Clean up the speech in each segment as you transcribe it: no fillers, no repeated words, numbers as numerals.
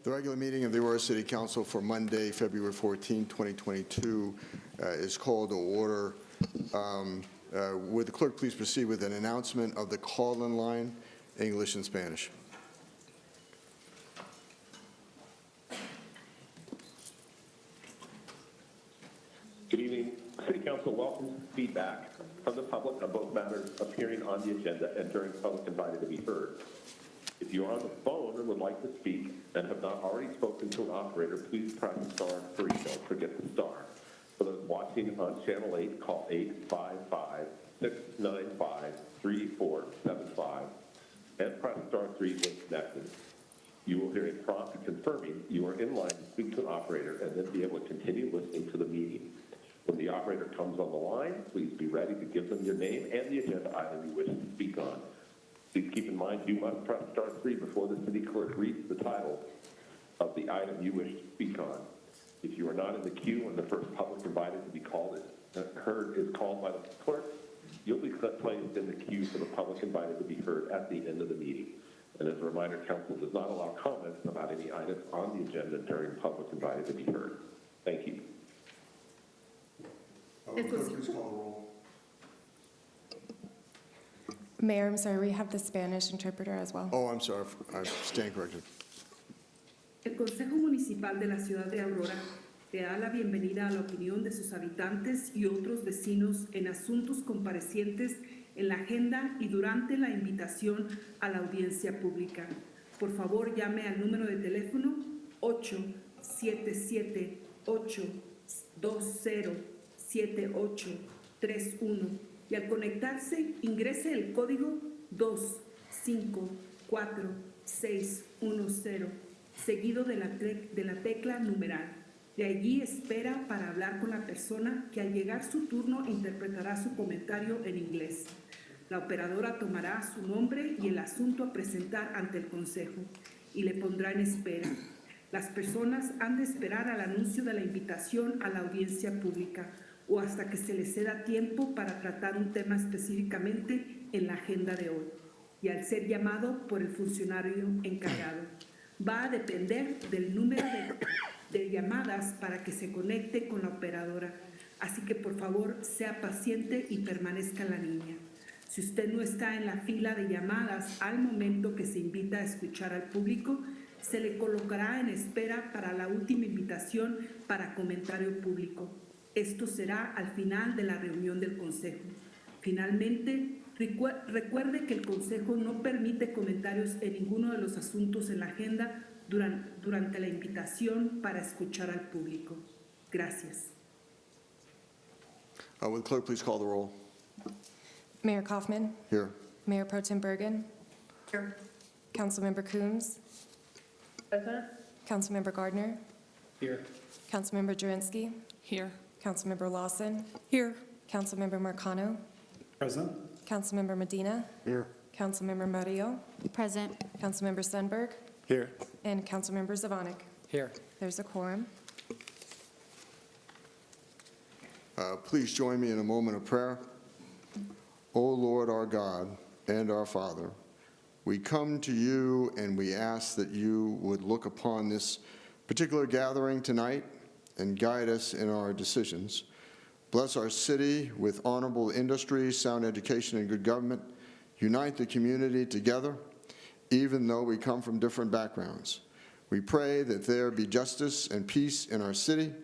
The regular meeting of the Aurora City Council for Monday, February 14, 2022 is called to order. Would the clerk please proceed with an announcement of the call-in line, English and Spanish? Good evening. City Council welcomes feedback from the public on both matters appearing on the agenda and during public invited to be heard. If you are on the phone and would like to speak and have not already spoken to an operator, please press star 3. Don't forget the star. For those watching on Channel 8, call 855-695-3475 and press star 3 when connected. You will hear a prompt confirming you are in line to speak to an operator and then be able to continue listening to the meeting. When the operator comes on the line, please be ready to give them your name and the agenda item you wish to speak on. Please keep in mind you must press star 3 before the city clerk reads the title of the item you wish to speak on. If you are not in the queue and the first public invited to be called is called by the clerk, you'll be placed in the queue for the public invited to be heard at the end of the meeting. And as a reminder, council does not allow comments about any items on the agenda during public invited to be heard. Thank you. Clerk, please call the roll. Mayor, I'm sorry, we have the Spanish interpreter as well. Oh, I'm sorry. I stand corrected. El Consejo Municipal de la Ciudad de Aurora le da la bienvenida a la opinión de sus habitantes y otros vecinos en asuntos comparecientes en la agenda y durante la invitación a la audiencia pública. Por favor, llame al número de teléfono 877-820-7831 y al conectarse ingrese el código 254610 seguido de la tecla numeral. De allí espera para hablar con la persona que al llegar su turno interpretará su comentario en inglés. La operadora tomará su nombre y el asunto a presentar ante el Consejo y le pondrá en espera. Las personas han de esperar al anuncio de la invitación a la audiencia pública o hasta que se les ceda tiempo para tratar un tema específicamente en la agenda de hoy y al ser llamado por el funcionario encargado. Va a depender del número de llamadas para que se conecte con la operadora, así que por favor sea paciente y permanezca en la línea. Si usted no está en la fila de llamadas al momento que se invita a escuchar al público, se le colocará en espera para la última invitación para comentario público. Esto será al final de la reunión del Consejo. Finalmente, recuerde que el Consejo no permite comentarios en ninguno de los asuntos en la agenda durante la invitación para escuchar al público. Gracias. Would the clerk please call the roll? Mayor Kaufman. Here. Mayor Pro Tem Bergen. Here. Councilmember Coombs. Present. Councilmember Gardner. Here. Councilmember Jurinski. Here. Councilmember Lawson. Here. Councilmember Marcano. Present. Councilmember Medina. Here. Councilmember Murillo. Present. Councilmember Sundberg. Here. And Councilmember Zvonik. Here. There's a quorum. Please join me in a moment of prayer. O Lord, our God and our Father, we come to you and we ask that you would look upon this particular gathering tonight and guide us in our decisions. Bless our city with honorable industry, sound education, and good government. Unite the community together, even though we come from different backgrounds. We pray that there be justice and peace in our city.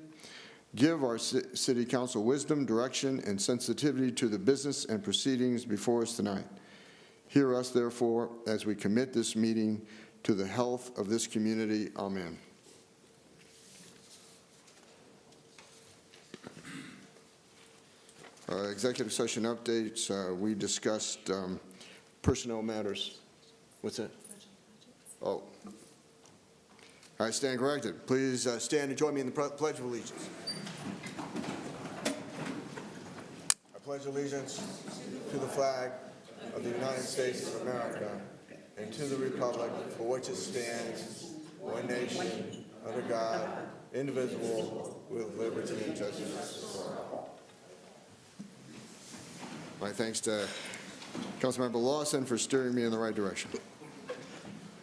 Give our city council wisdom, direction, and sensitivity to the business and proceedings before us tonight. Hear us, therefore, as we commit this meeting to the health of this community. Amen. Executive session updates. We discussed personnel matters. What's that? Oh. I stand corrected. Please stand and join me in the Pledge of Allegiance. I pledge allegiance to the flag of the United States of America and to the republic for which it stands, one nation, under God, indivisible, with liberty and justice for all. My thanks to Councilmember Lawson for steering me in the right direction.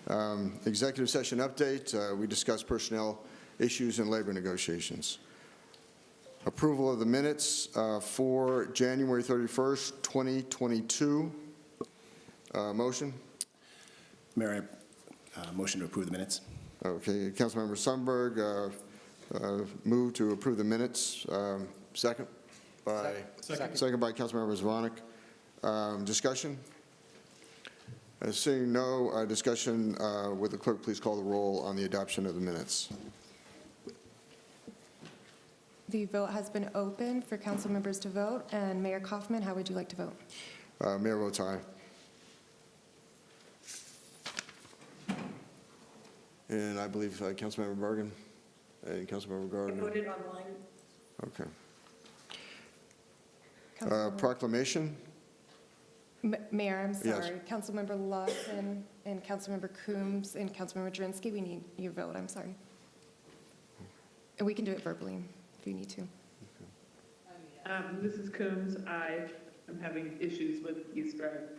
Executive session update, we discussed personnel issues and labor negotiations. Approval of the minutes for January 31st, 2022. Motion? Mayor, I motion to approve the minutes. Okay, Councilmember Sundberg moved to approve the minutes. Second? Second by Councilmember Zvonek. Discussion? Seeing no discussion, would the clerk please call the roll on the adoption of the minutes? The vote has been open for council members to vote, and Mayor Kaufman, how would you like to vote? Mayor votes aye. And I believe Councilmember Bergen and Councilmember Gardner. I voted online. Okay. Councilmember- Proclamation? Mayor, I'm Yes. sorry. Councilmember Lawson and Councilmember Coombs and Councilmember Drinsky, we need your vote, I'm sorry. And we can do it verbally if you need to. This is Coombs. I am having issues with East Drive.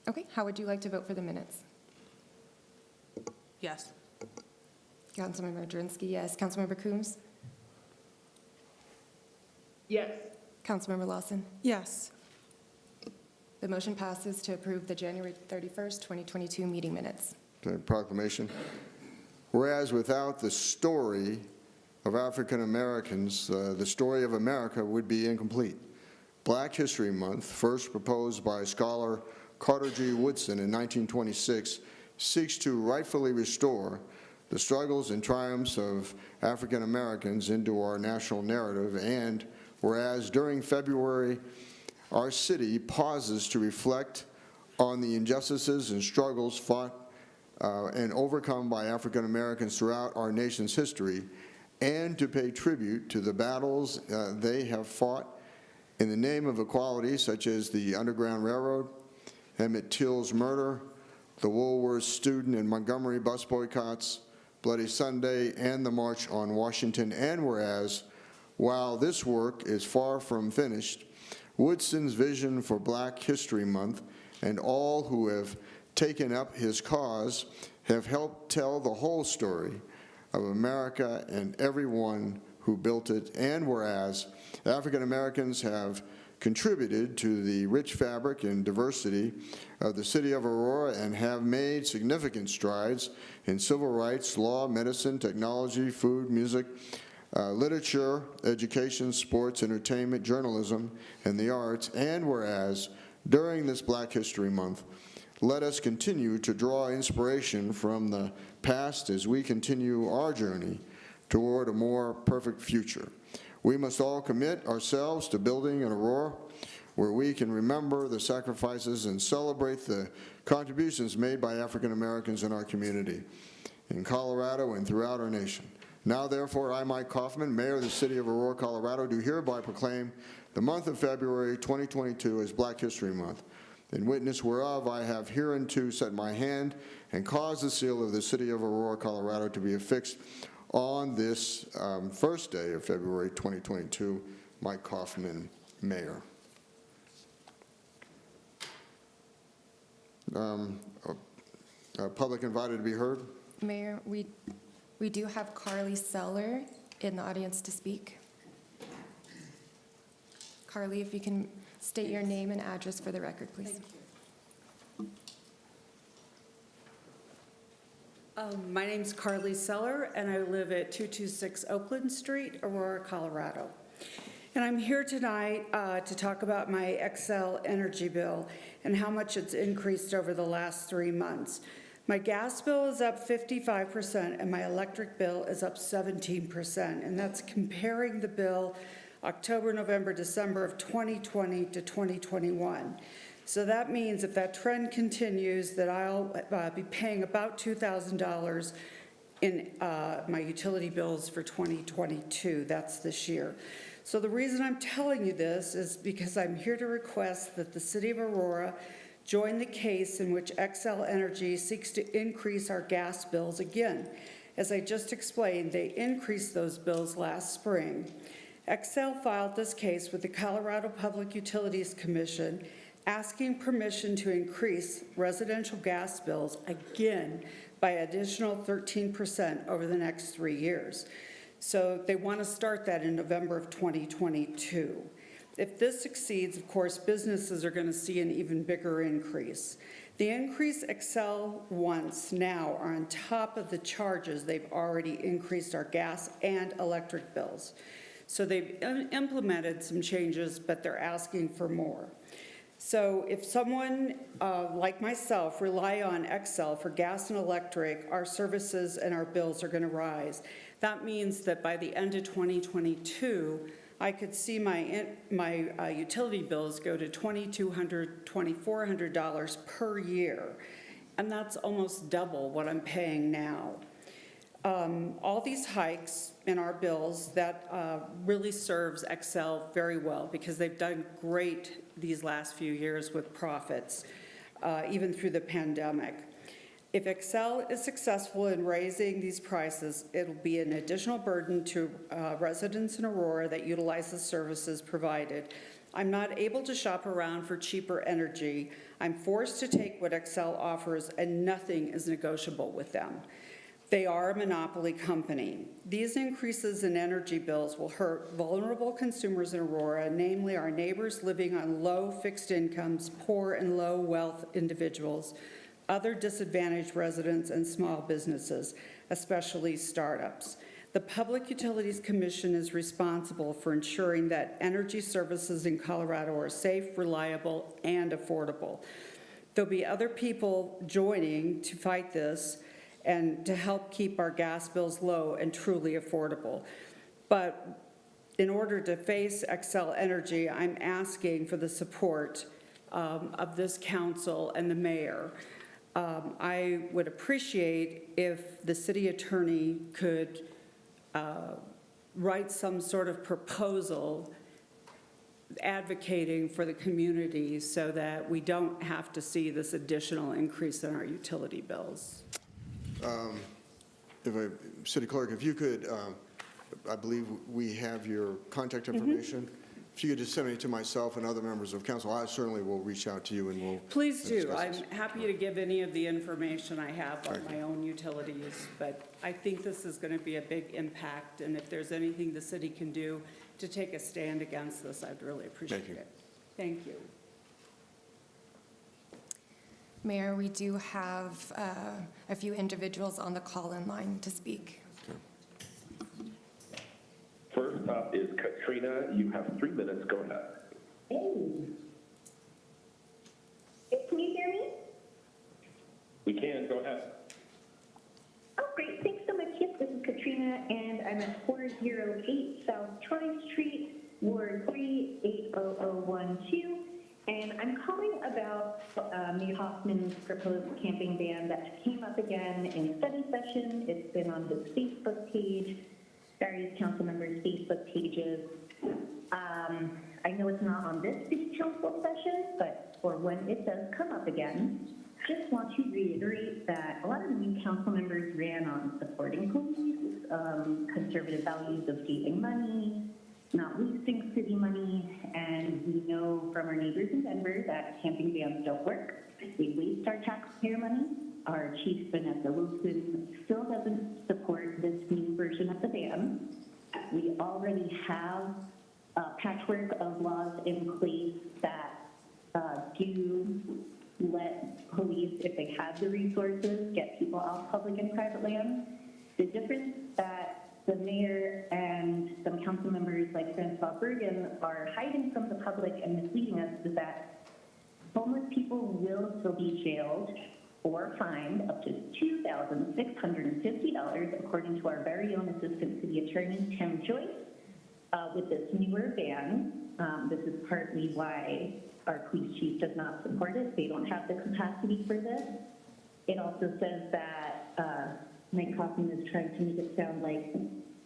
Okay, how would you like to vote for the minutes? Yes. Councilmember Drinsky, yes. Councilmember Coombs? Yes. Councilmember Lawson? Yes. The motion passes to approve the January 31st, 2022 meeting minutes. Okay, proclamation. Whereas without the story of African Americans, the story of America would be incomplete. Black History Month, first proposed by scholar Carter G. Woodson in 1926, seeks to rightfully restore the struggles and triumphs of African Americans into our national narrative. And whereas during February, our city pauses to reflect on the injustices and struggles fought and overcome by African Americans throughout our nation's history, and to pay tribute to the battles they have fought in the name of equality, such as the Underground Railroad, Emmett Till's murder, the Woolworth student and Montgomery bus boycotts, Bloody Sunday, and the March on Washington. And whereas, while this work is far from finished, Woodson's vision for Black History Month and all who have taken up his cause have helped tell the whole story of America and everyone who built it. And whereas African Americans have contributed to the rich fabric and diversity of the city of Aurora and have made significant strides in civil rights, law, medicine, technology, food, music, literature, education, sports, entertainment, journalism, and the arts. And whereas during this Black History Month, let us continue to draw inspiration from the past as we continue our journey toward a more perfect future. We must all commit ourselves to building an Aurora where we can remember the sacrifices and celebrate the contributions made by African Americans in our community, in Colorado and throughout our nation. Now, therefore, I, Mike Kaufman, Mayor of the City of Aurora, Colorado, do hereby proclaim the month of February 2022 as Black History Month. In witness whereof, I have hereunto set my hand and caused the seal of the City of Aurora, Colorado to be affixed on this first day of February 2022. Mike Kaufman, Mayor. Public invited to be heard? Mayor, we do have Carly Seller in the audience to speak. Carly, if you can state your name and address for the record, please. My name's Carly Seller, and I live at 226 Oakland Street, Aurora, Colorado. And I'm here tonight to talk about my XL energy bill and how much it's increased over the last 3 months. My gas bill is up 55%, and my electric bill is up 17%, and that's comparing the bill October, November, December of 2020 to 2021. So that means if that trend continues, that I'll be paying about $2,000 in my utility bills for 2022. That's this year. So the reason I'm telling you this is because I'm here to request that the City of Aurora join the case in which XL Energy seeks to increase our gas bills again. As I just explained, they increased those bills last spring. XL filed this case with the Colorado Public Utilities Commission asking permission to increase residential gas bills again by additional 13% over the next 3 years. So they want to start that in November of 2022. If this succeeds, of course, businesses are going to see an even bigger increase. The increase Excel wants now are on top of the charges they've already increased our gas and electric bills. So they've implemented some changes, but they're asking for more. So if someone like myself rely on Excel for gas and electric, our services and our bills are going to rise. That means that by the end of 2022, I could see my utility bills go to $2,200, $2,400 per year, and that's almost double what I'm paying now. All these hikes in our bills, that really serves Excel very well because they've done great these last few years with profits, even through the pandemic. If Excel is successful in raising these prices, it'll be an additional burden to residents in Aurora that utilize the services provided. I'm not able to shop around for cheaper energy. I'm forced to take what Excel offers, and nothing is negotiable with them. They are a monopoly company. These increases in energy bills will hurt vulnerable consumers in Aurora, namely our neighbors living on low fixed incomes, poor and low wealth individuals, other disadvantaged residents, and small businesses, especially startups. The Public Utilities Commission is responsible for ensuring that energy services in Colorado are safe, reliable, and affordable. There'll be other people joining to fight this and to help keep our gas bills low and truly affordable. But in order to face Excel Energy, I'm asking for the support of this council and the mayor. I would appreciate if the city attorney could write some sort of proposal advocating for the community so that we don't have to see this additional increase in our utility bills. City Clerk, if you could, I believe we have your contact information. If you could just send it to myself and other members of council, I certainly will reach out to you and we'll. Please do. discuss I'm this. happy to give any of the information I have on Thank you. my own utilities, but I think this is going to be a big impact, and if there's anything the city can do to take a stand against this, I'd really appreciate you. it. Thank you. Mayor, we do have a few individuals on the call-in line to speak. First up is Katrina. You have 3 minutes. Go ahead. Hey. Can you hear me? We can. Go ahead. Oh, great. Thanks so much. Yes, this is Katrina, and I'm at 408 South Troy Street, Ward 3, 80012. And I'm calling about Mayor Hoffman's proposed camping ban that came up again in study session. It's been on his Facebook page, various council members' Facebook pages. I know it's not on this city council session, but for when it does come up again, just want to reiterate that a lot of new council members ran on supporting police, conservative values of saving money, not wasting city money, and we know from our neighbors in Denver that camping bans don't work. They waste our taxpayer money. Our chief, Vanessa Wilson, still doesn't support this new version of the ban. We already have a patchwork of laws in place that do let police, if they have the resources, get people off public and private land. The difference that the mayor and some council members like Francois Bergen are hiding from the public and misleading us is that homeless people will still be jailed or fined up to $2,650, according to our very own Assistant City Attorney, Tim Joyce, with this newer ban. This is partly why our police chief does not support it. They don't have the capacity for this. It also says that Mike Hoffman is trying to make it sound like,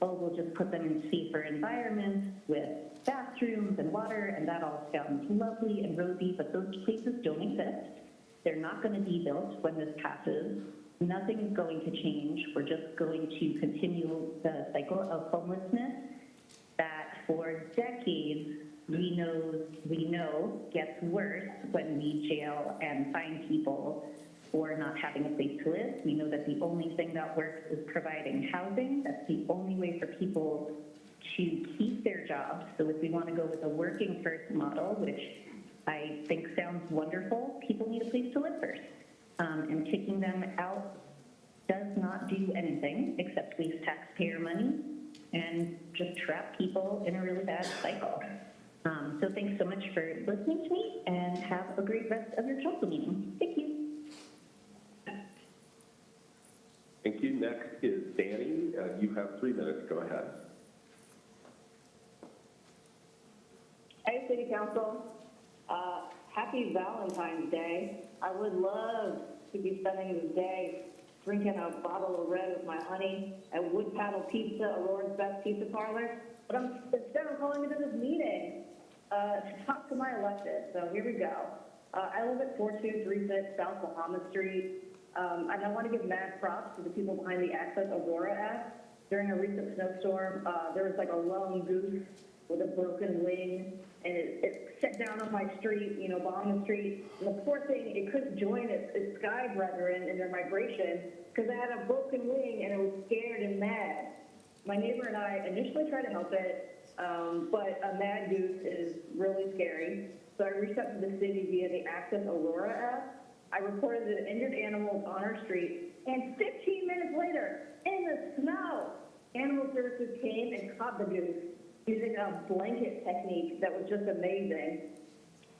oh, we'll just put them in safer environments with bathrooms and water, and that all sounds lovely and rosy, but those places don't exist. They're not going to be built when this passes. Nothing is going to change. We're just going to continue the cycle of homelessness that for decades we know gets worse when we jail and fine people for not having a place to live. We know that the only thing that works is providing housing. That's the only way for people to keep their jobs. So if we want to go with a working first model, which I think sounds wonderful, people need a place to live first. And kicking them out does not do anything except waste taxpayer money and just trap people in a really bad cycle. So thanks so much for listening to me, and have a great rest of your council meeting. Thank you. Thank you. Next is Danny. You have 3 minutes. Go ahead. Hey, City Council. Happy Valentine's Day. I would love to be spending the day drinking a bottle of red with my honey at Wood Paddle Pizza, Aurora's best pizza parlor. But instead I'm calling into this meeting to talk to my elected. So here we go. I live at 4236 South Bahama Street. And I want to give mad props to the people behind the Access Aurora app. During a recent snowstorm, there was like a lone goose with a broken wing, and it set down on my street, Bahama Street. And the poor thing, it couldn't join its sky brethren in their migration because it had a broken wing and it was scared and mad. My neighbor and I initially tried to help it, but a mad goose is really scary. So I reached out to the city via the Access Aurora app. I reported an injured animal on our street, and 15 minutes later, in the snow, Animal Services came and caught the goose using a blanket technique that was just amazing.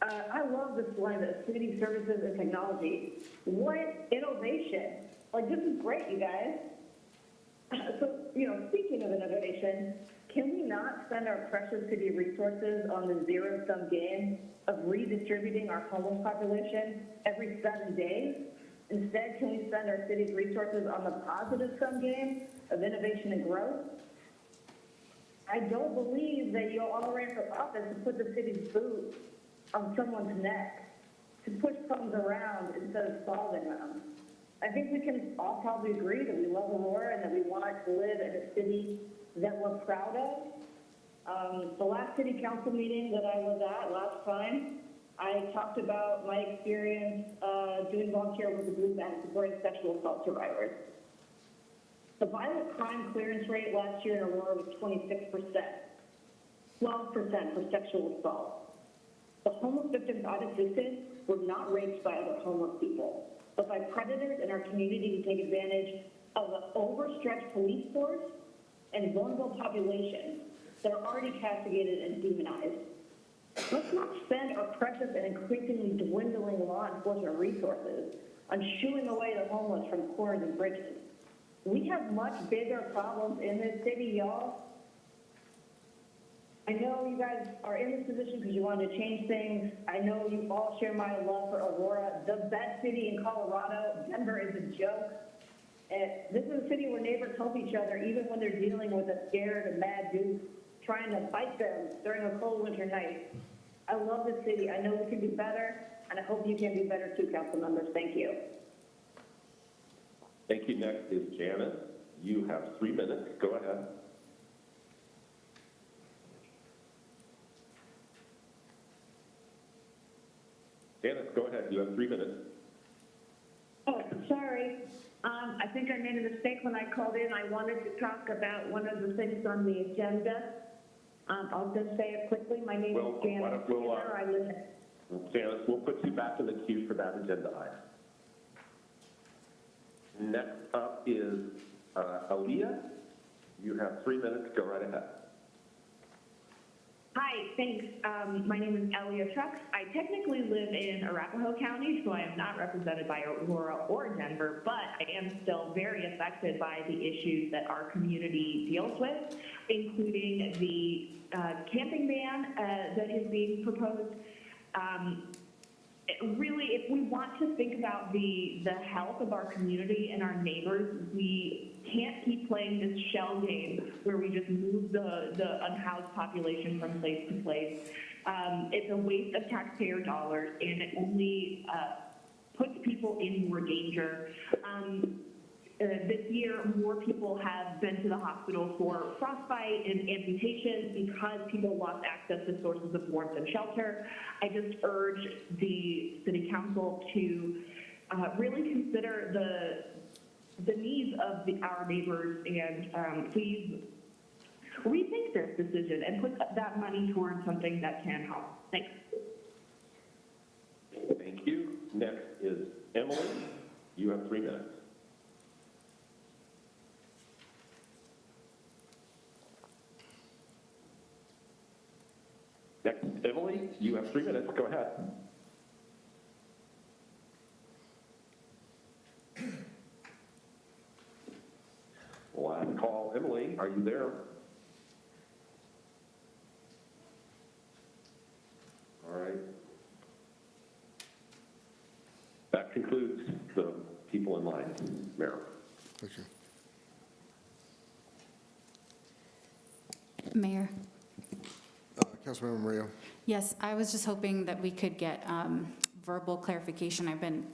I love this line of city services and technology. What innovation! Like, this is great, you guys. So, speaking of innovation, can we not spend our precious city resources on the zero-sum game of redistributing our homeless population every 7 days? Instead, can we spend our city's resources on the positive-sum game of innovation and growth? I don't believe that you all ran for office to put the city's boot on someone's neck, to push problems around instead of solving them. I think we can all probably agree that we love Aurora and that we want to live in a city that we're proud of. The last city council meeting that I was at last time, I talked about my experience doing volunteer with the group and supporting sexual assault survivors. The violent crime clearance rate last year in Aurora was 26%, 12% for sexual assault. The homeless victims not assisted were not raped by other homeless people, but by predators in our community who take advantage of an overstretched police force and vulnerable populations that are already castigated and demonized. Let's not spend our precious and increasingly dwindling law enforcement resources on shooing away the homeless from corners and bridges. We have much bigger problems in this city, y'all. I know you guys are in this position because you want to change things. I know you all share my love for Aurora, the best city in Colorado. Denver is a joke. And this is a city where neighbors help each other even when they're dealing with a scared and mad goose trying to fight them during a cold winter night. I love this city. I know we can do better, and I hope you can do better too, council members. Thank you. Thank you. Next is Janice. You have 3 minutes. Go ahead. Janice, go ahead. You have 3 minutes. Oh, sorry. I think I made a mistake when I called in. I wanted to talk about one of the things on the agenda. I'll just say it quickly. My name is Janice Taylor. I live in... Janice, we'll put you back in the queue for that agenda item. Next up is Aaliyah. You have 3 minutes. Go right ahead. Hi, thanks. My name is Elia Trucks. I technically live in Arapahoe County, so I am not represented by Aurora or Denver, but I am still very affected by the issues that our community deals with, including the camping ban that is being proposed. Really, if we want to think about the health of our community and our neighbors, we can't keep playing this shell game where we just move the unhoused population from place to place. It's a waste of taxpayer dollars, and it only puts people in more danger. this year, more people have been to the hospital for frostbite and amputation because people lost access to sources of warmth and shelter. I just urge the City Council to really consider the needs of our neighbors and please rethink this decision and put that money towards something that can help. Thanks. Thank you. Next is Emily. You have 3 minutes. Next, Emily, you have 3 minutes. Go ahead. Last call, Emily. Are you there? All right. That concludes the people in line, Mayor. Okay. Mayor. Councilmember Mario. Yes, I was just hoping that we could get verbal clarification. I've been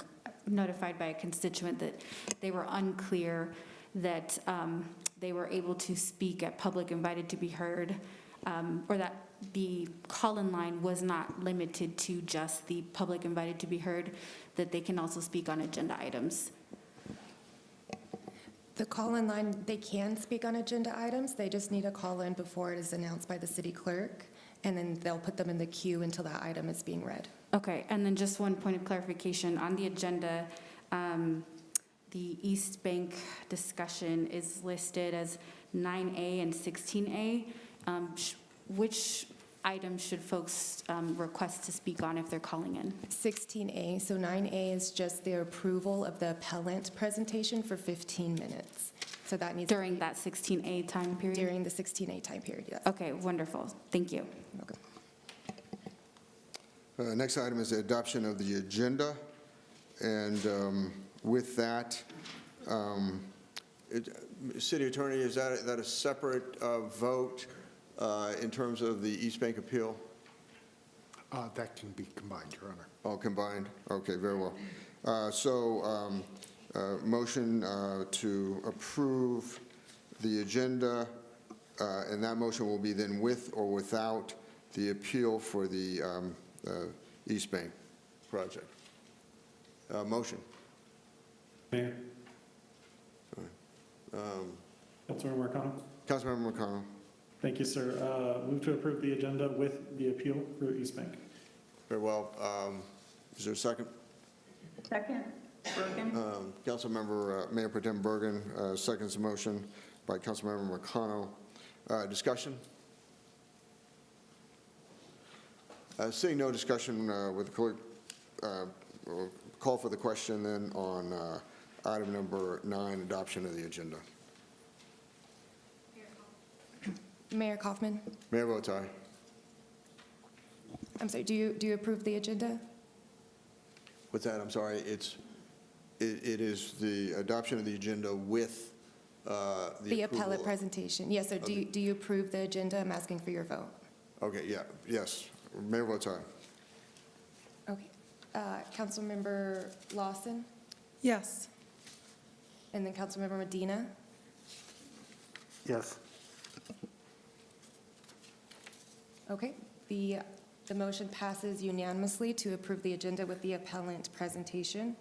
notified by a constituent that they were unclear that they were able to speak at public invited to be heard, or that the call-in line was not limited to just the public invited to be heard, that they can also speak on agenda items. The call-in line, they can speak on agenda items. They just need a call-in before it is announced by the city clerk, and then they'll put them in the queue until that item is being read. Okay, and then just one point of clarification. On the agenda, the East Bank discussion is listed as 9A and 16A. Which items should folks request to speak on if they're calling in? 16A, so 9A is just the approval of the appellant presentation for 15 minutes. So that needs During that 16A time period? during the 16A time period, yes. Okay, wonderful. Thank you. Okay. Next item is the adoption of the agenda. And with that, City Attorney, is that a separate vote in terms of the East Bank appeal? That can be combined, Your Honor. All combined? Okay, very well. Motion to approve the agenda, and that motion will be then with or without the appeal for the East Bank project. Motion. Mayor. Councilmember Marcano. Councilmember McConnell. Thank you, sir. Move to approve the agenda with the appeal for East Bank. Very well. Is there a second? Second, Bergen. Councilmember Mayor Pro Tem Bergen seconds the motion by Councilmember McConnell. Discussion? Seeing no discussion with the clerk, we'll call for the question then on item number 9, adoption of the agenda. Mayor Kaufman? Mayor votes aye. I'm sorry, do you approve the agenda? What's that? I'm sorry. It is the adoption of the agenda with The appellate approval. presentation. Yes, sir. Do you approve the agenda? I'm asking for your vote. Okay, yeah, yes. Mayor votes aye. Okay. Councilmember Lawson? Yes. And then Councilmember Medina? Yes. Okay. The motion passes unanimously to approve the agenda with the appellant presentation.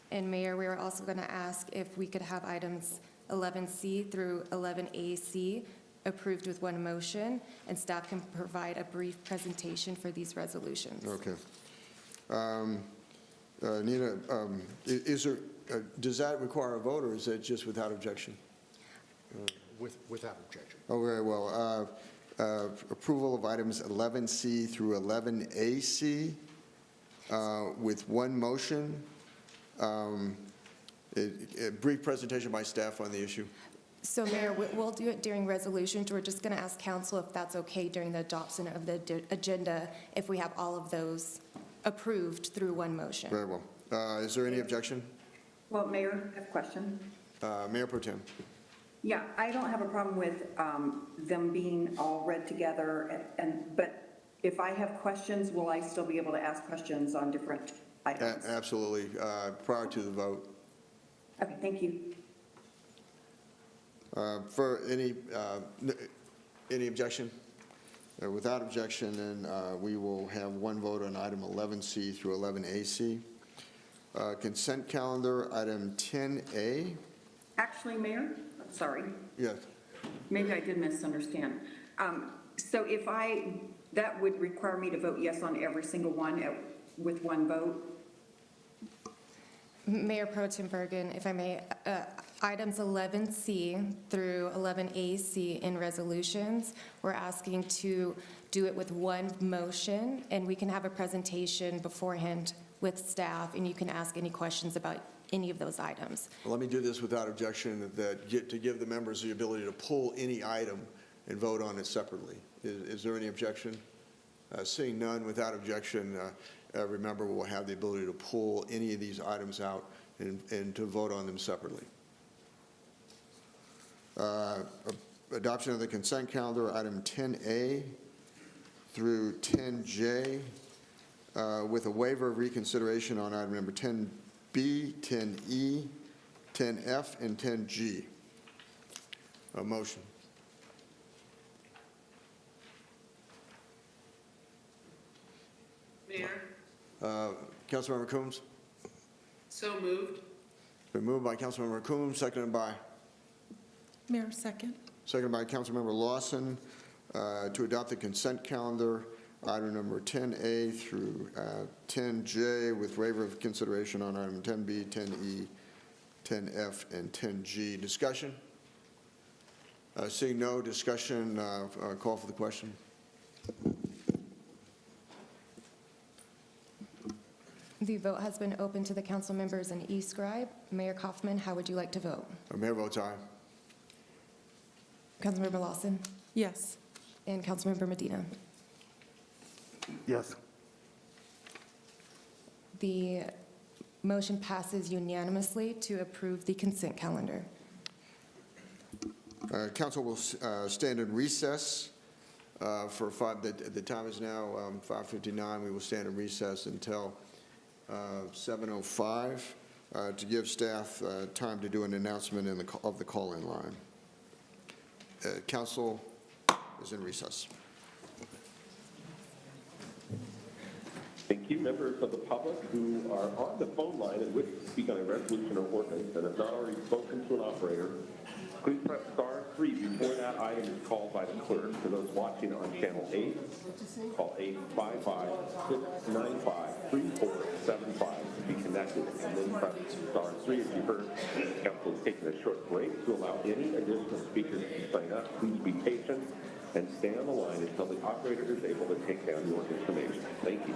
And Mayor, we are also going to ask if we could have items 11C through 11AC approved with one motion, and staff can provide a brief presentation for these resolutions. Okay. Nina, does that require a vote, or is it just without objection? Without objection. Oh, very well. Approval of items 11C through 11AC with one motion. A brief presentation by staff on the issue. So Mayor, we'll do it during resolutions. We're just going to ask council if that's okay during the adoption of the agenda, if we have all of those approved through one motion. Very well. Is there any objection? Well, Mayor, I have a question. Mayor Pro Tem. Yeah, I don't have a problem with them being all read together, but if I have questions, will I still be able to ask questions on different items? Absolutely. Prior to the vote. Okay, thank you. For any objection? Without objection, then we will have one vote on item 11C through 11AC. Consent calendar, item 10A. Actually, Mayor, sorry, Yes. maybe I did misunderstand. So that would require me to vote yes on every single one with one vote? Mayor Pro Tem Bergen, if I may, items 11C through 11AC in resolutions, we're asking to do it with one motion, and we can have a presentation beforehand with staff, and you can ask any questions about any of those items. Well, let me do this without objection, to give the members the ability to pull any item and vote on it separately. Is there any objection? Seeing none, without objection, every member will have the ability to pull any of these items out and to vote on them separately. Adoption of the consent calendar, item 10A through 10J, with a waiver of reconsideration on item number 10B, 10E, 10F, and 10G. A motion. Mayor, Councilmember Coombs? so moved. Been moved by Councilmember Coombs, seconded by? Mayor, second. Seconded by Councilmember Lawson, to adopt the consent calendar, item number 10A through 10J, with waiver of consideration on item 10B, 10E, 10F, and 10G. Discussion? Seeing no discussion, call for the question. The vote has been open to the council members and e-scribe. Mayor Kaufman, how would you like to vote? Mayor votes aye. Councilmember Lawson Yes. and Councilmember Medina. Yes. The motion passes unanimously to approve the consent calendar. Council will stand in recess for the time is now 5:59. We will stand in recess until 7:05 to give staff time to do an announcement of the call-in line. Council is in recess. Thank you, members of the public who are on the phone line and wish to speak on a resolution or ordinance and have not already spoken to an operator. Please press *3 before that item is called by the clerk. For those watching on Channel 8, call 855-695-3475 to be connected, and then press *3. As you heard, council is taking a short break to allow any additional speakers to sign up. Please be patient and stay on the line until the operator is able to take down your information. Thank you.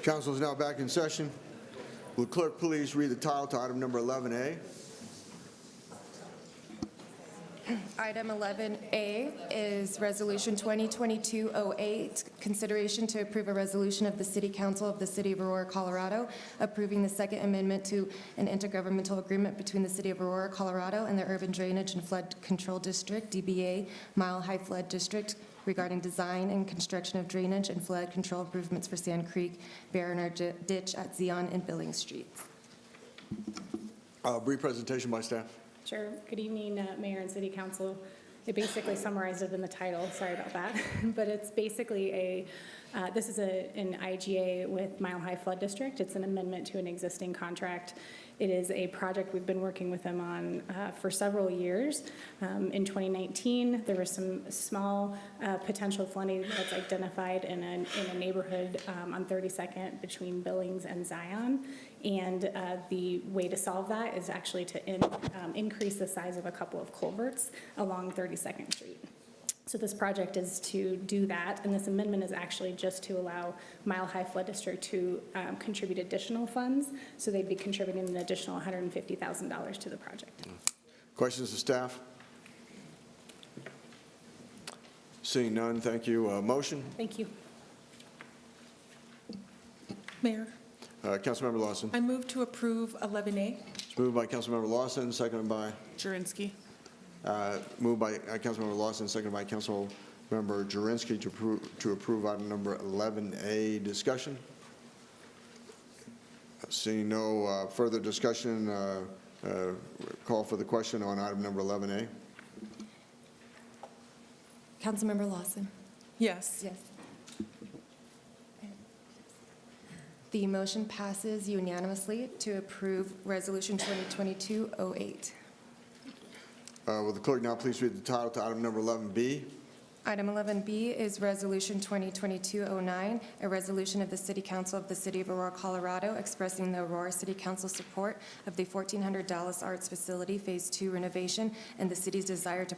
Council is now back in session. Will the clerk please read the title to item number 11A? Item 11A is Resolution 2022-08, consideration to approve a resolution of the City Council of the City of Aurora, Colorado, approving the Second Amendment to an intergovernmental agreement between the City of Aurora, Colorado and the Urban Drainage and Flood Control District, DBA, Mile High Flood District, regarding design and construction of drainage and flood control improvements for Sand Creek Barrener Ditch at Zion and Billings Streets. Brief presentation by staff. Sure. Good evening, Mayor and City Council. They basically summarized it in the title. Sorry about that. But it's basically this is an IGA with Mile High Flood District. It's an amendment to an existing contract. It is a project we've been working with them on for several years. In 2019, there was some small potential flooding that's identified in a neighborhood on 32nd between Billings and Zion. And the way to solve that is actually to increase the size of a couple of culverts along 32nd Street. So this project is to do that, and this amendment is actually just to allow Mile High Flood District to contribute additional funds, so they'd be contributing an additional $150,000 to the project. Questions of staff? Seeing none, thank you. Motion? Thank you. Mayor, Councilmember Lawson. I move to approve 11A. It's moved by Councilmember Lawson, seconded by, Jurenski. moved by Councilmember Lawson, seconded by Councilmember Jurenski to approve item number 11A. Discussion? Seeing no further discussion, call for the question on item number 11A. Councilmember Lawson? Yes. Yes. The motion passes unanimously to approve Resolution 2022-08. Will the clerk now please read the title to item number 11B? Item 11B is Resolution 2022-09, a resolution of the City Council of the City of Aurora, Colorado, expressing the Aurora City Council support of the 1400 Dallas Arts Facility Phase 2 renovation and the city's desire to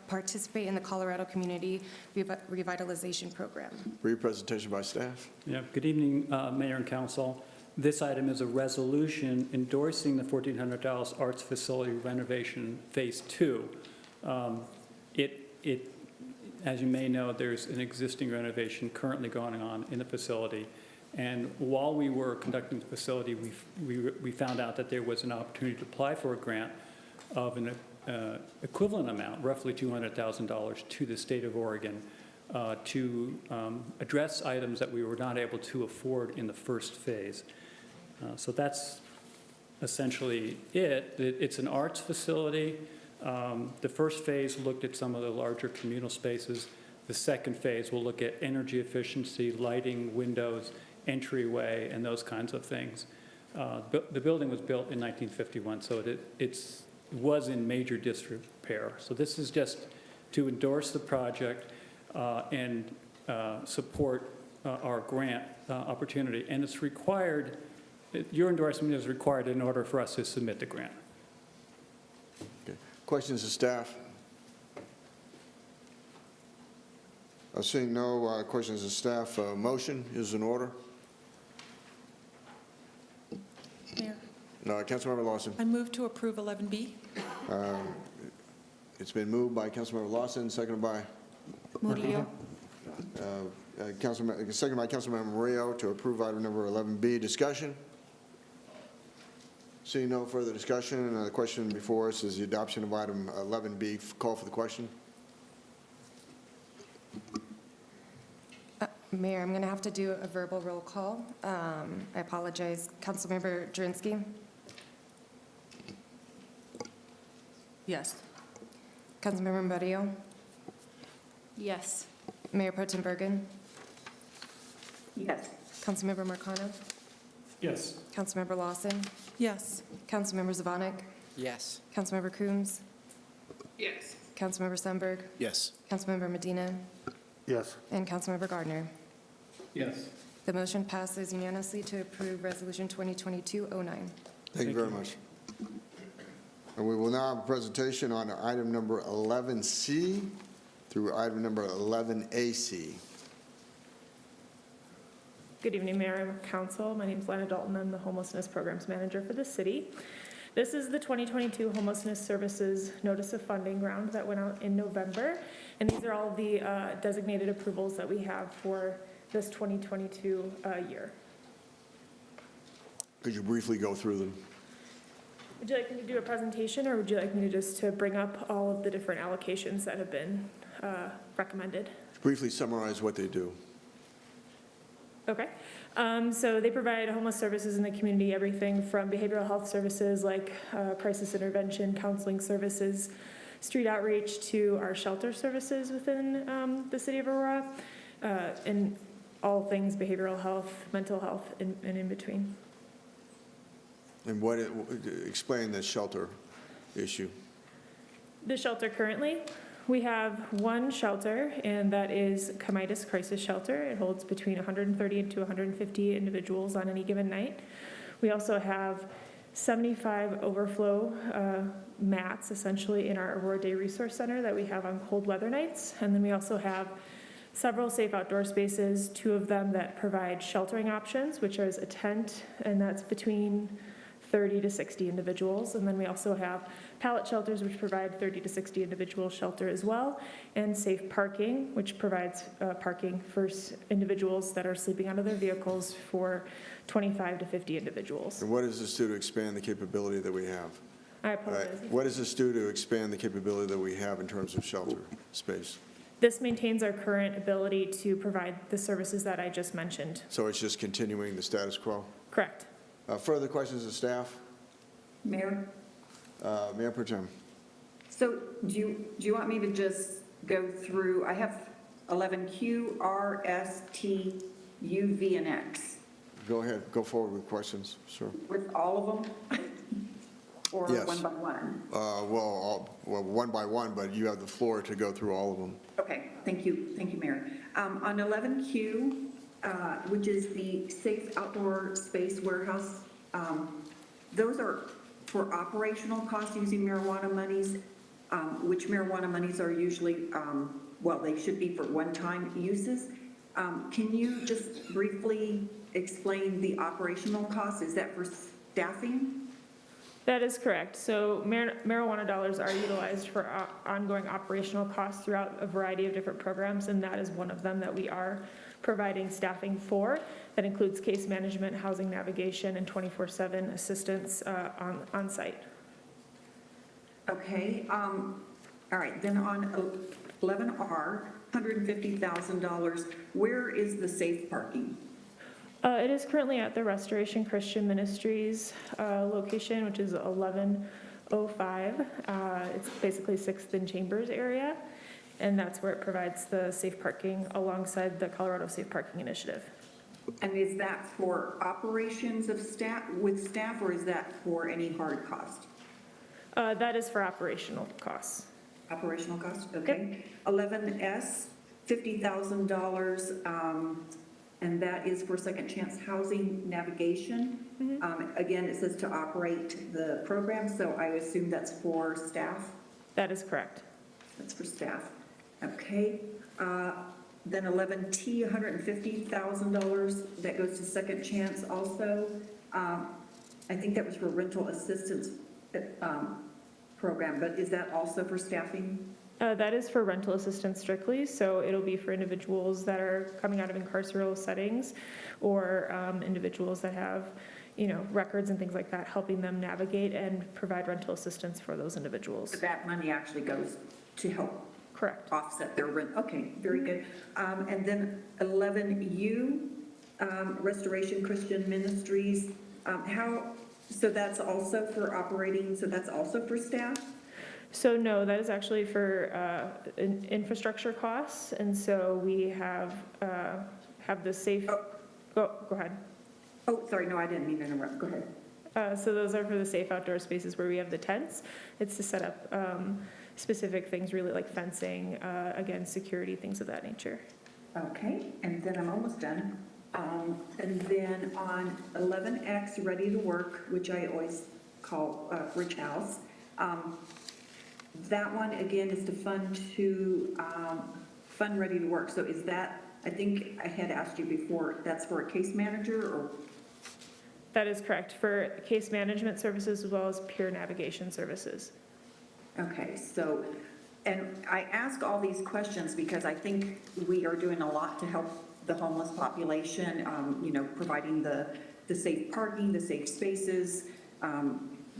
participate in the Colorado Community Revitalization Program. Brief presentation by staff. Yeah, good evening, Mayor and Council. This item is a resolution endorsing the 1400 Dallas Arts Facility renovation Phase 2. As you may know, there's an existing renovation currently going on in the facility. And while we were conducting the facility, we found out that there was an opportunity to apply for a grant of an equivalent amount, roughly $200,000, to the state of Oregon to address items that we were not able to afford in the first phase. So that's essentially it. It's an arts facility. The first phase looked at some of the larger communal spaces. The second phase will look at energy efficiency, lighting, windows, entryway, and those kinds of things. The building was built in 1951, so it was in major disrepair. So this is just to endorse the project and support our grant opportunity. And it's required, your endorsement is required in order for us to submit the grant. Questions of staff? Seeing no questions of staff, motion is in order. Mayor, Councilmember Lawson. I move to approve 11B. It's been moved by Councilmember Lawson, seconded by Murillo. seconded by Councilmember Murillo to approve item number 11B. Discussion? Seeing no further discussion, the question before us is the adoption of item 11B. Call for the question. Mayor, I'm going to have to do a verbal roll call. I apologize. Councilmember Jurenski? Yes. Councilmember Murillo? Yes. Mayor Pro Tem Bergen? Yes. Councilmember Marcano? Yes. Councilmember Lawson? Yes. Councilmember Zvonek? Yes. Councilmember Coombs? Yes. Councilmember Sundberg? Yes. Councilmember Medina? Yes. And Councilmember Gardner. Yes. The motion passes unanimously to approve Resolution 2022-09. Thank you very much. And we will now have a presentation on item number 11C through item number 11AC. Good evening, Mayor and Council. My name is Lana Dalton. I'm the Homelessness Programs Manager for the city. This is the 2022 Homelessness Services Notice of Funding round that went out in November. And these are all the designated approvals that we have for this 2022 year. Could you briefly go through them? Would you like me to do a presentation, or would you like me to bring up all of the different allocations that have been recommended? Briefly summarize what they do. Okay. So they provide homeless services in the community, everything from behavioral health services like crisis intervention, counseling services, street outreach, to our shelter services within the city of Aurora, and all things behavioral health, mental health, and in between. And explain the shelter issue. The shelter currently, we have one shelter, and that is Comitis Crisis Shelter. It holds between 130 to 150 individuals on any given night. We also have 75 overflow mats, essentially, in our Aurora Day Resource Center that we have on cold weather nights. And then we also have several safe outdoor spaces, 2 of them that provide sheltering options, which is a tent, and that's between 30 to 60 individuals. And then we also have pallet shelters, which provide 30 to 60 individual shelter as well, and safe parking, which provides parking for individuals that are sleeping out of their vehicles for 25 to 50 individuals. And what does this do to expand the capability that we have? I apologize. What does this do to expand the capability that we have in terms of shelter space? This maintains our current ability to provide the services that I just mentioned. So it's just continuing the status quo? Correct. Further questions of staff? Mayor? Mayor Pro Tem. So do you want me to just go through, I have 11Q, R, S, T, U, V, and X. Go ahead, go forward with questions, sir. With all of them? Or Yes. one by one? Well, one by one, but you have the floor to go through all of them. Okay, thank you, Mayor. On 11Q, which is the safe outdoor space warehouse, those are for operational costs using marijuana monies, which marijuana monies are usually, well, they should be for one-time uses. Can you just briefly explain the operational costs? Is that for staffing? That is correct. So marijuana dollars are utilized for ongoing operational costs throughout a variety of different programs, and that is one of them that we are providing staffing for. That includes case management, housing navigation, and 24/7 assistance on site. Okay, all right, then on 11R, $150,000, where is the safe parking? It is currently at the Restoration Christian Ministries location, which is 1105. It's basically 6th and Chambers area, and that's where it provides the safe parking alongside the Colorado Safe Parking Initiative. And is that for operations of staff, with staff, or is that for any hard cost? That is for operational costs. Operational cost, okay. 11S, $50,000, and that is for second chance housing navigation. Again, it says to operate the program, so I assume that's for staff? That is correct. That's for staff. Okay. Then 11T, $150,000, that goes to second chance also. I think that was for rental assistance program, but is that also for staffing? That is for rental assistance strictly, so it'll be for individuals that are coming out of incarceral settings or individuals that have, records and things like that, helping them navigate and provide rental assistance for those individuals. But that money actually goes to help Correct. offset their rent. Okay, very good. And then 11U, Restoration Christian Ministries, so that's also for operating, so that's also for staff? So no, that is actually for infrastructure costs, and so we have the safe, go ahead. Oh, sorry, no, I didn't mean to interrupt. Go ahead. So those are for the safe outdoor spaces where we have the tents. It's to set up specific things, really like fencing, again, security, things of that nature. Okay, and then I'm almost done. And then on 11X, Ready to Work, which I always call Rich House, that one, again, is to fund Ready to Work. So is that, I think I had asked you before, that's for a case manager or? That is correct, for case management services as well as peer navigation services. Okay, so, and I ask all these questions because I think we are doing a lot to help the homeless population, providing the safe parking, the safe spaces,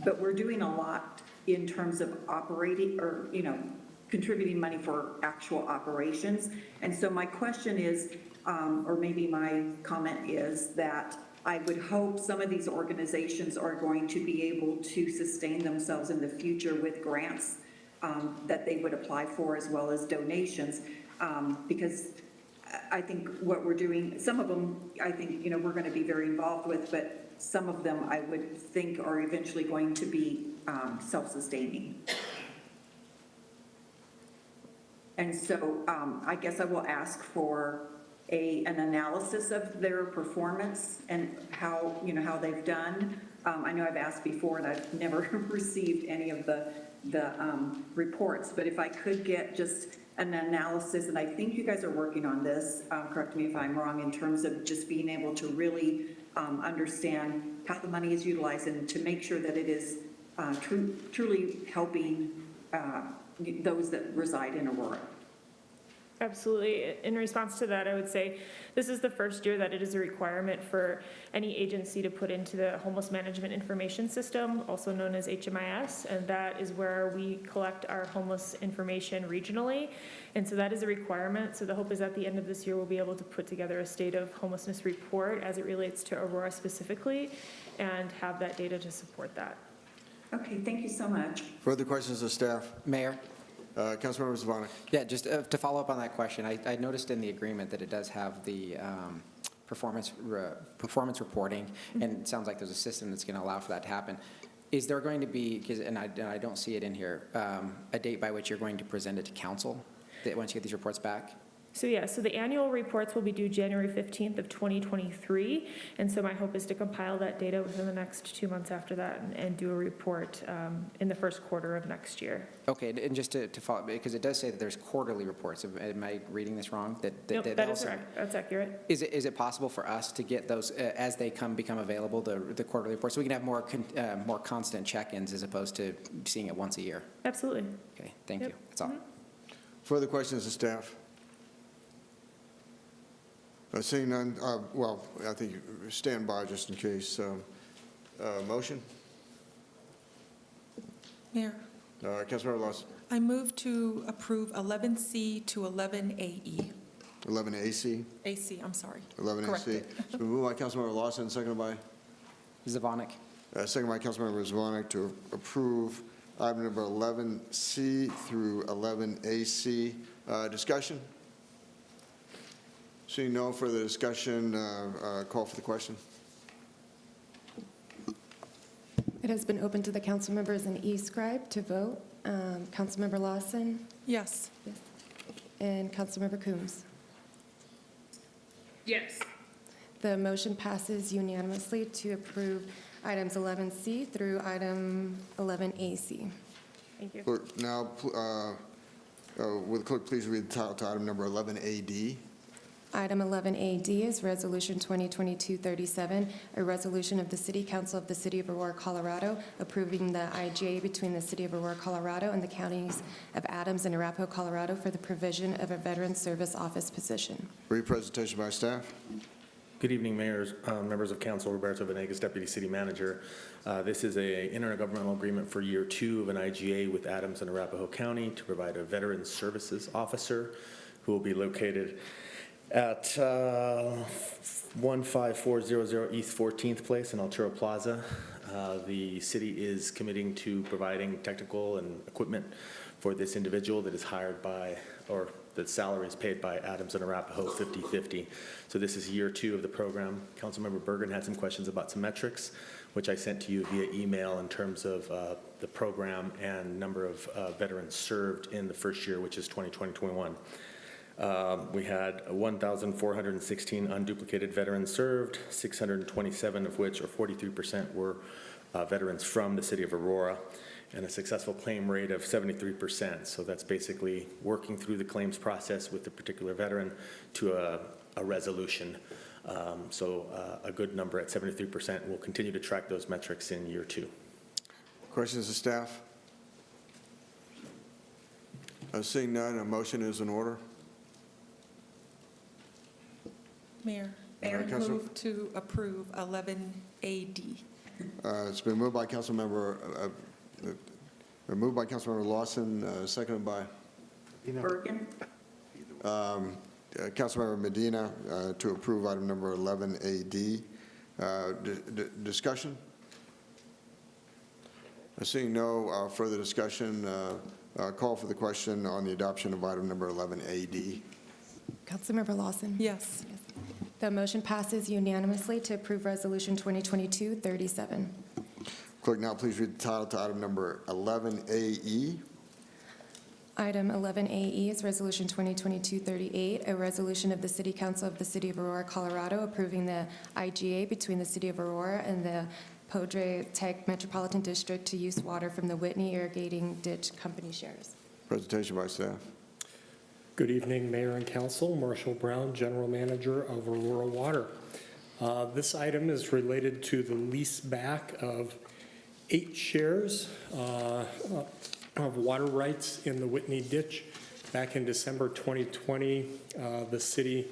but we're doing a lot in terms of operating or, contributing money for actual operations. And so my question is, or maybe my comment is that I would hope some of these organizations are going to be able to sustain themselves in the future with grants that they would apply for as well as donations, because I think what we're doing, some of them, I think, we're going to be very involved with, but some of them I would think are eventually going to be self-sustaining. And so I guess I will ask for an analysis of their performance and how they've done. I know I've asked before and I've never received any of the reports, but if I could get just an analysis, and I think you guys are working on this, correct me if I'm wrong, in terms of just being able to really understand how the money is utilized and to make sure that it is truly helping those that reside in Aurora. Absolutely. In response to that, I would say this is the first year that it is a requirement for any agency to put into the Homeless Management Information System, also known as HMIS, and that is where we collect our homeless information regionally. And so that is a requirement. So the hope is at the end of this year, we'll be able to put together a state of homelessness report as it relates to Aurora specifically and have that data to support that. Okay, thank you so much. Further questions of staff? Mayor? Councilmember Zvonek. Yeah, just to follow up on that question, I noticed in the agreement that it does have the performance reporting, and it sounds like there's a system that's going to allow for that to happen. Is there going to be, and I don't see it in here, a date by which you're going to present it to council, once you get these reports back? So the annual reports will be due January 15th of 2023. And so my hope is to compile that data within the next 2 months after that and do a report in the first quarter of next year. Okay, and just to follow, because it does say that there's quarterly reports. Am I reading this wrong? Nope, that is correct. That's accurate. Is it possible for us to get those as they become available, the quarterly reports, so we can have more constant check-ins as opposed to seeing it once a year? Absolutely. Okay, thank you. That's all. Further questions of staff? Seeing none, well, I think you stand by just in case. Motion? Mayor, Councilmember Lawson. I move to approve 11C to 11AE. 11AC? AC, I'm sorry. 11AC. Corrected. It's been moved by Councilmember Lawson, seconded by? Zvonek. Second by Councilmember Zvonek to approve item number 11C through 11AC. Discussion? Seeing no further discussion, call for the question. It has been open to the council members and e-scribe to vote. Councilmember Lawson? Yes. Yes. And Councilmember Coombs? Yes. The motion passes unanimously to approve items 11C through item 11AC. Thank you. Clerk, now, will the clerk please read the title to item number 11AD? Item 11AD is Resolution 2022-37, a resolution of the City Council of the City of Aurora, Colorado, approving the IGA between the City of Aurora, Colorado and the counties of Adams and Arapahoe, Colorado for the provision of a Veteran Service Office position. Brief presentation by staff. Good evening, mayors, members of council. Roberto Venegas, Deputy City Manager. This is an intergovernmental agreement for year 2 of an IGA with Adams and Arapahoe County to provide a Veteran Services Officer who will be located at 15400 East 14th Place in Alturo Plaza. The city is committing to providing technical and equipment for this individual that is hired by, or the salary is paid by Adams and Arapahoe 50/50. So this is year 2 of the program. Councilmember Bergen had some questions about some metrics, which I sent to you via email in terms of the program and number of veterans served in the first year, which is 2020-21. We had 1,416 unduplicated veterans served, 627 of which, or 43%, were veterans from the city of Aurora, and a successful claim rate of 73%. So that's basically working through the claims process with the particular veteran to a resolution. So a good number at 73%. We'll continue to track those metrics in year 2. Questions of staff? Seeing none, a motion is in order. Mayor, I move to approve 11AD. It's been moved by Councilmember Lawson, seconded by Bergen. Councilmember Medina to approve item number 11AD. Discussion? Seeing no further discussion, call for the question on the adoption of item number 11AD. Councilmember Lawson? Yes. The motion passes unanimously to approve Resolution 2022-37. Clerk, now please read the title to item number 11AE. Item 11AE is Resolution 2022-38, a resolution of the City Council of the City of Aurora, Colorado, approving the IGA between the City of Aurora and the Padre Tech Metropolitan District to use water from the Whitney Irrigating Ditch Company shares. Presentation by staff. Good evening, Mayor and Council. Marshall Brown, General Manager of Aurora Water. This item is related to the lease back of 8 shares of water rights in the Whitney Ditch. Back in December 2020, the city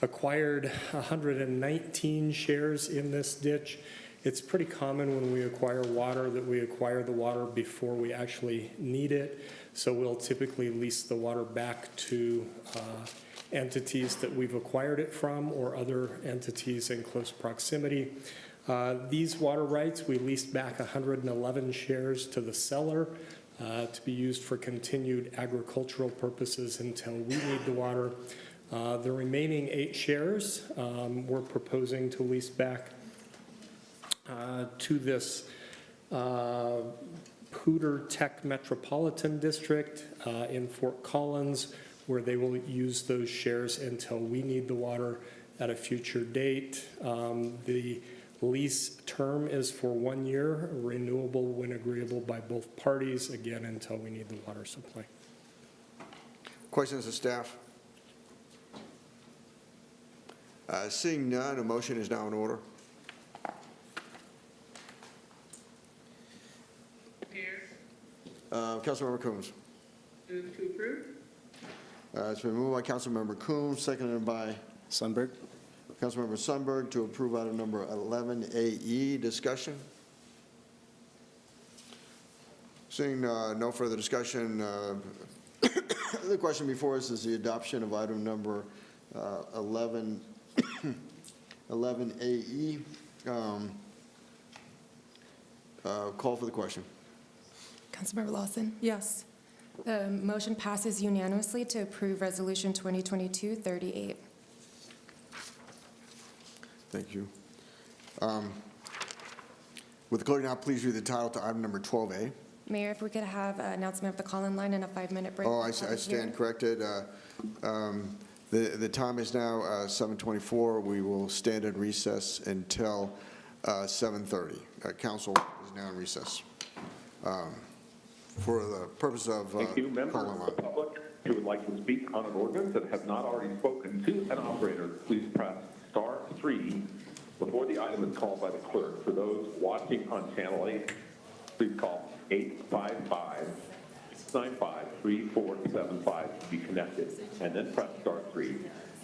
acquired 119 shares in this ditch. It's pretty common when we acquire water that we acquire the water before we actually need it. So we'll typically lease the water back to entities that we've acquired it from or other entities in close proximity. These water rights, we leased back 111 shares to the seller to be used for continued agricultural purposes until we need the water. The remaining 8 shares we're proposing to lease back to this Pooter Tech Metropolitan District in Fort Collins, where they will use those shares until we need the water at a future date. The lease term is for 1 year, renewable when agreeable by both parties, again, until we need the water supply. Questions of staff? Seeing none, a motion is now in order. Councilmember Coombs. Move to approve. It's been moved by Councilmember Coombs, seconded by Sundberg. Councilmember Sundberg to approve item number 11AE. Discussion? Seeing no further discussion, the question before us is the adoption of item number 11AE. Call for the question. Councilmember Lawson? Yes. The motion passes unanimously to approve Resolution 2022-38. Thank you. Would the clerk now please read the title to item number 12A? Mayor, if we could have an announcement of the call-in line and a 5-minute break. Oh, I stand corrected. The time is now 7:24. We will stand in recess until 7:30. Council is now in recess for the purpose of Thank you, members call-in of line. the public who would like to speak on an ordinance and have not already spoken to an operator, please press *3 before the item is called by the clerk. For those watching on Channel 8, please call 855-695-3475 to be connected, and then press *3.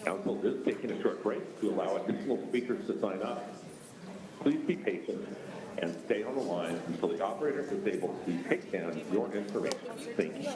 Council is taking a short break to allow additional speakers to sign up. Please be patient and stay on the line until the operator is able to take down your information. Thank you.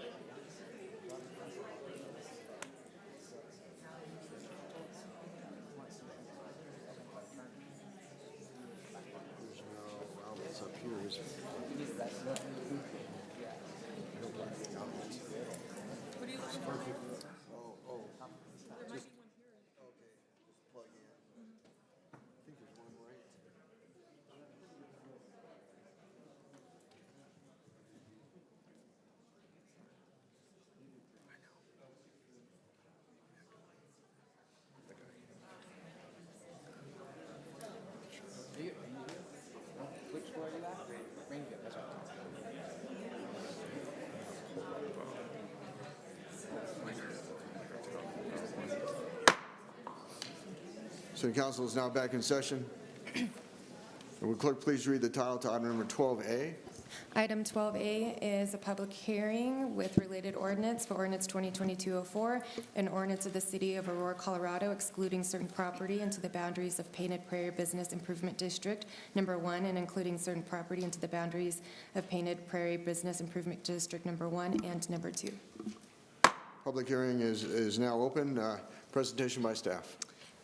There's no outlets up here, is there? Which floor are you at? Greenfield, that's right. City Council is now back in session. Will clerk please read the title to item number 12A? Item 12A is a public hearing with related ordinance for ordinance 2022-04, an ordinance of the City of Aurora, Colorado, excluding certain property into the boundaries of Painted Prairie Business Improvement District Number 1 and including certain property into the boundaries of Painted Prairie Business Improvement District Number 1 and Number 2. Public hearing is now open. Presentation by staff.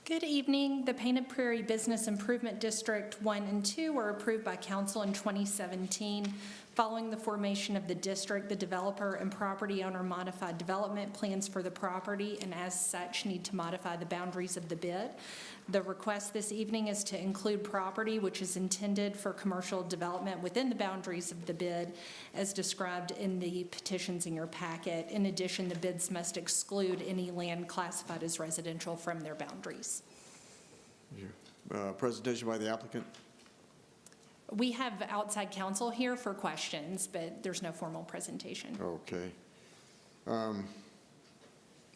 Good evening. The Painted Prairie Business Improvement District 1 and 2 were approved by council in 2017. Following the formation of the district, the developer and property owner modified development plans for the property and as such need to modify the boundaries of the bid. The request this evening is to include property which is intended for commercial development within the boundaries of the bid as described in the petitions in your packet. In addition, the bids must exclude any land classified as residential from their boundaries. Presentation by the applicant. We have outside counsel here for questions, but there's no formal presentation. Okay.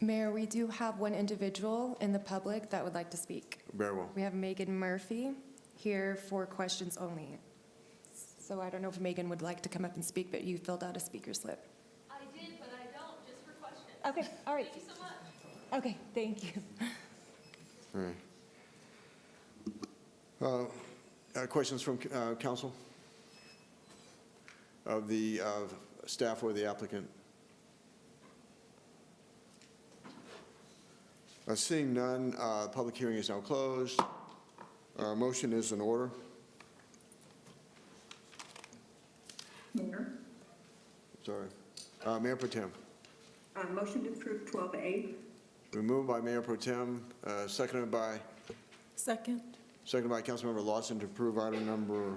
Mayor, we do have one individual in the public that would like to speak. Very well. We have Megan Murphy here for questions only. So I don't know if Megan would like to come up and speak, but you filled out a speaker slip. I did, but I don't, just for questions. Okay, all right. Thank you so much. Okay, thank you. All right. Questions from council? Of the staff or the applicant? Seeing none, public hearing is now closed. Motion is in order. Mayor, Sorry. Mayor Pro Tem. motion to approve 12A. Been moved by Mayor Pro Tem, seconded by Councilmember Lawson to approve item number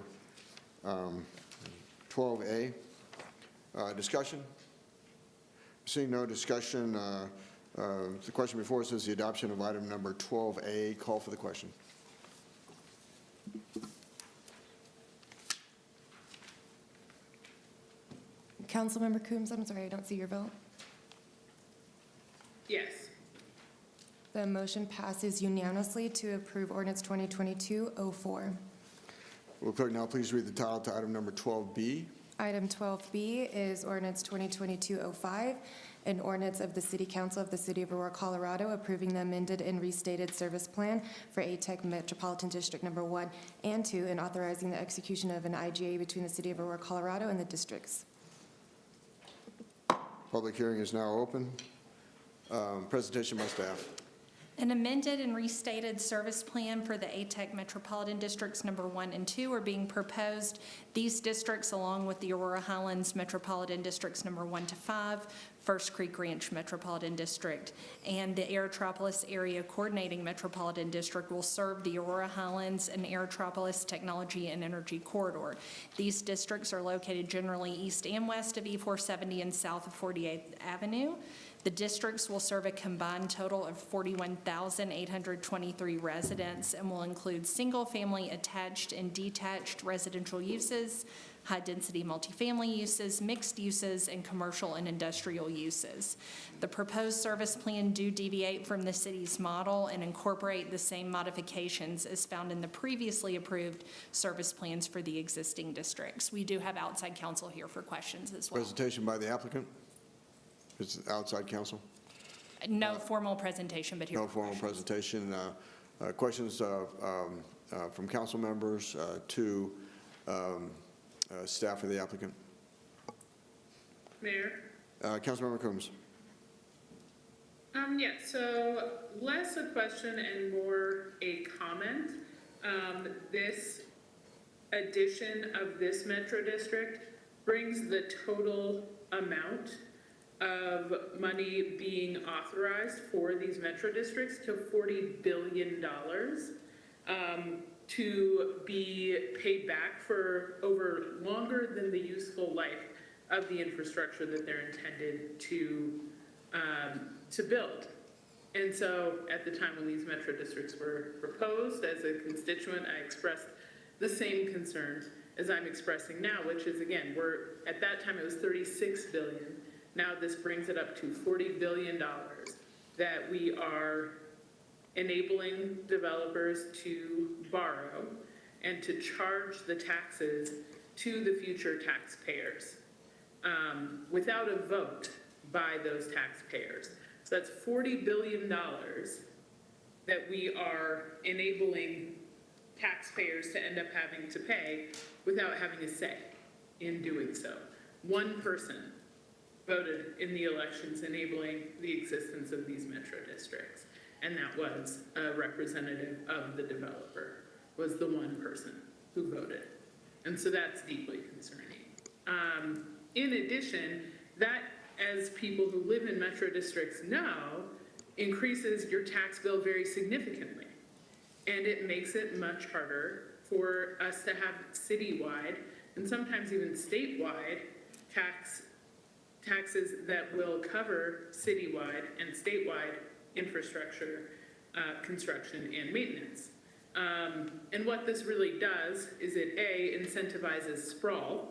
12A. Discussion? Seeing no discussion, the question before us is the adoption of item number 12A. Call for the question. Councilmember Coombs, I'm sorry, I don't see your vote. Yes. The motion passes unanimously to approve ordinance 2022-04. Will clerk now please read the title to item number 12B? Item 12B is ordinance 2022-05, an ordinance of the City Council of the City of Aurora, Colorado, approving the amended and restated service plan for ATEC Metropolitan District Number 1 and 2, and authorizing the execution of an IGA between the City of Aurora, Colorado and the districts. Public hearing is now open. Presentation by staff. An amended and restated service plan for the ATEC Metropolitan Districts Number 1 and 2 are being proposed. These districts, along with the Aurora Highlands Metropolitan Districts Number 1 to 5, First Creek Ranch Metropolitan District, and the Aerotropolis Area Coordinating Metropolitan District will serve the Aurora Highlands and Aerotropolis Technology and Energy Corridor. These districts are located generally east and west of E470 and south of 48th Avenue. The districts will serve a combined total of 41,823 residents and will include single-family attached and detached residential uses, high-density multifamily uses, mixed uses, and commercial and industrial uses. The proposed service plan do deviate from the city's model and incorporate the same modifications as found in the previously approved service plans for the existing districts. We do have outside counsel here for questions as well. Presentation by the applicant. It's outside counsel. No formal presentation, but here No for formal questions. presentation. Questions from council members to staff of the applicant. Mayor, Councilmember Coombs. Yeah, so less a question and more a comment. This addition of this metro district brings the total amount of money being authorized for these metro districts to $40 billion to be paid back for over longer than the useful life of the infrastructure that they're intended to build. And so at the time when these metro districts were proposed, as a constituent, I expressed the same concerns as I'm expressing now, which is, again, at that time it was $36 billion. Now this brings it up to $40 billion that we are enabling developers to borrow and to charge the taxes to the future taxpayers without a vote by those taxpayers. So that's $40 billion that we are enabling taxpayers to end up having to pay without having a say in doing so. One person voted in the elections enabling the existence of these metro districts, and that was a representative of the developer, was the one person who voted. And so that's deeply concerning. In addition, that, as people who live in metro districts know, increases your tax bill very significantly. And it makes it much harder for us to have citywide and sometimes even statewide taxes that will cover citywide and statewide infrastructure, construction, and maintenance. And what this really does is it, A, incentivizes sprawl,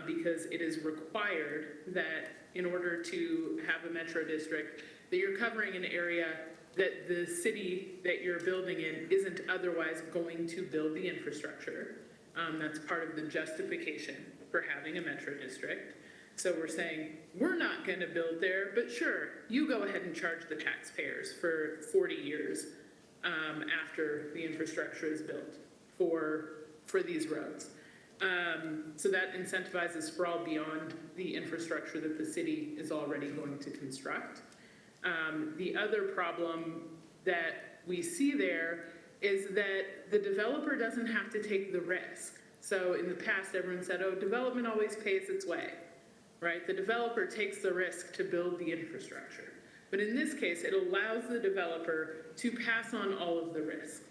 because it is required that in order to have a metro district, that you're covering an area that the city that you're building in isn't otherwise going to build the infrastructure. That's part of the justification for having a metro district. So we're saying, we're not going to build there, but sure, you go ahead and charge the taxpayers for 40 years after the infrastructure is built for these roads. So that incentivizes sprawl beyond the infrastructure that the city is already going to construct. The other problem that we see there is that the developer doesn't have to take the risk. So in the past, everyone said, oh, development always pays its way, right? The developer takes the risk to build the infrastructure. But in this case, it allows the developer to pass on all of the risk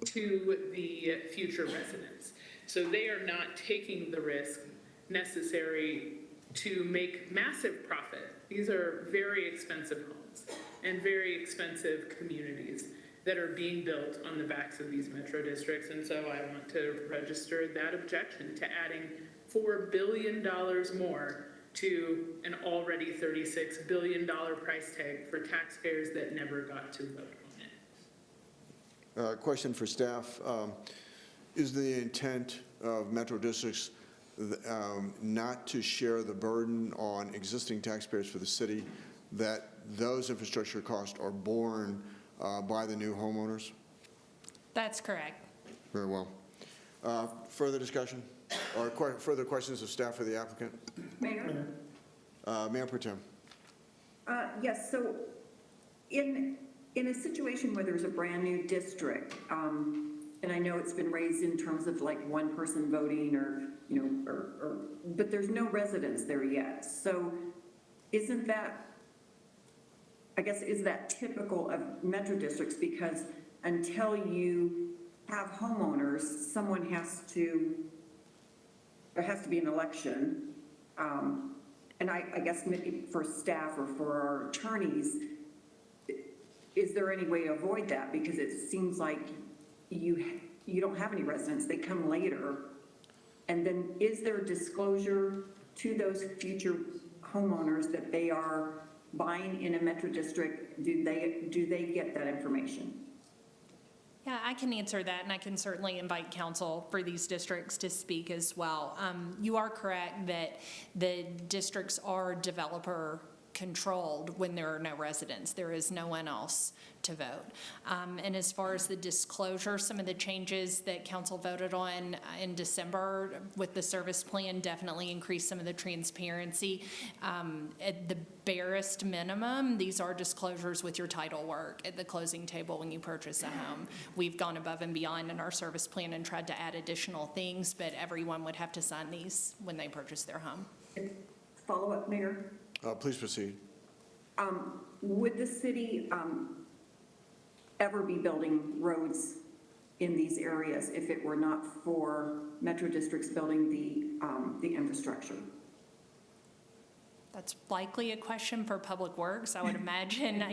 to the future residents. So they are not taking the risk necessary to make massive profit. These are very expensive homes and very expensive communities that are being built on the backs of these metro districts. And so I want to register that objection to adding $4 billion more to an already $36 billion price tag for taxpayers that never got to vote on it. Question for staff. Is the intent of metro districts not to share the burden on existing taxpayers for the city, that those infrastructure costs are borne by the new homeowners? That's correct. Very well. Further discussion or further questions of staff for the applicant? Mayor? Mayor Pro Tem. Yes, so in a situation where there's a brand-new district, and I know it's been raised in terms of like one person voting or, but there's no residents there yet. So isn't that, I guess, is that typical of metro districts? Because until you have homeowners, there has to be an election. And I guess maybe for staff or for our attorneys, is there any way to avoid that? Because it seems like you don't have any residents, they come later. And then is there disclosure to those future homeowners that they are buying in a metro district? Do they get that information? Yeah, I can answer that, and I can certainly invite counsel for these districts to speak as well. You are correct that the districts are developer controlled when there are no residents. There is no one else to vote. And as far as the disclosure, some of the changes that council voted on in December with the service plan definitely increased some of the transparency. At the barest minimum, these are disclosures with your title work at the closing table when you purchase a home. We've gone above and beyond in our service plan and tried to add additional things, but everyone would have to sign these when they purchase their home. Follow-up, Mayor? Please proceed. Would the city ever be building roads in these areas if it were not for metro districts building the infrastructure? That's likely a question for Public Works. I would imagine,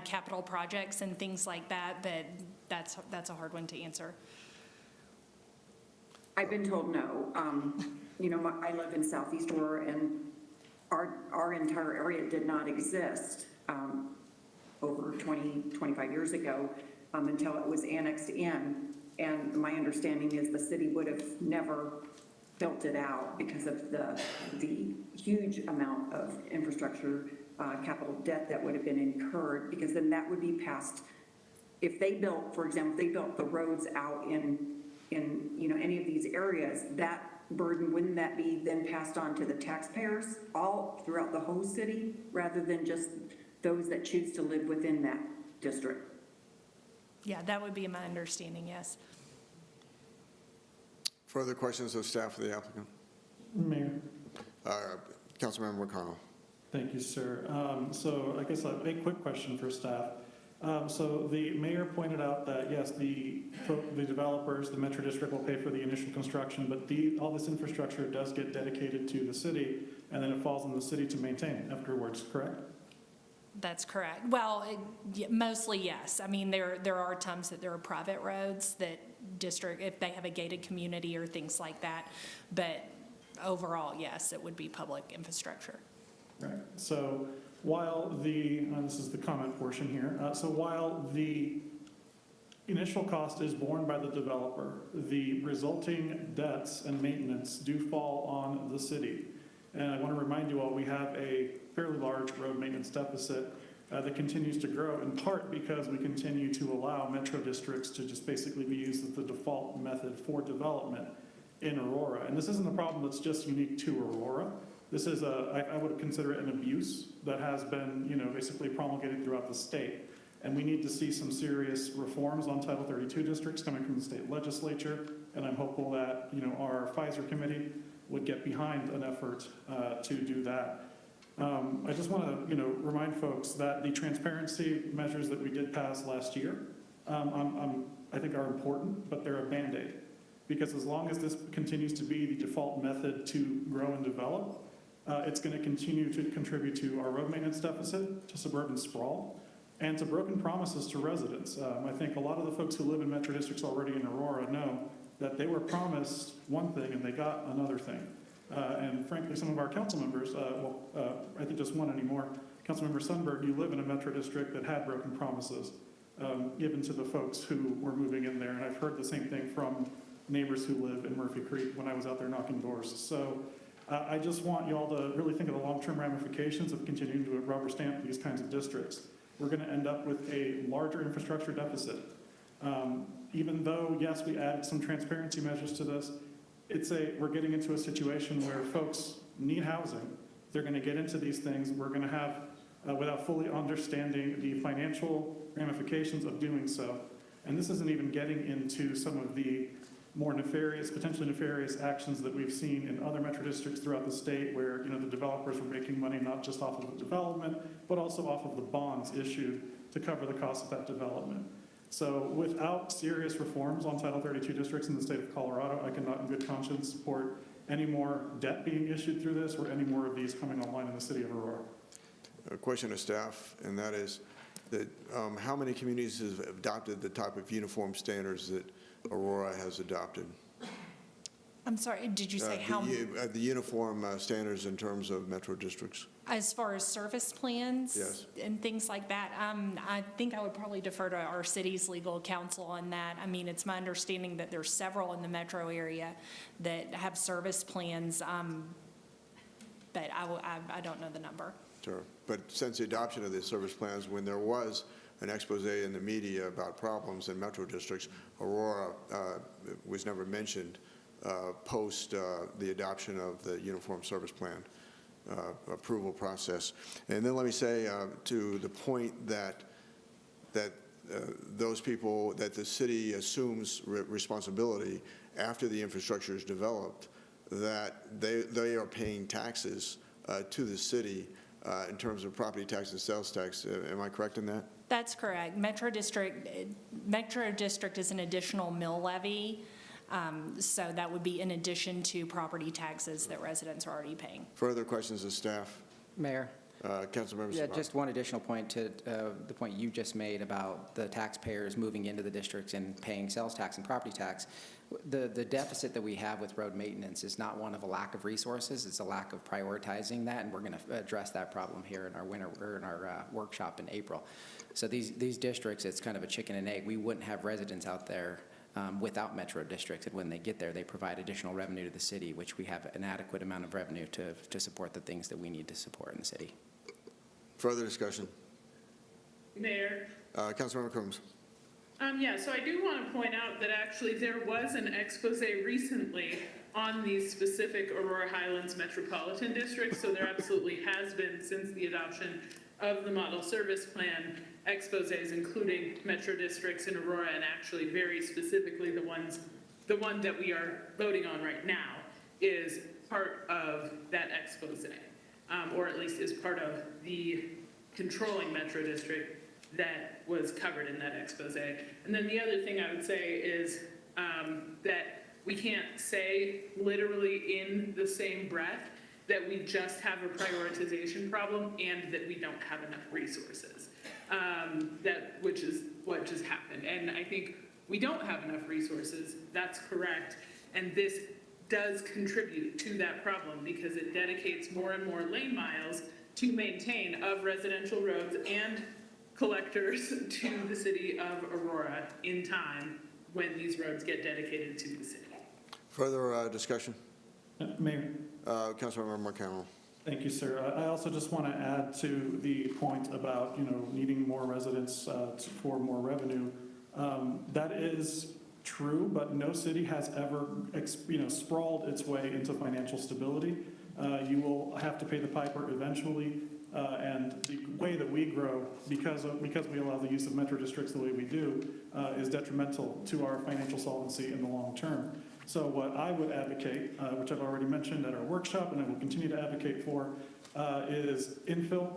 capital projects and things like that, but that's a hard one to answer. I've been told no. I live in Southeast Aurora, and our entire area did not exist over 20, 25 years ago until it was annexed in. And my understanding is the city would have never built it out because of the huge amount of infrastructure capital debt that would have been incurred, because then that would be passed. If they built, for example, if they built the roads out in any of these areas, that burden, wouldn't that be then passed on to the taxpayers all throughout the whole city rather than just those that choose to live within that district? Yeah, that would be my understanding, yes. Further questions of staff of the applicant? Mayor. Councilmember McConnell. Thank you, sir. So I guess a quick question for staff. So the mayor pointed out that, yes, the developers, the Metro District will pay for the initial construction, but all this infrastructure does get dedicated to the city, and then it falls on the city to maintain afterwards, correct? That's correct. Well, mostly yes. I mean, there are times that there are private roads that district, if they have a gated community or things like that, but overall, yes, it would be public infrastructure. Right. So while this is the comment portion here, so while the initial cost is borne by the developer, the resulting debts and maintenance do fall on the city. And I want to remind you all, we have a fairly large road maintenance deficit that continues to grow, in part because we continue to allow metro districts to just basically be used as the default method for development in Aurora. And this isn't a problem that's just unique to Aurora. This is I would consider it an abuse that has been, basically promulgated throughout the state. And we need to see some serious reforms on Title 32 districts coming from the state legislature. And I'm hopeful that, our Pfizer committee would get behind an effort to do that. I just want to, remind folks that the transparency measures that we did pass last year, I think are important, but they're a Band-Aid. Because as long as this continues to be the default method to grow and develop, it's going to continue to contribute to our road maintenance deficit, to suburban sprawl, and to broken promises to residents. I think a lot of the folks who live in metro districts already in Aurora know that they were promised one thing and they got another thing. And frankly, some of our council members, I think just one anymore, Councilmember Sundberg, you live in a metro district that had broken promises given to the folks who were moving in there. And I've heard the same thing from neighbors who live in Murphy Creek when I was out there knocking doors. So I just want you all to really think of the long-term ramifications of continuing to rubber stamp these kinds of districts. We're going to end up with a larger infrastructure deficit. Even though, yes, we added some transparency measures to this, we're getting into a situation where folks need housing. They're going to get into these things. We're going to have, without fully understanding the financial ramifications of doing so. And this isn't even getting into some of the more nefarious, potentially nefarious actions that we've seen in other metro districts throughout the state where, the developers were making money not just off of the development, but also off of the bonds issued to cover the cost of that development. So without serious reforms on Title 32 districts in the state of Colorado, I cannot in good conscience support any more debt being issued through this or any more of these coming online in the city of Aurora. A question to staff, and that is that how many communities have adopted the type of uniform standards that Aurora has adopted? I'm sorry, did you say how? The uniform standards in terms of metro districts. As far as service plans? Yes. And things like that, I think I would probably defer to our city's legal counsel on that. I mean, it's my understanding that there's several in the metro area that have service plans, but I don't know the number. Sure. But since the adoption of the service plans, when there was an expose in the media about problems in metro districts, Aurora was never mentioned post the adoption of the Uniform Service Plan approval process. And then let me say to the point that those people, that the city assumes responsibility after the infrastructure is developed, that they are paying taxes to the city in terms of property tax and sales tax. Am I correct in that? That's correct. Metro District is an additional mill levy, so that would be in addition to property taxes that residents are already paying. Further questions of staff? Mayor? Councilmember Yeah, Sabah. just one additional point to the point you just made about the taxpayers moving into the districts and paying sales tax and property tax. The deficit that we have with road maintenance is not one of a lack of resources, it's a lack of prioritizing that, and we're going to address that problem here in our workshop in April. So these districts, it's kind of a chicken and egg. We wouldn't have residents out there without metro districts, and when they get there, they provide additional revenue to the city, which we have an adequate amount of revenue to support the things that we need to support in the city. Further discussion? Mayor? Councilmember Coombs. Yeah, so I do want to point out that actually there was an expose recently on these specific Aurora Highlands Metropolitan Districts, so there absolutely has been, since the adoption of the model service plan, exposés including metro districts in Aurora, and actually very specifically the one that we are voting on right now is part of that expose, or at least is part of the controlling metro district that was covered in that expose. And then the other thing I would say is that we can't say literally in the same breath that we just have a prioritization problem and that we don't have enough resources, which is what just happened. And I think we don't have enough resources, that's correct, and this does contribute to that problem because it dedicates more and more lane miles to maintain of residential roads and collectors to the city of Aurora in time when these roads get dedicated to the city. Further discussion? Mayor. Councilmember Marcano. Thank you, sir. I also just want to add to the point about, needing more residents for more revenue. That is true, but no city has ever, sprawled its way into financial stability. You will have to pay the piper eventually, and the way that we grow, because we allow the use of metro districts the way we do, is detrimental to our financial solvency in the long term. So what I would advocate, which I've already mentioned at our workshop and I will continue to advocate for, is infill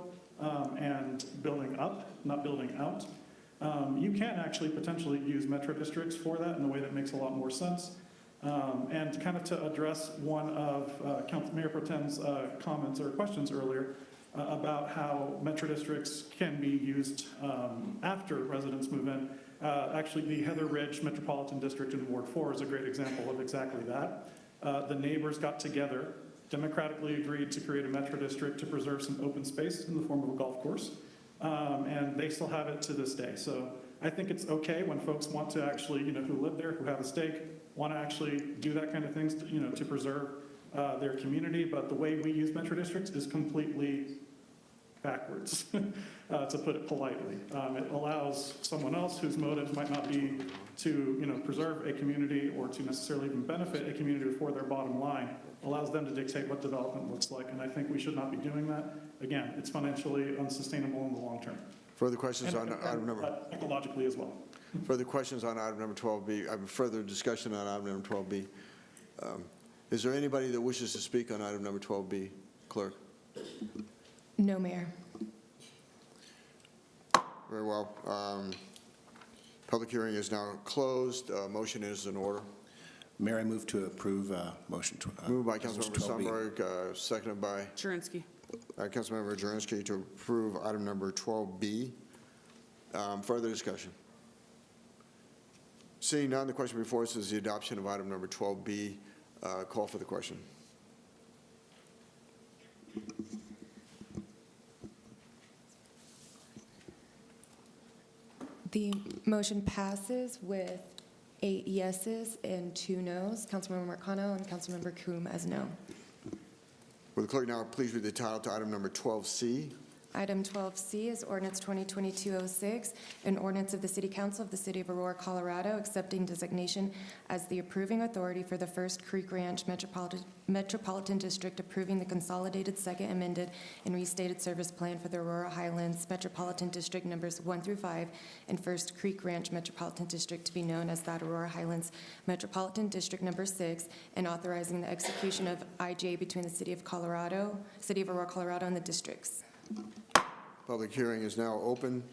and building up, not building out. You can actually potentially use metro districts for that in a way that makes a lot more sense. And kind of to address one of Mayor Pro Tem's comments or questions earlier about how metro districts can be used after residents move in. Actually, the Heather Ridge Metropolitan District in Ward 4 is a great example of exactly that. The neighbors got together, democratically agreed to create a metro district to preserve some open space in the form of a golf course, and they still have it to this day. So I think it's okay when folks want to actually, who live there, who have a stake, want to actually do that kind of things, to preserve their community. But the way we use metro districts is completely backwards, to put it politely. It allows someone else whose motives might not be to, preserve a community or to necessarily even benefit a community for their bottom line, allows them to dictate what development looks like. And I think we should not be doing that. Again, it's financially unsustainable in the long term. Further questions on item number? Ecologically as well. Further questions on item number 12B? Further discussion on item number 12B? Is there anybody that wishes to speak on item number 12B? Clerk? No, Mayor. Very well. Public hearing is now closed. Motion is in order. Mayor, I move to approve motion. Moved by Councilmember Sundberg, seconded by Jurenski. Councilmember Jurenski to approve item number 12B. Further discussion? Seeing none, the question before us is the adoption of item number 12B. Call for the question. The motion passes with 8 yeses and 2 noes. Councilmember Marcano and Councilmember Coombe as no. Will the clerk now please read the title to item number 12C? Item 12C is ordinance 2022-06, an ordinance of the City Council of the City of Aurora, Colorado, accepting designation as the approving authority for the First Creek Ranch Metropolitan District, approving the consolidated second amended and restated service plan for the Aurora Highlands Metropolitan District numbers 1 through 5 and First Creek Ranch Metropolitan District to be known as that Aurora Highlands Metropolitan District number 6, and authorizing the execution of IJ between the City of Aurora, Colorado, and the districts. Public hearing is now open.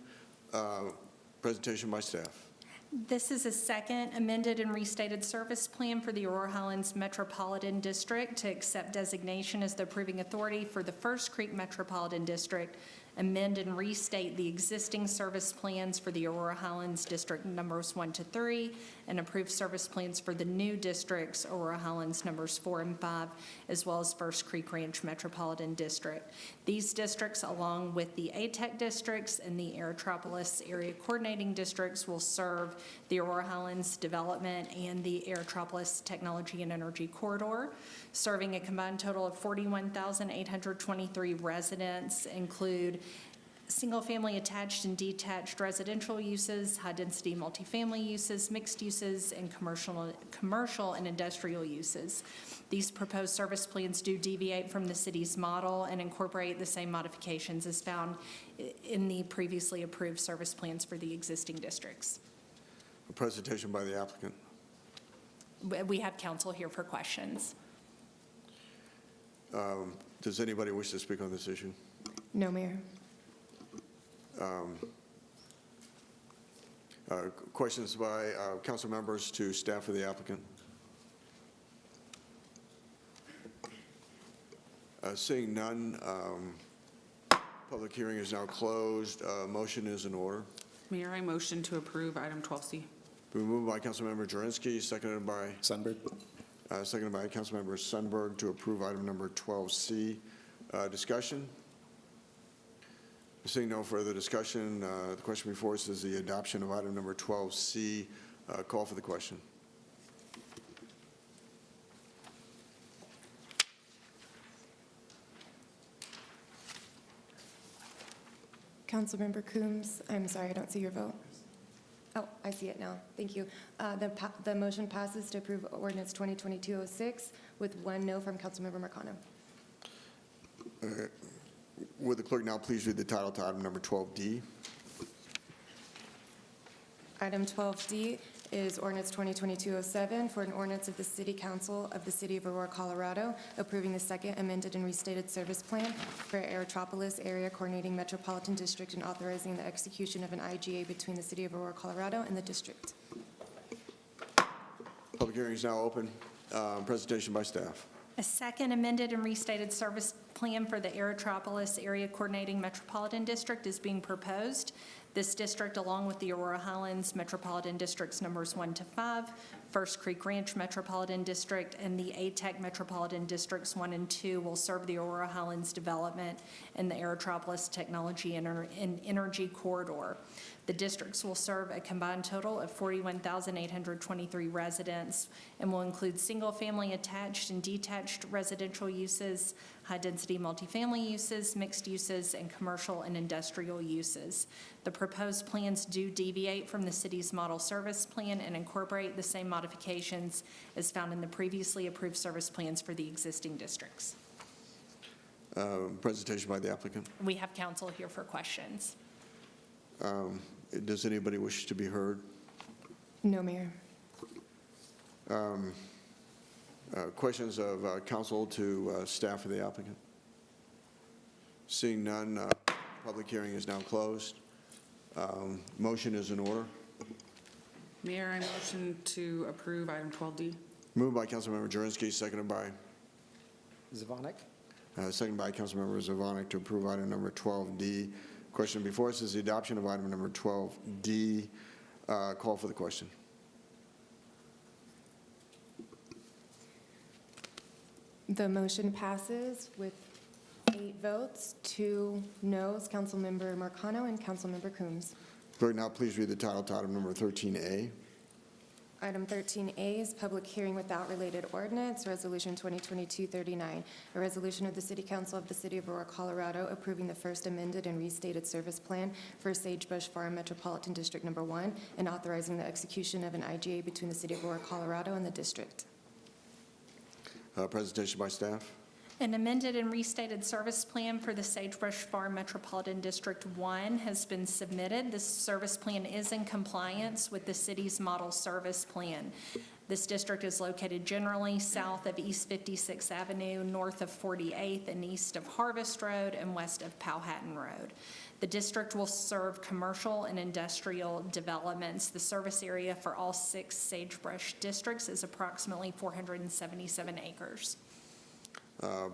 Presentation by staff. This is a second amended and restated service plan for the Aurora Highlands Metropolitan District to accept designation as the approving authority for the First Creek Metropolitan District, amend and restate the existing service plans for the Aurora Highlands District numbers 1 to 3, and approve service plans for the new districts, Aurora Highlands numbers 4 and 5, as well as First Creek Ranch Metropolitan District. These districts, along with the ATEC districts and the Aerotropolis Area Coordinating Districts, will serve the Aurora Highlands Development and the Aerotropolis Technology and Energy Corridor, serving a combined total of 41,823 residents, include single-family attached and detached residential uses, high-density multifamily uses, mixed uses, and commercial and industrial uses. These proposed service plans do deviate from the city's model and incorporate the same modifications as found in the previously approved service plans for the existing districts. A presentation by the applicant. We have counsel here for questions. Does anybody wish to speak on this issue? No, Mayor. Questions by council members to staff of the applicant? Seeing none, public hearing is now closed. Motion is in order. Mayor, I motion to approve item 12C. Been moved by Councilmember Jurenski, seconded by Sundberg. Seconded by Councilmember Sundberg to approve item number 12C. Discussion? Seeing no further discussion, the question before us is the adoption of item number 12C. Call for the question. Councilmember Coombs, I'm sorry, I don't see your vote. Oh, I see it now. Thank you. The motion passes to approve ordinance 2022-06 with 1 no from Councilmember Marcano. Would the clerk now please read the title to item number 12D? Item 12D is ordinance 2022-07 for an ordinance of the City Council of the City of Aurora, Colorado, approving the second amended and restated service plan for Aerotropolis Area Coordinating Metropolitan District and authorizing the execution of an IGA between the City of Aurora, Colorado and the district. Public hearing is now open. Presentation by staff. A second amended and restated service plan for the Aerotropolis Area Coordinating Metropolitan District is being proposed. This district, along with the Aurora Highlands Metropolitan Districts numbers 1 to 5, First Creek Ranch Metropolitan District, and the ATEC Metropolitan Districts 1 and 2 will serve the Aurora Highlands Development and the Aerotropolis Technology and Energy Corridor. The districts will serve a combined total of 41,823 residents and will include single-family attached and detached residential uses, high-density multifamily uses, mixed uses, and commercial and industrial uses. The proposed plans do deviate from the city's model service plan and incorporate the same modifications as found in the previously approved service plans for the existing districts. Presentation by the applicant. We have counsel here for questions. Does anybody wish to be heard? No, Mayor. Questions of council to staff of the applicant? Seeing none, public hearing is now closed. Motion is in order. Mayor, I motion to approve item 12D. Moved by Councilmember Jurenski, seconded by? Zvonek. Seconded by Councilmember Zvonek to approve item number 12D. Question before us is the adoption of item number 12D. Call for the question. The motion passes with 8 votes, 2 noes, Councilmember Marcano and Councilmember Coombs. Clerk, now please read the title to item number 13A. Item 13A is public hearing without related ordinance, Resolution 2022-39, a resolution of the City Council of the City of Aurora, Colorado, approving the first amended and restated service plan for Sagebrush Farm Metropolitan District Number 1 and authorizing the execution of an IGA between the City of Aurora, Colorado and the district. Presentation by staff. An amended and restated service plan for the Sagebrush Farm Metropolitan District 1 has been submitted. This service plan is in compliance with the city's model service plan. This district is located generally south of East 56th Avenue, north of 48th, and east of Harvest Road and west of Powhatan Road. The district will serve commercial and industrial developments. The service area for all 6 Sagebrush districts is approximately 477 acres.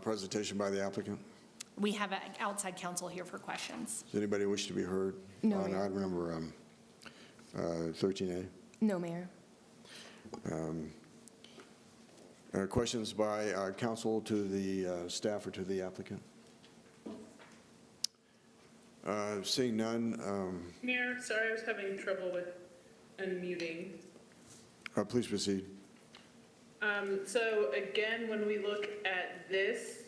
Presentation by the applicant. We have outside counsel here for questions. Does anybody wish to be heard No, on Mayor. item number 13A? No, Mayor. Questions by council to the staff or to the applicant? Seeing none, Mayor, sorry, I was having trouble with unmuting. please proceed. So again, when we look at this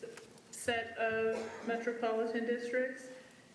set of metropolitan districts,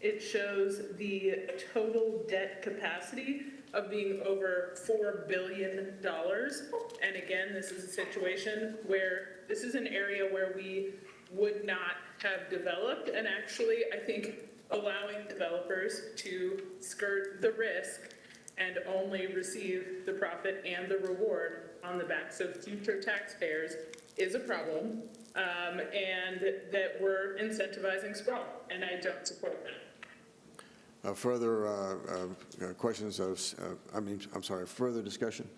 it shows the total debt capacity of being over $4 billion. And again, this is a situation where this is an area where we would not have developed. And actually, I think allowing developers to skirt the risk and only receive the profit and the reward on the backs of future taxpayers is a problem, and that we're incentivizing sprawl, and I don't support that. Further questions of, further discussion?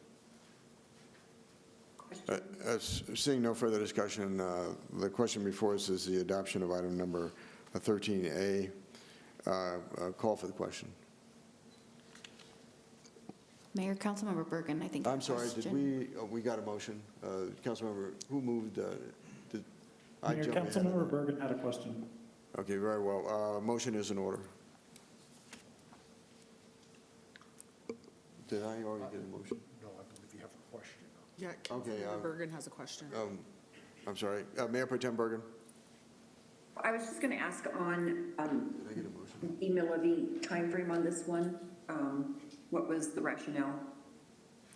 Seeing no further discussion, the question before us is the adoption of item number 13A. Call for the question. Mayor, Councilmember Bergen, I think. I'm sorry, did we got a motion? Councilmember, who moved? Did I Mayor, jump ahead? Councilmember Bergen had a question. Okay, very well. Motion is in order. Did I already get a motion? No, I believe you have a question. Yeah, Okay, Councilmember Bergen has a question. I'm sorry. Mayor Pro Tem Bergen? I was just going to ask on Did I get a motion? the Millavie timeframe on this one. What was the rationale?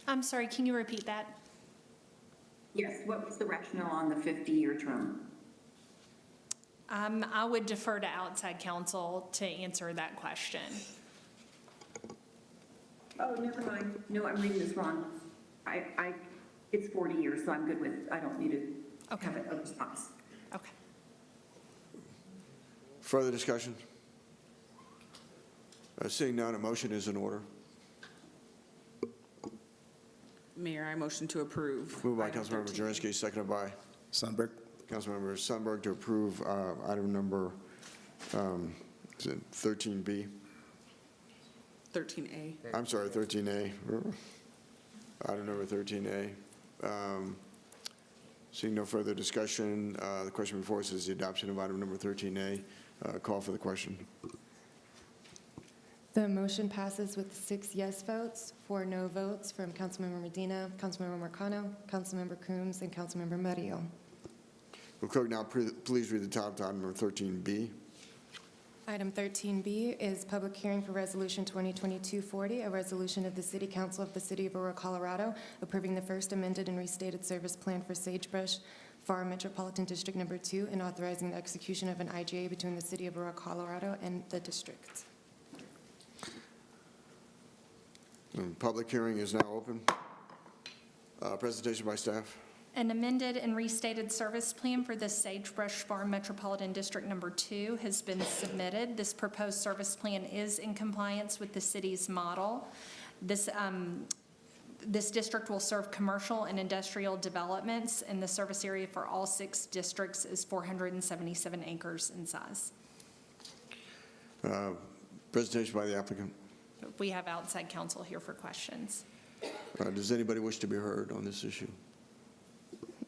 I'm sorry, can you repeat that? Yes, what was the rationale on the 50-year term? I would defer to outside counsel to answer that question. Oh, never mind. No, I'm reading this wrong. It's 40 years, so I'm good with, I don't need to have a response. Okay. Further discussion? Seeing none, a motion is in order. Mayor, I motion to approve. Moved by item Councilmember 13. Jurenski, seconded by Sundberg. Councilmember Sundberg to approve item number, is it 13B? 13A. I'm sorry, 13A. Item number 13A. Seeing no further discussion, the question before us is the adoption of item number 13A. Call for the question. The motion passes with 6 yes votes, 4 no votes from Councilmember Medina, Councilmember Marcano, Councilmember Coombs, and Councilmember Murillo. Will clerk now please read the title to item number 13B? Item 13B is public hearing for Resolution 2022-40, a resolution of the City Council of the City of Aurora, Colorado, approving the first amended and restated service plan for Sagebrush Farm Metropolitan District Number 2 and authorizing the execution of an IGA between the City of Aurora, Colorado and the district. Public hearing is now open. Presentation by staff. An amended and restated service plan for the Sagebrush Farm Metropolitan District Number 2 has been submitted. This proposed service plan is in compliance with the city's model. This district will serve commercial and industrial developments, and the service area for all 6 districts is 477 acres in size. Presentation by the applicant. We have outside counsel here for questions. Does anybody wish to be heard on this issue?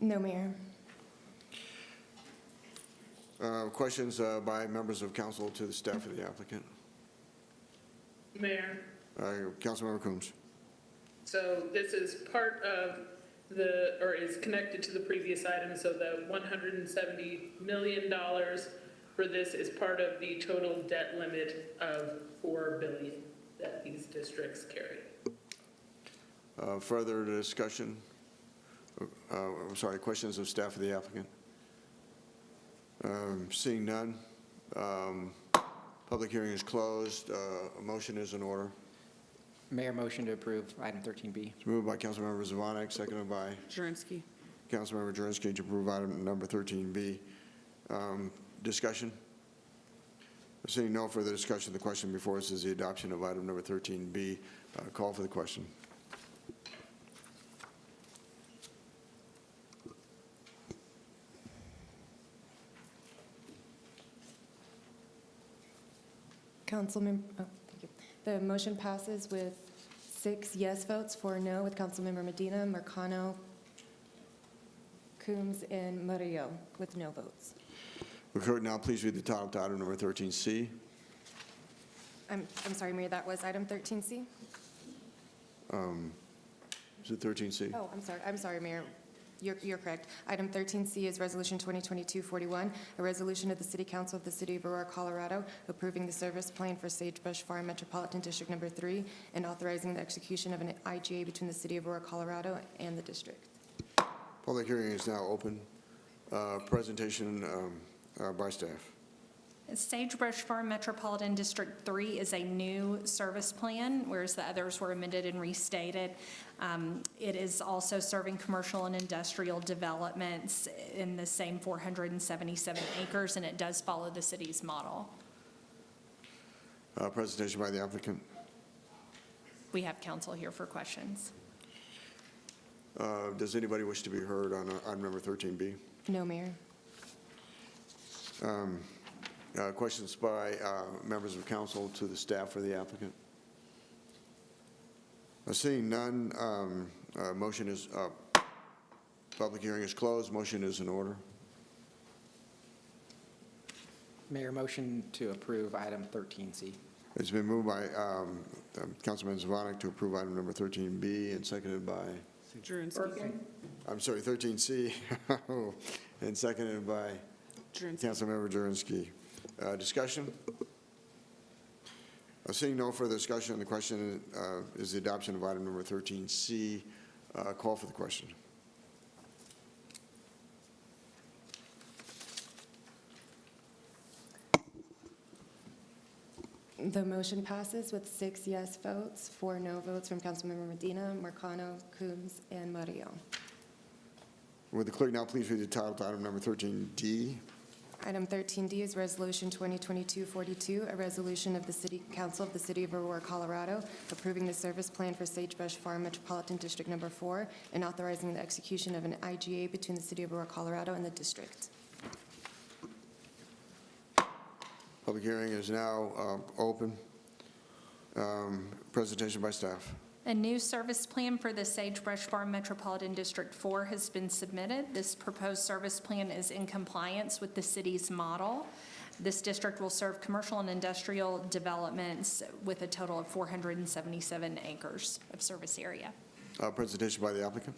No, Mayor. Questions by members of council to the staff of the applicant? Mayor, Councilmember Coombs. So this is part of or is connected to the previous item, so the $170 million for this is part of the total debt limit of $4 billion that these districts carry. Further discussion? I'm sorry, questions of staff of the applicant? Seeing none. Public hearing is closed. A motion is in order. Mayor, motion to approve item 13B. It's moved by Councilmember Zvonek, seconded by Jurenski. Councilmember Jurenski to approve item number 13B. Discussion? Seeing no further discussion, the question before us is the adoption of item number 13B. Call for the question. Councilmember, oh, thank you. The motion passes with 6 yes votes, 4 no, with Councilmember Medina, Marcano, Coombs, and Murillo with no votes. Will clerk now please read the title to item number 13C? I'm sorry, Mayor, that was item 13C? Is it 13C? Oh, I'm sorry, Mayor. You're correct. Item 13C is Resolution 2022-41, a resolution of the City Council of the City of Aurora, Colorado, approving the service plan for Sagebrush Farm Metropolitan District Number 3 and authorizing the execution of an IGA between the City of Aurora, Colorado and the district. Public hearing is now open. Presentation by staff. Sagebrush Farm Metropolitan District 3 is a new service plan, whereas the others were amended and restated. It is also serving commercial and industrial developments in the same 477 acres, and it does follow the city's model. Presentation by the applicant. We have counsel here for questions. Does anybody wish to be heard on item number 13B? No, Mayor. Questions by members of council to the staff or the applicant? Seeing none, motion is up. Public hearing is closed. Motion is in order. Mayor, motion to approve item 13C. It's been moved by Councilman Zvonek to approve item number 13B and seconded by, Jurenski. I'm sorry, 13C, and seconded by Councilmember Jurenski. Discussion? Seeing no further discussion, the question is the adoption of item number 13C. Call for the question. The motion passes with 6 yes votes, 4 no votes from Councilmember Medina, Marcano, Coombs, and Murillo. Would the clerk now please read the title to item number 13D? Item 13D is Resolution 2022-42, a resolution of the City Council of the City of Aurora, Colorado, approving the service plan for Sagebrush Farm Metropolitan District Number 4 and authorizing the execution of an IGA between the City of Aurora, Colorado and the district. Public hearing is now open. Presentation by staff. A new service plan for the Sagebrush Farm Metropolitan District 4 has been submitted. This proposed service plan is in compliance with the city's model. This district will serve commercial and industrial developments with a total of 477 acres of service area. Presentation by the applicant.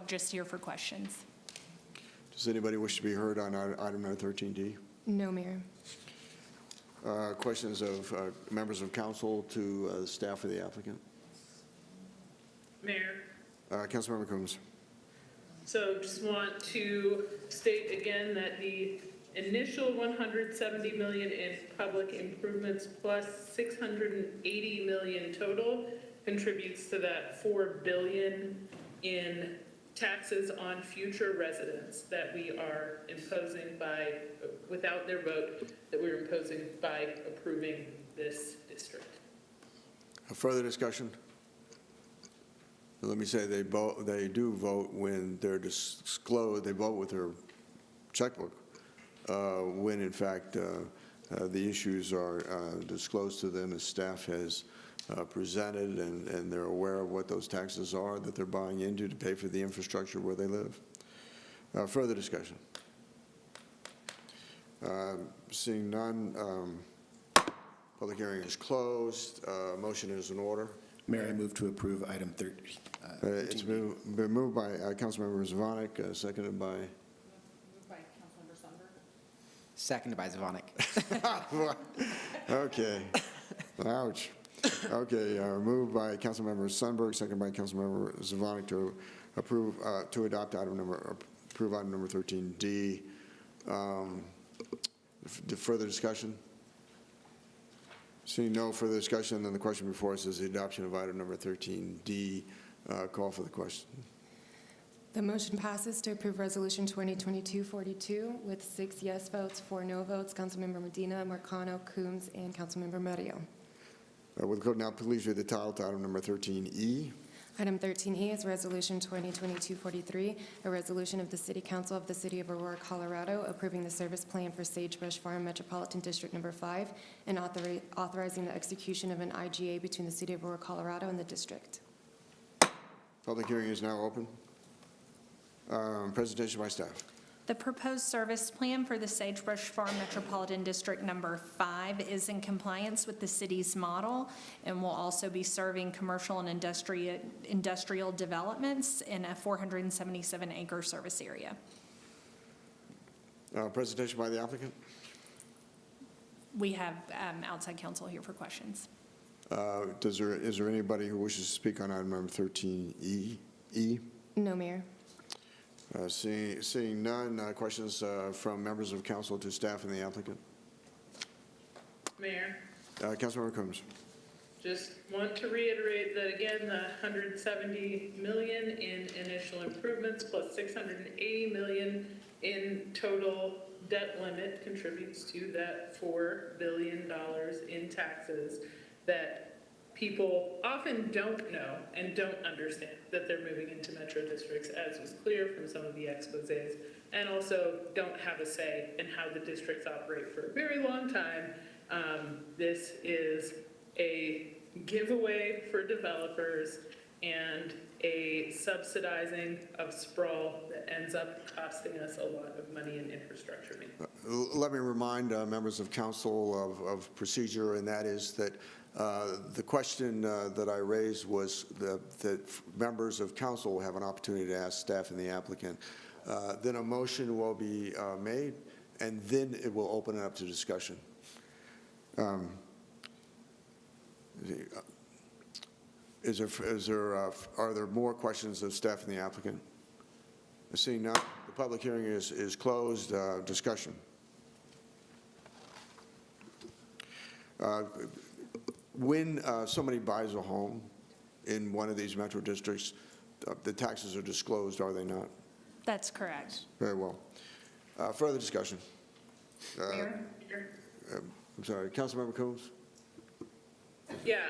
Just here for questions. Does anybody wish to be heard on item number 13D? No, Mayor. Questions of members of council to the staff or the applicant? Mayor, Councilmember Coombs. so just want to state again that the initial 170 million in public improvements plus 680 million total contributes to that 4 billion in taxes on future residents that we are imposing by, without their vote, that we're imposing by approving this district. Further discussion? Let me say they do vote when they're disclosed, they vote with their checkbook, when in fact the issues are disclosed to them as staff has presented, and they're aware of what those taxes are that they're buying into to pay for the infrastructure where they live. Further discussion? Seeing none, public hearing is closed. Motion is in order. Mayor, I move to approve item 13. It's been moved by Councilmember Zvonik, seconded by... Seconded by Zvonik. Okay. Ouch. Okay, moved by Councilmember Sundberg, seconded by Councilmember Zvonik to approve, to adopt approve item number 13D. Further discussion? Seeing no further discussion, then the question before us is the adoption of item number 13D. Call for the question. The motion passes to approve Resolution 2022-42 with 6 yes votes, 4 no votes. Councilmember Medina, Marcano, Coombs, and Councilmember Murillo. Will the clerk now please read the title to item number 13E? Item 13E is Resolution 2022-43, a resolution of the City Council of the City of Aurora, Colorado, approving the service plan for Sagebrush Farm Metropolitan District Number 5 and authorizing the execution of an IGA between the City of Aurora, Colorado and the district. Public hearing is now open. Presentation by staff. The proposed service plan for the Sagebrush Farm Metropolitan District Number 5 is in compliance with the city's model and will also be serving commercial and industrial developments in a 477-acre service area. Presentation by the applicant. We have outside counsel here for questions. Is there anybody who wishes to speak on item number 13E? No, Mayor. Seeing none, questions from members of council to staff and the applicant? Mayor, Councilmember Coombs. just want to reiterate that again, the 170 million in initial improvements plus 680 million in total debt limit contributes to that $4 billion in taxes that people often don't know and don't understand that they're moving into metro districts, as was clear from some of the exposés, and also don't have a say in how the districts operate for a very long time. This is a giveaway for developers and a subsidizing of sprawl that ends up costing us a lot of money in infrastructure. Let me remind members of council of procedure, and that is that the question that I raised was that members of council will have an opportunity to ask staff and the applicant. Then a motion will be made, and then it will open it up to discussion. Are there more questions of staff and the applicant? Seeing none, the public hearing is closed. Discussion. When somebody buys a home in one of these metro districts, the taxes are disclosed, are they not? That's correct. Very well. Further discussion. Mayor? I'm sorry, Councilmember Coombs? Yeah,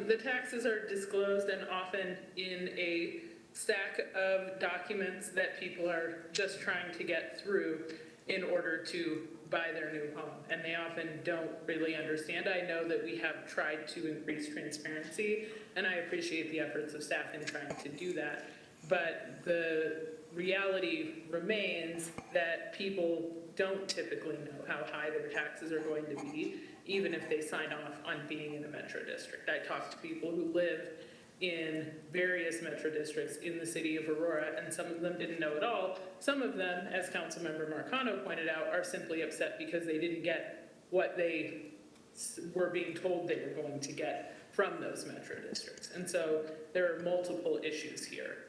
the taxes are disclosed and often in a stack of documents that people are just trying to get through in order to buy their new home, and they often don't really understand. I know that we have tried to increase transparency, and I appreciate the efforts of staff in trying to do that, but the reality remains that people don't typically know how high their taxes are going to be, even if they sign off on being in a metro district. I talk to people who live in various metro districts in the city of Aurora, and some of them didn't know at all. Some of them, as Councilmember Marcano pointed out, are simply upset because they didn't get what they were being told they were going to get from those metro districts. And so there are multiple issues here.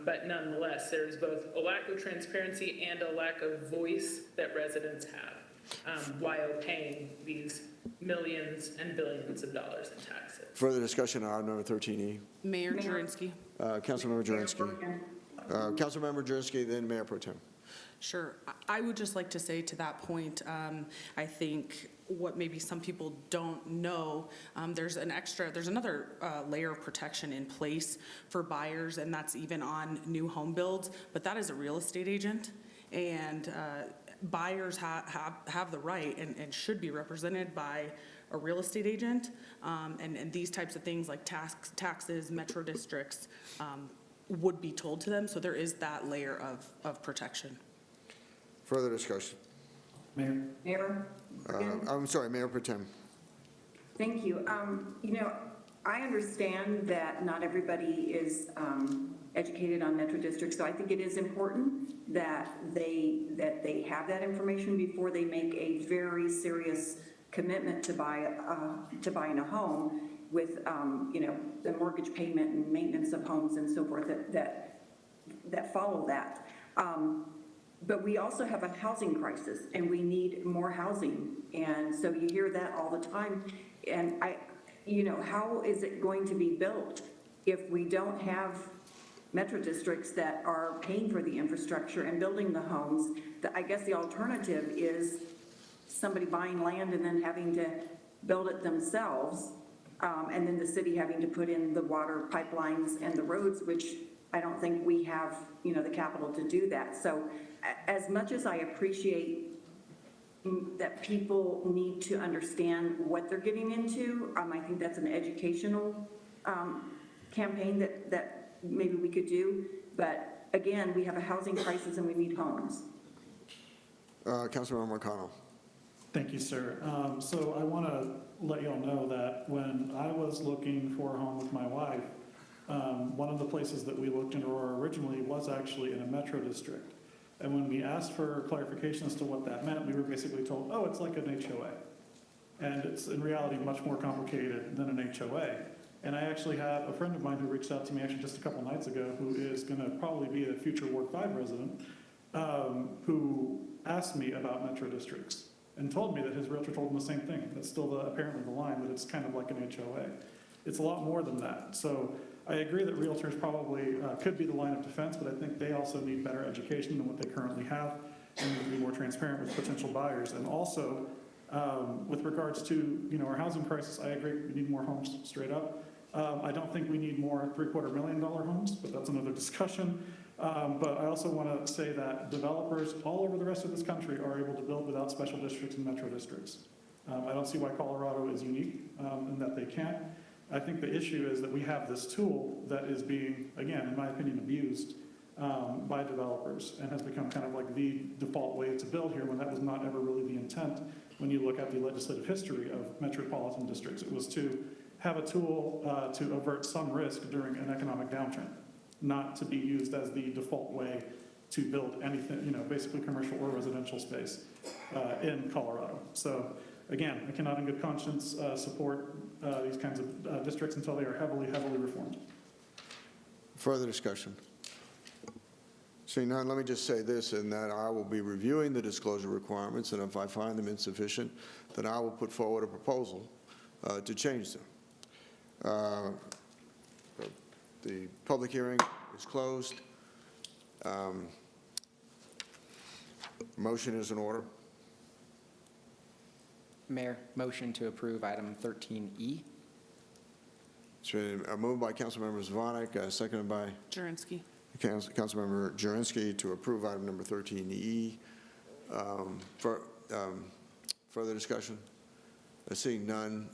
But nonetheless, there is both a lack of transparency and a lack of voice that residents have while paying these millions and billions of dollars in taxes. Further discussion on item number 13E. Mayor Jurenski. Councilmember Jurenski. Councilmember Jurenski, then Mayor Pro Tem. Sure. I would just like to say to that point, I think what maybe some people don't know, there's another layer of protection in place for buyers, and that's even on new home builds, but that is a real estate agent. And buyers have the right and should be represented by a real estate agent. And these types of things like taxes, metro districts would be told to them. So there is that layer of protection. Further discussion. Mayor? I'm sorry, Mayor Pro Tem. Thank you. You know, I understand that not everybody is educated on metro districts, so I think it is important that they have that information before they make a very serious commitment to buying a home with, the mortgage payment and maintenance of homes and so forth that follow that. But we also have a housing crisis, and we need more housing. And so you hear that all the time. And how is it going to be built if we don't have metro districts that are paying for the infrastructure and building the homes? I guess the alternative is somebody buying land and then having to build it themselves, and then the city having to put in the water pipelines and the roads, which I don't think we have, the capital to do that. So as much as I appreciate that people need to understand what they're getting into, I think that's an educational campaign that maybe we could do. But again, we have a housing crisis and we need homes. Councilmember McConnell. Thank you, sir. So I want to let you all know that when I was looking for a home with my wife, one of the places that we looked in Aurora originally was actually in a metro district. And when we asked for clarification as to what that meant, we were basically told, oh, it's like an HOA. And it's in reality much more complicated than an HOA. And I actually have a friend of mine who reached out to me actually just a couple nights ago, who is going to probably be a future Ward 5 resident, who asked me about metro districts and told me that his realtor told him the same thing. That's still apparently the line, that it's kind of like an HOA. It's a lot more than that. So I agree that realtors probably could be the line of defense, but I think they also need better education than what they currently have and need to be more transparent with potential buyers. And also, with regards to our housing crisis, I agree we need more homes straight up. I don't think we need more $750,000 homes, but that's another discussion. But I also want to say that developers all over the rest of this country are able to build without special districts and metro districts. I don't see why Colorado is unique in that they can't. I think the issue is that we have this tool that is being, again, in my opinion, abused by developers and has become kind of like the default way to build here, when that was not ever really the intent. When you look at the legislative history of metropolitan districts, it was to have a tool to avert some risk during an economic downturn, not to be used as the default way to build anything, basically commercial or residential space in Colorado. So again, I cannot in good conscience support these kinds of districts until they are heavily, heavily reformed. Further discussion? Seeing none, let me just say this, in that I will be reviewing the disclosure requirements, and if I find them insufficient, then I will put forward a proposal to change them. The public hearing is closed. Motion is in order. Mayor, motion to approve item 13E. It's been moved by Councilmember Zvonek, seconded by Jurenski. Councilmember Jurenski to approve item number 13E. Further discussion? Seeing none,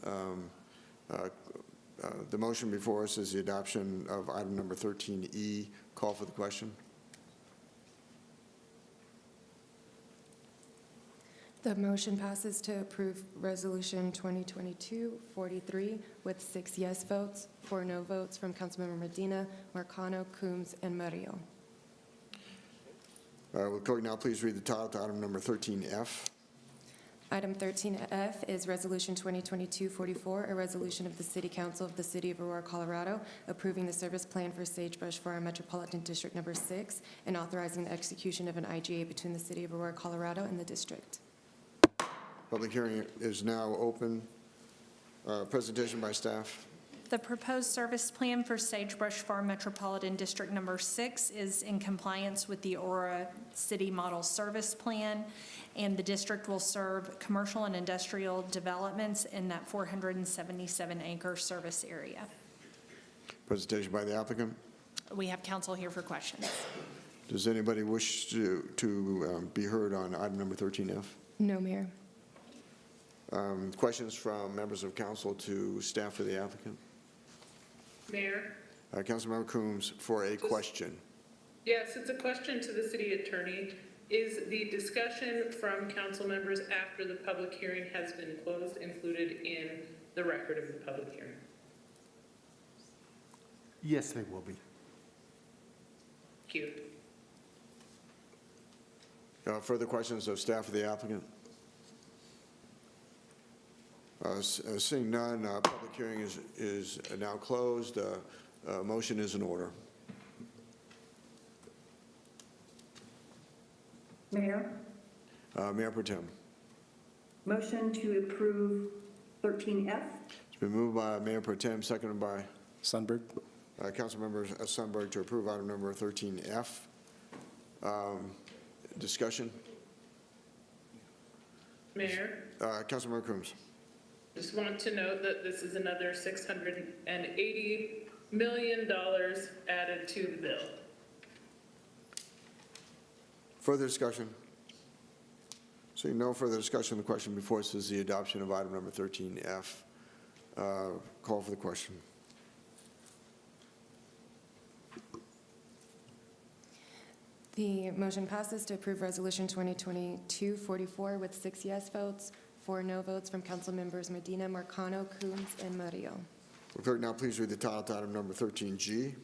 the motion before us is the adoption of item number 13E. Call for the question. The motion passes to approve Resolution 2022-43 with 6 yes votes, 4 no votes from Councilmember Medina, Marcano, Coombs, and Murillo. Will clerk now please read the title to item number 13F? Item 13F is Resolution 2022-44, a resolution of the City Council of the City of Aurora, Colorado, approving the service plan for Sagebrush Farm Metropolitan District Number 6 and authorizing the execution of an IGA between the City of Aurora, Colorado and the district. Public hearing is now open. Presentation by staff. The proposed service plan for Sagebrush Farm Metropolitan District Number 6 is in compliance with the Aurora City Model Service Plan, and the district will serve commercial and industrial developments in that 477-acre service area. Presentation by the applicant. We have counsel here for questions. Does anybody wish to be heard on item number 13F? No, Mayor. Questions from members of council to staff for the applicant? Mayor? Councilmember Coombs for a question. Yes, it's a question to the city attorney. Is the discussion from council members after the public hearing has been closed included in the record of the public hearing? Yes, they will be. Thank you. Further questions of staff or the applicant? Seeing none, public hearing is now closed. Motion is in order. Mayor, Mayor Pro Tem. motion to approve 13F. It's been moved by Mayor Pro Tem, seconded by Sundberg. Councilmember Sundberg to approve item number 13F. Discussion? Mayor, Councilmember Coombs. just want to note that this is another $680 million added to the bill. Further discussion? Seeing no further discussion, the question before us is the adoption of item number 13F. Call for the question. The motion passes to approve Resolution 2022-44 with 6 yes votes, 4 no votes from council members Medina, Marcano, Coombs, and Murillo. Will clerk now please read the title to item number 13G?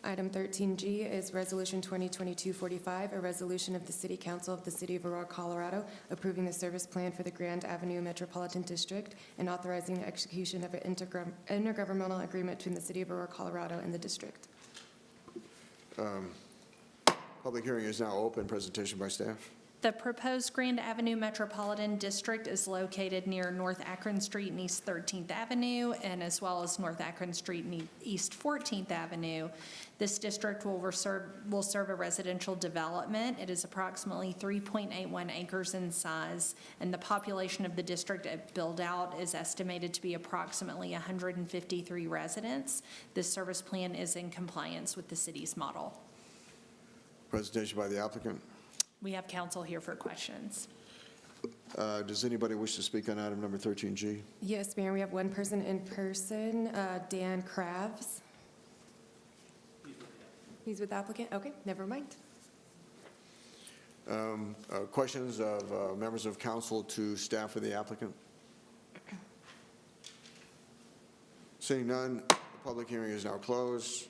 Item 13G is Resolution 2022-45, a resolution of the City Council of the City of Aurora, Colorado, approving the service plan for the Grand Avenue Metropolitan District and authorizing the execution of an intergovernmental agreement between the City of Aurora, Colorado, and the district. Public hearing is now open. Presentation by staff. The proposed Grand Avenue Metropolitan District is located near North Akron Street and East 13th Avenue, and as well as North Akron Street and East 14th Avenue. This district will serve a residential development. It is approximately 3.81 acres in size, and the population of the district at build-out is estimated to be approximately 153 residents. This service plan is in compliance with the city's model. Presentation by the applicant. We have counsel here for questions. Does anybody wish to speak on item number 13G? Yes, Mayor, we have one person in person, Dan Kravs. He's with the applicant? Okay, never mind. Questions of members of council to staff or the applicant? Seeing none, the public hearing is now closed.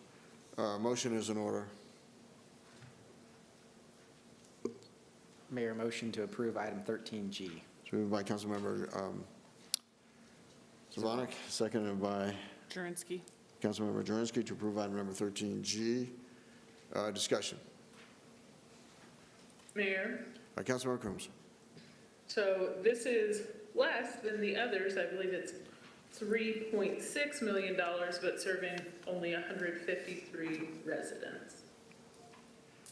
Motion is in order. Mayor, motion to approve item 13G. It's moved by Councilmember Zvonek, seconded by Jurenski. Councilmember Jurenski to approve item number 13G. Discussion. Mayor, Councilmember Coombs. so this is less than the others. I believe it's $3.6 million, but serving only 153 residents.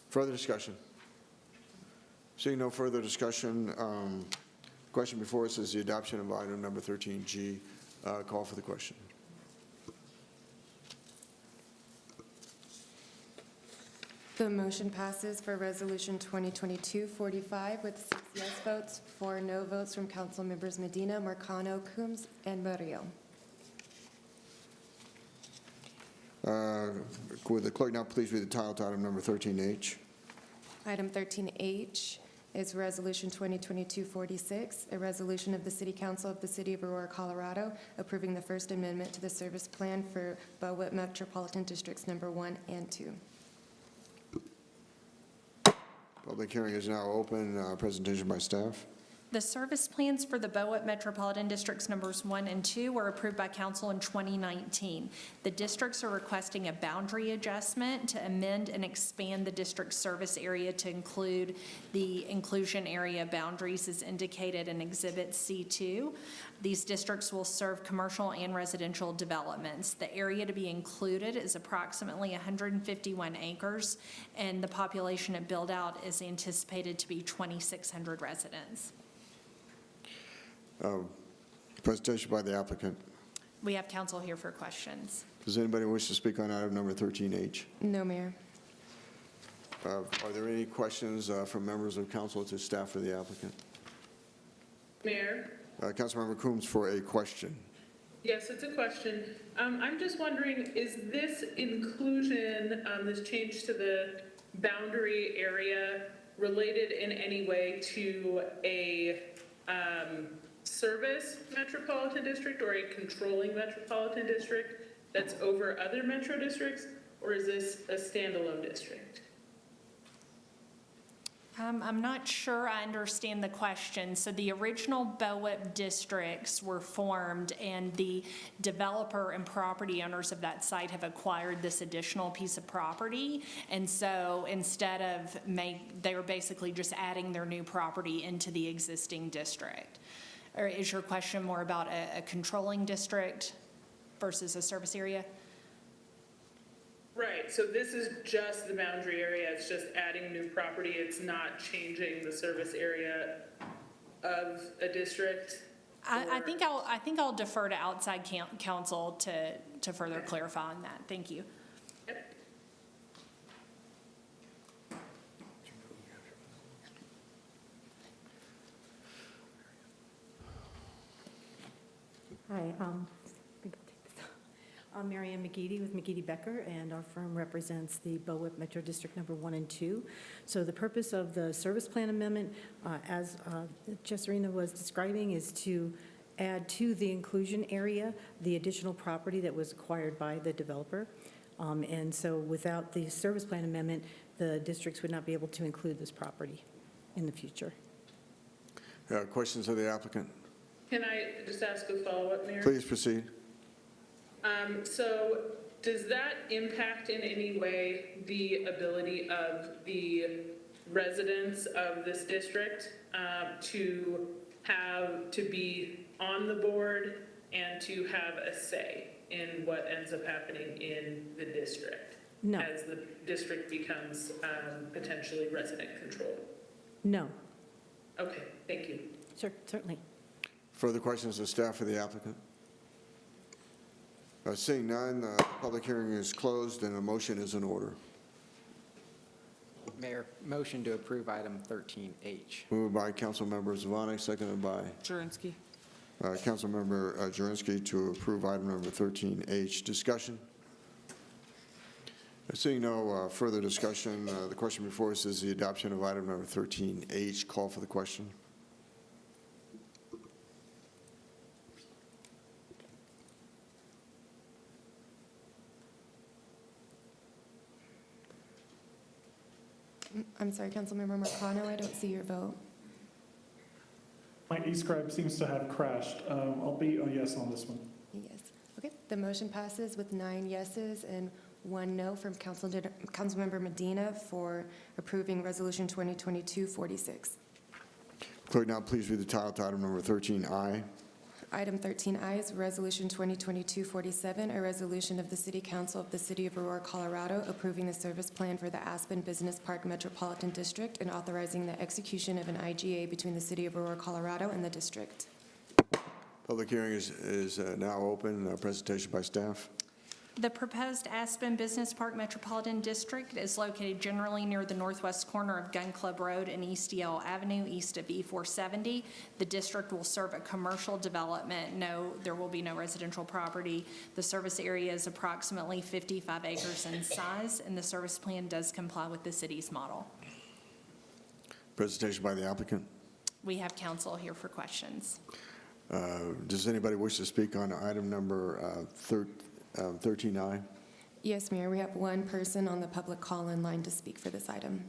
Further discussion? Seeing no further discussion, question before us is the adoption of item number 13G. Call for the question. The motion passes for Resolution 2022-45 with 6 yes votes, 4 no votes from council members Medina, Marcano, Coombs, and Murillo. Would the clerk now please read the title to item number 13H? Item 13H is Resolution 2022-46, a resolution of the City Council of the City of Aurora, Colorado, approving the First Amendment to the Service Plan for Bowitt Metropolitan Districts Number 1 and 2. Public hearing is now open. Presentation by staff. The service plans for the Bowitt Metropolitan Districts Numbers 1 and 2 were approved by council in 2019. The districts are requesting a boundary adjustment to amend and expand the district service area to include the inclusion area boundaries as indicated in Exhibit C2. These districts will serve commercial and residential developments. The area to be included is approximately 151 acres, and the population at build-out is anticipated to be 2,600 residents. Presentation by the applicant. We have counsel here for questions. Does anybody wish to speak on item number 13H? No, Mayor. Are there any questions from members of council to staff or the applicant? Mayor? Councilmember Coombs for a question. Yes, it's a question. I'm just wondering, is this inclusion, this change to the boundary area related in any way to a service metropolitan district or a controlling metropolitan district? that's over other metro districts, or is this a standalone district? I'm not sure I understand the question. So the original BOIP districts were formed, and the developer and property owners of that site have acquired this additional piece of property. And so instead of they were basically just adding their new property into the existing district. Or is your question more about a controlling district versus a service area? Right, so this is just the boundary area, it's just adding new property, it's not changing the service area of a district? I think I'll defer to outside counsel to further clarify on that. Thank you. Yep. Hi, I'm Mary Ann McGeady with McGeady Becker, and our firm represents the BOIP Metro District Number 1 and 2. So the purpose of the service plan amendment, as Jessarina was describing, is to add to the inclusion area the additional property that was acquired by the developer. And so without the service plan amendment, the districts would not be able to include this property in the future. Questions of the applicant? Can I just ask a follow-up, Mayor? Please proceed. So does that impact in any way the ability of the residents of this district to be on the board and to have a say in what ends up happening in the district? No. As the district becomes potentially resident controlled? No. Okay, thank you. Sure, certainly. Further questions of staff for the applicant? Seeing none, the public hearing is closed and a motion is in order. Mayor, motion to approve item 13H. Moved by Councilmember Zvonek, seconded by Jurenski. Councilmember Jurenski to approve item number 13H. Discussion? Seeing no further discussion, the question before us is the adoption of item number 13H. Call for the question. I'm sorry, Councilmember Marcano, I don't see your vote. My e-scribe seems to have crashed. I'll be a yes on this one. Yes. Okay, the motion passes with 9 yeses and 1 no from Councilmember Medina for approving Resolution 2022-46. Clerk, now please read the title to item number 13I. Item 13I is Resolution 2022-47, a resolution of the City Council of the City of Aurora, Colorado, approving the service plan for the Aspen Business Park Metropolitan District and authorizing the execution of an IGA between the City of Aurora, Colorado and the district. Public hearing is now open. Presentation by staff. The proposed Aspen Business Park Metropolitan District is located generally near the northwest corner of Gun Club Road and East Yale Avenue, east of E470. The district will serve a commercial development. No, there will be no residential property. The service area is approximately 55 acres in size, and the service plan does comply with the city's model. Presentation by the applicant. We have counsel here for questions. Does anybody wish to speak on item number 13I? Yes, Mayor, we have 1 person on the public call-in line to speak for this item.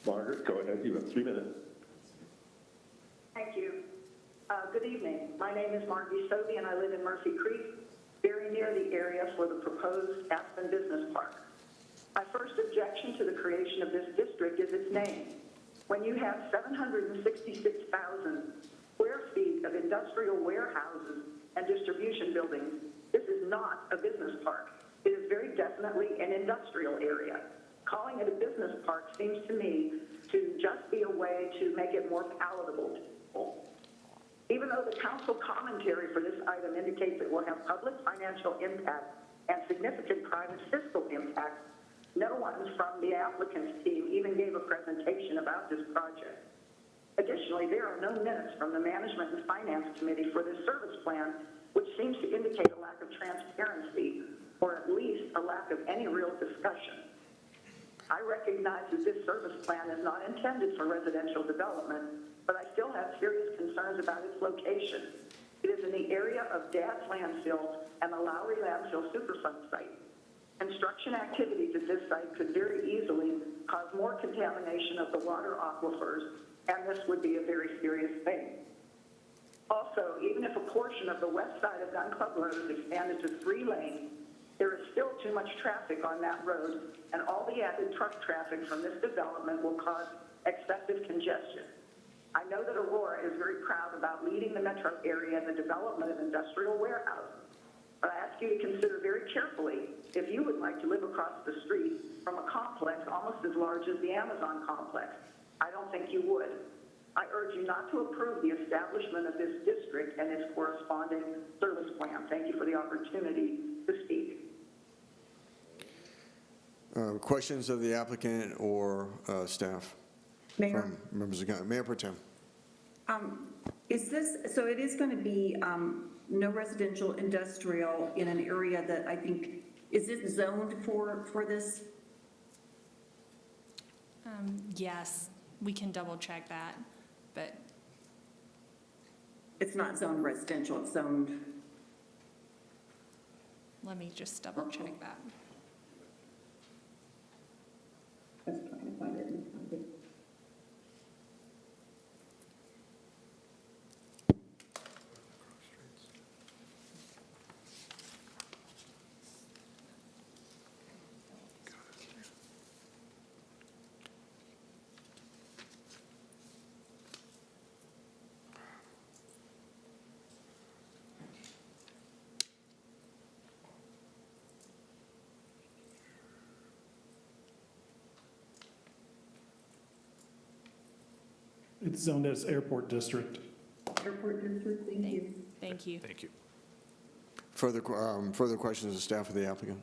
Margaret, go ahead. You have 3 minutes. Thank you. Good evening. My name is Margie Sobey, and I live in Murphy Creek, very near the area for the proposed Aspen Business Park. My first objection to the creation of this district is its name. When you have 766,000 square feet of industrial warehouses and distribution buildings, this is not a business park. It is very definitely an industrial area. Calling it a business park seems to me to just be a way to make it more palatable to people. Even though the council commentary for this item indicates it will have public financial impact and significant private fiscal impact, no one from the applicant's team even gave a presentation about this project. Additionally, there are no minutes from the Management and Finance Committee for this service plan, which seems to indicate a lack of transparency or at least a lack of any real discussion. I recognize that this service plan is not intended for residential development, but I still have serious concerns about its location. It is in the area of Dad's landfill and the Lowry landfill Superfund site. Construction activities at this site could very easily cause more contamination of the water aquifers, and this would be a very serious thing. Also, even if a portion of the west side of Gun Club Road is expanded to 3 lanes, there is still too much traffic on that road, and all the added truck traffic from this development will cause excessive congestion. I know that Aurora is very proud about leading the metro area in the development of industrial warehousing, but I ask you to consider very carefully if you would like to live across the street from a complex almost as large as the Amazon complex. I don't think you would. I urge you not to approve the establishment of this district and its corresponding service plan. Thank you for the opportunity to speak. Questions of the applicant or staff? Mayor? From members of the council. Mayor Pro Tem. Is this, so it is going to be no residential industrial in an area that I think, is it zoned for this? Yes, we can double check that, but It's not zoned residential, it's zoned, let me just double check that. I was trying to find it. It's zoned as Airport District. Airport district, thank you. Thank you. Thank you. Further questions of the staff of the applicant?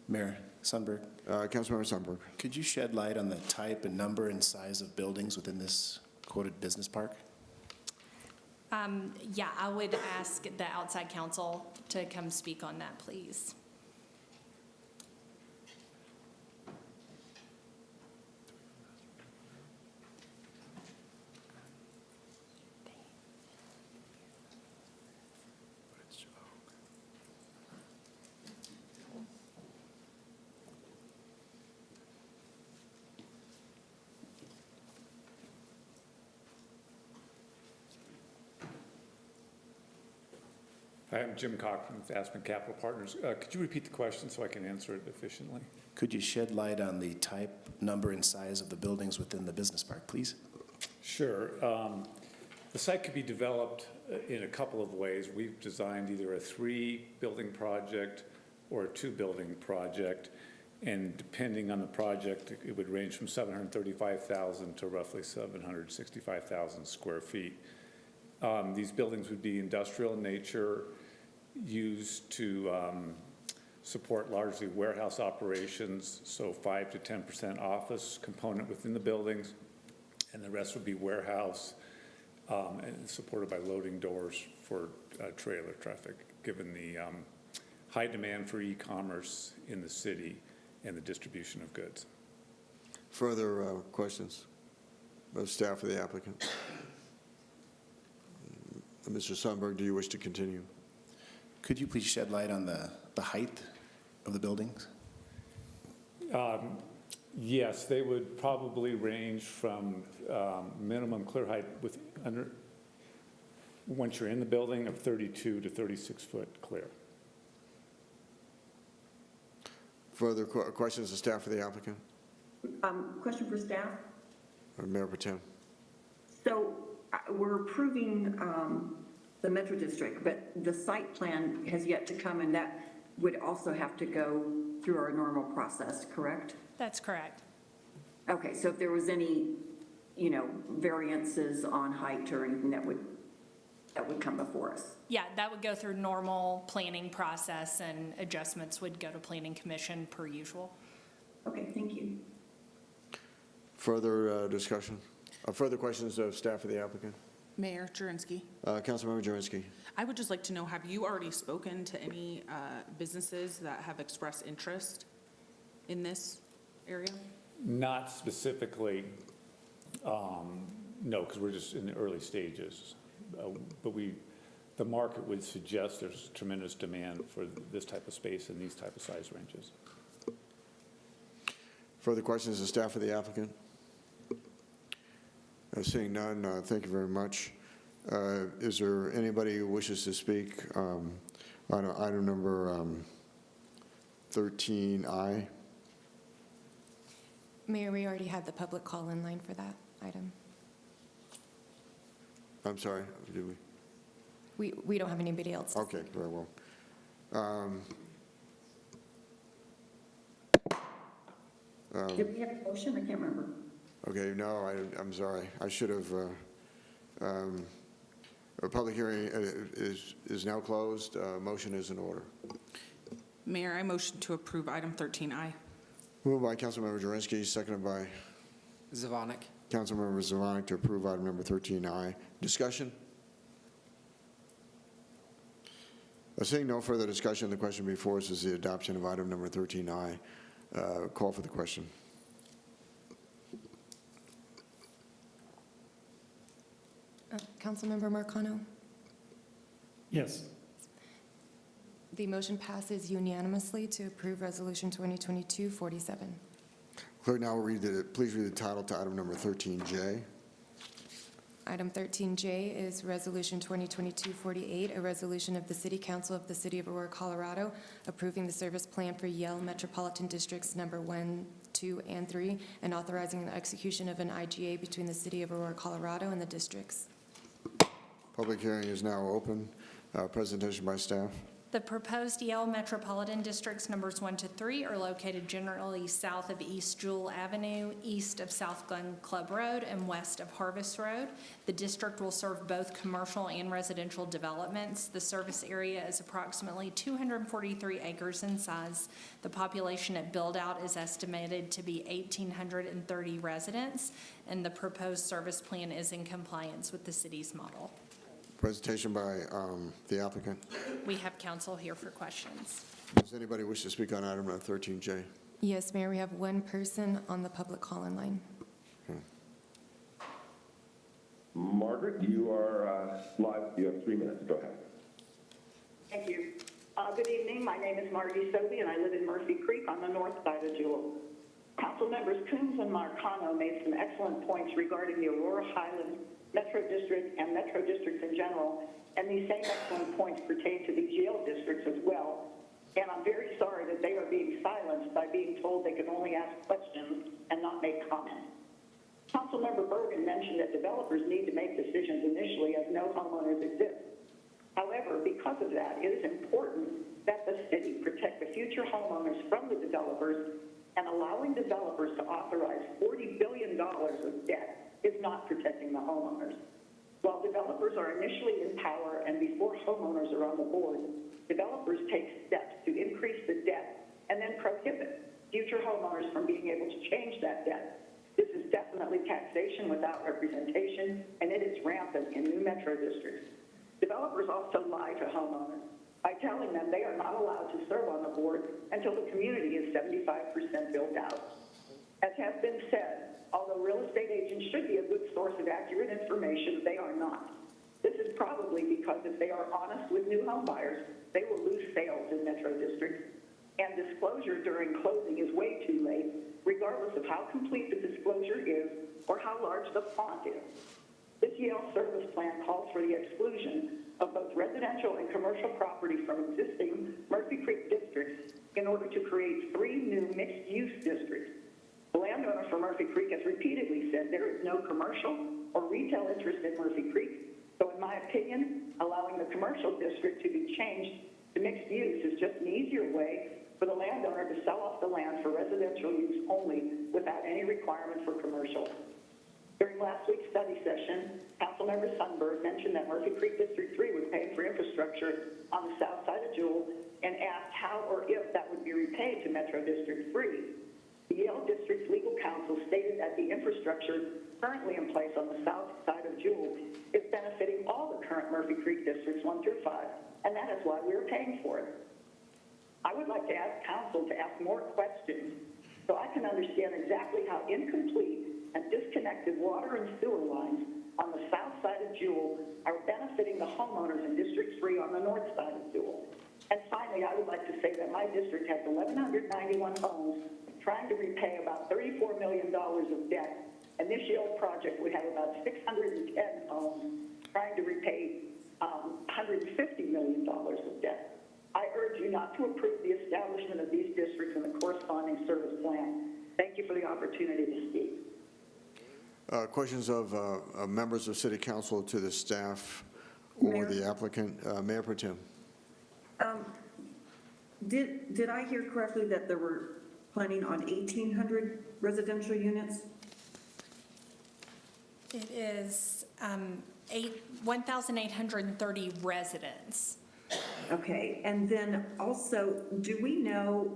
Mayor Sundberg, Councilmember Sundberg. could you shed light on the type and number and size of buildings within this quoted business park? Yeah, I would ask the outside counsel to come speak on that, please. Hi, I'm Jim Cochran with Aspen Capital Partners. Could you repeat the question so I can answer it efficiently? Could you shed light on the type, number, and size of the buildings within the business park, please? Sure. The site could be developed in a couple of ways. We've designed either a 3-building project or a 2-building project, and depending on the project, it would range from 735,000 to roughly 765,000 square feet. These buildings would be industrial in nature, used to support largely warehouse operations, so 5 to 10% office component within the buildings, and the rest would be warehouse and supported by loading doors for trailer traffic, given the high demand for e-commerce in the city and the distribution of goods. Further questions of staff of the applicant? Mr. Sundberg, do you wish to continue? Could you please shed light on the height of the buildings? Yes, they would probably range from minimum clear height once you're in the building, of 32 to 36 foot clear. Further questions of staff of the applicant? Question for staff. Mayor Pro Tem. So we're approving the Metro District, but the site plan has yet to come, and that would also have to go through our normal process, correct? That's correct. Okay, so if there was any, variances on height or anything, that would come before us? Yeah, that would go through normal planning process, and adjustments would go to Planning Commission per usual. Okay, thank you. Further discussion? Further questions of staff of the applicant? Mayor Jurenski, Councilmember Jurenski. I would just like to know, have you already spoken to any businesses that have expressed interest in this area? Not specifically, no, because we're just in the early stages. But we the market would suggest there's tremendous demand for this type of space in these type of size ranges. Further questions of staff or the applicant? Seeing none, thank you very much. Is there anybody who wishes to speak on item number 13I? Mayor, we already had the public call in line for that item. I'm sorry, do we? We don't have anybody else. Okay, very well. Did we have a motion? I can't remember. Okay, no, I'm sorry. I should have, a public hearing is now closed. Motion is in order. Mayor, I motion to approve item 13I. Moved by Councilmember Jurenski, seconded by Zvonik. Councilmember Zvonik to approve item number 13I. Discussion? Seeing no further discussion, the question before us is the adoption of item number 13I. Call for the question. Councilmember Marcano? Yes. The motion passes unanimously to approve Resolution 2022-47. Clerk now will please read the title to item number 13J. Item 13J is Resolution 2022-48, a resolution of the City Council of the City of Aurora, Colorado, approving the service plan for Yale Metropolitan Districts number 1, 2, and 3, and authorizing the execution of an IGA between the City of Aurora, Colorado, and the districts. Public hearing is now open. Presentation by staff. The proposed Yale Metropolitan Districts numbers 1 to 3 are located generally south of East Jewell Avenue, east of South Glen Club Road, and west of Harvest Road. The district will serve both commercial and residential developments. The service area is approximately 243 acres in size. The population at build-out is estimated to be 1,830 residents, and the proposed service plan is in compliance with the city's model. Presentation by the applicant. We have counsel here for questions. Does anybody wish to speak on item number 13J? Yes, Mayor, we have one person on the public call-in line. Okay. Margaret, you are live. You have 3 minutes. Go ahead. Thank you. Good evening. My name is Margie Sobey, and I live in Murphy Creek on the north side of Jewell. Council members Coons and Marcano made some excellent points regarding the Aurora Highlands Metro District and Metro Districts in general, and these same excellent points pertain to these Yale districts as well. And I'm very sorry that they are being silenced by being told they can only ask questions and not make comments. Councilmember Bergen mentioned that developers need to make decisions initially as no homeowners exist. However, because of that, it is important that the city protect the future homeowners from the developers, and allowing developers to authorize $40 billion of debt is not protecting the homeowners. While developers are initially in power and before homeowners are on the board, developers take steps to increase the debt and then prohibit future homeowners from being able to change that debt. This is definitely taxation without representation, and it is rampant in new metro districts. Developers also lie to homeowners by telling them they are not allowed to serve on the board until the community is 75% built out. As has been said, although real estate agents should be a good source of accurate information, they are not. This is probably because if they are honest with new home buyers, they will lose sales in metro districts, and disclosure during closing is way too late, regardless of how complete the disclosure is or how large the font is. This Yale service plan calls for the exclusion of both residential and commercial property from existing Murphy Creek districts in order to create 3 new mixed-use districts. The landowner for Murphy Creek has repeatedly said there is no commercial or retail interest in Murphy Creek, so in my opinion, allowing the commercial district to be changed to mixed use is just an easier way for the landowner to sell off the land for residential use only without any requirement for commercial. During last week's study session, Councilmember Sundberg mentioned that Murphy Creek District 3 was paying for infrastructure on the south side of Jewell and asked how or if that would be repaid to Metro District 3. The Yale District's legal counsel stated that the infrastructure currently in place on the south side of Jewell is benefiting all the current Murphy Creek Districts 1 through 5, and that is why we are paying for it. I would like to ask council to ask more questions so I can understand exactly how incomplete and disconnected water and sewer lines on the south side of Jewel are benefiting the homeowners in District 3 on the north side of Jewel. And finally, I would like to say that my district has 1,191 homes trying to repay about $34 million of debt. And this Yale project would have about 610 homes trying to repay $150 million of debt. I urge you not to approve the establishment of these districts in the corresponding service plan. Thank you for the opportunity to speak. Questions of members of City Council to the staff or the applicant? Mayor Pro Tem. Did I hear correctly that there were planning on 1,800 residential units? It is 1,830 residents. Okay, and then also, do we know,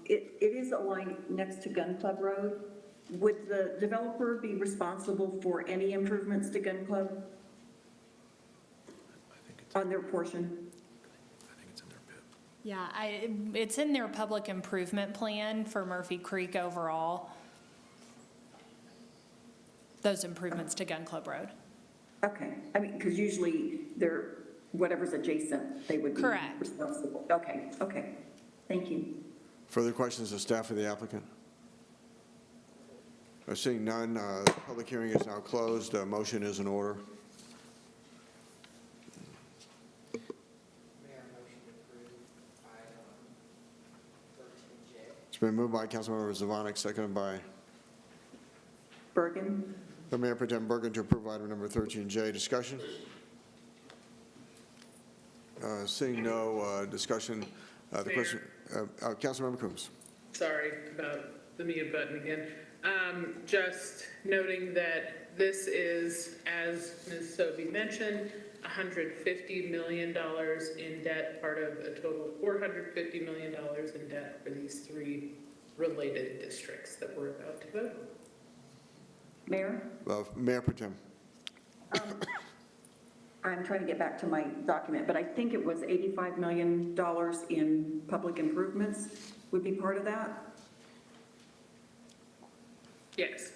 it is aligned next to Gun Club Road. Would the developer be responsible for any improvements to Gun Club on their portion? Yeah, it's in their public improvement plan for Murphy Creek overall, those improvements to Gun Club Road. Okay, I mean, because usually they're, whatever's adjacent, they would be responsible. Okay, okay, thank you. Further questions of staff or the applicant? Seeing none, the public hearing is now closed. Motion is in order. It's been moved by Councilmember Zavonic, seconded by Bergen. the Mayor Pro Tem Bergen to approve item number 13J. Discussion? Seeing no discussion, the question, Councilmember Coombs. Sorry about the mute button again. Just noting that this is, as Ms. Sobey mentioned, $150 million in debt, part of a total of $450 million in debt for these three related districts that we're about to vote on. Mayor? Mayor Pro Tem. I'm trying to get back to my document, but I think it was $85 million in public improvements would be part of that? Yes.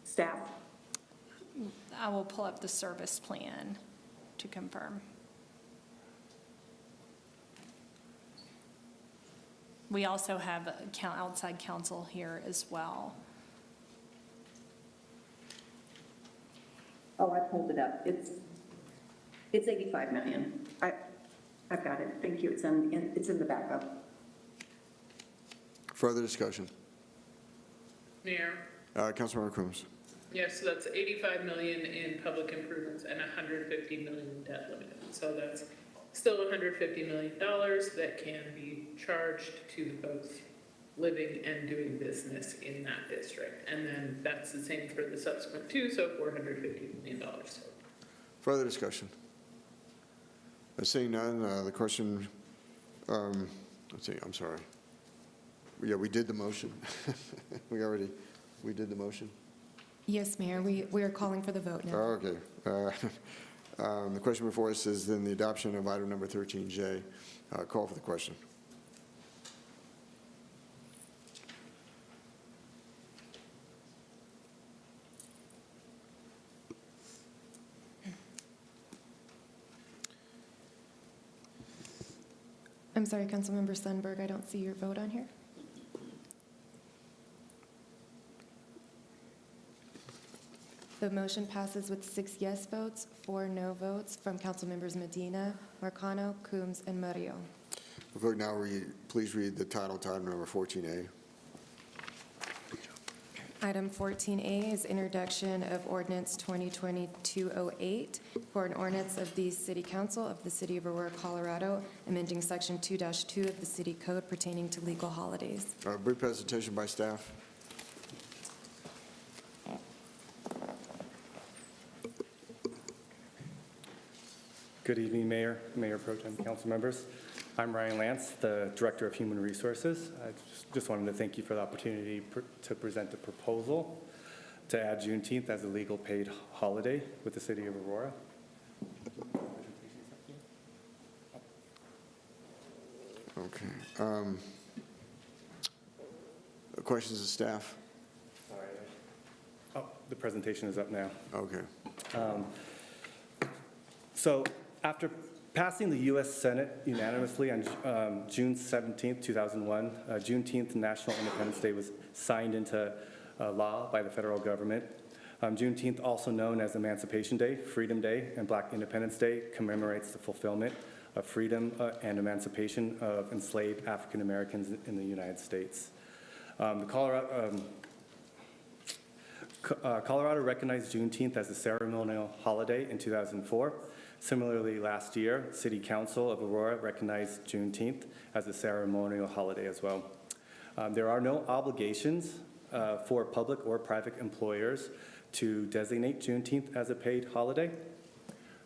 Staff? I will pull up the service plan to confirm. We also have outside counsel here as well. Oh, I pulled it up. It's 85 million. I've got it. Thank you. It's in the backup. Further discussion? Mayor? Councilmember Coombs. Yes, so that's 85 million in public improvements and 150 million in debt limit. So that's still $150 million that can be charged to both living and doing business in that district. And then that's the same for the subsequent two, so $450 million. Further discussion? Seeing none, the question, let's see, I'm sorry. Yeah, we did the motion. We did the motion? Yes, Mayor, we are calling for the vote now. Okay. The question before us is then the adoption of item number 13J. Call for the question. I'm sorry, Councilmember Sundberg, I don't see your vote on here. The motion passes with 6 yes votes, 4 no votes from Councilmembers Medina, Marcano, Coombs, and Murillo. Clerk, now please read the title to item number 14A. Item 14A is introduction of ordinance 2020-208 for an ordinance of the City Council of the City of Aurora, Colorado, amending Section 2-2 of the City Code pertaining to legal holidays. Brief presentation by staff. Good evening, Mayor, Mayor Pro Tem, council members. I'm Ryan Lance, the Director of Human Resources. I just wanted to thank you for the opportunity to present a proposal to add Juneteenth as a legal paid holiday with the City of Aurora. Okay. Questions of staff? Sorry. Oh, The presentation is up now. Okay. So after passing the U.S. Senate unanimously on June 17th, 2001, Juneteenth National Independence Day was signed into law by the federal government. Juneteenth, also known as Emancipation Day, Freedom Day, and Black Independence Day, commemorates the fulfillment of freedom and emancipation of enslaved African Americans in the United States. Colorado recognized Juneteenth as a ceremonial holiday in 2004. Similarly, last year, City Council of Aurora recognized Juneteenth as a ceremonial holiday as well. There are no obligations for public or private employers to designate Juneteenth as a paid holiday.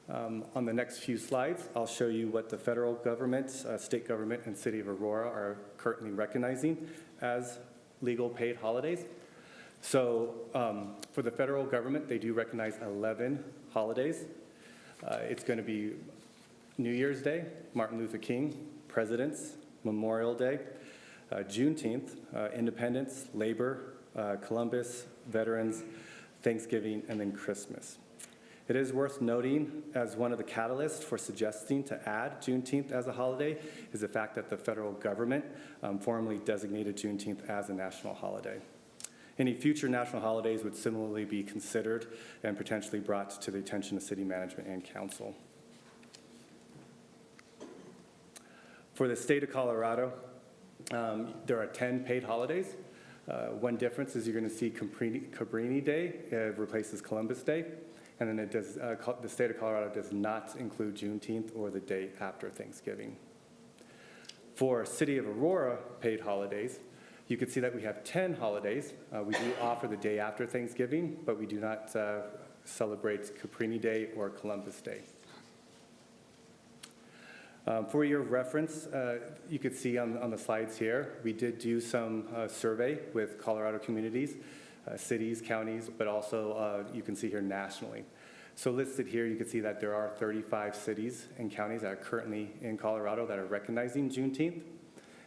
On the next few slides, I'll show you what the federal government, state government, and City of Aurora are currently recognizing as legal paid holidays. So for the federal government, they do recognize 11 holidays. It's going to be New Year's Day, Martin Luther King, President's, Memorial Day, Juneteenth, Independence, Labor, Columbus, Veterans, Thanksgiving, and then Christmas. It is worth noting as one of the catalysts for suggesting to add Juneteenth as a holiday is the fact that the federal government formally designated Juneteenth as a national holiday. Any future national holidays would similarly be considered and potentially brought to the attention of city management and council. For the state of Colorado, there are 10 paid holidays. One difference is you're going to see Cabrini Day replaces Columbus Day, and then the state of Colorado does not include Juneteenth or the day after Thanksgiving. For City of Aurora paid holidays, you can see that we have 10 holidays. We do offer the day after Thanksgiving, but we do not celebrate Cabrini Day or Columbus Day. For your reference, you could see on the slides here, we did do some survey with Colorado communities, cities, counties, but also you can see here nationally. So listed here, you can see that there are 35 cities and counties that are currently in Colorado that are recognizing Juneteenth.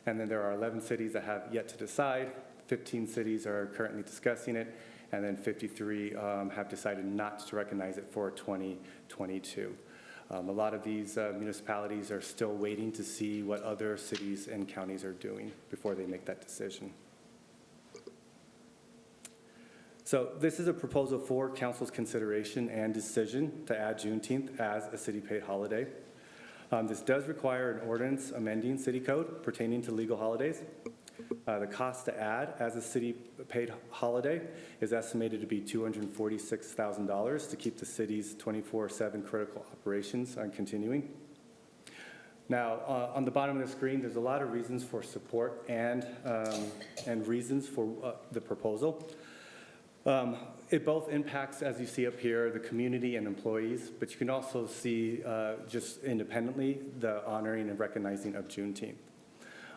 And then there are 11 cities that have yet to decide, 15 cities are currently discussing it, and then 53 have decided not to recognize it for 2022. A lot of these municipalities are still waiting to see what other cities and counties are doing before they make that decision. So this is a proposal for council's consideration and decision to add Juneteenth as a city paid holiday. This does require an ordinance amending city code pertaining to legal holidays. The cost to add as a city paid holiday is estimated to be $246,000 to keep the city's 24/7 critical operations continuing. Now, on the bottom of the screen, there's a lot of reasons for support and reasons for the proposal. It both impacts, as you see up here, the community and employees, but you can also see just independently the honoring and recognizing of Juneteenth.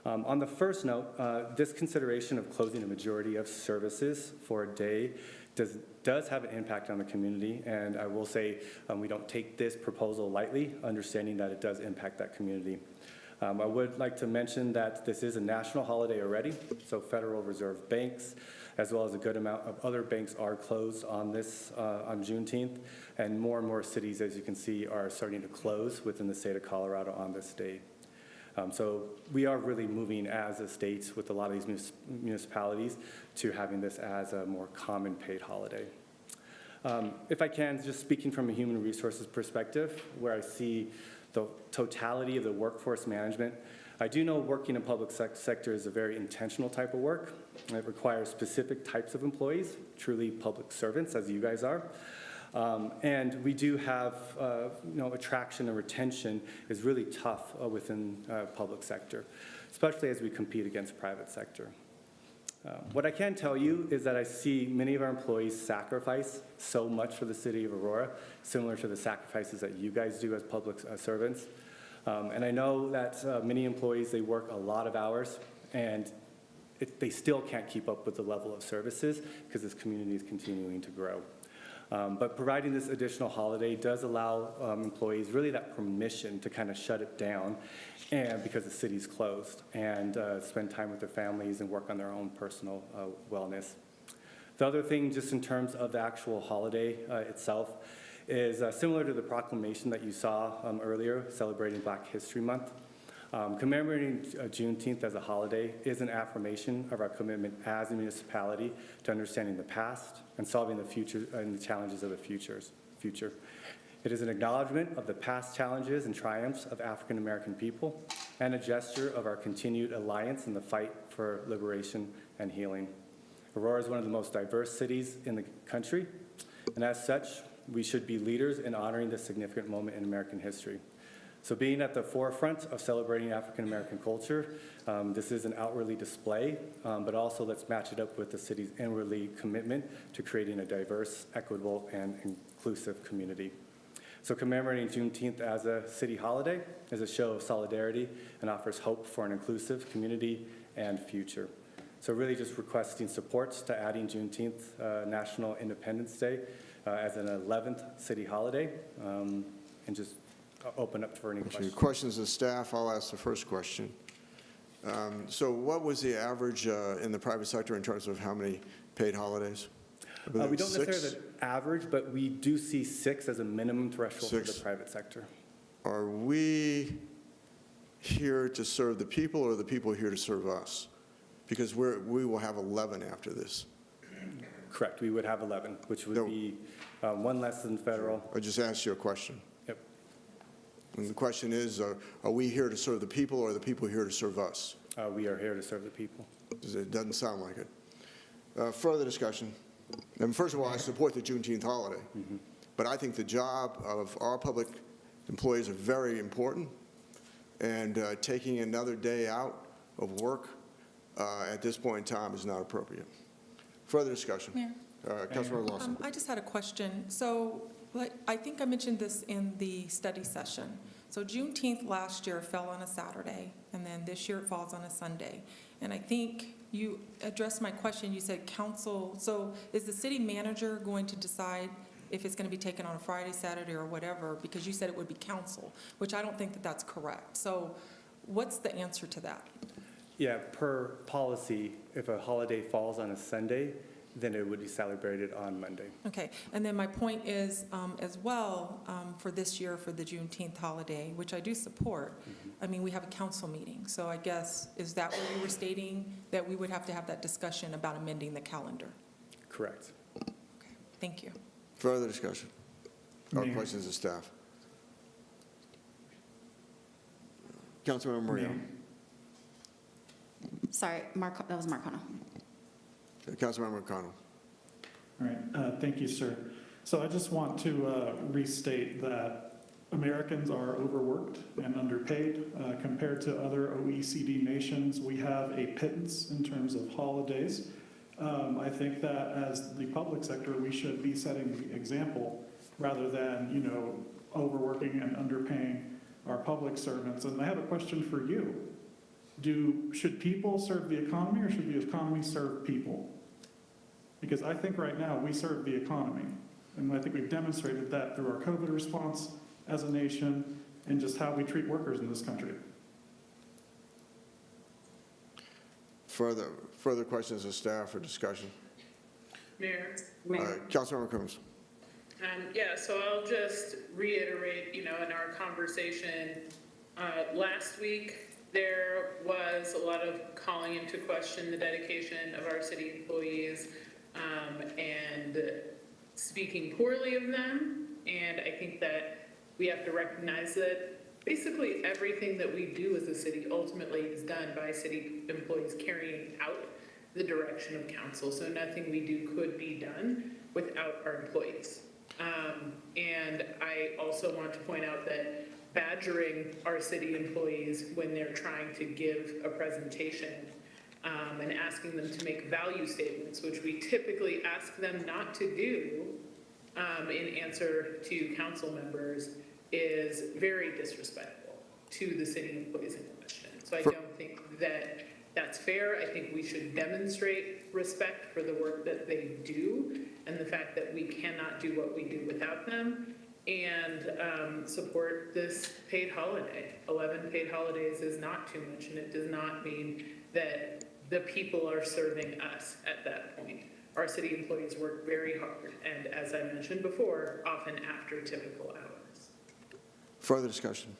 On the first note, this consideration of closing a majority of services for a day does have an impact on the community, and I will say we don't take this proposal lightly, understanding that it does impact that community. I would like to mention that this is a national holiday already, so Federal Reserve banks, as well as a good amount of other banks are closed on this, on Juneteenth, and more cities, as you can see, are starting to close within the state of Colorado on this day. So we are really moving as a state with a lot of these municipalities to having this as a more common paid holiday. If I can, just speaking from a human resources perspective, where I see the totality of the workforce management, I do know working in public sector is a very intentional type of work. It requires specific types of employees, truly public servants, as you guys are. And we do have, attraction and retention is really tough within public sector, especially as we compete against private sector. What I can tell you is that I see many of our employees sacrifice so much for the city of Aurora, similar to the sacrifices that you guys do as public servants. And I know that many employees, they work a lot of hours, and they still can't keep up with the level of services because this community is continuing to grow. But providing this additional holiday does allow employees really that permission to kind of shut it down, and because the city's closed, and spend time with their families and work on their own personal wellness. The other thing, just in terms of the actual holiday itself, is similar to the proclamation that you saw earlier, celebrating Black History Month. Commemorating Juneteenth as a holiday is an affirmation of our commitment as a municipality to understanding the past and solving the future and the challenges of the future. It is an acknowledgement of the past challenges and triumphs of African American people and a gesture of our continued alliance in the fight for liberation and healing. Aurora is one of the most diverse cities in the country, and as such, we should be leaders in honoring this significant moment in American history. So being at the forefront of celebrating African American culture, this is an outwardly display, but also let's match it up with the city's inwardly commitment to creating a diverse, equitable, and inclusive community. So commemorating Juneteenth as a city holiday is a show of solidarity and offers hope for an inclusive community and future. So really just requesting support to adding Juneteenth National Independence Day as an 11th city holiday, and just open up for any questions. Questions of staff, I'll ask the first question. So what was the average in the private sector in terms of how many paid holidays? We don't necessarily average, but we do see 6 as a minimum threshold for the private sector. Are we here to serve the people, or are the people here to serve us? Because we will have 11 after this. Correct, we would have 11, which would be one less than federal. I just asked you a question. Yep. And the question is, are we here to serve the people, or are the people here to serve us? We are here to serve the people. It doesn't sound like it. Further discussion. And first of all, I support the Juneteenth holiday, but I think the job of our public employees are very important, and taking another day out of work at this point in time is not appropriate. Further discussion. Mayor? Councilmember Lawson. I just had a question. So I think I mentioned this in the study session. So Juneteenth last year fell on a Saturday, and then this year it falls on a Sunday. And I think you addressed my question. You said council. So is the city manager going to decide if it's going to be taken on a Friday, Saturday, or whatever? Because you said it would be council, which I don't think that that's correct. So what's the answer to that? Yeah, per policy, if a holiday falls on a Sunday, then it would be celebrated on Monday. Okay, and then my point is, as well, for this year, for the Juneteenth holiday, which I do support, I mean, we have a council meeting, so I guess, is that what you were stating, that we would have to have that discussion about amending the calendar? Correct. Okay, thank you. Further discussion. Or Mayor. questions of staff? Councilmember Moreno. Sorry, that was Marcano. Councilmember McConnell. All right, thank you, sir. So I just want to restate that Americans are overworked and underpaid. Compared to other OECD nations, we have a pittance in terms of holidays. I think that as the public sector, we should be setting the example rather than, overworking and underpaying our public servants. And I have a question for you. Should people serve the economy, or should the economy serve people? Because I think right now we serve the economy. And I think we've demonstrated that through our COVID response as a nation and just how we treat workers in this country. Further questions of staff or discussion? Mayor? Councilmember Coombs. Yeah, so I'll just reiterate, in our conversation last week, there was a lot of calling into question the dedication of our city employees and speaking poorly of them. And I think that we have to recognize that basically everything that we do as a city ultimately is done by city employees carrying out the direction of council. So nothing we do could be done without our employees. And I also want to point out that badgering our city employees when they're trying to give a presentation and asking them to make value statements, which we typically ask them not to do in answer to council members, is very disrespectful to the city employees in question. So I don't think that that's fair. I think we should demonstrate respect for the work that they do and the fact that we cannot do what we do without them, and support this paid holiday. 11 paid holidays is not too much, and it does not mean that the people are serving us at that point. Our city employees work very hard, and as I mentioned before, often after typical hours. Further discussion?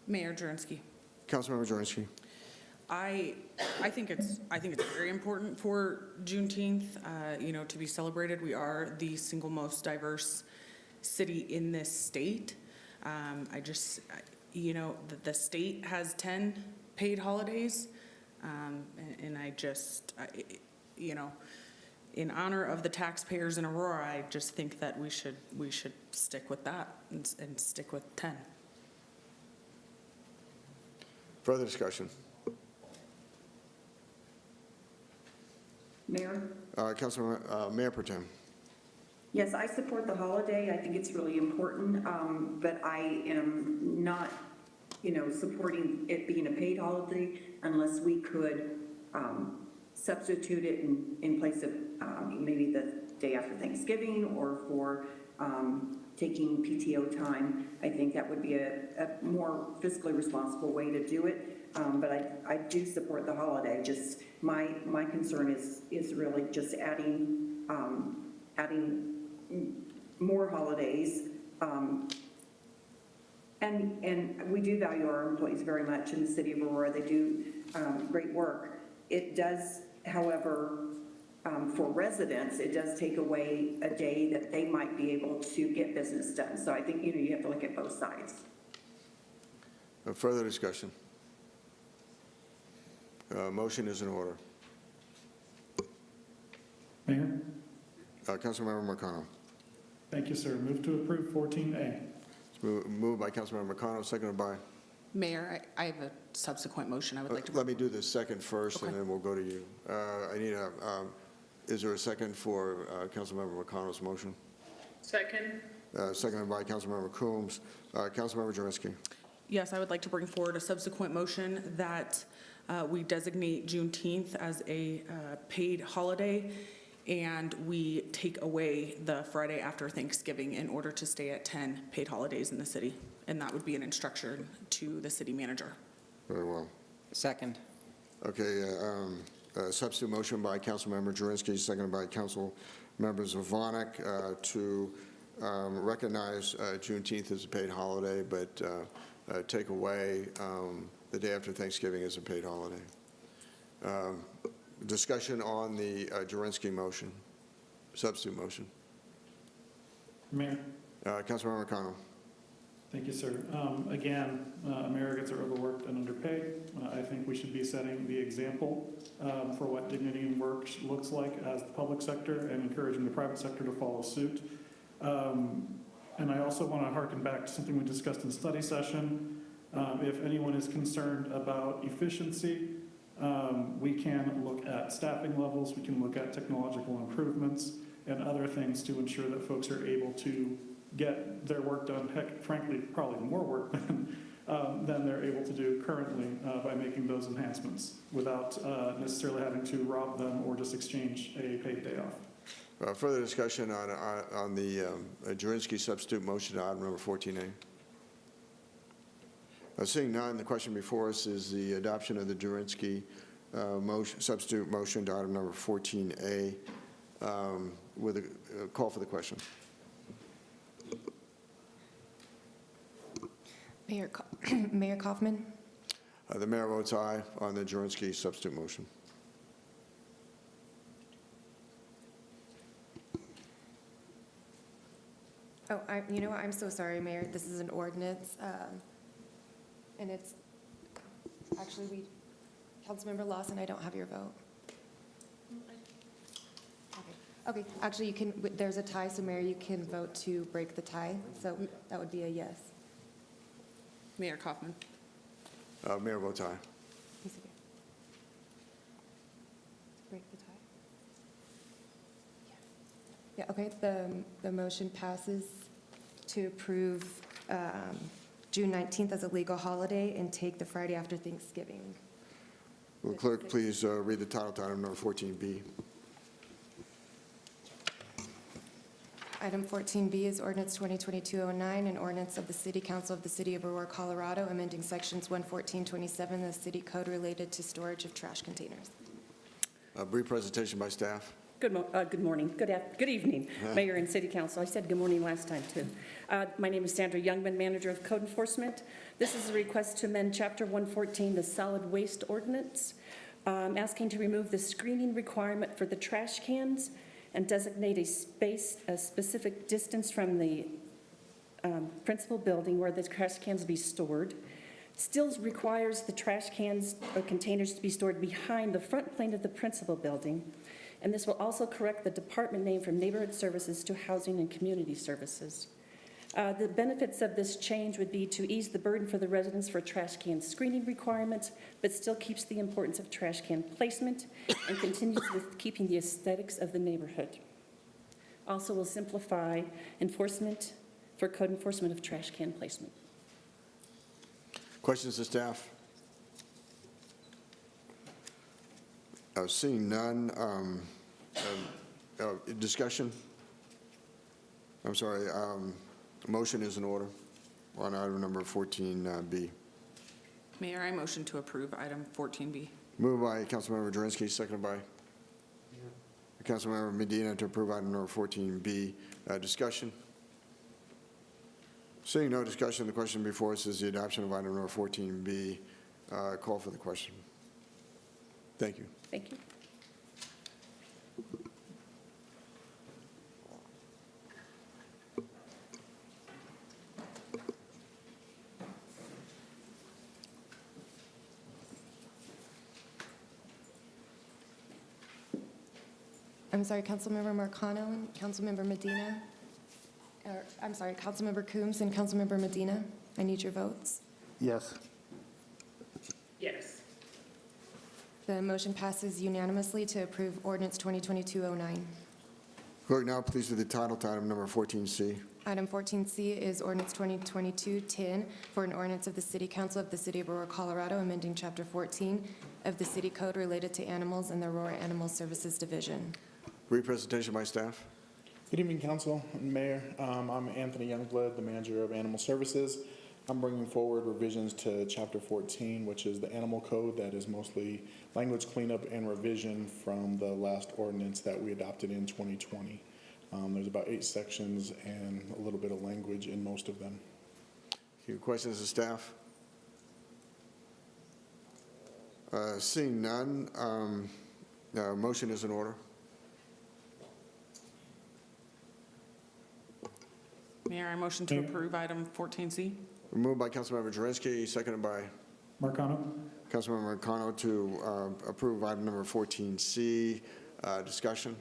Mayor Jurenski. Councilmember Jordanski. I think it's very important for Juneteenth, to be celebrated. We are the single most diverse city in this state. The state has 10 paid holidays, in honor of the taxpayers in Aurora, I just think that we should stick with that and stick with 10. Further discussion? Mayor? Mayor Pro Tem. Yes, I support the holiday. I think it's really important, but I am not, supporting it being a paid holiday unless we could substitute it in place of maybe the day after Thanksgiving or for taking PTO time. I think that would be a more fiscally responsible way to do it. But I do support the holiday. Just my concern is really just adding more holidays. And we do value our employees very much in the city of Aurora. They do great work. It does, however, for residents, it does take away a day that they might be able to get business done. So I think, you have to look at both sides. Further discussion? Motion is in order. Mayor? Councilmember Marcano. Thank you, sir. Move to approve 14A. It's moved by Councilmember Marcano, seconded by. Mayor, I have a subsequent motion I would like to. Let me do the second first, Okay. and then we'll go to you. Is there a second for Councilmember Marcano's motion? Second? Seconded by Councilmember Coombs. Councilmember Jordanski. Yes, I would like to bring forward a subsequent motion that we designate Juneteenth as a paid holiday, and we take away the Friday after Thanksgiving in order to stay at 10 paid holidays in the city. And that would be an instruction to the city manager. Very well. Second. Okay, substitute motion by Councilmember Jordanski, seconded by Councilmember Zvonek to recognize Juneteenth as a paid holiday, but take away the day after Thanksgiving as a paid holiday. Discussion on the Jordanski motion, substitute motion. Mayor? Councilmember McConnell. Thank you, sir. Again, Americans are overworked and underpaid. I think we should be setting the example for what dignity in work looks like as the public sector and encouraging the private sector to follow suit. And I also want to harken back to something we discussed in study session. If anyone is concerned about efficiency, we can look at staffing levels, we can look at technological improvements and other things to ensure that folks are able to get their work done, heck, frankly, probably more work than they're able to do currently by making those enhancements without necessarily having to rob them or just exchange a paid day off. Further discussion on the Jordanski substitute motion to item number 14A. Seeing none, the question before us is the adoption of the Jordanski substitute motion to item number 14A with a call for the question. Mayor Kaufman? The mayor votes aye on the Jordanski substitute motion. Oh, you know what? I'm so sorry, Mayor. This is an ordinance, and it's, actually, Councilmember Lawson, I don't have your vote. Okay, actually, you can, there's a tie, so Mayor, you can vote to break the tie, so that would be a yes. Mayor Kaufman. Mayor votes aye. He's okay. Break the tie? Yeah, okay, the motion passes to approve June 19th as a legal holiday and take the Friday after Thanksgiving. Will the clerk please read the title to item number 14B? Item 14B is ordinance 2022-09, an ordinance of the City Council of the City of Aurora, Colorado, amending sections 11427 of the city code related to storage of trash containers. A brief presentation by staff. Good morning, good evening, Mayor and City Council. I said good morning last time, too. My name is Sandra Youngman, Manager of Code Enforcement. This is a request to amend Chapter 114, the Solid Waste Ordinance, asking to remove the screening requirement for the trash cans and designate a specific distance from the principal building where the trash cans be stored. Still requires the trash cans or containers to be stored behind the front plane of the principal building. And this will also correct the department name from Neighborhood Services to Housing and Community Services. The benefits of this change would be to ease the burden for the residents for trash can screening requirements, but still keeps the importance of trash can placement and continues with keeping the aesthetics of the neighborhood. Also will simplify enforcement for code enforcement of trash can placement. Questions to staff? Seeing none, discussion? I'm sorry, motion is in order on item number 14B. Mayor, I motion to approve item 14B. Moved by Councilmember Drensky, seconded by Councilmember Medina to approve item number 14B. Discussion? Seeing no discussion, the question before us is the adoption of item number 14B. Call for the question. Thank you. Thank you. I'm sorry, Councilmember Marcano and Councilmember Medina. I'm sorry, Councilmember Coombs and Councilmember Medina. I need your votes. Yes. Yes. The motion passes unanimously to approve ordinance 2022-09. Clerk, now please do the title to item number 14C. Item 14C is ordinance 2022-10 for an ordinance of the City Council of the City of Aurora, Colorado, amending Chapter 14 of the City Code related to animals in the Aurora Animal Services Division. Brief presentation by staff. Good evening, Council and Mayor. I'm Anthony Youngblood, the Manager of Animal Services. I'm bringing forward revisions to Chapter 14, which is the animal code that is mostly language cleanup and revision from the last ordinance that we adopted in 2020. There's about 8 sections and a little bit of language in most of them. Any questions of staff? Seeing none, motion is in order. Mayor, I motion to approve item 14C. Moved by Councilmember Drensky, seconded by Marcano. Councilmember Marcano to approve item number 14C. Discussion?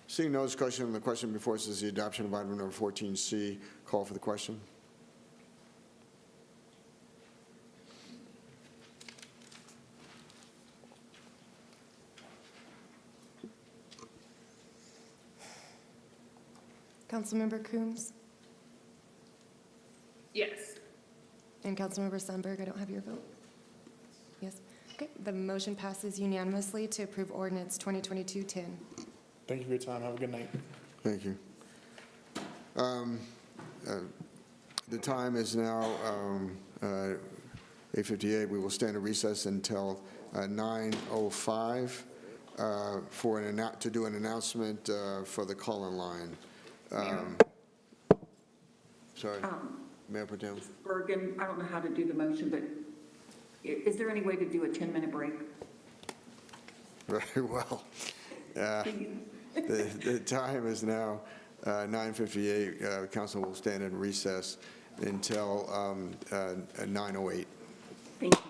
Seeing no discussion, the question before us is the adoption of item number 14C. Call for the question. Councilmember Coombs Yes. and Councilmember Sundberg, I don't have your vote. Yes. Okay, the motion passes unanimously to approve ordinance 2022-10. Thank you for your time. Have a good night. Thank you. The time is now 8:58. We will stand at recess until 9:05 to do an announcement for the call-in line. Sorry, Mayor Pro Tem. Bergen, I don't know how to do the motion, but is there any way to do a 10-minute break? Very well. The time is now 9:58. Council will stand in recess until 9:08. Thank you.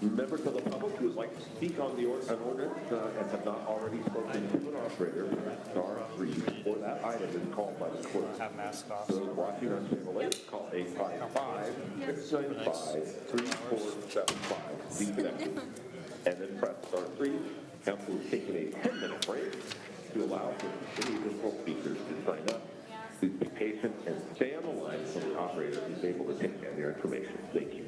Members of the public who would like to speak on an ordinance and have not already spoken to an operator, star 3 for that item is called by the clerk. Have masks off. Those watching on channel 8, call 855-695-3475. Be connected. And then press star 3. Council is taking a 10-minute break to allow for city municipal speakers to sign up. Please be patient and stay on the line until the operator is able to take down your information. Thank you.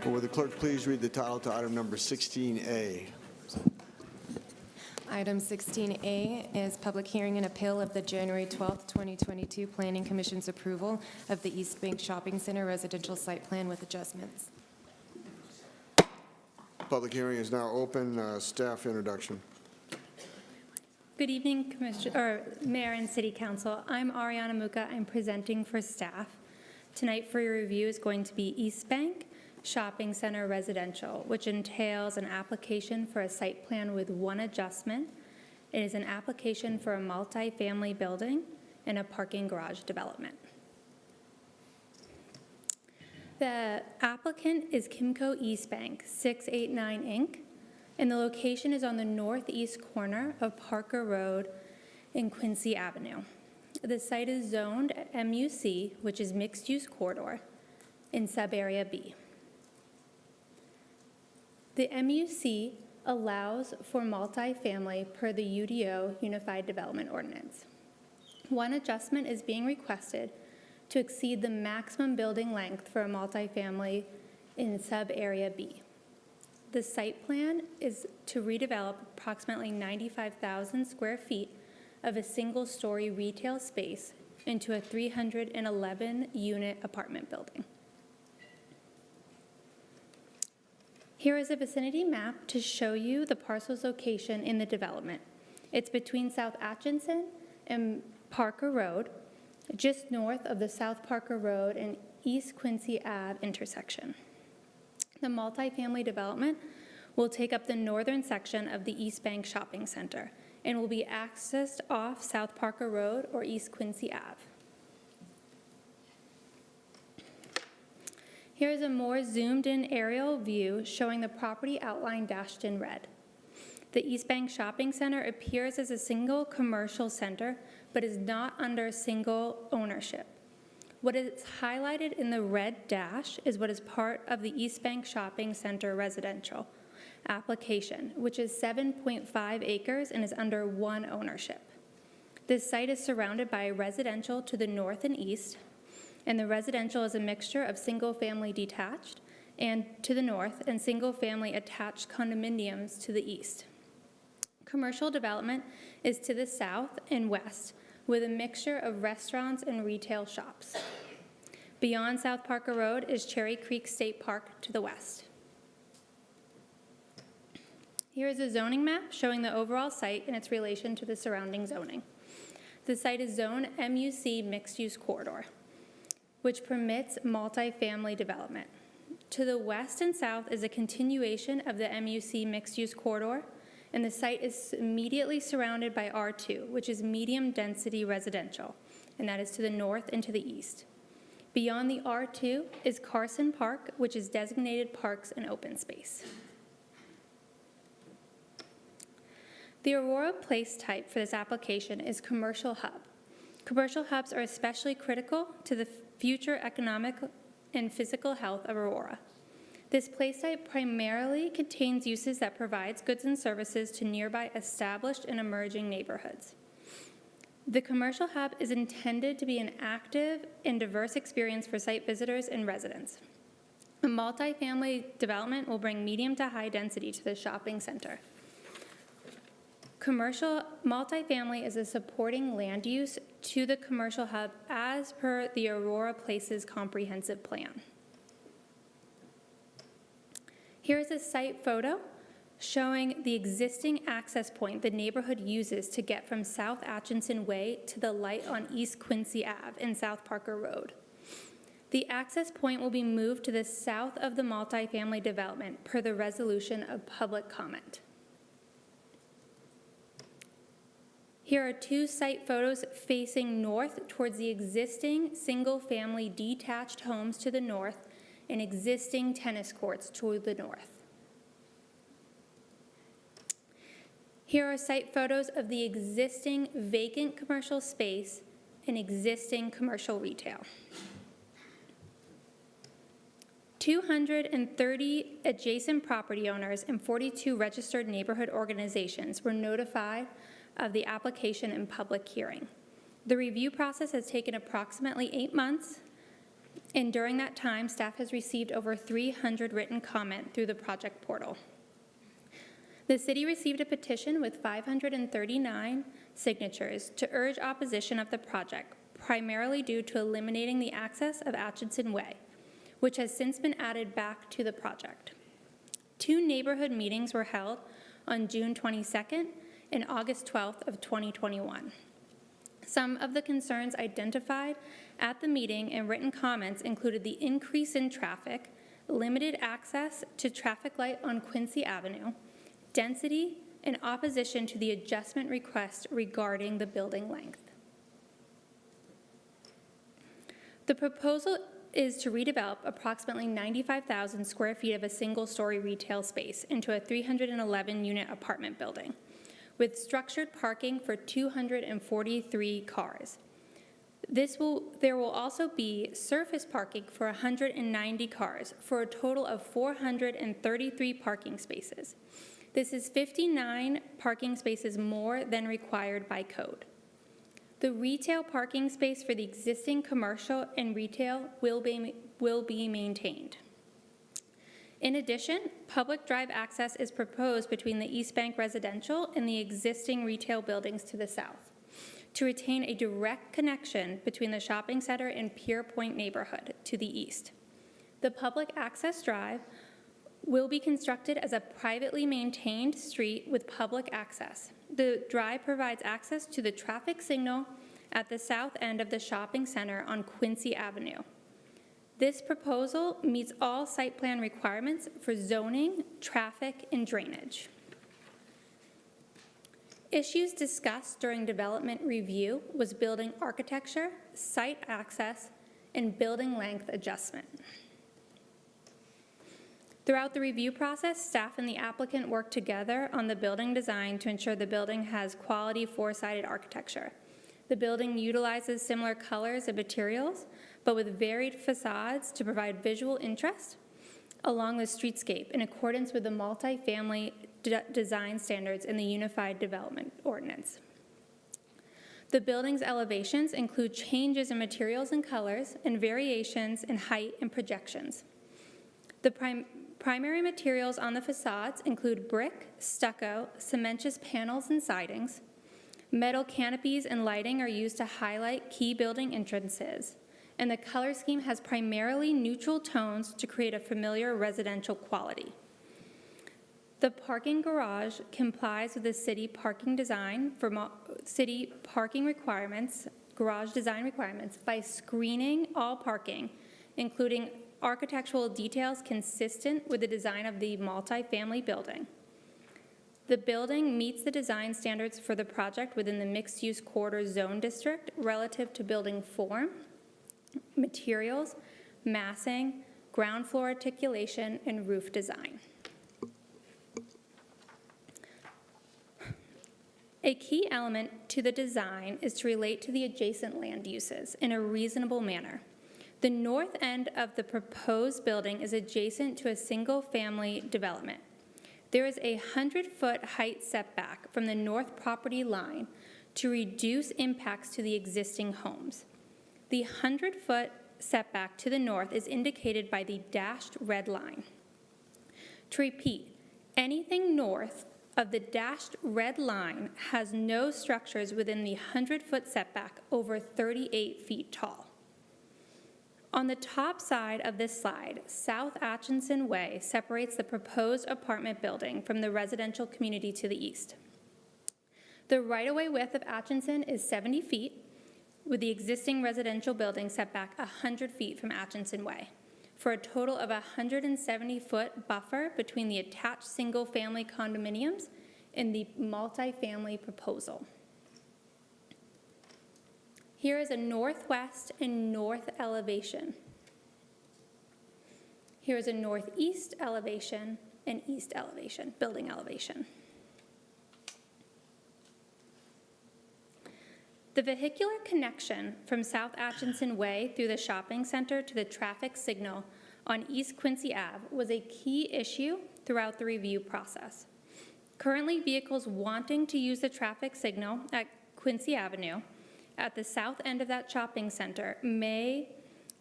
Will the clerk please read the title to item number 16A? Item 16A is public hearing and appeal of the January 12th, 2022 Planning Commission's approval of the East Bank Shopping Center residential site plan with adjustments. Public hearing is now open. Staff introduction. Good evening, Mayor and City Council. I'm Ariana Muka. I'm presenting for staff. Tonight for your review is going to be East Bank Shopping Center Residential, which entails an application for a site plan with one adjustment. It is an application for a multi-family building and a parking garage development. The applicant is Kimco East Bank 689 Inc., and the location is on the northeast corner of Parker Road and Quincy Avenue. The site is zoned at MUC, which is mixed-use corridor, in sub-area B. The MUC allows for multifamily per the UDO Unified Development Ordinance. One adjustment is being requested to exceed the maximum building length for a multifamily in sub-area B. The site plan is to redevelop approximately 95,000 square feet of a single-story retail space into a 311-unit apartment building. Here is a vicinity map to show you the parcel's location in the development. It's between South Atchison and Parker Road, just north of the South Parker Road and East Quincy Ave intersection. The multifamily development will take up the northern section of the East Bank Shopping Center and will be accessed off South Parker Road or East Quincy Ave. Here is a more zoomed-in aerial view showing the property outline dashed in red. The East Bank Shopping Center appears as a single commercial center, but is not under single ownership. What is highlighted in the red dash is what is part of the East Bank Shopping Center residential application, which is 7.5 acres and is under one ownership. This site is surrounded by residential to the north and east, and the residential is a mixture of single-family detached and to the north and single-family attached condominiums to the east. Commercial development is to the south and west with a mixture of restaurants and retail shops. Beyond South Parker Road is Cherry Creek State Park to the west. Here is a zoning map showing the overall site and its relation to the surrounding zoning. The site is zoned MUC mixed-use corridor, which permits multifamily development. To the west and south is a continuation of the MUC mixed-use corridor, and the site is immediately surrounded by R2, which is medium-density residential, and that is to the north and to the east. Beyond the R2 is Carson Park, which is designated parks and open space. The Aurora place type for this application is commercial hub. Commercial hubs are especially critical to the future economic and physical health of Aurora. This place type primarily contains uses that provides goods and services to nearby established and emerging neighborhoods. The commercial hub is intended to be an active and diverse experience for site visitors and residents. A multifamily development will bring medium to high density to the shopping center. Commercial multifamily is a supporting land use to the commercial hub as per the Aurora Places Comprehensive Plan. Here is a site photo showing the existing access point the neighborhood uses to get from South Atchison Way to the light on East Quincy Ave and South Parker Road. The access point will be moved to the south of the multifamily development per the resolution of public comment. Here are two site photos facing north towards the existing single-family detached homes to the north and existing tennis courts to the north. Here are site photos of the existing vacant commercial space and existing commercial retail. 230 adjacent property owners and 42 registered neighborhood organizations were notified of the application and public hearing. The review process has taken approximately 8 months, And during that time, staff has received over 300 written comment through the project portal. The city received a petition with 539 signatures to urge opposition of the project, primarily due to eliminating the access of Atchison Way, which has since been added back to the project. 2 neighborhood meetings were held on June 22nd and August 12th of 2021. Some of the concerns identified at the meeting and written comments included the increase in traffic, limited access to traffic light on Quincy Avenue, density, and opposition to the adjustment request regarding the building length. The proposal is to redevelop approximately 95,000 square feet of a single-story retail space into a 311-unit apartment building, with structured parking for 243 cars. There will also be surface parking for 190 cars, for a total of 433 parking spaces. This is 59 parking spaces more than required by code. The retail parking space for the existing commercial and retail will be maintained. In addition, public drive access is proposed between the East Bank residential and the existing retail buildings to the south, to retain a direct connection between the shopping center and Pier Point neighborhood to the east. The public access drive will be constructed as a privately maintained street with public access. The drive provides access to the traffic signal at the south end of the shopping center on Quincy Avenue. This proposal meets all site plan requirements for zoning, traffic, and drainage. Issues discussed during development review was building architecture, site access, and building length adjustment. Throughout the review process, staff and the applicant worked together on the building design to ensure the building has quality four-sided architecture. The building utilizes similar colors and materials, but with varied facades to provide visual interest along the streetscape in accordance with the multifamily design standards in the Unified Development Ordinance. The building's elevations include changes in materials and colors and variations in height and projections. The primary materials on the facades include brick, stucco, cementous panels and sidings. Metal canopies and lighting are used to highlight key building entrances, and the color scheme has primarily neutral tones to create a familiar residential quality. The parking garage complies with the city parking design for city parking requirements, garage design requirements, by screening all parking, including architectural details consistent with the design of the multifamily building. The building meets the design standards for the project within the mixed-use corridor zone district relative to building form, materials, massing, ground floor articulation, and roof design. A key element to the design is to relate to the adjacent land uses in a reasonable manner. The north end of the proposed building is adjacent to a single-family development. There is a 100-foot height setback from the north property line to reduce impacts to the existing homes. The 100-foot setback to the north is indicated by the dashed red line. To repeat, anything north of the dashed red line has no structures within the 100-foot setback over 38 feet tall. On the top side of this slide, South Atchison Way separates the proposed apartment building from the residential community to the east. The right-of-way width of Atchison is 70 feet, with the existing residential building set back 100 feet from Atchison Way, for a total of a 170-foot buffer between the attached single-family condominiums and the multifamily proposal. Here is a northwest and north elevation. Here is a northeast elevation and east elevation, building elevation. The vehicular connection from South Atchison Way through the shopping center to the traffic signal on East Quincy Ave was a key issue throughout the review process. Currently, vehicles wanting to use the traffic signal at Quincy Avenue at the south end of that shopping center may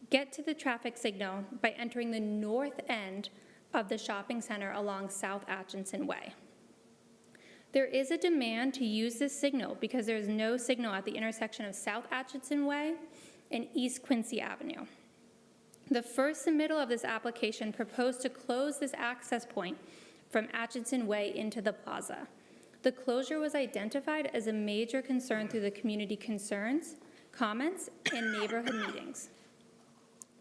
get to the traffic signal by entering the north end of the shopping center along South Atchison Way. There is a demand to use this signal because there is no signal at the intersection of South Atchison Way and East Quincy Avenue. The first submittal of this application proposed to close this access point from Atchison Way into the plaza. The closure was identified as a major concern through the community concerns, comments, and neighborhood meetings.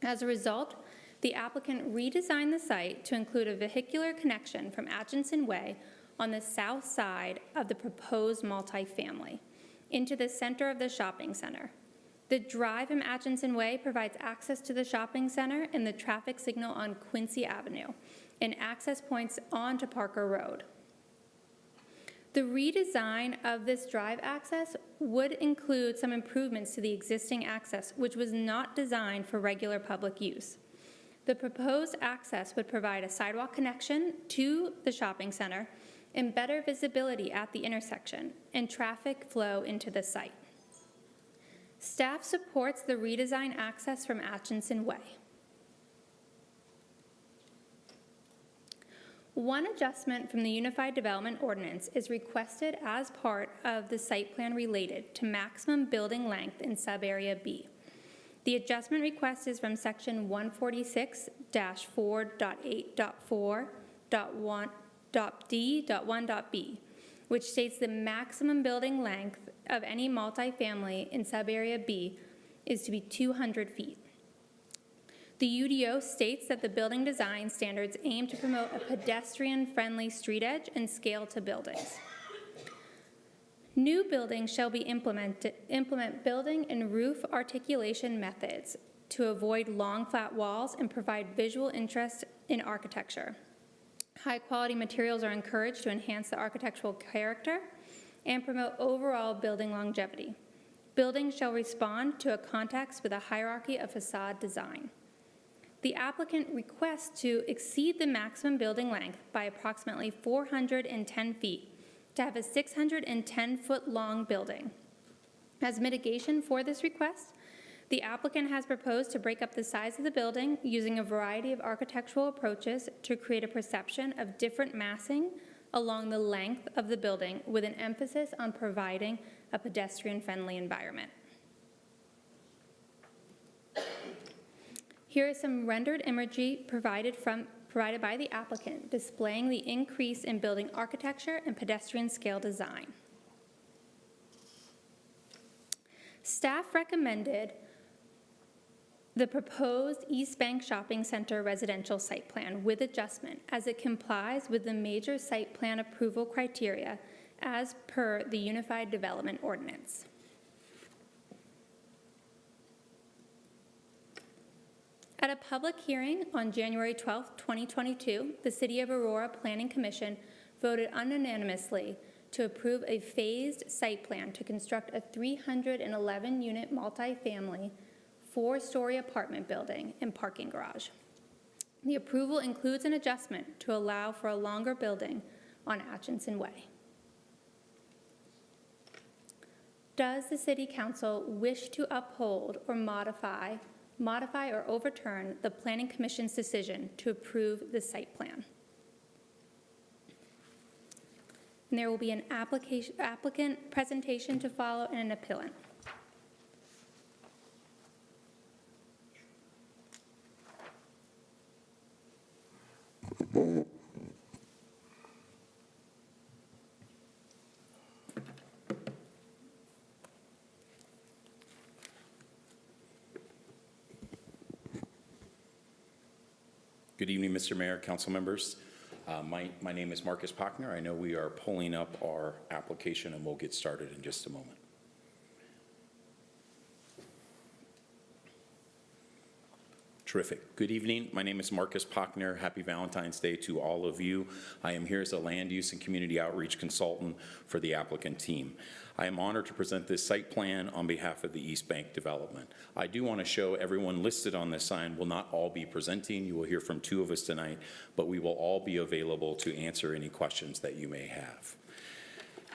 As a result, the applicant redesigned the site to include a vehicular connection from Atchison Way on the south side of the proposed multifamily into the center of the shopping center. The drive from Atchison Way provides access to the shopping center and the traffic signal on Quincy Avenue and access points onto Parker Road. The redesign of this drive access would include some improvements to the existing access, which was not designed for regular public use. The proposed access would provide a sidewalk connection to the shopping center and better visibility at the intersection and traffic flow into the site. Staff supports the redesigned access from Atchison Way. One adjustment from the Unified Development Ordinance is requested as part of the site plan related to maximum building length in subarea B. The adjustment request is from section 146-4.8.4.1.d.1.b, which states the maximum building length of any multifamily in subarea B is to be 200 feet. The UDO states that the building design standards aim to promote a pedestrian-friendly street edge and scale to buildings. New buildings shall be implement building and roof articulation methods to avoid long flat walls and provide visual interest in architecture. High-quality materials are encouraged to enhance the architectural character and promote overall building longevity. Buildings shall respond to a context with a hierarchy of facade design. The applicant requests to exceed the maximum building length by approximately 410 feet to have a 610-foot-long building. As mitigation for this request, the applicant has proposed to break up the size of the building using a variety of architectural approaches to create a perception of different massing along the length of the building with an emphasis on providing a pedestrian-friendly environment. Here is some rendered imagery provided by the applicant displaying the increase in building architecture and pedestrian scale design. Staff recommended the proposed East Bank Shopping Center residential site plan with adjustment as it complies with the major site plan approval criteria as per the Unified Development Ordinance. At a public hearing on January 12, 2022, the City of Aurora Planning Commission voted unanimously to approve a phased site plan to construct a 311-unit multifamily 4-story apartment building and parking garage. The approval includes an adjustment to allow for a longer building on Atchison Way. Does the City Council wish to uphold or modify or overturn the Planning Commission's decision to approve the site plan? And there will be an applicant presentation to follow and an appellant. Good evening, Mr. Mayor, council members. My name is Marcus Pochner. I know we are pulling up our application and we'll get started in just a moment. Terrific. Good evening. My name is Marcus Pochner. Happy Valentine's Day to all of you. I am here as a land use and community outreach consultant for the applicant team. I am honored to present this site plan on behalf of the East Bank development. I do want to show everyone listed on this sign will not all be presenting. You will hear from 2 of us tonight, but we will all be available to answer any questions that you may have.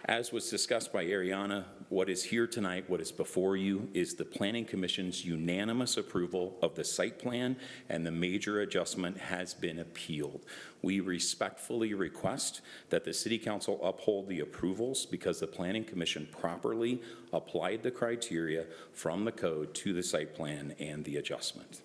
As was discussed by Ariana, what is here tonight, what is before you, is the Planning Commission's unanimous approval of the site plan, and the major adjustment has been appealed. We respectfully request that the City Council uphold the approvals because the Planning Commission properly applied the criteria from the code to the site plan and the adjustment.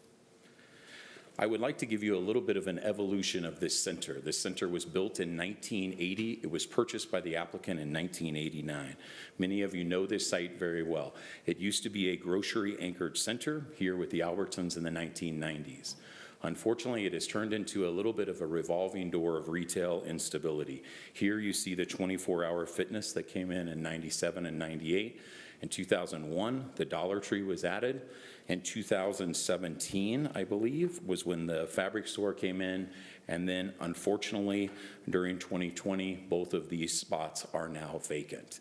I would like to give you a little bit of an evolution of this center. This center was built in 1980. It was purchased by the applicant in 1989. Many of you know this site very well. It used to be a grocery-anchored center here with the Albertsons in the 1990s. Unfortunately, it has turned into a little bit of a revolving door of retail instability. Here you see the 24-hour fitness that came in 97 and 98. In 2001, the Dollar Tree was added. In 2017, I believe, was when the fabric store came in. And then, unfortunately, during 2020, both of these spots are now vacant.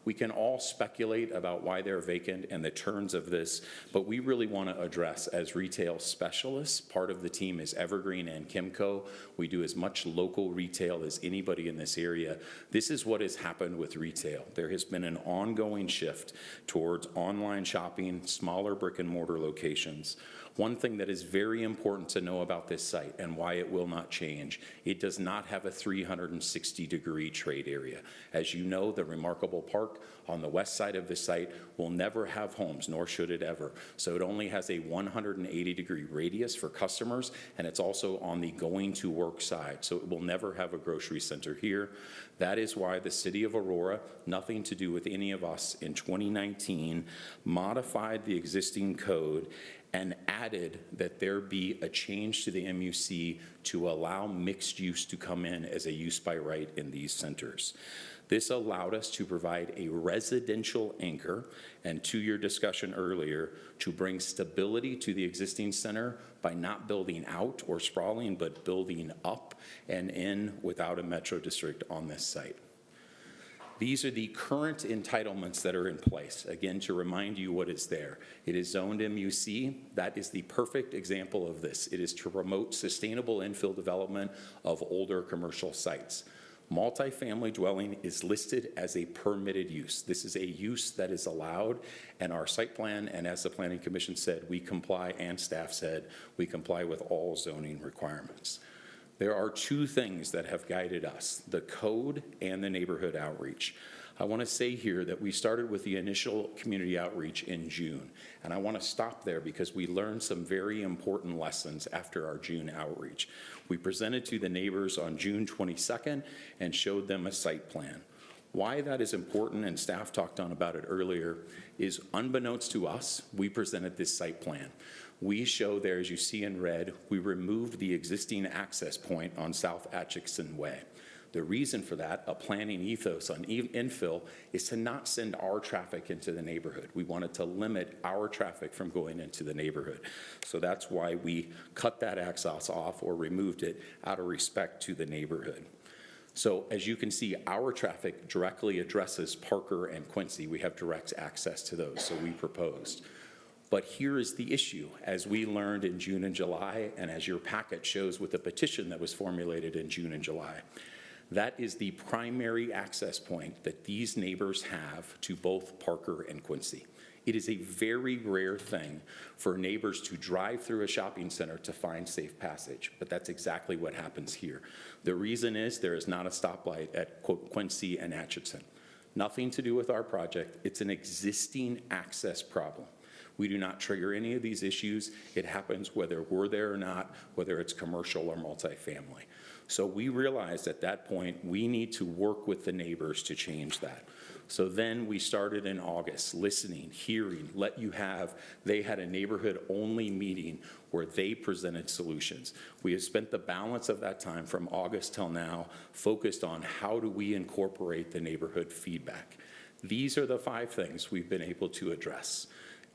We can all speculate about why they're vacant and the turns of this, but we really want to address, as retail specialists, part of the team is Evergreen and Kimco. We do as much local retail as anybody in this area. This is what has happened with retail. There has been an ongoing shift towards online shopping, smaller brick and mortar locations. One thing that is very important to know about this site and why it will not change, it does not have a 360-degree trade area. As you know, the remarkable park on the west side of the site will never have homes, nor should it ever. So it only has a 180-degree radius for customers, and it's also on the going to work side. So it will never have a grocery center here. That is why the city of Aurora, nothing to do with any of us, in 2019 modified the existing code and added that there be a change to the MUC to allow mixed use to come in as a use by right in these centers. This allowed us to provide a residential anchor, and to your discussion earlier, to bring stability to the existing center by not building out or sprawling, but building up and in without a metro district on this site. These are the current entitlements that are in place. Again, to remind you what is there. It is zoned MUC. That is the perfect example of this. It is to promote sustainable infill development of older commercial sites. Multifamily dwelling is listed as a permitted use. This is a use that is allowed, and our site plan, and as the Planning Commission said, we comply, and staff said, we comply with all zoning requirements. There are two things that have guided us, the code and the neighborhood outreach. I want to say here that we started with the initial community outreach in June, and I want to stop there because we learned some very important lessons after our June outreach. We presented to the neighbors on June 22nd and showed them a site plan. Why that is important, and staff talked about it earlier, is unbeknownst to us, we presented this site plan. We show there, as you see in red, we removed the existing access point on South Atchison Way. The reason for that, a planning ethos on infill, is to not send our traffic into the neighborhood. We wanted to limit our traffic from going into the neighborhood. So that's why we cut that access off or removed it out of respect to the neighborhood. So as you can see, our traffic directly addresses Parker and Quincy. We have direct access to those, so we proposed. But here is the issue, as we learned in June and July, and as your packet shows with the petition that was formulated in June and July. That is the primary access point that these neighbors have to both Parker and Quincy. It is a very rare thing for neighbors to drive through a shopping center to find safe passage, but that's exactly what happens here. The reason is there is not a stoplight at Quincy and Atchison. Nothing to do with our project. It's an existing access problem. We do not trigger any of these issues. It happens whether we're there or not, whether it's commercial or multifamily. So we realized at that point we need to work with the neighbors to change that. So then we started in August, listening, hearing, they had a neighborhood-only meeting where they presented solutions. We have spent the balance of that time from August till now focused on how do we incorporate the neighborhood feedback. These are the 5 things we've been able to address.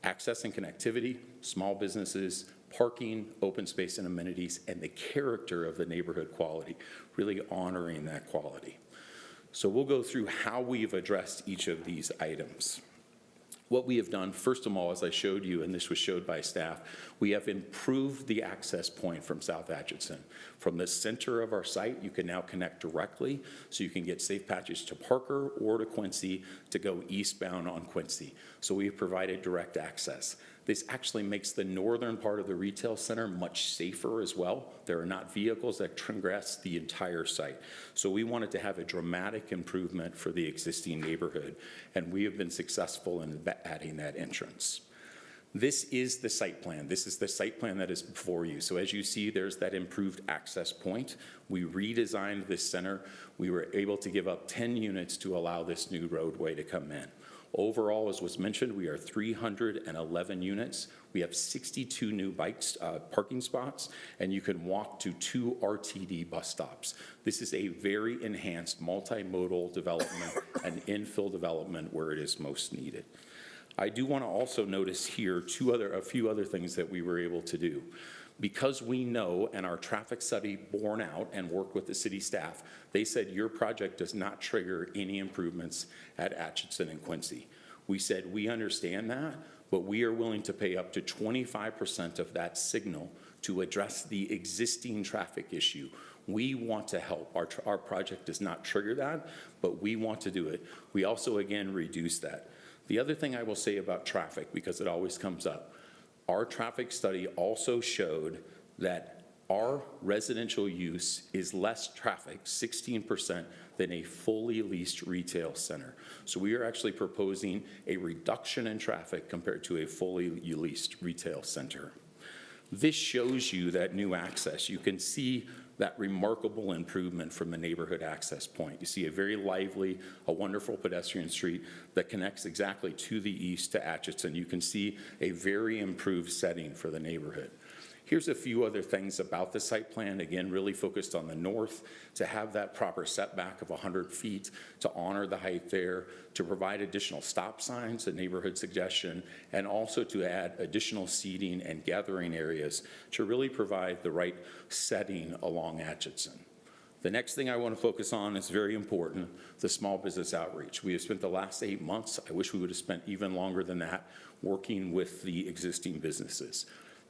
Access and connectivity, small businesses, parking, open space and amenities, and the character of the neighborhood quality, really honoring that quality. So we'll go through how we've addressed each of these items. What we have done, first of all, as I showed you, and this was showed by staff, we have improved the access point from South Atchison. From the center of our site, you can now connect directly, so you can get safe patches to Parker or to Quincy to go eastbound on Quincy. So we have provided direct access. This actually makes the northern part of the retail center much safer as well. There are not vehicles that transgress the entire site. So we wanted to have a dramatic improvement for the existing neighborhood, and we have been successful in adding that entrance. This is the site plan. This is the site plan that is before you. So as you see, there's that improved access point. We redesigned this center. We were able to give up 10 units to allow this new roadway to come in. Overall, as was mentioned, we are 311 units. We have 62 new parking spots, and you can walk to 2 RTD bus stops. This is a very enhanced multimodal development and infill development where it is most needed. I do want to also notice here a few other things that we were able to do. Because we know, and our traffic study borne out and worked with the city staff, they said your project does not trigger any improvements at Atchison and Quincy. We said we understand that, but we are willing to pay up to 25% of that signal to address the existing traffic issue. We want to help. Our project does not trigger that, but we want to do it. We also, again, reduce that. The other thing I will say about traffic, because it always comes up, our traffic study also showed that our residential use is less traffic, 16%, than a fully leased retail center. So we are actually proposing a reduction in traffic compared to a fully leased retail center. This shows you that new access. You can see that remarkable improvement from the neighborhood access point. You see a very lively, a wonderful pedestrian street that connects exactly to the east to Atchison. You can see a very improved setting for the neighborhood. Here's a few other things about the site plan, again, really focused on the north, to have that proper setback of 100 feet, to honor the height there, to provide additional stop signs, a neighborhood suggestion, and also to add additional seating and gathering areas to really provide the right setting along Atchison. The next thing I want to focus on is very important, the small business outreach. We have spent the last 8 months, I wish we would have spent even longer than that, working with the existing businesses.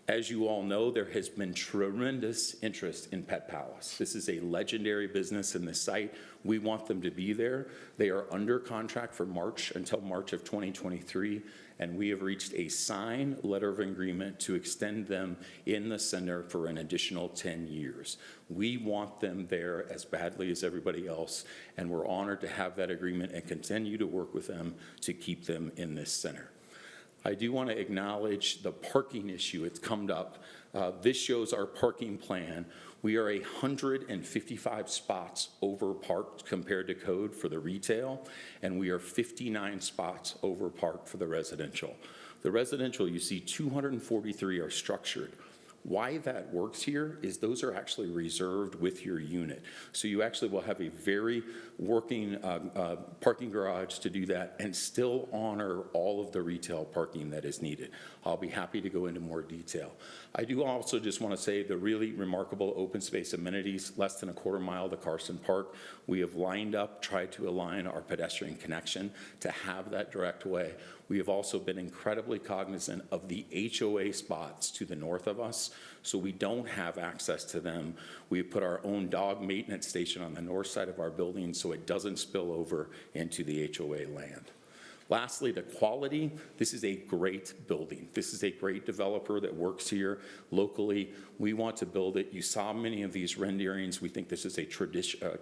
As you all know, there has been tremendous interest in Pet Palace. This is a legendary business in the site. We want them to be there. They are under contract for until March of 2023, and we have reached a signed letter of agreement to extend them in the center for an additional 10 years. We want them there as badly as everybody else, and we're honored to have that agreement and continue to work with them to keep them in this center. I do want to acknowledge the parking issue. It's come up. This shows our parking plan. We are 155 spots over parked compared to code for the retail, and we are 59 spots over parked for the residential. The residential, you see 243 are structured. Why that works here is those are actually reserved with your unit. So you actually will have a very working parking garage to do that and still honor all of the retail parking that is needed. I'll be happy to go into more detail. I do also just want to say the really remarkable open space amenities, less than a quarter mile to Carson Park. We have lined up, tried to align our pedestrian connection to have that direct way. We have also been incredibly cognizant of the HOA spots to the north of us, so we don't have access to them. We put our own dog maintenance station on the north side of our building so it doesn't spill over into the HOA land. Lastly, the quality. This is a great building. This is a great developer that works here locally. We want to build it. You saw many of these renderings. We think this is a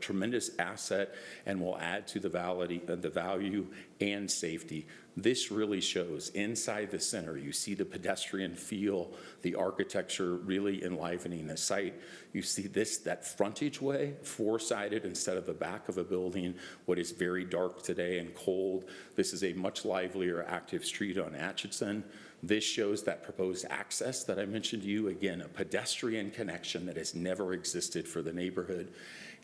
tremendous asset and will add to the value and safety. This really shows inside the center. You see the pedestrian feel, the architecture really enlivening the site. You see that frontage way, four-sided instead of the back of a building, what is very dark today and cold. This is a much livelier, active street on Atchison. This shows that proposed access that I mentioned to you. Again, a pedestrian connection that has never existed for the neighborhood.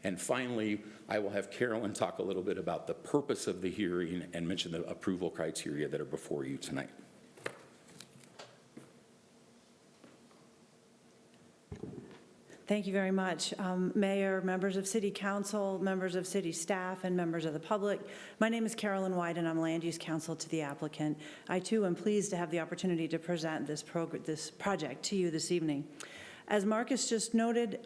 And finally, I will have Carolyn talk a little bit about the purpose of the hearing and mention the approval criteria that are before you tonight. Thank you very much. Mayor, members of City Council, members of City staff, and members of the public. My name is Carolyn White, and I'm Land Use Counsel to the applicant. I, too, am pleased to have the opportunity to present this project to you this evening. As Marcus just noted,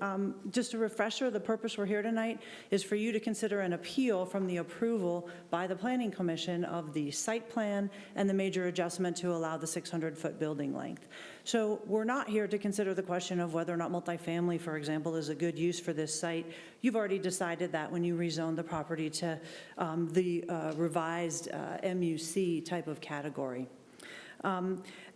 just a refresher, the purpose we're here tonight is for you to consider an appeal from the approval by the Planning Commission of the site plan and the major adjustment to allow the 600-foot building length. So we're not here to consider the question of whether or not multifamily, for example, is a good use for this site. You've already decided that when you rezoned the property to the revised MUC type of category.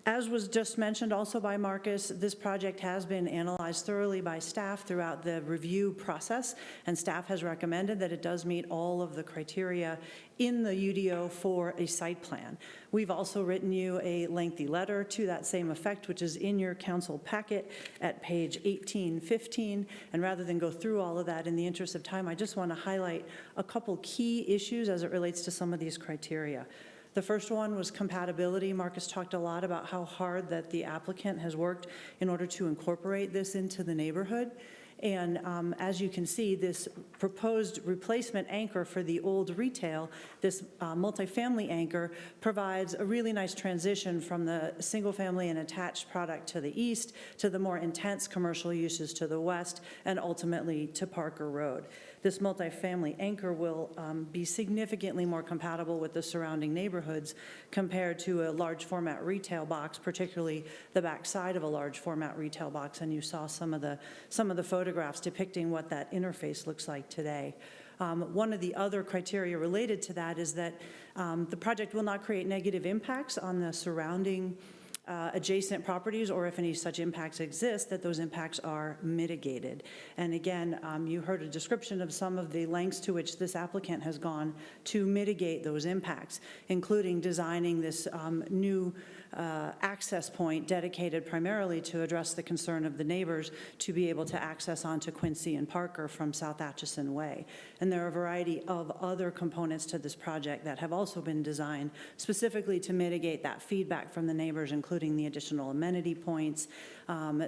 As was just mentioned also by Marcus, this project has been analyzed thoroughly by staff throughout the review process, and staff has recommended that it does meet all of the criteria in the UDO for a site plan. We've also written you a lengthy letter to that same effect, which is in your council packet at page 1815. And rather than go through all of that, in the interest of time, I just want to highlight a couple key issues as it relates to some of these criteria. The first one was compatibility. Marcus talked a lot about how hard that the applicant has worked in order to incorporate this into the neighborhood. And as you can see, this proposed replacement anchor for the old retail, this multifamily anchor, provides a really nice transition from the single-family and attached product to the east to the more intense commercial uses to the west and ultimately to Parker Road. This multifamily anchor will be significantly more compatible with the surrounding neighborhoods compared to a large format retail box, particularly the back side of a large format retail box. And you saw some of the photographs depicting what that interface looks like today. One of the other criteria related to that is that the project will not create negative impacts on the surrounding adjacent properties, or if any such impacts exist, that those impacts are mitigated. And again, you heard a description of some of the lengths to which this applicant has gone to mitigate those impacts, including designing this new access point dedicated primarily to address the concern of the neighbors to be able to access onto Quincy and Parker from South Atchison Way. And there are a variety of other components to this project that have also been designed specifically to mitigate that feedback from the neighbors, including the additional amenity points,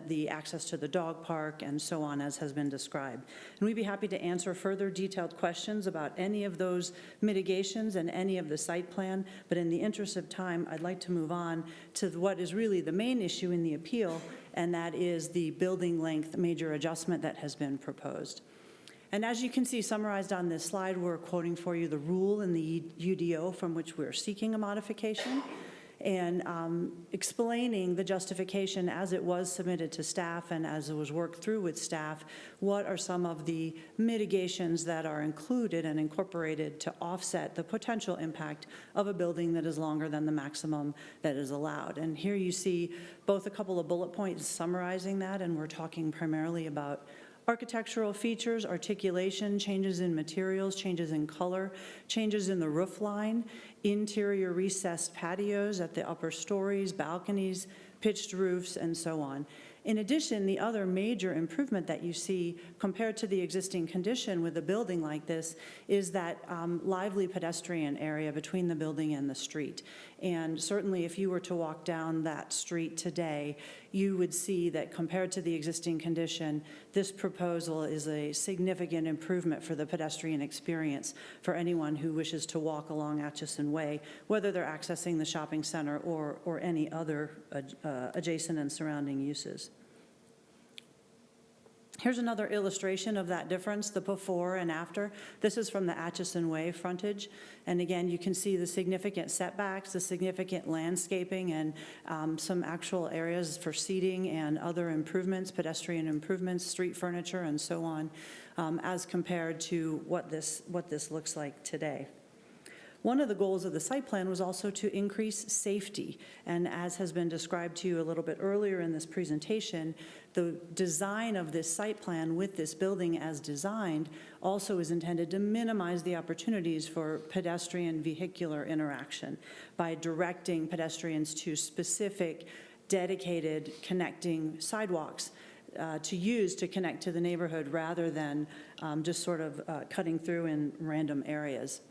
the access to the dog park, and so on, as has been described. And we'd be happy to answer further detailed questions about any of those mitigations and any of the site plan, but in the interest of time, I'd like to move on to what is really the main issue in the appeal, and that is the building length major adjustment that has been proposed. And as you can see summarized on this slide, we're quoting for you the rule in the UDO from which we're seeking a modification, and explaining the justification as it was submitted to staff and as it was worked through with staff, what are some of the mitigations that are included and incorporated to offset the potential impact of a building that is longer than the maximum that is allowed. And here you see both a couple of bullet points summarizing that, and we're talking primarily about architectural features, articulation, changes in materials, changes in color, changes in the roof line, interior recessed patios at the upper stories, balconies, pitched roofs, and so on. In addition, the other major improvement that you see compared to the existing condition with a building like this is that lively pedestrian area between the building and the street. And certainly if you were to walk down that street today, you would see that compared to the existing condition, this proposal is a significant improvement for the pedestrian experience for anyone who wishes to walk along Atchison Way, whether they're accessing the shopping center or any other adjacent and surrounding uses. Here's another illustration of that difference, the before and after. This is from the Atchison Way frontage. And again, you can see the significant setbacks, the significant landscaping, and some actual areas for seating and other improvements, pedestrian improvements, street furniture, and so on, as compared to what this looks like today. One of the goals of the site plan was also to increase safety. And as has been described to you a little bit earlier in this presentation, the design of this site plan with this building as designed also is intended to minimize the opportunities for pedestrian vehicular interaction by directing pedestrians to specific dedicated connecting sidewalks to use to connect to the neighborhood rather than just sort of cutting through in random areas.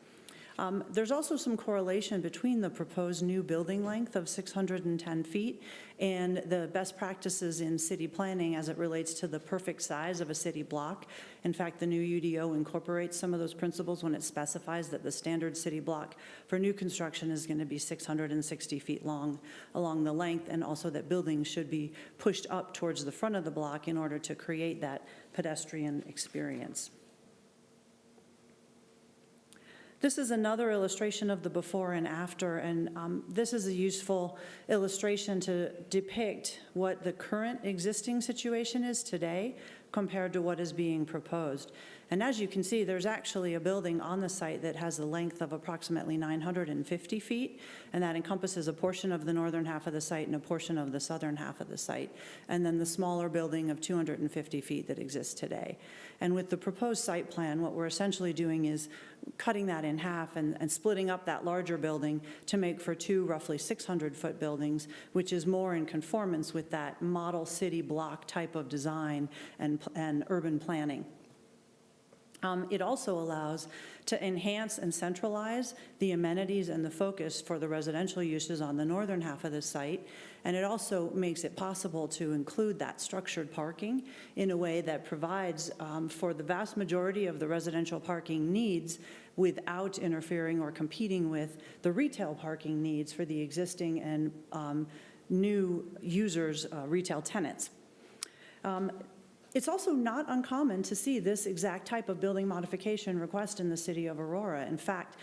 There's also some correlation between the proposed new building length of 610 feet and the best practices in city planning as it relates to the perfect size of a city block. In fact, the new UDO incorporates some of those principles when it specifies that the standard city block for new construction is going to be 660 feet long along the length, and also that buildings should be pushed up towards the front of the block in order to create that pedestrian experience. This is another illustration of the before and after, and this is a useful illustration to depict what the current existing situation is today compared to what is being proposed. And as you can see, there's actually a building on the site that has a length of approximately 950 feet, and that encompasses a portion of the northern half of the site and a portion of the southern half of the site, and then the smaller building of 250 feet that exists today. And with the proposed site plan, what we're essentially doing is cutting that in half and splitting up that larger building to make for two roughly 600-foot buildings, which is more in conformance with that model city block type of design and urban planning. It also allows to enhance and centralize the amenities and the focus for the residential uses on the northern half of the site, and it also makes it possible to include that structured parking in a way that provides for the vast majority of the residential parking needs without interfering or competing with the retail parking needs for the existing and new users, retail tenants. It's also not uncommon to see this exact type of building modification request in the city of Aurora. In fact,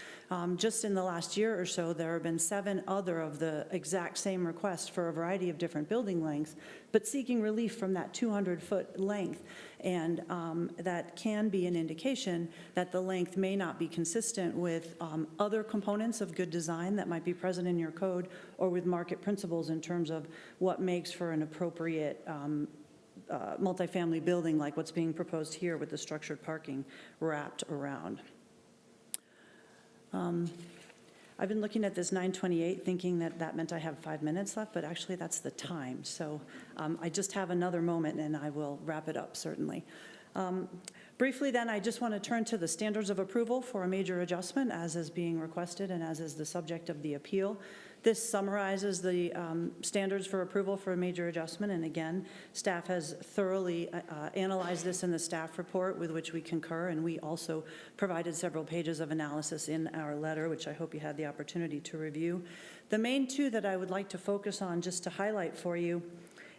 just in the last year or so, there have been 7 other of the exact same requests for a variety of different building lengths, but seeking relief from that 200-foot length. And that can be an indication that the length may not be consistent with other components of good design that might be present in your code, or with market principles in terms of what makes for an appropriate multifamily building like what's being proposed here with the structured parking wrapped around. I've been looking at this 9:28 thinking that that meant I have 5 minutes left, but actually that's the time. So I just have another moment and I will wrap it up certainly. Briefly then, I just want to turn to the standards of approval for a major adjustment as is being requested and as is the subject of the appeal. This summarizes the standards for approval for a major adjustment, and again, staff has thoroughly analyzed this in the staff report with which we concur, and we also provided several pages of analysis in our letter, which I hope you had the opportunity to review. The main 2 that I would like to focus on just to highlight for you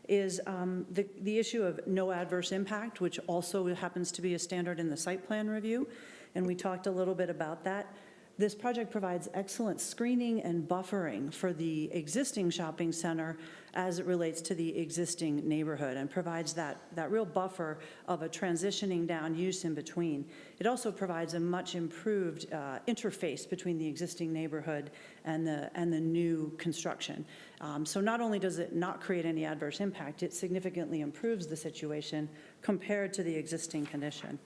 is the issue of no adverse impact, which also happens to be a standard in the site plan review, and we talked a little bit about that. This project provides excellent screening and buffering for the existing shopping center as it relates to the existing neighborhood, and provides that real buffer of a transitioning down use in between. It also provides a much improved interface between the existing neighborhood and the new construction. So not only does it not create any adverse impact, it significantly improves the situation compared to the existing condition.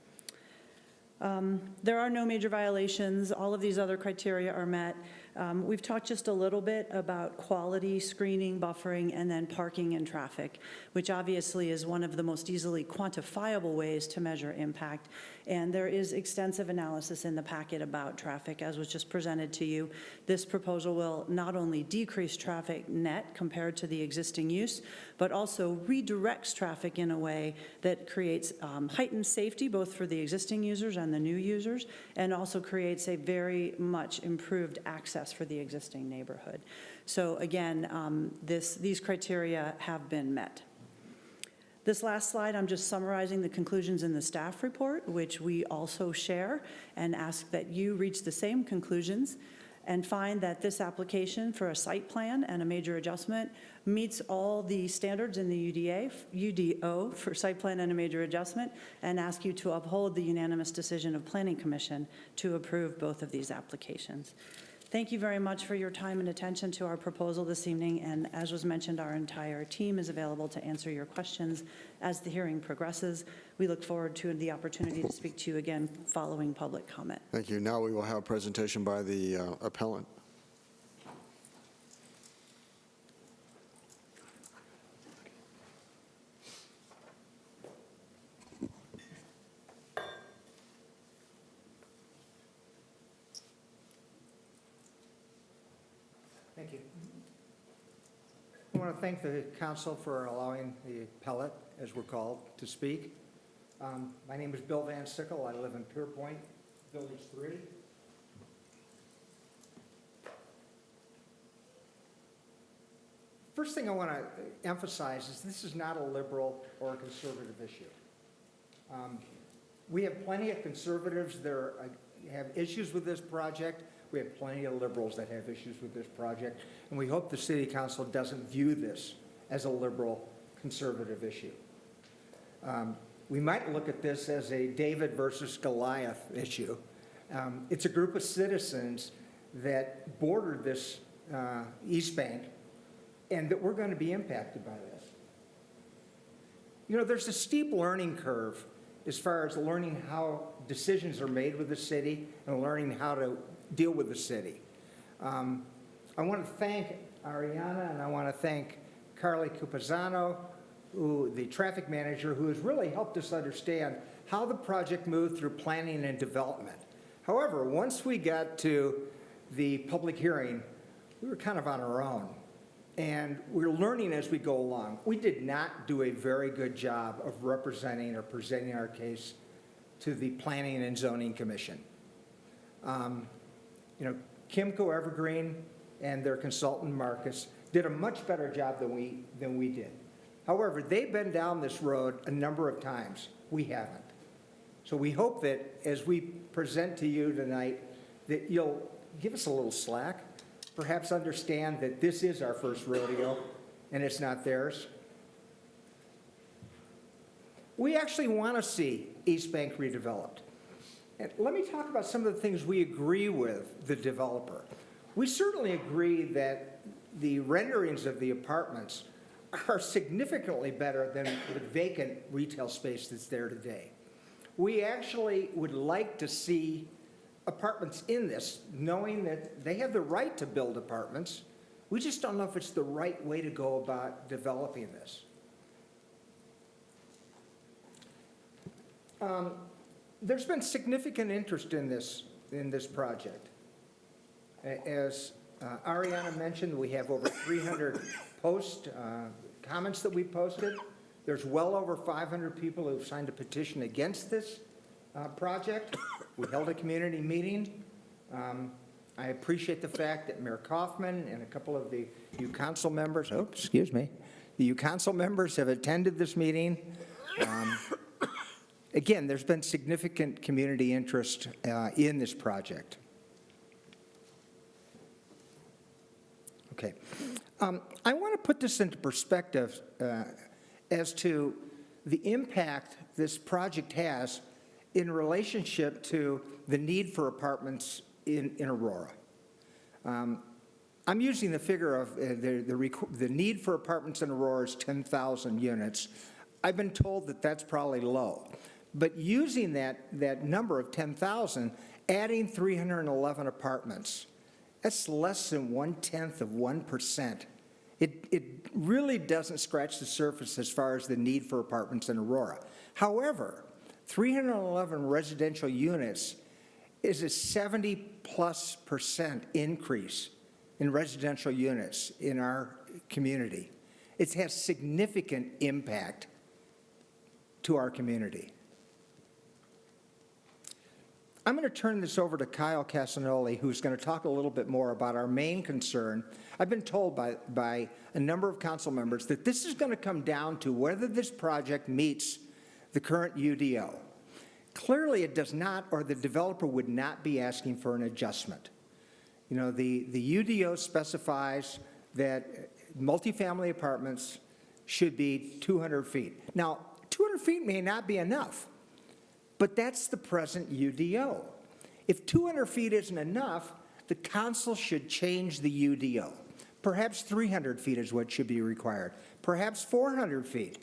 There are no major violations. All of these other criteria are met. We've talked just a little bit about quality, screening, buffering, and then parking and traffic, which obviously is one of the most easily quantifiable ways to measure impact. And there is extensive analysis in the packet about traffic, as was just presented to you. This proposal will not only decrease traffic net compared to the existing use, but also redirects traffic in a way that creates heightened safety both for the existing users and the new users, and also creates a very much improved access for the existing neighborhood. So again, these criteria have been met. This last slide, I'm just summarizing the conclusions in the staff report, which we also share, and ask that you reach the same conclusions and find that this application for a site plan and a major adjustment meets all the standards in the UDO for site plan and a major adjustment, and ask you to uphold the unanimous decision of Planning Commission to approve both of these applications. Thank you very much for your time and attention to our proposal this evening, and as was mentioned, our entire team is available to answer your questions as the hearing progresses. We look forward to the opportunity to speak to you again following public comment. Thank you. Now we will have a presentation by the appellant. Thank you. I want to thank the council for allowing the appellate, as we're called, to speak. My name is Bill Van Sickle. I live in Pierpoint, Village 3. First thing I want to emphasize is this is not a liberal or a conservative issue. We have plenty of conservatives that have issues with this project. We have plenty of liberals that have issues with this project. And we hope the city council doesn't view this as a liberal conservative issue. We might look at this as a David versus Goliath issue. It's a group of citizens that border this East Bank and that we're going to be impacted by this. You know, there's a steep learning curve as far as learning how decisions are made with the city and learning how to deal with the city. I want to thank Ariana and I want to thank Carly Cupazano, the traffic manager, who has really helped us understand how the project moved through planning and development. However, once we got to the public hearing, we were kind of on our own. And we're learning as we go along. We did not do a very good job of representing or presenting our case to the Planning and Zoning Commission. You know, Kimco Evergreen and their consultant Marcus did a much better job than we did. However, they've been down this road a number of times. We haven't. So we hope that as we present to you tonight, that you'll give us a little slack. Perhaps understand that this is our first rodeo and it's not theirs. We actually want to see East Bank redeveloped. And let me talk about some of the things we agree with the developer. We certainly agree that the renderings of the apartments are significantly better than the vacant retail space that's there today. We actually would like to see apartments in this, knowing that they have the right to build apartments. We just don't know if it's the right way to go about developing this. There's been significant interest in this project. As Ariana mentioned, we have over 300 comments that we posted. There's well over 500 people who've signed a petition against this project. We held a community meeting. I appreciate the fact that Mayor Kaufman and a couple of the council members, the council members have attended this meeting. Again, there's been significant community interest in this project. Okay. I want to put this into perspective as to the impact this project has in relationship to the need for apartments in Aurora. I'm using the figure of the need for apartments in Aurora is 10,000 units. I've been told that that's probably low. But using that number of 10,000, adding 311 apartments, that's less than 0.1%. It really doesn't scratch the surface as far as the need for apartments in Aurora. However, 311 residential units is a 70+% increase in residential units in our community. It has significant impact to our community. I'm going to turn this over to Kyle Casanoli, who's going to talk a little bit more about our main concern. I've been told by a number of council members that this is going to come down to whether this project meets the current UDO. Clearly it does not, or the developer would not be asking for an adjustment. You know, the UDO specifies that multifamily apartments should be 200 feet. Now, 200 feet may not be enough, but that's the present UDO. If 200 feet isn't enough, the council should change the UDO. Perhaps 300 feet is what should be required. Perhaps 400 feet.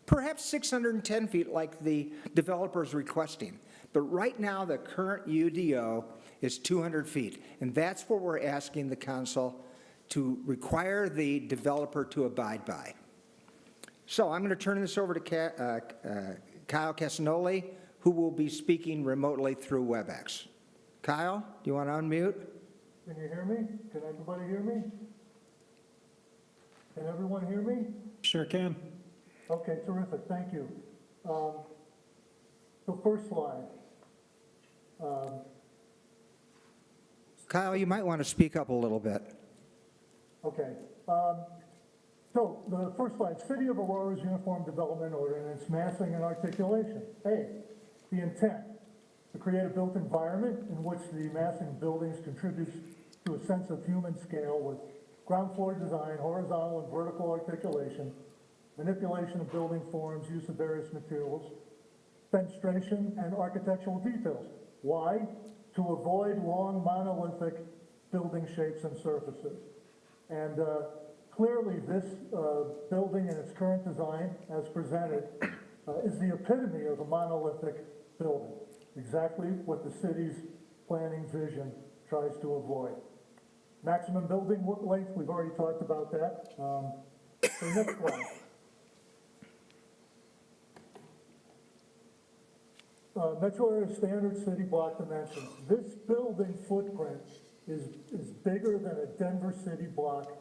Perhaps 610 feet like the developer is requesting. But right now, the current UDO is 200 feet. And that's what we're asking the council to require the developer to abide by. So I'm going to turn this over to Kyle Casanoli, who will be speaking remotely through WebEx. Kyle, do you want to unmute? Can you hear me? Can everybody hear me? Can everyone hear me? Sure can. Okay, terrific, thank you. The first slide. Kyle, you might want to speak up a little bit. Okay. So the first slide, City of Aurora's Uniform Development Ordinance, massing and articulation. A, the intent, to create a built environment in which the massing buildings contributes to a sense of human scale with ground floor design, horizontal and vertical articulation, manipulation of building forms, use of various materials, fenestration, and architectural details. Why? To avoid long monolithic building shapes and surfaces. And clearly this building in its current design, as presented, is the epitome of a monolithic building. Exactly what the city's planning vision tries to avoid. Maximum building length, we've already talked about that. So next slide. Metro area standard city block dimensions. This building footprint is bigger than a Denver city block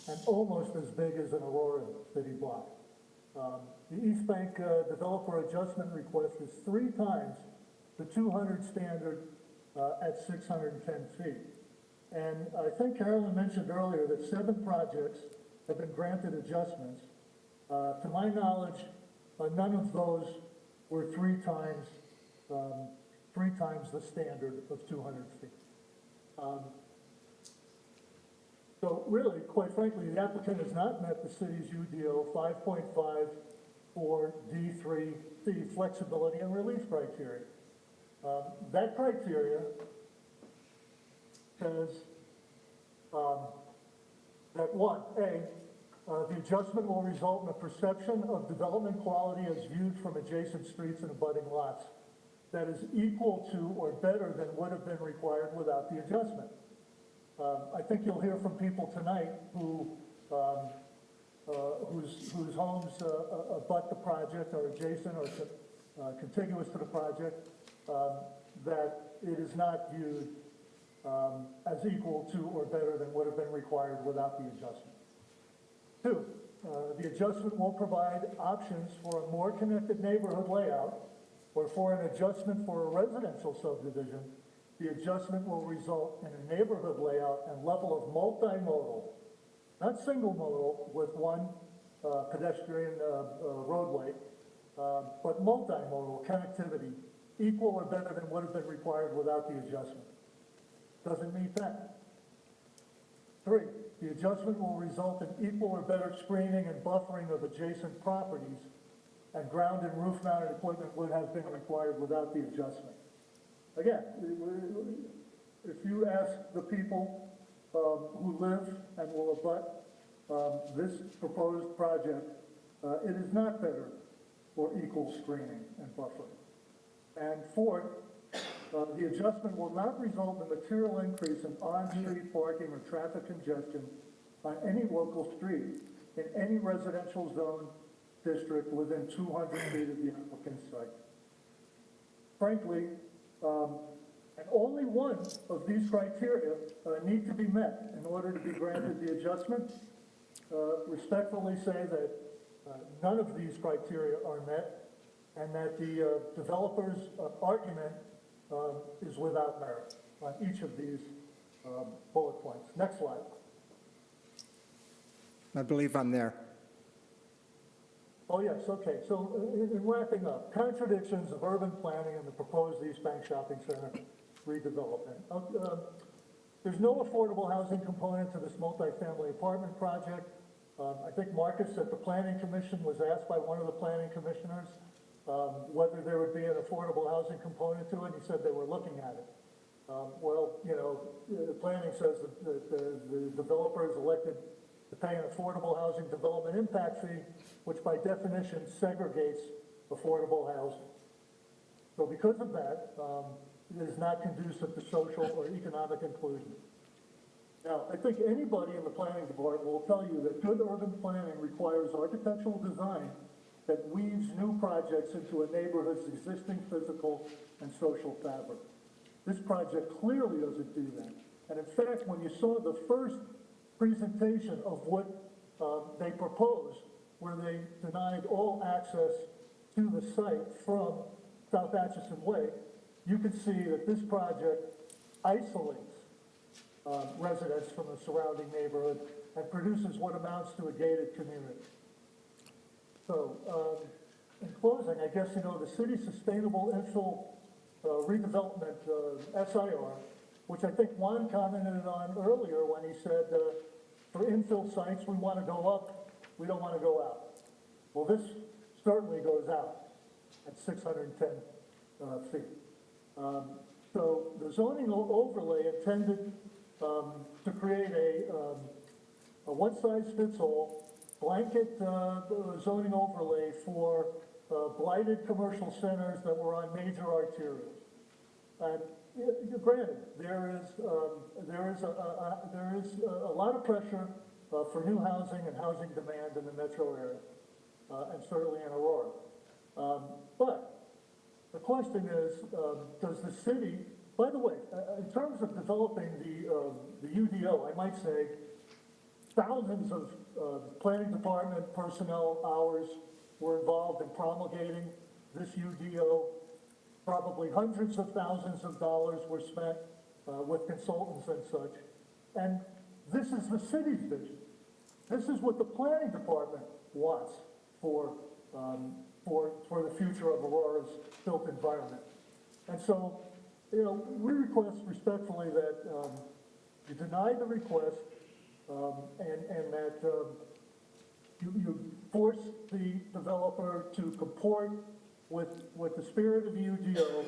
and almost as big as an Aurora city block. The East Bank developer adjustment request is 3 times the 200 standard at 610 feet. And I think Carolyn mentioned earlier that 7 projects have been granted adjustments. To my knowledge, none of those were 3 times the standard of 200 feet. So really, quite frankly, the applicant has not met the city's UDO 5.5 or D3, the flexibility and relief criteria. That criteria says that one, the adjustment will result in a perception of development quality as viewed from adjacent streets and abutting lots that is equal to or better than would have been required without the adjustment. I think you'll hear from people tonight who whose homes abut the project or adjacent or contiguous to the project, that it is not viewed as equal to or better than would have been required without the adjustment. 2, the adjustment will provide options for a more connected neighborhood layout or for an adjustment for a residential subdivision. The adjustment will result in a neighborhood layout and level of multimodal, not single modal with one pedestrian roadway, but multimodal connectivity equal or better than would have been required without the adjustment. Doesn't meet that. 3, the adjustment will result in equal or better screening and buffering of adjacent properties, and ground and roof mounted equipment would have been required without the adjustment. Again, if you ask the people who live and will abut this proposed project, it is not better or equal screening and buffering. And 4, the adjustment will not result in a material increase in on-street parking or traffic congestion on any local street in any residential zone district within 200 feet of the applicant's site. Frankly, and only one of these criteria need to be met in order to be granted the adjustment. Respectfully say that none of these criteria are met and that the developer's argument is without merit on each of these bullet points. Next slide. I believe I'm there. Oh, yes, okay. So in wrapping up, contradictions of urban planning and the proposed East Bank Shopping Center redevelopment. There's no affordable housing component to this multifamily apartment project. I think Marcus at the Planning Commission was asked by one of the planning commissioners whether there would be an affordable housing component to it. He said they were looking at it. Well, you know, the planning says that the developer is elected to pay an affordable housing development impact fee, which by definition segregates affordable housing. So because of that, it is not conducive to social or economic inclusion. Now, I think anybody in the planning department will tell you that good urban planning requires architectural design that weaves new projects into a neighborhood's existing physical and social fabric. This project clearly doesn't do that. And in fact, when you saw the first presentation of what they proposed, where they denied all access to the site from South Atchison Way, you can see that this project isolates residents from the surrounding neighborhood and produces what amounts to a gated community. So, in closing, I guess, the city's sustainable infill redevelopment, SIR, which I think Juan commented on earlier when he said, for infill sites, we want to go up, we don't want to go out. Well, this certainly goes out at 610 feet. So the zoning overlay intended to create a one-size-fits-all blanket zoning overlay for blighted commercial centers that were on major arterials. And granted, there is a lot of pressure for new housing and housing demand in the metro area, and certainly in Aurora. But the question is, does the city, by the way, in terms of developing the UDO, I might say thousands of planning department personnel hours were involved in promulgating this UDO. Probably hundreds of thousands of dollars were spent with consultants and such. And this is the city's vision. This is what the planning department wants for the future of Aurora's built environment. And so, we request respectfully that you deny the request and that you force the developer to comport with the spirit of the UDO,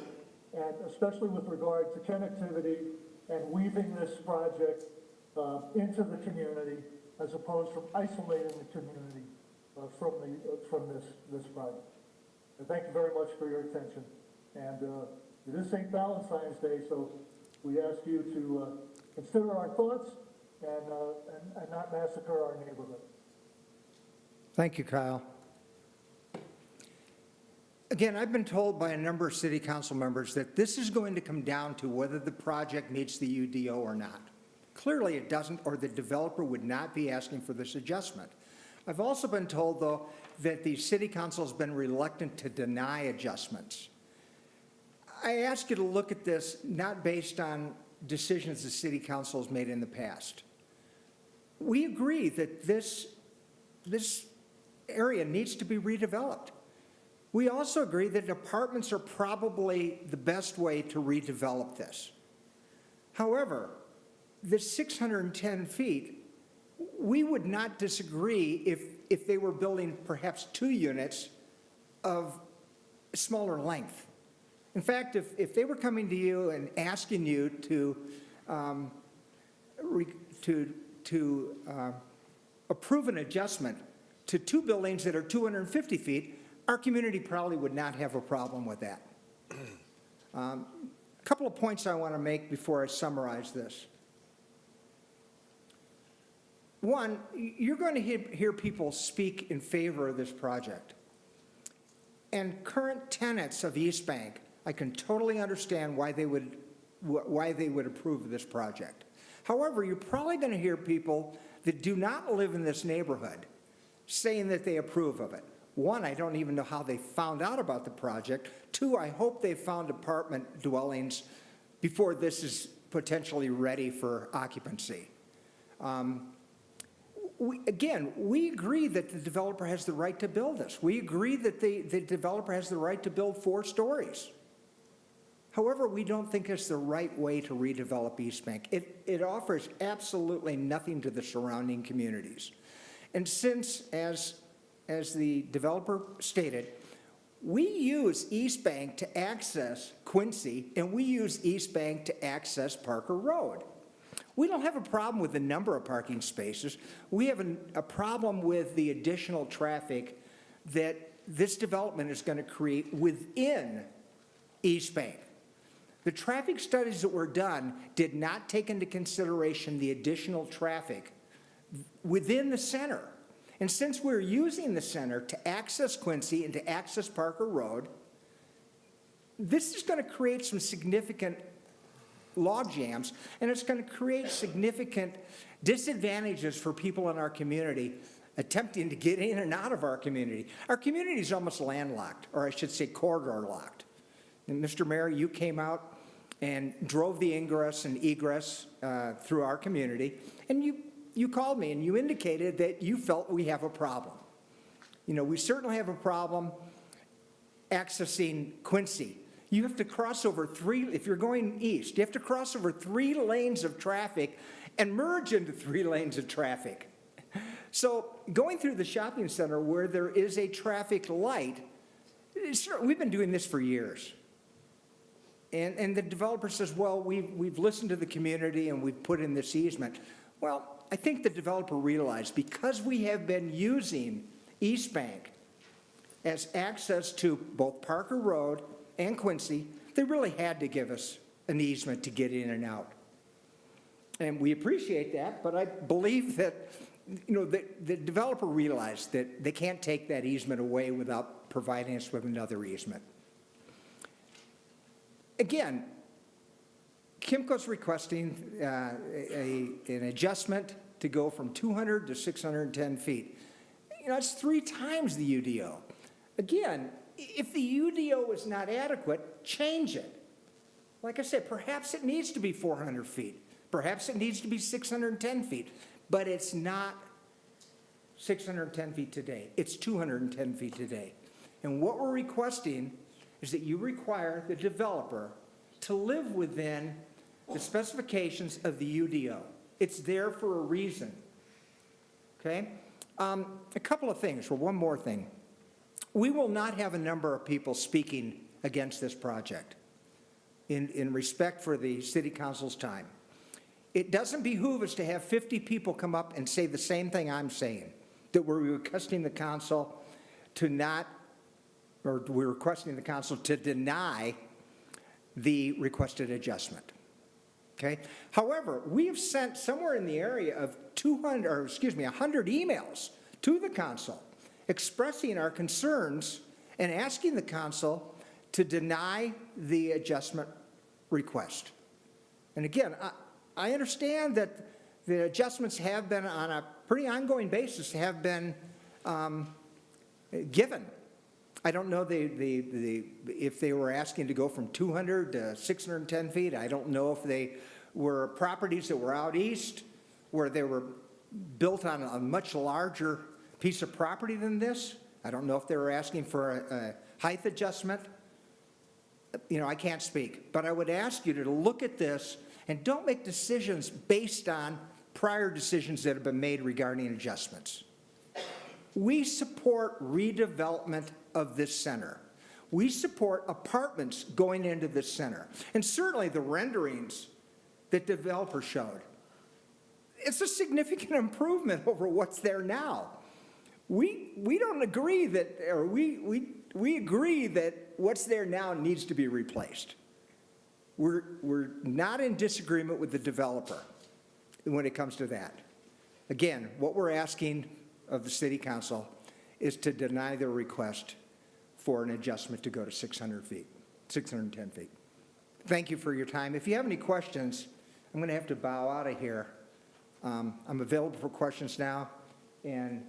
and especially with regard to connectivity and weaving this project into the community, as opposed from isolating the community from this project. And thank you very much for your attention. And it is St. Valentine's Day, so we ask you to consider our thoughts and not massacre our neighborhood. Thank you, Kyle. Again, I've been told by a number of city council members that this is going to come down to whether the project meets the UDO or not. Clearly it doesn't, or the developer would not be asking for this adjustment. I've also been told, though, that the city council has been reluctant to deny adjustments. I ask you to look at this not based on decisions the city council has made in the past. We agree that this area needs to be redeveloped. We also agree that apartments are probably the best way to redevelop this. However, the 610 feet, we would not disagree if they were building perhaps 2 units of smaller length. In fact, if they were coming to you and asking you to approve an adjustment to 2 buildings that are 250 feet, our community probably would not have a problem with that. A couple of points I want to make before I summarize this. One, you're going to hear people speak in favor of this project. And current tenants of East Bank, I can totally understand why they would approve of this project. However, you're probably going to hear people that do not live in this neighborhood saying that they approve of it. One, I don't even know how they found out about the project. 2, I hope they found apartment dwellings before this is potentially ready for occupancy. We agree that the developer has the right to build this. We agree that the developer has the right to build 4 stories. However, we don't think it's the right way to redevelop East Bank. It offers absolutely nothing to the surrounding communities. And since, as the developer stated, we use East Bank to access Quincy, and we use East Bank to access Parker Road. We don't have a problem with the number of parking spaces. We have a problem with the additional traffic that this development is going to create within East Bank. The traffic studies that were done did not take into consideration the additional traffic within the center. And since we're using the center to access Quincy and to access Parker Road, this is going to create some significant log jams, and it's going to create significant disadvantages for people in our community attempting to get in and out of our community. Our community is almost landlocked, or I should say corridor locked. And Mr. Mayor, you came out and drove the ingress and egress through our community, and you called me and you indicated that you felt we have a problem. You know, we certainly have a problem accessing Quincy. You have to cross over if you're going east, you have to cross over 3 lanes of traffic and merge into 3 lanes of traffic. So going through the shopping center where there is a traffic light, we've been doing this for years. And the developer says, well, we've listened to the community and we've put in this easement. Well, I think the developer realized because we have been using East Bank as access to both Parker Road and Quincy, they really had to give us an easement to get in and out. And we appreciate that, but I believe that, you know, the developer realized that they can't take that easement away without providing us with another easement. Again, Kimco's requesting an adjustment to go from 200 to 610 feet. You know, that's 3 times the UDO. Again, if the UDO is not adequate, change it. Like I said, perhaps it needs to be 400 feet. Perhaps it needs to be 610 feet. But it's not 610 feet today. It's 210 feet today. And what we're requesting is that you require the developer to live within the specifications of the UDO. It's there for a reason. Okay? A couple of things, or one more thing. We will not have a number of people speaking against this project in respect for the city council's time. It doesn't behoove us to have 50 people come up and say the same thing I'm saying, that we're requesting the council to not, or we're requesting the council to deny the requested adjustment. Okay? However, we have sent somewhere in the area of 100 emails to the council expressing our concerns and asking the council to deny the adjustment request. And again, I understand that the adjustments have been on a pretty ongoing basis, have been given. I don't know if they were asking to go from 200 to 610 feet. I don't know if they were properties that were out east where they were built on a much larger piece of property than this. I don't know if they were asking for a height adjustment. You know, I can't speak, but I would ask you to look at this and don't make decisions based on prior decisions that have been made regarding adjustments. We support redevelopment of this center. We support apartments going into this center. And certainly the renderings that developers showed, it's a significant improvement over what's there now. We don't agree that, or we agree that what's there now needs to be replaced. We're not in disagreement with the developer when it comes to that. Again, what we're asking of the city council is to deny their request for an adjustment to go to 610 feet. Thank you for your time. If you have any questions, I'm going to have to bow out of here. I'm available for questions now, and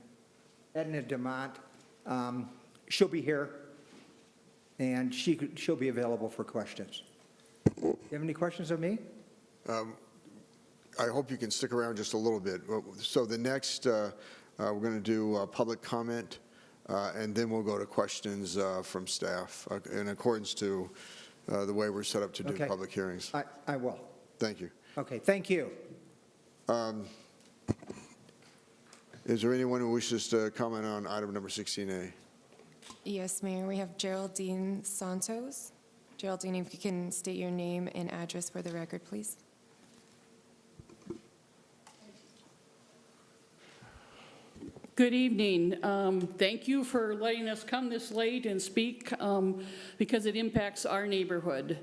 Edna DeMont, she'll be here, and she'll be available for questions. Do you have any questions of me? I hope you can stick around just a little bit. So the next, we're going to do public comment, and then we'll go to questions from staff in accordance to the way we're set up to do public hearings. I will. Thank you. Okay, thank you. Is there anyone who wishes to comment on item number 16A? Yes, Mayor, we have Geraldine Santos. Geraldine, if you can state your name and address for the record, please. Good evening. Thank you for letting us come this late and speak because it impacts our neighborhood.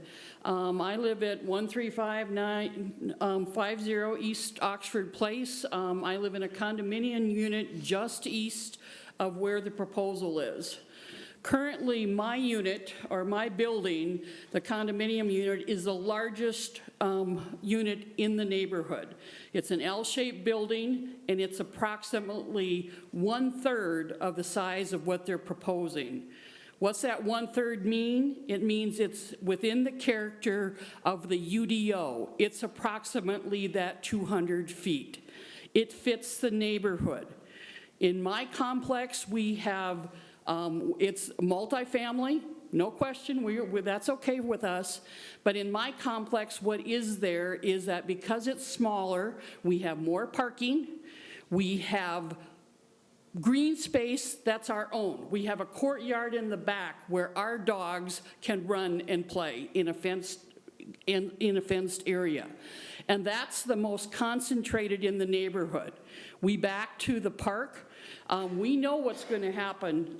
I live at 13550 East Oxford Place. I live in a condominium unit just east of where the proposal is. Currently, my unit, or my building, the condominium unit, is the largest unit in the neighborhood. It's an L-shaped building, and it's approximately 1/3 of the size of what they're proposing. What's that 1/3 mean? It means it's within the character of the UDO. It's approximately that 200 feet. It fits the neighborhood. In my complex, we have, it's multifamily, no question, that's okay with us. But in my complex, what is there is that because it's smaller, we have more parking, we have green space that's our own. We have a courtyard in the back where our dogs can run and play in a fenced area. And that's the most concentrated in the neighborhood. We back to the park. We know what's going to happen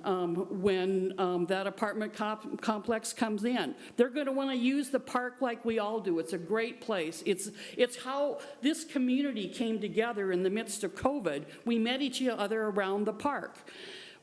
when that apartment complex comes in. They're going to want to use the park like we all do. It's a great place. It's how this community came together in the midst of COVID. We met each other around the park.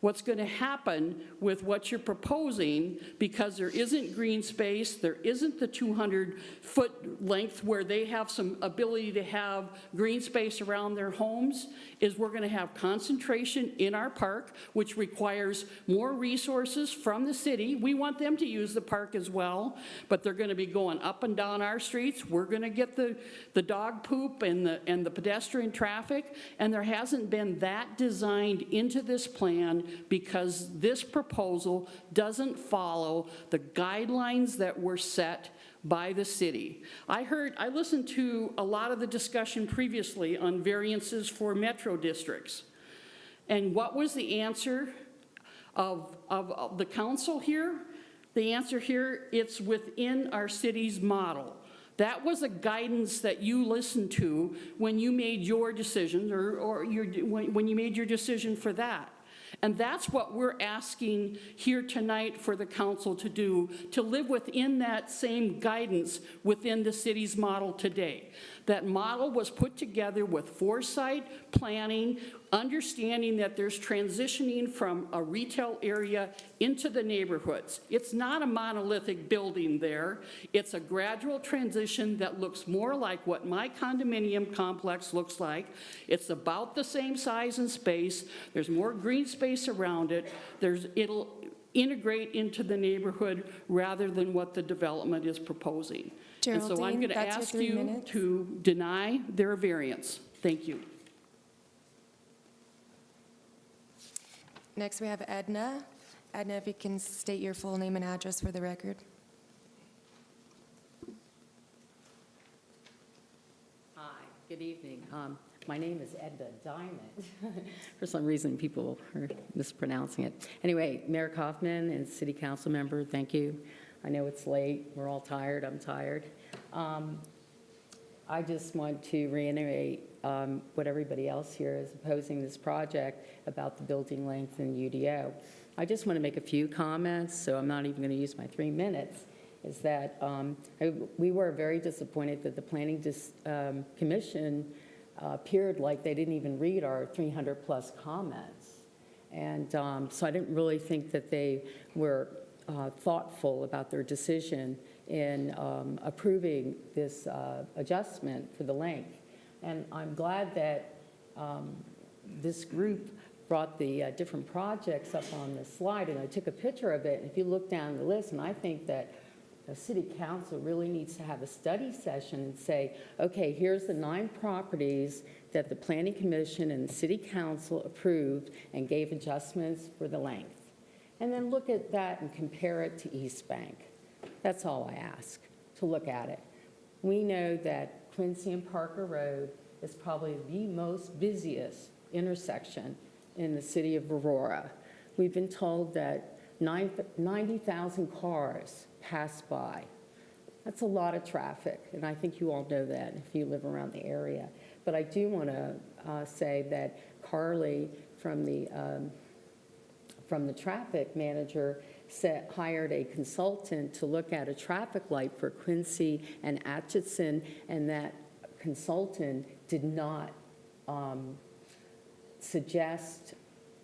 What's going to happen with what you're proposing, because there isn't green space, there isn't the 200-foot length where they have some ability to have green space around their homes, is we're going to have concentration in our park, which requires more resources from the city. We want them to use the park as well, but they're going to be going up and down our streets. We're going to get the dog poop and the pedestrian traffic, and there hasn't been that designed into this plan because this proposal doesn't follow the guidelines that were set by the city. I listened to a lot of the discussion previously on variances for metro districts. And what was the answer of the council here? The answer here, it's within our city's model. That was a guidance that you listened to when you made your decision, when you made your decision for that. And that's what we're asking here tonight for the council to do, to live within that same guidance within the city's model today. That model was put together with foresight, planning, understanding that there's transitioning from a retail area into the neighborhoods. It's not a monolithic building there. It's a gradual transition that looks more like what my condominium complex looks like. It's about the same size and space. There's more green space around it. It'll integrate into the neighborhood rather than what the development is proposing. And so I'm going to ask you to deny their variance. Thank you. Next, we have Edna. Edna, if you can state your full name and address for the record. Hi, good evening. My name is Edna Diamond. For some reason, people are mispronouncing it. Anyway, Mayor Kaufman and City Council member, thank you. I know it's late. We're all tired. I'm tired. I just want to reiterate what everybody else here is opposing this project about the building length and UDO. I just want to make a few comments, so I'm not even going to use my 3 minutes, is that we were very disappointed that the Planning Commission appeared like they didn't even read our 300-plus comments. And so I didn't really think that they were thoughtful about their decision in approving this adjustment for the length. And I'm glad that this group brought the different projects up on the slide, and I took a picture of it. And if you look down the list, and I think that the city council really needs to have a study session and say, okay, here's the 9 properties that the Planning Commission and the city council approved and gave adjustments for the length. And then look at that and compare it to East Bank. That's all I ask, to look at it. We know that Quincy and Parker Road is probably the most busiest intersection in the city of Aurora. We've been told that 90,000 cars pass by. That's a lot of traffic, and I think you all know that if you live around the area. But I do want to say that Carly from the traffic manager hired a consultant to look at a traffic light for Quincy and Atchison, and that consultant did not suggest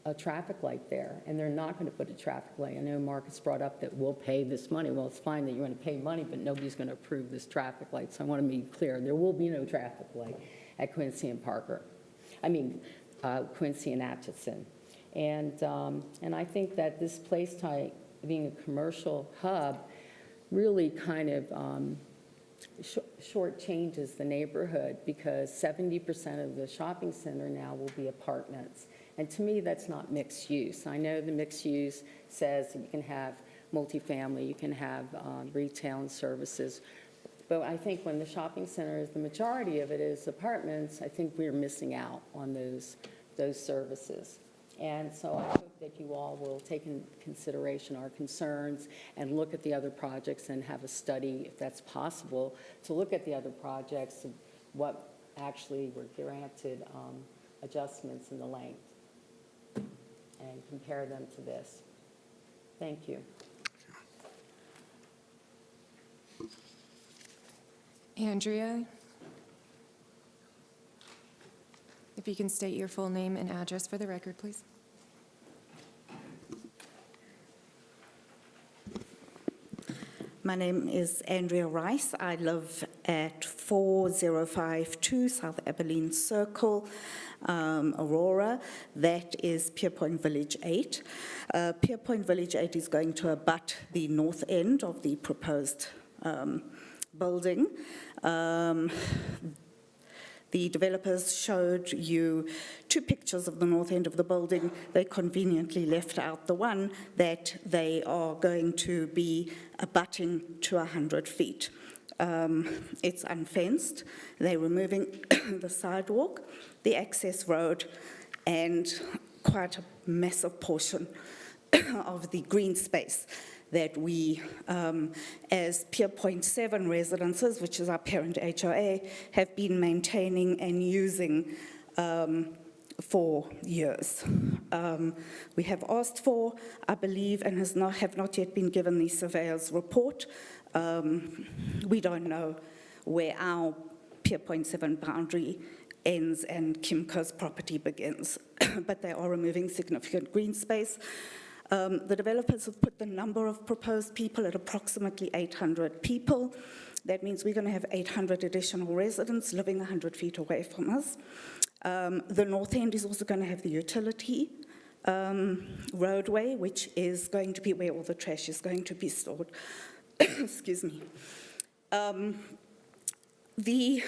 a traffic light there, and they're not going to put a traffic light. I know Marcus brought up that we'll pay this money. Well, it's fine that you're going to pay money, but nobody's going to approve this traffic light. So I want to be clear, there will be no traffic light at Quincy and Parker. I mean, Quincy and Atchison. And I think that this place type, being a commercial hub, really kind of shortchanges the neighborhood, because 70% of the shopping center now will be apartments. And to me, that's not mixed use. I know the mixed use says you can have multifamily, you can have retail and services. But I think when the shopping center is, the majority of it is apartments, I think we're missing out on those services. And so I hope that you all will take in consideration our concerns and look at the other projects and have a study, if that's possible, to look at the other projects and what actually were granted adjustments in the length and compare them to this. Thank you. Andrea, if you can state your full name and address for the record, please. My name is Andrea Rice. I live at 4052 South Abilene Circle, Aurora. That is Pierpoint Village 8. Pierpoint Village 8 is going to abut the north end of the proposed building. The developers showed you two pictures of the north end of the building. They conveniently left out the one that they are going to be abutting to 100 feet. It's unfenced. They're removing the sidewalk, the access road, and quite a massive portion of the green space that we, as Pierpoint 7 residences, which is our parent HOA, have been maintaining and using for years. We have asked for, I believe, and have not yet been given the surveyor's report. We don't know where our Pierpoint 7 boundary ends and Kimco's property begins, but they are removing significant green space. The developers have put the number of proposed people at approximately 800 people. That means we're going to have 800 additional residents living 100 feet away from us. The north end is also going to have the utility roadway, which is going to be where all the trash is going to be stored. Excuse me. The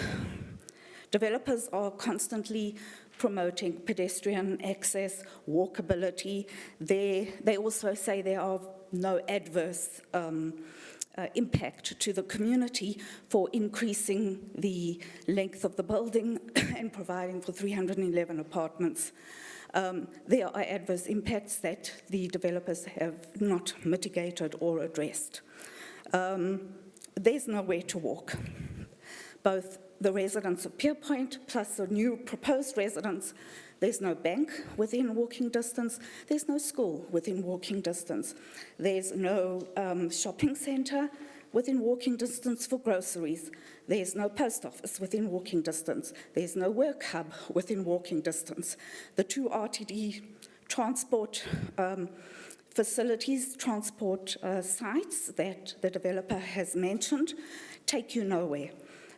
developers are constantly promoting pedestrian access, walkability. They also say there are no adverse impact to the community for increasing the length of the building and providing for 311 apartments. There are adverse impacts that the developers have not mitigated or addressed. There's nowhere to walk. Both the residents of Pierpoint plus the new proposed residents, there's no bank within walking distance, there's no school within walking distance, there's no shopping centre within walking distance for groceries, there's no post office within walking distance, there's no work hub within walking distance. The two RTD transport facilities, transport sites that the developer has mentioned take you nowhere.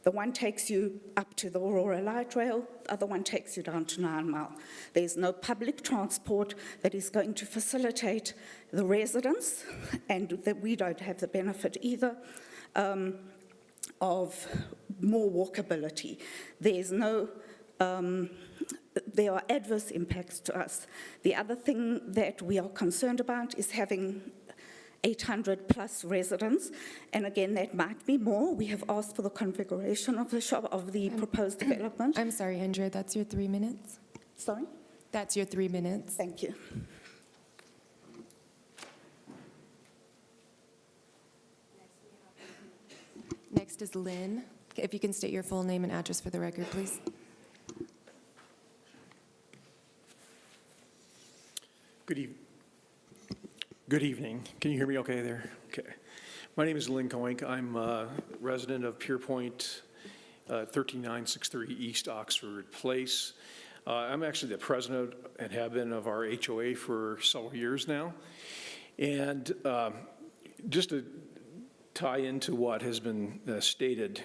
The one takes you up to the Aurora Light Rail, the other one takes you down to 9 Mile. There's no public transport that is going to facilitate the residents, and that we don't have the benefit either of more walkability. There are adverse impacts to us. The other thing that we are concerned about is having 800 plus residents, and again, that might be more. We have asked for the configuration of the proposed development. I'm sorry, Andrea, that's your 3 minutes? Sorry? That's your 3 minutes. Thank you. Next is Lynn. If you can state your full name and address for the record, please. Good evening. Can you hear me okay there? Okay. My name is Lynn Coink. I'm a resident of Pierpoint 13963 East Oxford Place. I'm actually the president and have been of our HOA for several years now. And just to tie into what has been stated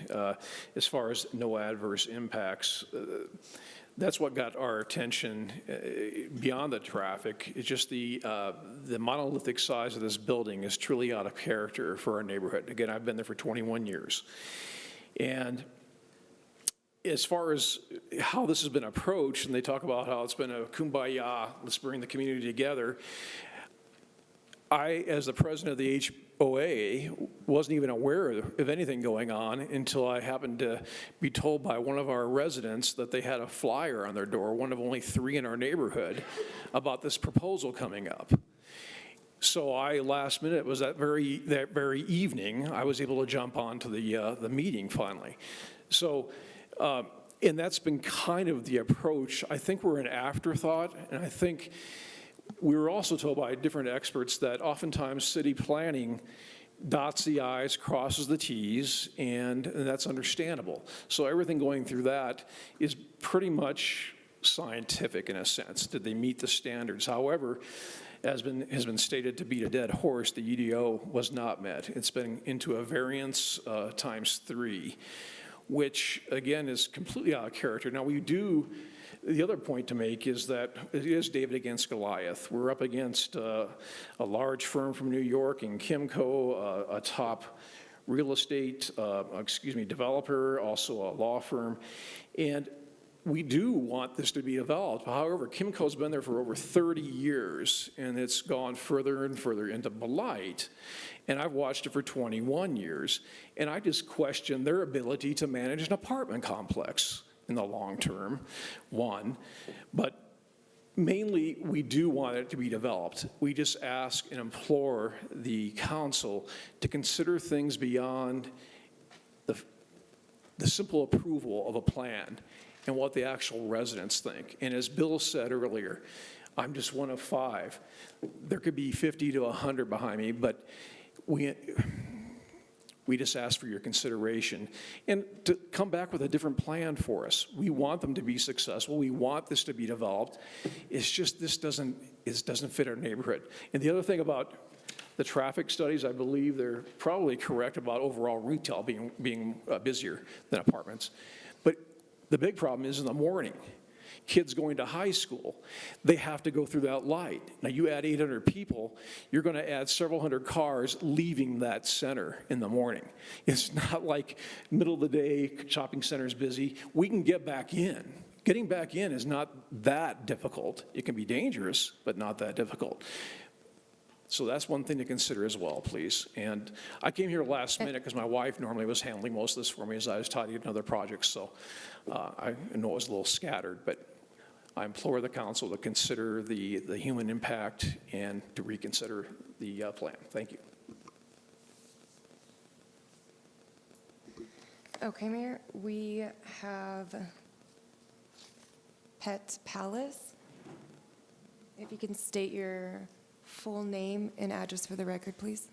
as far as no adverse impacts, that's what got our attention beyond the traffic. It's just the monolithic size of this building is truly out of character for our neighborhood. Again, I've been there for 21 years. And as far as how this has been approached, and they talk about how it's been a kumbaya, let's bring the community together. I, as the president of the HOA, wasn't even aware of anything going on until I happened to be told by one of our residents that they had a flyer on their door, one of only 3 in our neighborhood, about this proposal coming up. So I, last minute, was that very evening, I was able to jump onto the meeting finally. So, and that's been kind of the approach. I think we're an afterthought, and I think we were also told by different experts that oftentimes city planning dots the i's, crosses the t's, and that's understandable. So everything going through that is pretty much scientific in a sense. Did they meet the standards? However, as has been stated to beat a dead horse, the UDO was not met. It's been into a variance ×3, which again is completely out of character. Now the other point to make is that it is David against Goliath. We're up against a large firm from New York in Kimco, a top real estate, developer, also a law firm. And we do want this to be developed. However, Kimco's been there for over 30 years, and it's gone further and further into blight. And I've watched it for 21 years, and I just question their ability to manage an apartment complex in the long term, one. But mainly, we do want it to be developed. We just ask and implore the council to consider things beyond the simple approval of a plan and what the actual residents think. And as Bill said earlier, I'm just one of 5. There could be 50 to 100 behind me, but we just ask for your consideration and to come back with a different plan for us. We want them to be successful. We want this to be developed. It's just this doesn't fit our neighborhood. And the other thing about the traffic studies, I believe they're probably correct about overall retail being busier than apartments. But the big problem is in the morning. Kids going to high school, they have to go through that light. Now, you add 800 people, you're going to add several hundred cars leaving that center in the morning. It's not like middle of the day, shopping center is busy. We can get back in. Getting back in is not that difficult. It can be dangerous, but not that difficult. So that's one thing to consider as well, please. And I came here last minute because my wife normally was handling most of this for me as I was tidying up another project. So I know it was a little scattered, but I implore the council to consider the human impact and to reconsider the plan. Thank you. Okay, Mayor, we have Pet Palace. If you can state your full name and address for the record, please.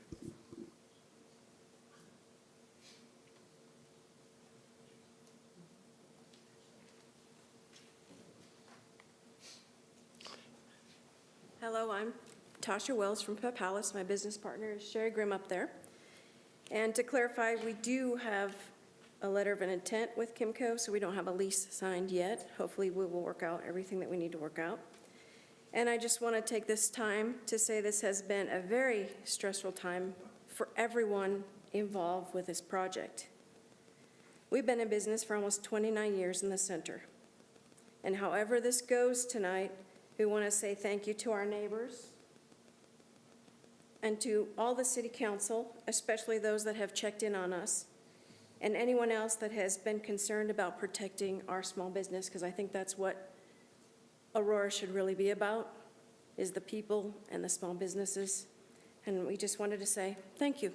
Hello, I'm Tasha Wells from Pet Palace. My business partner is Sherry Grimm up there. And to clarify, we do have a letter of an intent with Kimco, so we don't have a lease signed yet. Hopefully, we will work out everything that we need to work out. And I just want to take this time to say this has been a very stressful time for everyone involved with this project. We've been in business for almost 29 years in the center. And however this goes tonight, we want to say thank you to our neighbors and to all the city council, especially those that have checked in on us, and anyone else that has been concerned about protecting our small business, because I think that's what Aurora should really be about, is the people and the small businesses. And we just wanted to say thank you.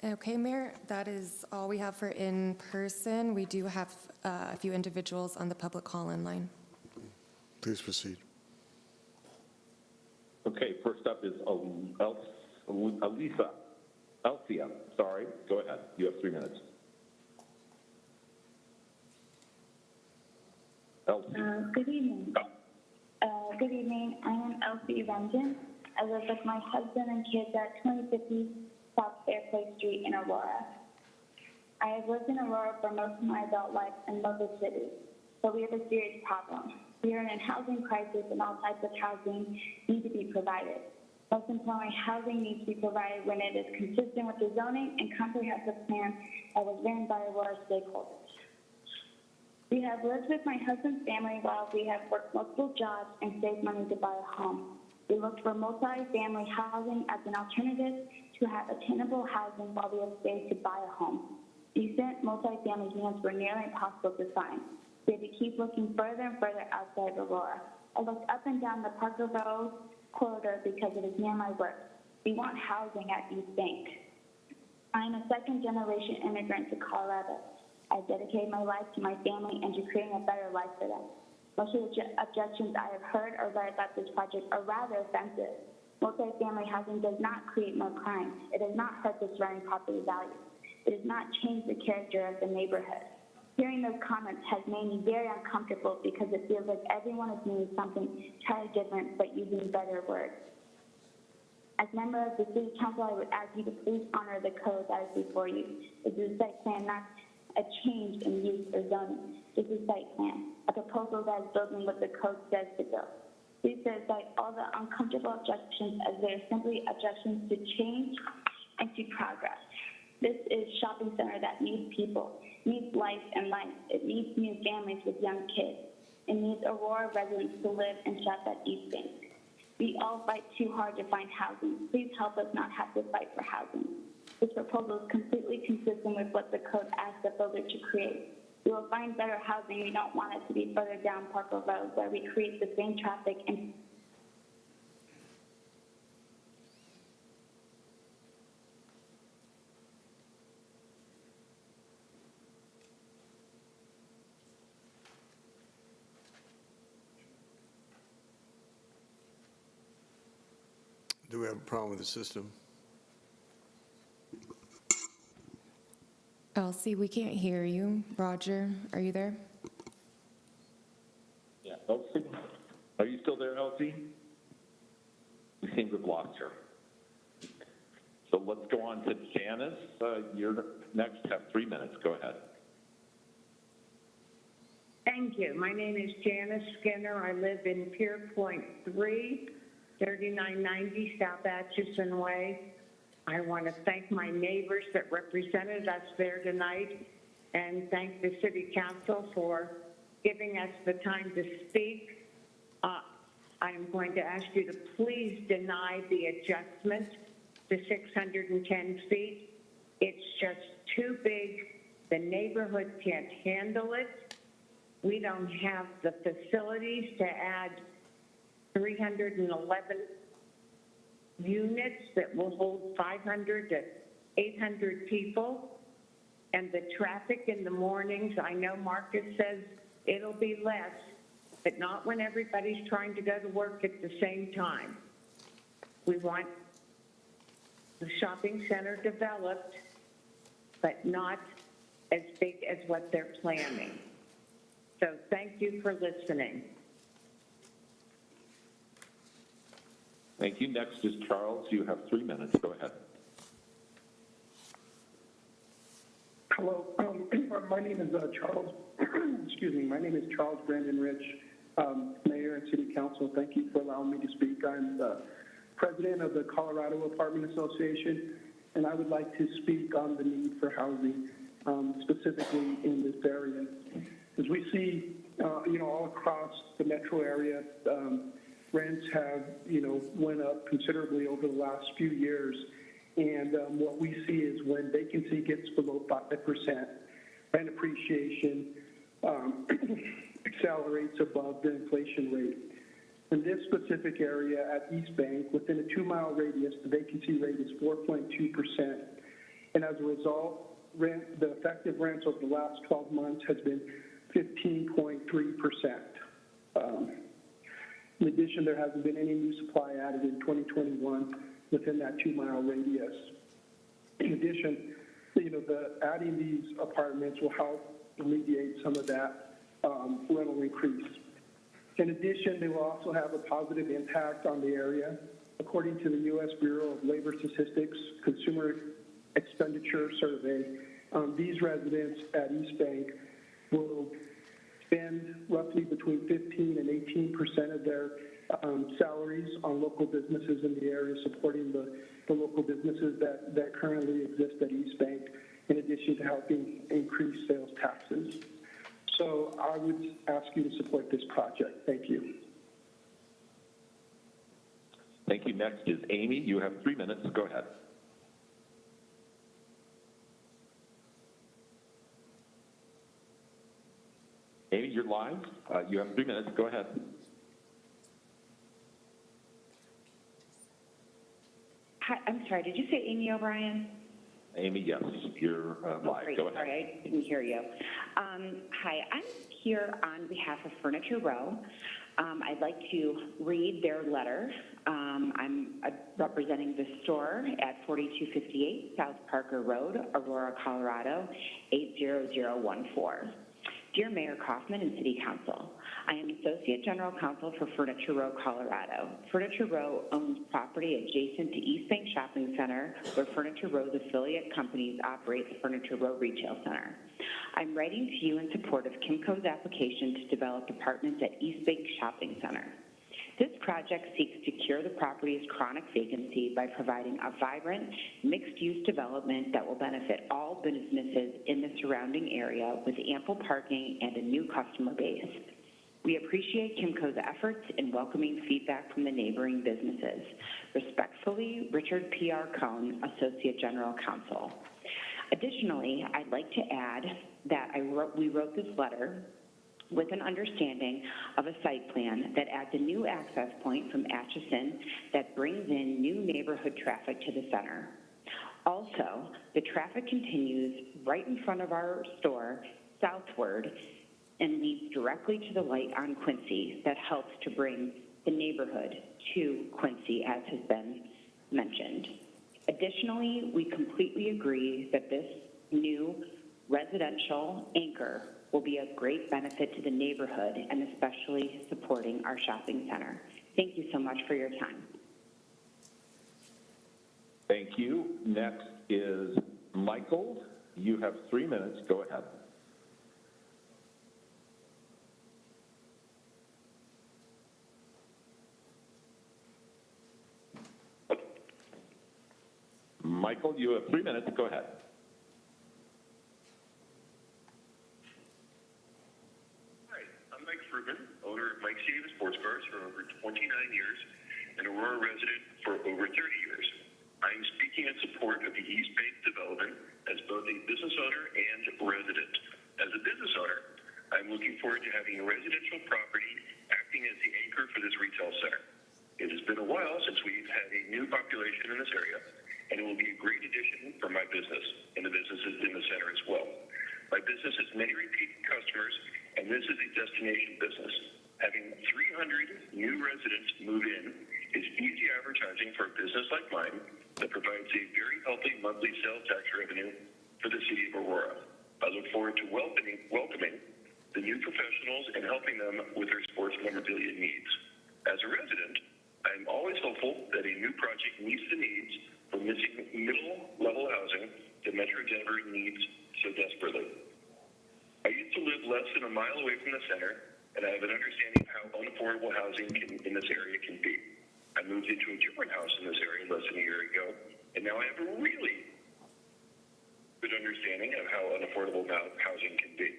Okay, Mayor, that is all we have for in-person. We do have a few individuals on the public call-in line. Please proceed. Okay, first up is Alcia. Sorry, go ahead. You have 3 minutes. Elsie. Good evening. Good evening. I am Elsie Renton. I live with my husband and kids at 2050 South Fairplay Street in Aurora. I have lived in Aurora for most of my adult life and love the city, but we have a serious problem. We are in a housing crisis and all types of housing need to be provided. Most importantly, housing needs to be provided when it is consistent with the zoning and comprehensive plan that was written by Aurora stakeholders. We have lived with my husband's family while we have worked multiple jobs and saved money to buy a home. We looked for multi-family housing as an alternative to have attainable housing while we have saved to buy a home. Decent multi-family units were nearly impossible to find. We had to keep looking further and further outside of Aurora. I looked up and down the Parker Road corridor because it is near my work. We want housing at East Bank. I am a second-generation immigrant to Colorado. I dedicated my life to my family and to creating a better life for them. Most of the objections I have heard or read about this project are rather offensive. Multi-family housing does not create more crime. It does not hurt the surrounding property values. It does not change the character of the neighborhood. Hearing those comments has made me very uncomfortable because it feels like everyone is doing something entirely different but using better words. As a member of the City Council, I would ask you to please honor the code that is before you. This is a site plan, not a change in use or zoning. This is a site plan, a proposal that is building what the code says to build. Please set aside all the uncomfortable objections as they are simply objections to change and to progress. This is a shopping center that needs people, needs life and life. It needs new families with young kids. It needs Aurora residents to live and shop at East Bank. We all fight too hard to find housing. Please help us not have to fight for housing. This proposal is completely consistent with what the code asks the builder to create. We will find better housing. We don't want it to be further down Parker Road where we create the same traffic and Do we have a problem with the system? Elsie, we can't hear you. Roger, are you there? Yeah, Elsie? Are you still there, Elsie? We seem to have lost her. So let's go on to Janice. You're next. Have 3 minutes. Go ahead. Thank you. My name is Janice Skinner. I live in Pier Point 3, 3990 South Atchison Way. I want to thank my neighbors that represented us there tonight and thank the City Council for giving us the time to speak. I'm going to ask you to please deny the adjustment to 610 feet. It's just too big. The neighborhood can't handle it. We don't have the facilities to add 311 units that will hold 500 to 800 people. And the traffic in the mornings, I know Marcus says it'll be less, but not when everybody's trying to go to work at the same time. We want the shopping center developed, but not as big as what they're planning. So thank you for listening. Thank you. Next is Charles. You have 3 minutes. Go ahead. Hello. My name is Charles. Excuse me. My name is Charles Brandon Rich, Mayor and City Council. Thank you for allowing me to speak. I'm the president of the Colorado Apartment Association, and I would like to speak on the need for housing, specifically in this area. As we see, all across the metro area, rents have, went up considerably over the last few years. And what we see is when vacancy gets below 5%, rent appreciation accelerates above the inflation rate. In this specific area at East Bank, within a 2-mile radius, the vacancy rate is 4.2%. And as a result, the effective rents over the last 12 months has been 15.3%. In addition, there hasn't been any new supply added in 2021 within that 2-mile radius. In addition, the adding these apartments will help alleviate some of that rental increase. In addition, they will also have a positive impact on the area. According to the U.S. Bureau of Labor Statistics Consumer Expenditure Survey, these residents at East Bank will spend roughly between 15 and 18% of their salaries on local businesses in the area, supporting the local businesses that currently exist at East Bank, in addition to helping increase sales taxes. So I would ask you to support this project. Thank you. Thank you. Next is Amy. You have 3 minutes. Go ahead. Amy, you're live. You have 3 minutes. Go ahead. Hi, I'm sorry, did you say Amy O'Brien? Amy, yes, you're live. Great. Go ahead. Sorry, I didn't hear you. Hi, I'm here on behalf of Furniture Row. I'd like to read their letter. I'm representing the store at 4258 South Parker Road, Aurora, Colorado, 80014. Dear Mayor Kaufman and City Council, I am Associate General Counsel for Furniture Row, Colorado. Furniture Row owns property adjacent to East Bank Shopping Center, where Furniture Row's affiliate companies operate the Furniture Row Retail Center. I'm writing to you in support of Kimco's application to develop apartments at East Bank Shopping Center. This project seeks to cure the property's chronic vacancy by providing a vibrant, mixed-use development that will benefit all businesses in the surrounding area with ample parking and a new customer base. We appreciate Kimco's efforts in welcoming feedback from the neighboring businesses. Respectfully, Richard P.R. Cohn, Associate General Counsel. Additionally, I'd like to add that we wrote this letter with an understanding of a site plan that adds a new access point from Atchison that brings in new neighborhood traffic to the center. Also, the traffic continues right in front of our store southward and leads directly to the light on Quincy that helps to bring the neighborhood to Quincy, as has been mentioned. Additionally, we completely agree that this new residential anchor will be of great benefit to the neighborhood and especially supporting our shopping center. Thank you so much for your time. Thank you. Next is Michael. You have 3 minutes. Go ahead. Michael, you have 3 minutes. Go ahead. Owner of Mike's Davis Sports Cars for over 29 years, and Aurora resident for over 30 years. I am speaking in support of the East Bank development as both a business owner and resident. As a business owner, I'm looking forward to having a residential property acting as the anchor for this retail center. It has been a while since we've had a new population in this area, and it will be a great addition for my business and the businesses in the center as well. My business has many repeat customers, and this is a destination business. Having 300 new residents move in is easy advertising for a business like mine that provides a very healthy monthly sales tax revenue for the city of Aurora. I look forward to welcoming the new professionals and helping them with their sports memorabilia needs. As a resident, I'm always hopeful that a new project meets the needs for missing middle-level housing that Metro Denver needs so desperately. I used to live less than a mile away from the center, and I have an understanding of how unaffordable housing in this area can be. I moved into a different house in this area less than a year ago, and now I have a really good understanding of how unaffordable housing can be.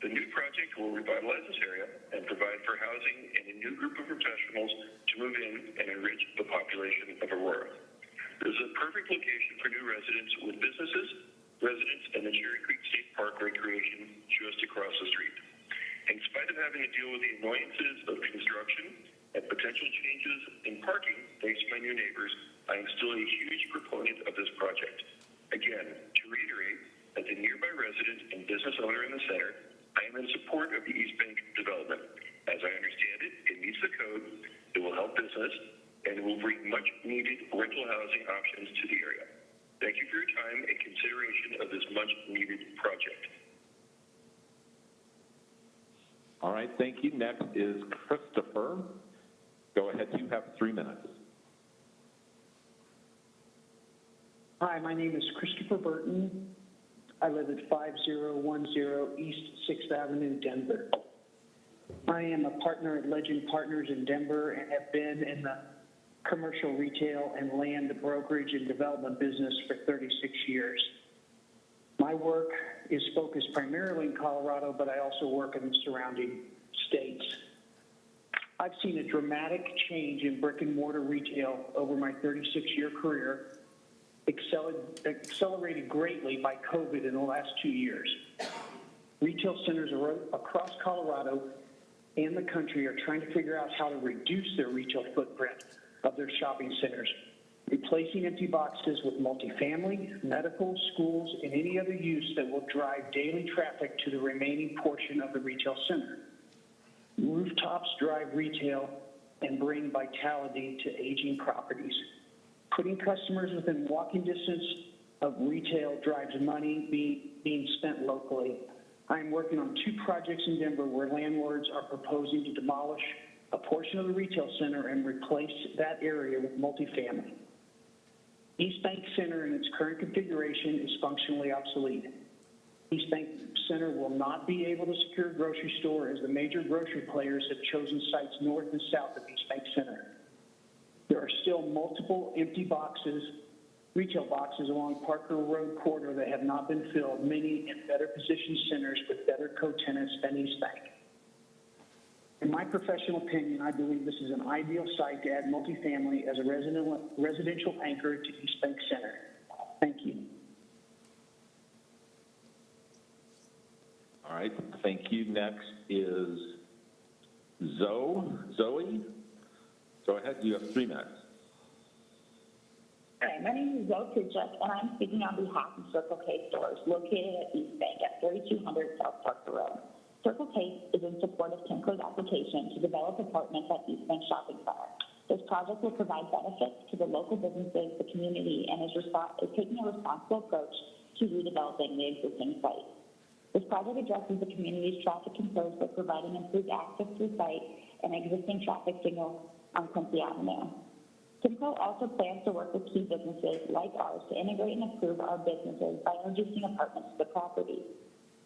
The new project will revitalize this area and provide for housing and a new group of professionals to move in and enrich the population of Aurora. This is a perfect location for new residents with businesses, residents, and the Cherry Creek State Park Recreation just across the street. In spite of having to deal with the annoyances of construction and potential changes in parking thanks to my new neighbors, I am still a huge proponent of this project. Again, to reiterate, as a nearby resident and business owner in the center, I am in support of the East Bank development. As I understand it, it meets the code, it will help business, and it will bring much-needed rental housing options to the area. Thank you for your time and consideration of this much-needed project. All right, thank you. Next is Christopher. Go ahead, you have 3 minutes. Hi, my name is Christopher Burton. I live at 5010 East 6th Avenue, Denver. I am a partner at Legend Partners in Denver and have been in the commercial retail and land brokerage and development business for 36 years. My work is focused primarily in Colorado, but I also work in the surrounding states. I've seen a dramatic change in brick and mortar retail over my 36-year career, accelerated greatly by COVID in the last 2 years. Retail centers across Colorado and the country are trying to figure out how to reduce their retail footprint of their shopping centers, replacing empty boxes with multifamily, medical, schools, and any other use that will drive daily traffic to the remaining portion of the retail center. Rooftops drive retail and bring vitality to aging properties. Putting customers within walking distance of retail drives money being spent locally. I am working on 2 projects in Denver where landlords are proposing to demolish a portion of the retail center and replace that area with multifamily. East Bank Center in its current configuration is functionally obsolete. East Bank Center will not be able to secure a grocery store as the major grocery players have chosen sites north and south of East Bank Center. There are still multiple empty boxes, retail boxes along Parker Road corridor that have not been filled, many in better positioned centers with better co-tenants than East Bank. In my professional opinion, I believe this is an ideal site to add multifamily as a residential anchor to East Bank Center. Thank you. All right, thank you. Next is Zoe. Go ahead, you have 3 minutes. Hi, my name is Zoe Kujek, and I'm speaking on behalf of Circle K stores located at East Bank at 3200 South Parker Road. Circle K is in support of Kimco's application to develop apartments at East Bank Shopping Center. This project will provide benefits to the local businesses, the community, and is taking a responsible approach to redeveloping the existing site. This project addresses the community's traffic concerns by providing improved access to the site and existing traffic signals on Quincy Avenue. Kimco also plans to work with key businesses like ours to integrate and improve our businesses by introducing apartments to the property.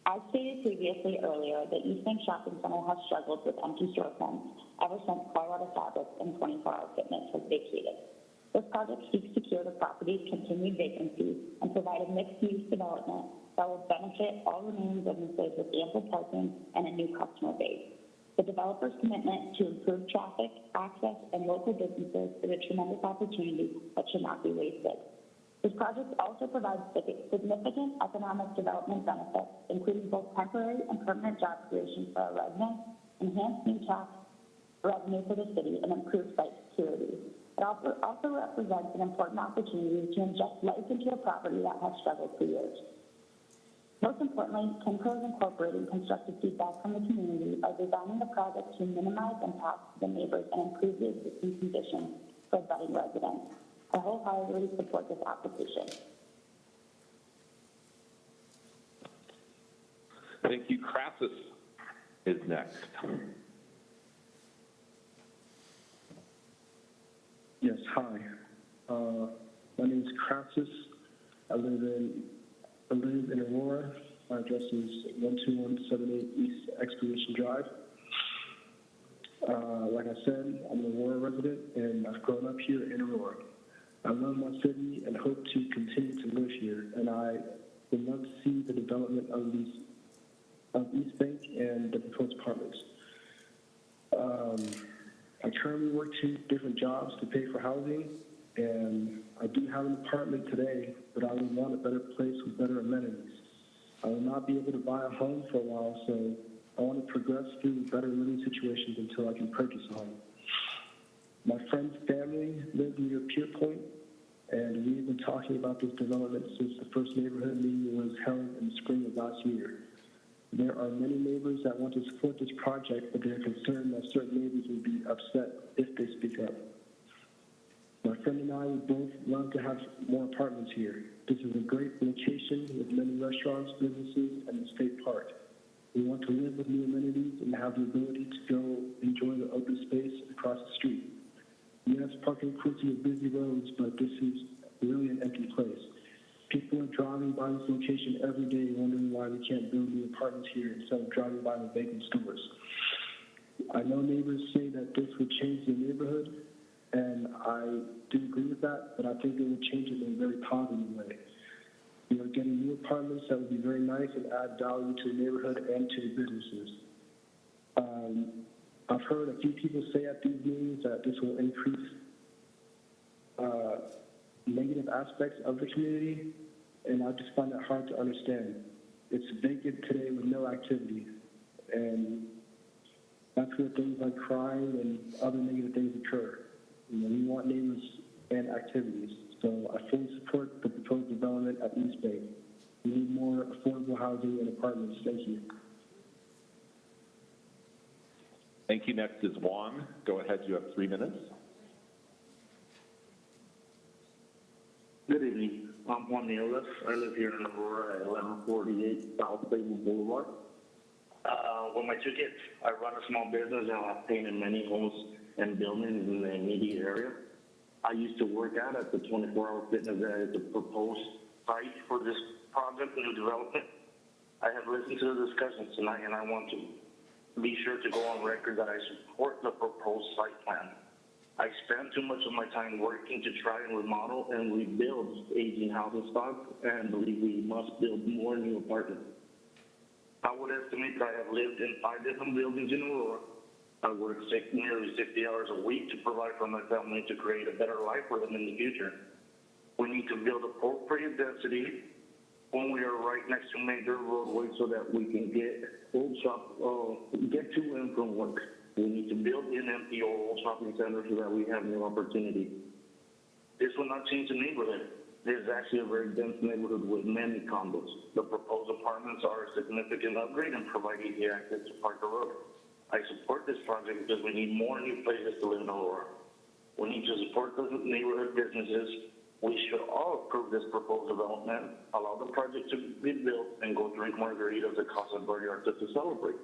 As stated previously earlier, the East Bank Shopping Center has struggled with empty storefronts ever since Colorado Fabrics and 24-Hour Fitness was vacated. This project seeks to cure the property's continued vacancy and provide a mixed-use development that will benefit all remaining businesses with ample parking and a new customer base. The developer's commitment to improve traffic, access, and local businesses is a tremendous opportunity that should not be wasted. This project also provides significant economic development benefits, including both temporary and permanent job creation for our residents, enhanced new tax revenue for the city, and improved site security. It also represents an important opportunity to inject life into a property that has struggled for years. Most importantly, Kimco is incorporating constructive feedback from the community by designing the project to minimize impacts to the neighbors and improve the existing conditions for budding residents. I wholeheartedly support this application. Thank you. Crassus is next. Yes, hi. My name is Crassus. I live in Aurora. My address is 12178 East Expedition Drive. Like I said, I'm an Aurora resident, and I've grown up here in Aurora. I love my city and hope to continue to live here, and I would love to see the development of East Bank and the proposed apartments. I currently work 2 different jobs to pay for housing, and I do have an apartment today, but I would want a better place with better amenities. I will not be able to buy a home for a while, so I want to progress through better living situations until I can purchase a home. My friend's family lives near Pier Point, and we've been talking about this development since the first neighborhood meeting was held in the spring of last year. There are many neighbors that want to support this project, but they're concerned that certain neighbors will be upset if they speak up. My friend and I would both love to have more apartments here. This is a great location with many restaurants, businesses, and the state park. We want to live with new amenities and have the ability to go enjoy the open space across the street. Yes, Park and Quincy are busy roads, but this is really an empty place. People are driving by this location every day wondering why we can't build new apartments here instead of driving by the vacant stores. I know neighbors say that this would change the neighborhood, and I do agree with that, but I think it would change it in a very positive way. We are getting new apartments that would be very nice and add value to the neighborhood and to the businesses. I've heard a few people say at these meetings that this will increase negative aspects of the community, and I just find that hard to understand. It's vacant today with no activity, and that's where things like crime and other negative things occur. We want neighbors and activities, so I fully support the proposed development at East Bay. We need more affordable housing and apartments. Thank you. Thank you. Next is Juan. Go ahead. You have 3 minutes. Good evening. I'm Juan Nieves. I live here in Aurora at 1148 South Stable Boulevard. With my 2 kids, I run a small business and I've painted many homes and buildings in the immediate area. I used to work out at the 24-hour fitness at the proposed site for this project, new development. I have listened to the discussions tonight, and I want to be sure to go on record that I support the proposed site plan. I spend too much of my time working to try and remodel and rebuild aging housing stock, and believe we must build more new apartments. I would estimate that I have lived in 5 different buildings in Aurora. I work nearly 60 hours a week to provide for my family to create a better life for them in the future. We need to build appropriate density when we are right next to major roadways so that we can get to and from work. We need to build in empty or old shopping centers so that we have new opportunity. This will not change the neighborhood. It is actually a very dense neighborhood with many condos. The proposed apartments are a significant upgrade and provide easy access to Parker Road. I support this project because we need more new places to live in Aurora. We need to support the neighborhood businesses. We should all approve this proposed development, allow the project to be built, and go drink margaritas at Casa Vallarta to celebrate.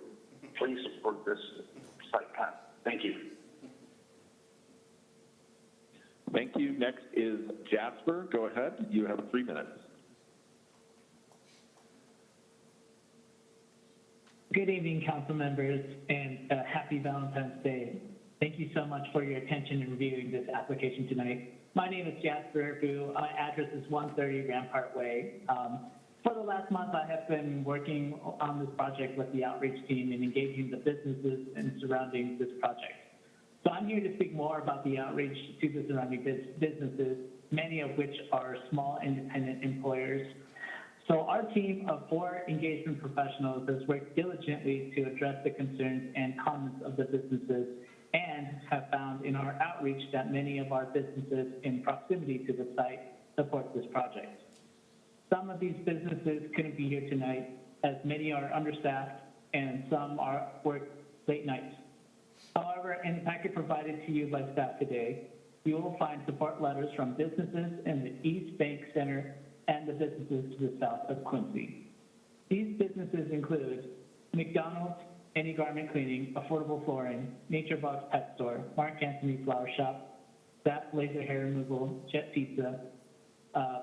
Please support this site plan. Thank you. Thank you. Next is Jasper. Go ahead. You have 3 minutes. Good evening, council members, and happy Valentine's Day. Thank you so much for your attention in reviewing this application tonight. My name is Jasper, my address is 130 Rampart Way. For the last month, I have been working on this project with the outreach team and engaging the businesses and surrounding this project. So I'm here to speak more about the outreach to the surrounding businesses, many of which are small independent employers. So our team of 4 engagement professionals has worked diligently to address the concerns and comments of the businesses, and have found in our outreach that many of our businesses in proximity to the site support this project. Some of these businesses couldn't be here tonight, as many are understaffed and some work late nights. However, in the packet provided to you by staff today, you will find support letters from businesses in the East Bank Center and the businesses to the south of Quincy. These businesses include McDonald's, Any Garment Cleaning, Affordable Flooring, Nature Box Pet Store, Mark Anthony Flower Shop, Zap Laser Hair Removal, Jet Pizza,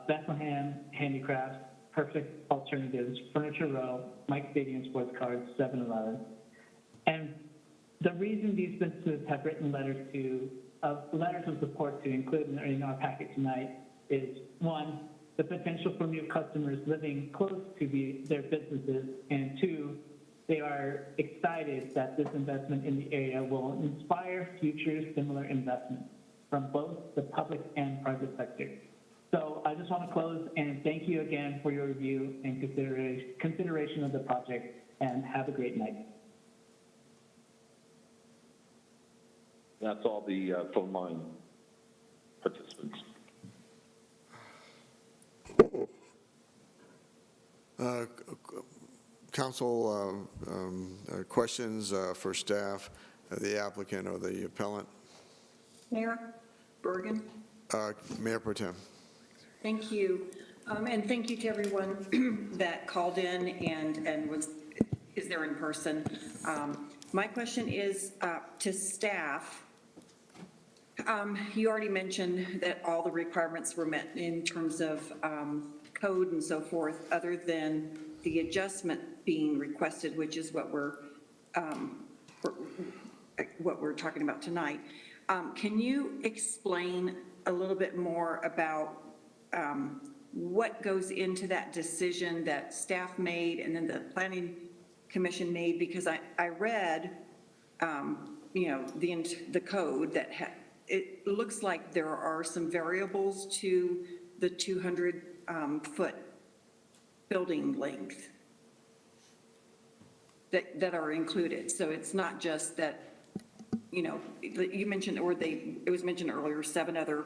Bethlehem Handicrafts, Perfect Alternatives, Furniture Row, Mike Stadium Sports Cards, 7-Eleven. And the reason these businesses have written letters of support to include in our packet tonight is, 1, the potential for new customers living close to their businesses, and 2, they are excited that this investment in the area will inspire future similar investments from both the public and private sector. So I just want to close and thank you again for your review and consideration of the project, and have a great night. That's all the phone line participants. Council, questions for staff, the applicant or the appellant? Mayor Bergen. Mayor Pro Tem. Thank you. And thank you to everyone that called in and was because they're in person. My question is to staff. You already mentioned that all the requirements were met in terms of code and so forth, other than the adjustment being requested, which is what we're talking about tonight. Can you explain a little bit more about what goes into that decision that staff made and then the planning commission made? Because I read, the code that it looks like there are some variables to the 200-foot building length that are included. So it's not just that, you mentioned, it was mentioned earlier, 7 other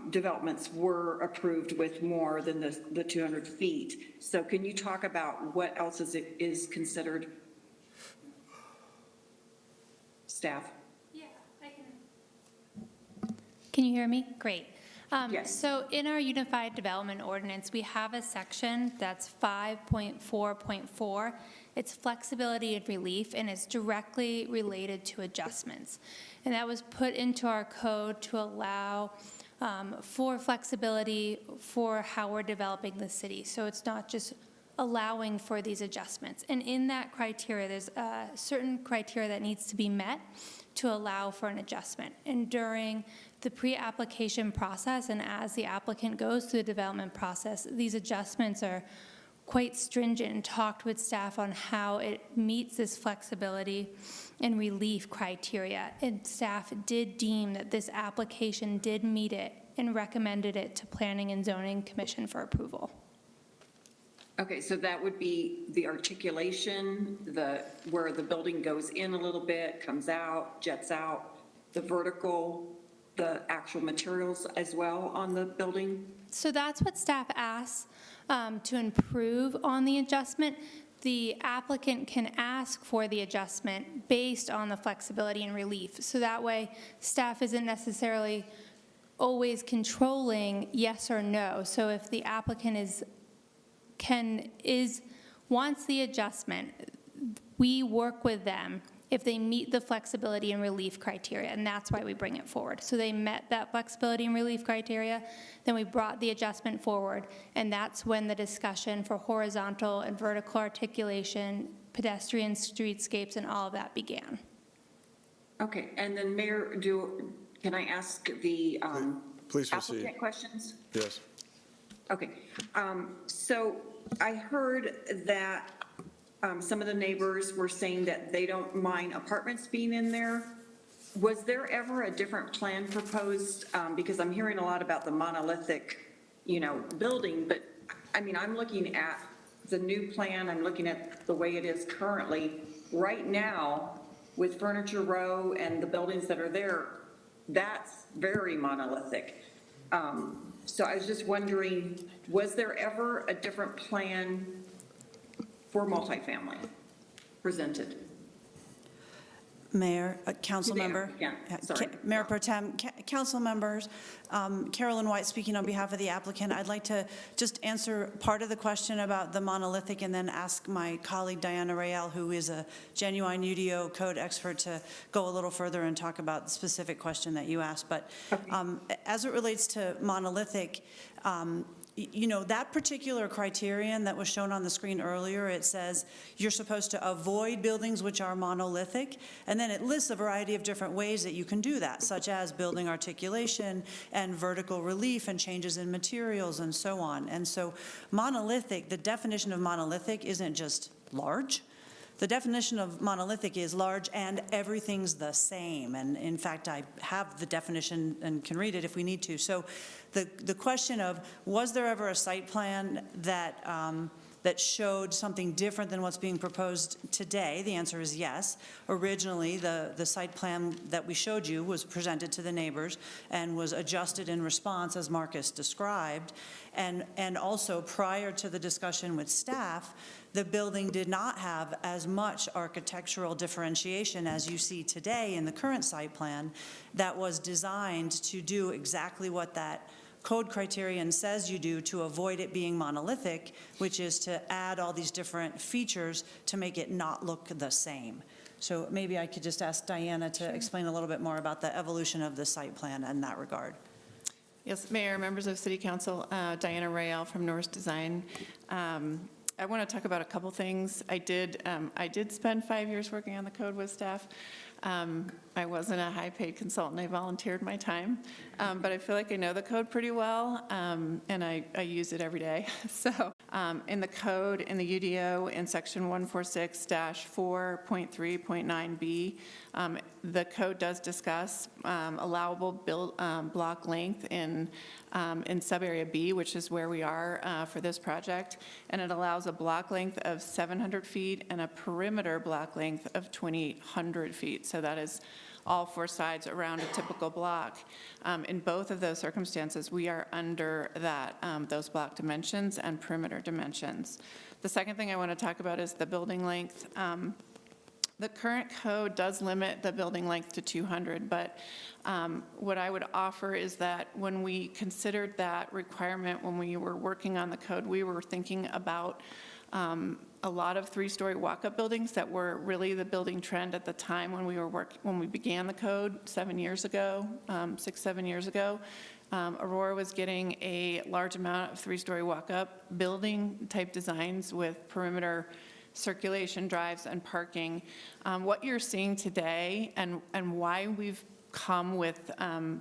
developments were approved with more than the 200 feet. So can you talk about what else is considered? Staff? Yeah, I can. Can you hear me? Great. Yes. So in our Unified Development Ordinance, we have a section that's 5.4.4. It's flexibility and relief, and it's directly related to adjustments. And that was put into our code to allow for flexibility for how we're developing the city. So it's not just allowing for these adjustments. And in that criteria, there's a certain criteria that needs to be met to allow for an adjustment. And during the pre-application process, and as the applicant goes through the development process, these adjustments are quite stringent, and talked with staff on how it meets this flexibility and relief criteria. And staff did deem that this application did meet it and recommended it to Planning and Zoning Commission for approval. Okay, so that would be the articulation, where the building goes in a little bit, comes out, jets out, the vertical, the actual materials as well on the building? So that's what staff asks to improve on the adjustment. The applicant can ask for the adjustment based on the flexibility and relief. So that way, staff isn't necessarily always controlling yes or no. So if the applicant wants the adjustment, we work with them if they meet the flexibility and relief criteria, and that's why we bring it forward. So they met that flexibility and relief criteria, then we brought the adjustment forward, and that's when the discussion for horizontal and vertical articulation, pedestrian streetscapes, and all of that began. Okay, and then Mayor, can I ask the Please proceed. applicant questions? Yes. Okay, so I heard that some of the neighbors were saying that they don't mind apartments being in there. Was there ever a different plan proposed? Because I'm hearing a lot about the monolithic, building, but I mean, I'm looking at the new plan, I'm looking at the way it is currently. Right now, with Furniture Row and the buildings that are there, that's very monolithic. So I was just wondering, was there ever a different plan for multifamily presented? Mayor, council member. Yeah, sorry. Mayor Pro Tem, council members, Carolyn White speaking on behalf of the applicant. I'd like to just answer part of the question about the monolithic and then ask my colleague Diana Rael, who is a genuine UDO code expert, to go a little further and talk about the specific question that you asked. But as it relates to monolithic, that particular criterion that was shown on the screen earlier, it says you're supposed to avoid buildings which are monolithic, and then it lists a variety of different ways that you can do that, such as building articulation and vertical relief and changes in materials and so on. And so monolithic, the definition of monolithic isn't just large. The definition of monolithic is large and everything's the same. And in fact, I have the definition and can read it if we need to. So the question of, was there ever a site plan that showed something different than what's being proposed today? The answer is yes. Originally, the site plan that we showed you was presented to the neighbors and was adjusted in response, as Marcus described. And also, prior to the discussion with staff, the building did not have as much architectural differentiation as you see today in the current site plan that was designed to do exactly what that code criterion says you do to avoid it being monolithic, which is to add all these different features to make it not look the same. So maybe I could just ask Diana to explain a little bit more about the evolution of the site plan in that regard. Yes, Mayor, members of City Council, Diana Rayel from Norris Design. I want to talk about a couple things. I did spend 5 years working on the code with staff. I wasn't a high-paid consultant. I volunteered my time, but I feel like I know the code pretty well, and I use it every day. So in the code, in the UDO, in section 146-4.3.9b, the code does discuss allowable block length in sub-area B, which is where we are for this project, and it allows a block length of 700 feet and a perimeter block length of 2,800 feet. So that is all four sides around a typical block. In both of those circumstances, we are under that, those block dimensions and perimeter dimensions. The second thing I want to talk about is the building length. The current code does limit the building length to 200, but what I would offer is that when we considered that requirement, when we were working on the code, we were thinking about a lot of three-story walk-up buildings that were really the building trend at the time when we began the code 7 years ago, 7 years ago. Aurora was getting a large amount of three-story walk-up building type designs with perimeter circulation drives and parking. What you're seeing today and why we've come with,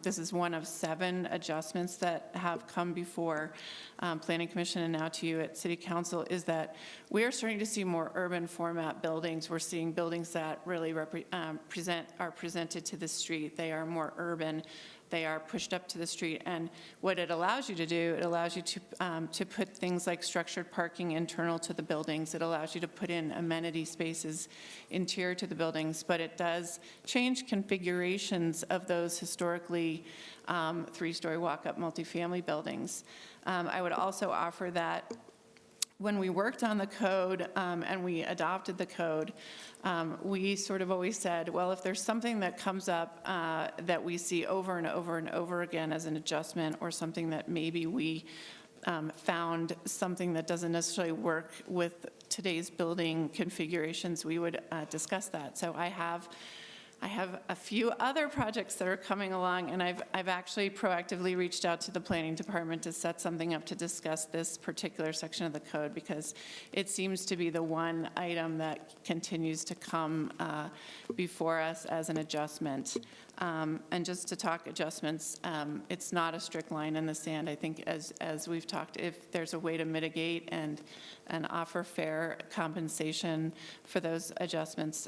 this is one of 7 adjustments that have come before Planning Commission and now to you at City Council, is that we are starting to see more urban format buildings. We're seeing buildings that really are presented to the street. They are more urban. They are pushed up to the street, and what it allows you to do, it allows you to put things like structured parking internal to the buildings. It allows you to put in amenity spaces interior to the buildings, but it does change configurations of those historically three-story walk-up multifamily buildings. I would also offer that when we worked on the code and we adopted the code, we sort of always said, well, if there's something that comes up that we see over and over and over again as an adjustment, or something that maybe we found something that doesn't necessarily work with today's building configurations, we would discuss that. So I have a few other projects that are coming along, and I've actually proactively reached out to the planning department to set something up to discuss this particular section of the code, because it seems to be the one item that continues to come before us as an adjustment. And just to talk adjustments, it's not a strict line in the sand. I think as we've talked, if there's a way to mitigate and offer fair compensation for those adjustments,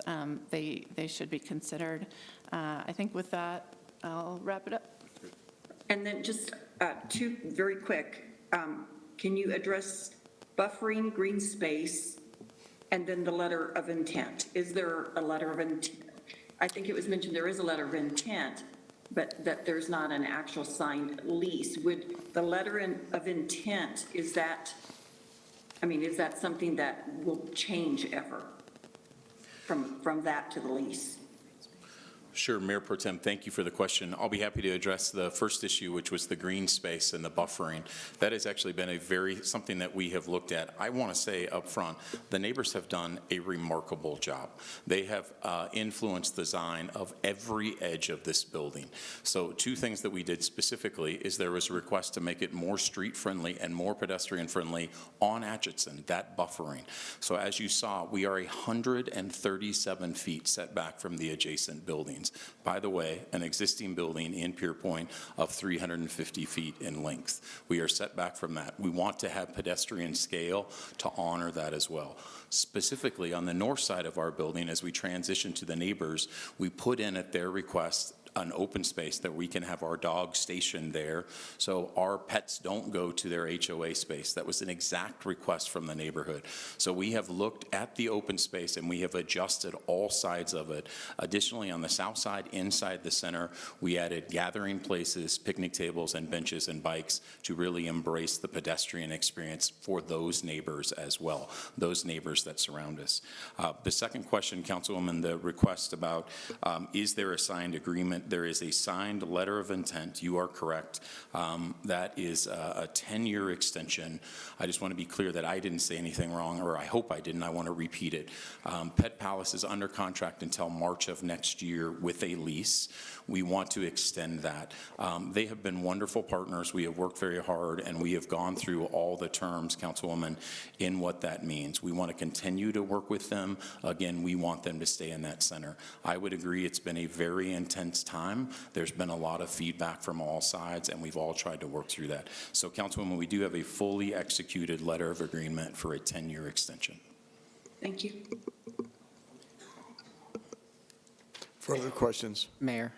they should be considered. I think with that, I'll wrap it up. And then just 2 very quick, can you address buffering, green space, and then the letter of intent? Is there a letter of intent? I think it was mentioned there is a letter of intent, but that there's not an actual signed lease. Would the letter of intent, is that something that will change ever from that to the lease? Sure, Mayor Pro Tem, thank you for the question. I'll be happy to address the first issue, which was the green space and the buffering. That has actually been something that we have looked at. I want to say up front, the neighbors have done a remarkable job. They have influenced the design of every edge of this building. So 2 things that we did specifically is there was a request to make it more street-friendly and more pedestrian-friendly on Atchison, that buffering. So as you saw, we are 137 feet set back from the adjacent buildings. By the way, an existing building in Pierpoint of 350 feet in length. We are set back from that. We want to have pedestrian scale to honor that as well. Specifically on the north side of our building, as we transition to the neighbors, we put in at their request an open space that we can have our dogs stationed there so our pets don't go to their HOA space. That was an exact request from the neighborhood. So we have looked at the open space and we have adjusted all sides of it. Additionally, on the south side, inside the center, we added gathering places, picnic tables, and benches and bikes to really embrace the pedestrian experience for those neighbors as well, those neighbors that surround us. The second question, Councilwoman, the request about is there a signed agreement agreement. There is a signed letter of intent. You are correct. That is a 10-year extension. I just want to be clear that I didn't say anything wrong, or I hope I didn't. I want to repeat it. Pet Palace is under contract until March of next year with a lease. We want to extend that. They have been wonderful partners. We have worked very hard, and we have gone through all the terms, Councilwoman, in what that means. We want to continue to work with them. Again, we want them to stay in that center. I would agree it's been a very intense time. There's been a lot of feedback from all sides, and we've all tried to work through that. So, Councilwoman, we do have a fully executed letter of agreement for a 10-year extension. Thank you. Further questions? Mayor.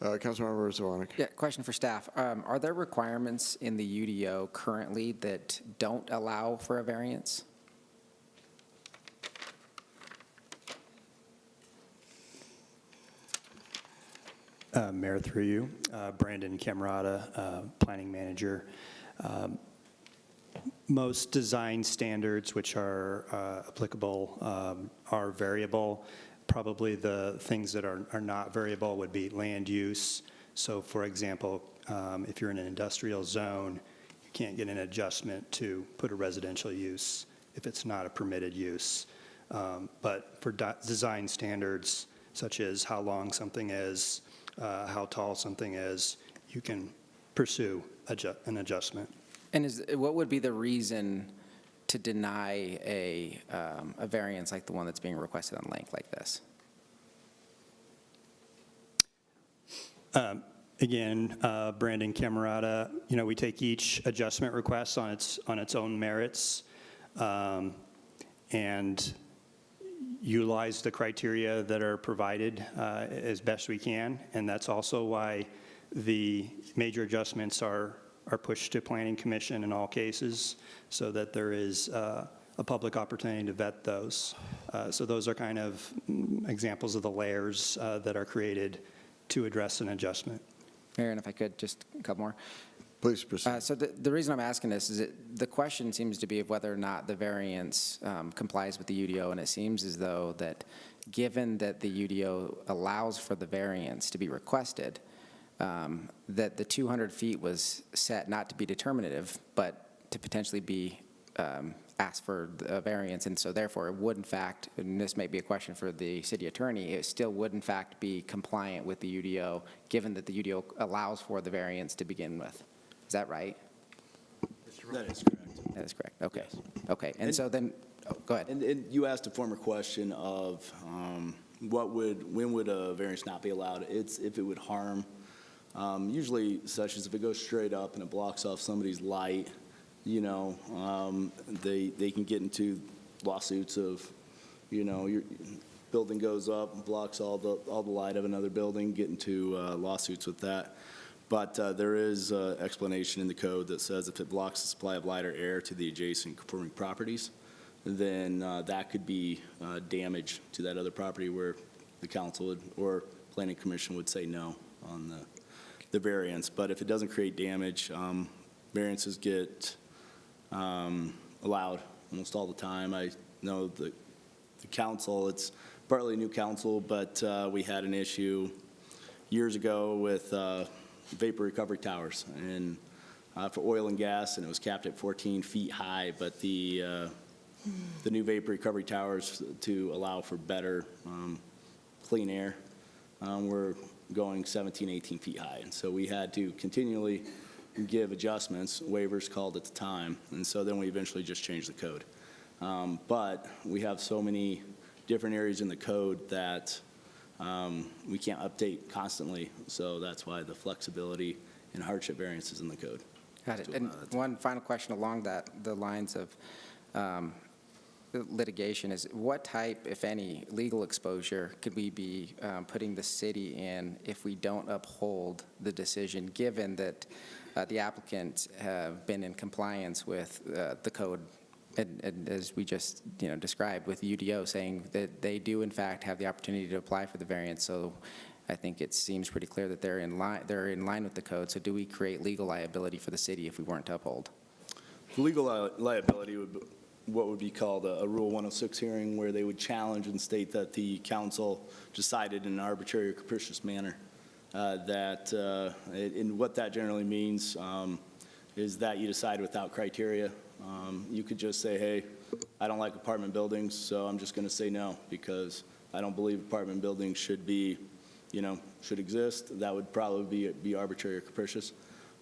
Councilmember Zvonek. Yeah, question for staff. Are there requirements in the UDO currently that don't allow for a variance? Mayor, through you, Brandon Camerata, Planning Manager. Most design standards which are applicable are variable. Probably the things that are not variable would be land use. So for example, if you're in an industrial zone, you can't get an adjustment to put a residential use if it's not a permitted use. But for design standards, such as how long something is, how tall something is, you can pursue an adjustment. And what would be the reason to deny a variance like the one that's being requested on length like this? Again, Brandon Camerata, we take each adjustment request on its own merits and utilize the criteria that are provided as best we can. And that's also why the major adjustments are pushed to Planning Commission in all cases, so that there is a public opportunity to vet those. So those are kind of examples of the layers that are created to address an adjustment. Mayor, and if I could, just a couple more. Please proceed. So the reason I'm asking this is that the question seems to be of whether or not the variance complies with the UDO, and it seems as though that given that the UDO allows for the variance to be requested, that the 200 feet was set not to be determinative, but to potentially be asked for a variance, and so therefore it would in fact, and this may be a question for the city attorney, it still would in fact be compliant with the UDO, given that the UDO allows for the variance to begin with. Is that right? That is correct. That is correct, okay. Okay, and so then, go ahead. And you asked a former question of when would a variance not be allowed? It's if it would harm, usually such as if it goes straight up and it blocks off somebody's light, they can get into lawsuits of, your building goes up, blocks all the light of another building, get into lawsuits with that. But there is an explanation in the code that says if it blocks the supply of light or air to the adjacent conforming properties, then that could be damage to that other property where the council or planning commission would say no on the variance. But if it doesn't create damage, variances get allowed almost all the time. I know the council, it's partly a new council, but we had an issue years ago with vapor recovery towers and for oil and gas, and it was capped at 14 feet high, but the new vapor recovery towers to allow for better clean air were going 17, 18 feet high. And so we had to continually give adjustments, waivers called at the time, and so then we eventually just changed the code. But we have so many different areas in the code that we can't update constantly, so that's why the flexibility and hardship variances in the code. Got it. And one final question along the lines of litigation is what type, if any, legal exposure could we be putting the city in if we don't uphold the decision, given that the applicants have been in compliance with the code, and as we just described with UDO saying that they do in fact have the opportunity to apply for the variance. So I think it seems pretty clear that they're in line with the code. So do we create legal liability for the city if we weren't to uphold? Legal liability would be what would be called a Rule 106 hearing, where they would challenge and state that the council decided in an arbitrary or capricious manner And what that generally means is that you decide without criteria. You could just say, hey, I don't like apartment buildings, so I'm just going to say no, because I don't believe apartment buildings should be, should exist. That would probably be arbitrary or capricious.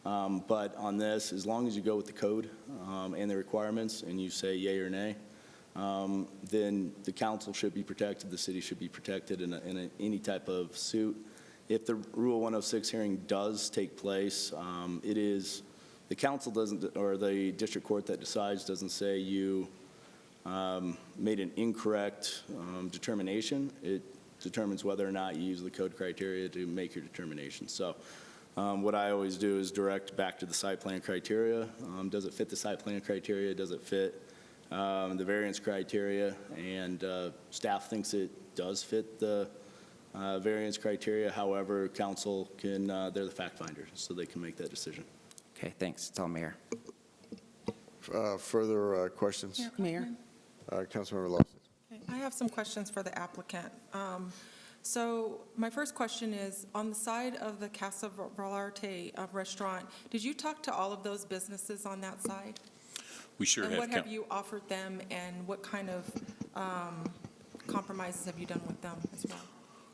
But on this, as long as you go with the code and the requirements and you say yay or nay, then the council should be protected, the city should be protected in any type of suit. If the Rule 106 hearing does take place, it is, the council doesn't, or the district court that decides doesn't say you made an incorrect determination. It determines whether or not you use the code criteria to make your determination. So what I always do is direct back to the site plan criteria. Does it fit the site plan criteria? Does it fit the variance criteria? And staff thinks it does fit the variance criteria. However, council can, they're the fact finder, so they can make that decision. Okay, thanks. That's all, Mayor. Further questions? Mayor. Councilmember Lawson. I have some questions for the applicant. So my first question is, on the side of the Casa Volarte restaurant, did you talk to all of those businesses on that side? We sure have. And what have you offered them, and what kind of compromises have you done with them as well?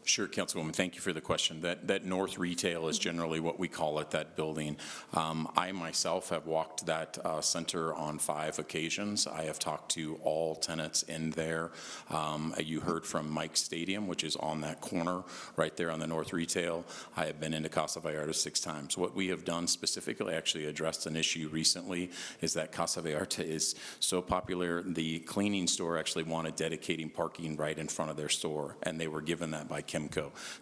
Sure, Councilwoman, thank you for the question. That north retail is generally what we call it, that building. I myself have walked that center on 5 occasions. I have talked to all tenants in there. You heard from Mike's Stadium, which is on that corner right there on the north retail. I have been into Casa Vallarta 6 times. What we have done specifically, actually addressed an issue recently, is that Casa Vallarta is so popular, the cleaning store actually wanted dedicating parking right in front of their store, and they were given that by Kimco.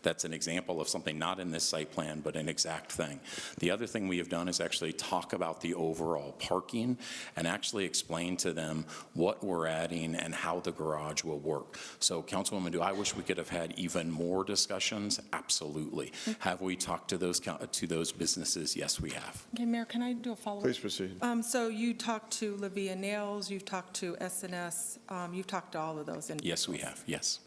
That's an example of something not in this site plan, but an exact thing. The other thing we have done is actually talk about the overall parking and actually explain to them what we're adding and how the garage will work. So, Councilwoman, do I wish we could have had even more discussions? Absolutely. Have we talked to those businesses? Yes, we have. Okay, Mayor, can I do a follow-up? Please proceed. So you talked to La Via Nails, you've talked to SNS, you've talked to all of those individuals? Yes, we have. Yes.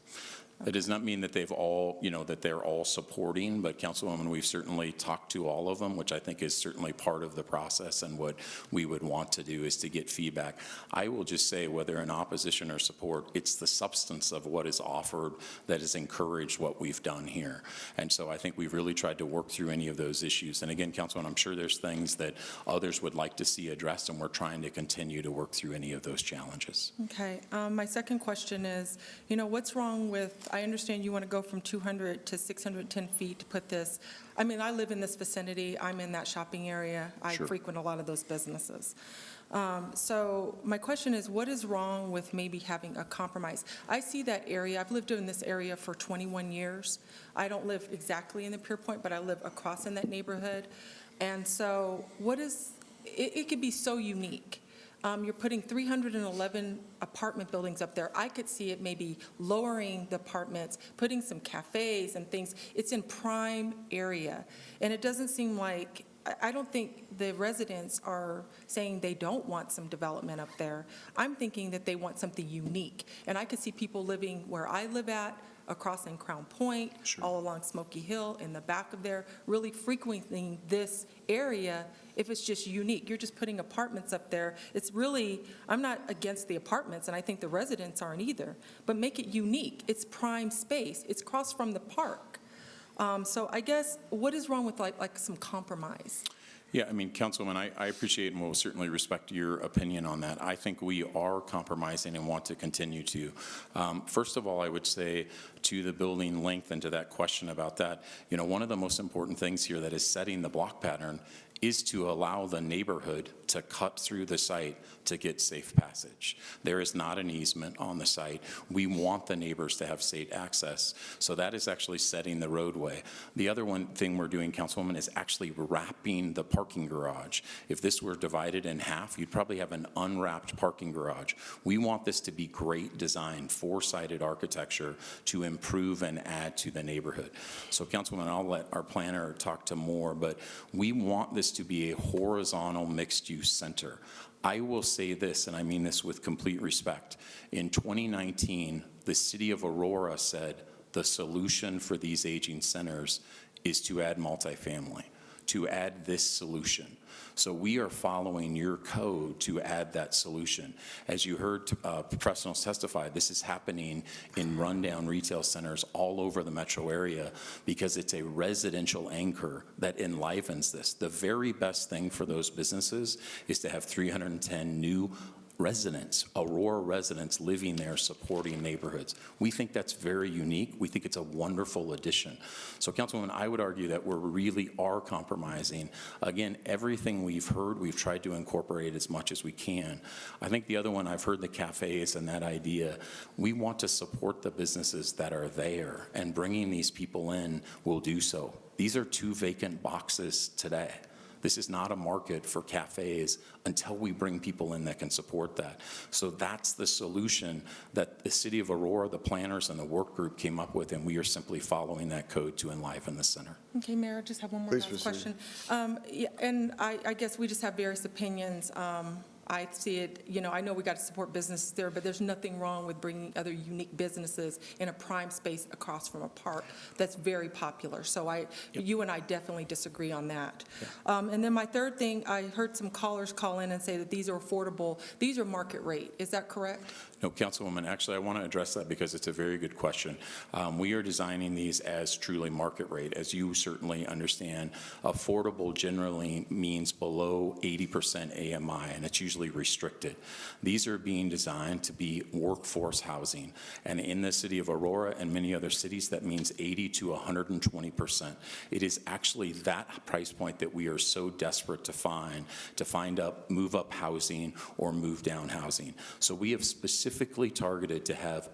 That does not mean that they've all, that they're all supporting, but Councilwoman, we've certainly talked to all of them, which I think is certainly part of the process, and what we would want to do is to get feedback. I will just say, whether in opposition or support, it's the substance of what is offered that has encouraged what we've done here. And so I think we've really tried to work through any of those issues. And again, Councilwoman, I'm sure there's things that others would like to see addressed, and we're trying to continue to work through any of those challenges. Okay. My second question is, what's wrong with, I understand you want to go from 200 to 610 feet to put this. I mean, I live in this vicinity. I'm in that shopping area. I Sure. frequent a lot of those businesses. So my question is, what is wrong with maybe having a compromise? I see that area. I've lived in this area for 21 years. I don't live exactly in the Pier Point, but I live across in that neighborhood. And so it could be so unique. You're putting 311 apartment buildings up there. I could see it maybe lowering the apartments, putting some cafes and things. It's in prime area. And it doesn't seem like, I don't think the residents are saying they don't want some development up there. I'm thinking that they want something unique. And I could see people living where I live at, across in Crown Point, Sure. all along Smoky Hill, in the back of there, really frequenting this area if it's just unique. You're just putting apartments up there. It's really, I'm not against the apartments, and I think the residents aren't either, but make it unique. It's prime space. It's across from the park. So I guess, what is wrong with like some compromise? Yeah, I mean, Councilwoman, I appreciate and will certainly respect your opinion on that. I think we are compromising and want to continue to. First of all, I would say to the building length and to that question about that, one of the most important things here that is setting the block pattern is to allow the neighborhood to cut through the site to get safe passage. There is not an easement on the site. We want the neighbors to have safe access. So that is actually setting the roadway. The other one thing we're doing, Councilwoman, is actually wrapping the parking garage. If this were divided in half, you'd probably have an unwrapped parking garage. We want this to be great design, 4-sided architecture to improve and add to the neighborhood. So Councilwoman, I'll let our planner talk to more, but we want this to be a horizontal mixed-use center. I will say this, and I mean this with complete respect. In 2019, the city of Aurora said the solution for these aging centers is to add multifamily, to add this solution. So we are following your code to add that solution. As you heard professionals testify, this is happening in rundown retail centers all over the metro area because it's a residential anchor that enlivens this. The very best thing for those businesses is to have 310 new residents, Aurora residents living there supporting neighborhoods. We think that's very unique. We think it's a wonderful addition. So Councilwoman, I would argue that we really are compromising. Again, everything we've heard, we've tried to incorporate as much as we can. I think the other one, I've heard the cafes and that idea. We want to support the businesses that are there, and bringing these people in will do so. These are 2 vacant boxes today. This is not a market for cafes until we bring people in that can support that. So that's the solution that the City of Aurora, the planners, and the work group came up with, and we are simply following that code to enliven the center. Okay, Mayor, I just have one more Please last proceed. question. Yeah, and I guess we just have various opinions. I see it, I know we got to support businesses there, but there's nothing wrong with bringing other unique businesses in a prime space across from a park that's very popular. So you and I definitely disagree on that. And then my third thing, I heard some callers call in and say that these are affordable. These are market rate. Is that correct? No, Councilwoman, actually, I want to address that because it's a very good question. We are designing these as truly market rate. As you certainly understand, affordable generally means below 80% AMI, and it's usually restricted. These are being designed to be workforce housing. And in the city of Aurora and many other cities, that means 80 to 120%. It is actually that price point that we are so desperate to find move up housing or move down housing. So we have specifically targeted to have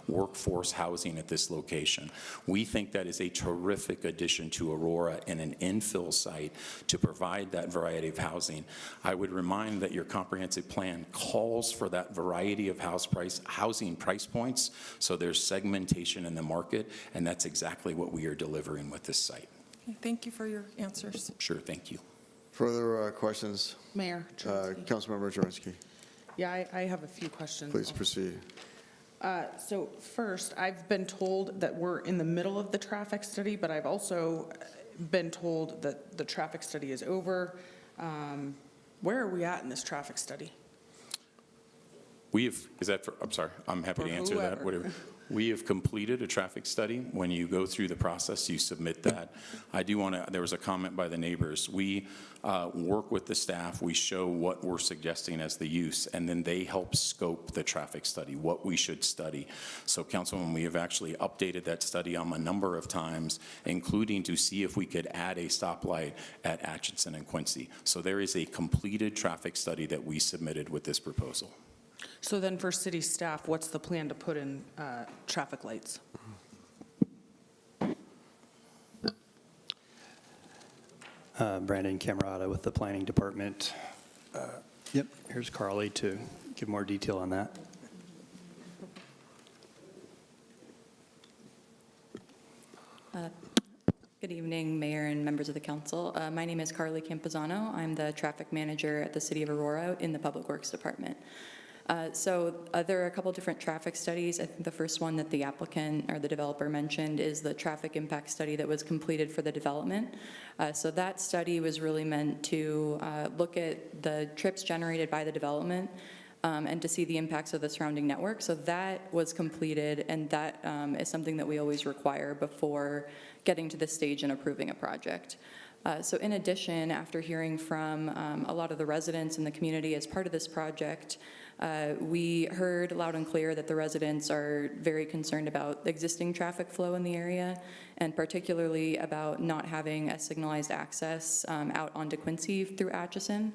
workforce housing at this location. We think that is a terrific addition to Aurora and an infill site to provide that variety of housing. I would remind that your comprehensive plan calls for that variety of housing price points, so there's segmentation in the market, and that's exactly what we are delivering with this site. Okay, thank you for your answers. Sure, thank you. Further questions? Mayor. Councilmember Jurenski, Yeah, I have a few questions. please proceed. So first, I've been told that we're in the middle of the traffic study, but I've also been told that the traffic study is over. Where are we at in this traffic study? I'm sorry, I'm happy to answer that. whoever. We have completed a traffic study. When you go through the process, you submit that. There was a comment by the neighbors. We work with the staff, we show what we're suggesting as the use, and then they help scope the traffic study, what we should study. So Councilwoman, we have actually updated that study a number of times, including to see if we could add a stoplight at Atchison and Quincy. So there is a completed traffic study that we submitted with this proposal. So then for city staff, what's the plan to put in traffic lights? Brandon Camerata with the Planning Department. Yep, here's Carly to give more detail on that. Good evening, Mayor and members of the council. My name is Carly Campuzano. I'm the traffic manager at the City of Aurora in the Public Works Department. There are a couple different traffic studies. I think the first one that the applicant or the developer mentioned is the traffic impact study that was completed for the development. So that study was really meant to look at the trips generated by the development and to see the impacts of the surrounding network. So that was completed, and that is something that we always require before getting to this stage and approving a project. So in addition, after hearing from a lot of the residents in the community as part of this project, we heard loud and clear that the residents are very concerned about existing traffic flow in the area, and particularly about not having a signalized access out onto Quincy through Atchison.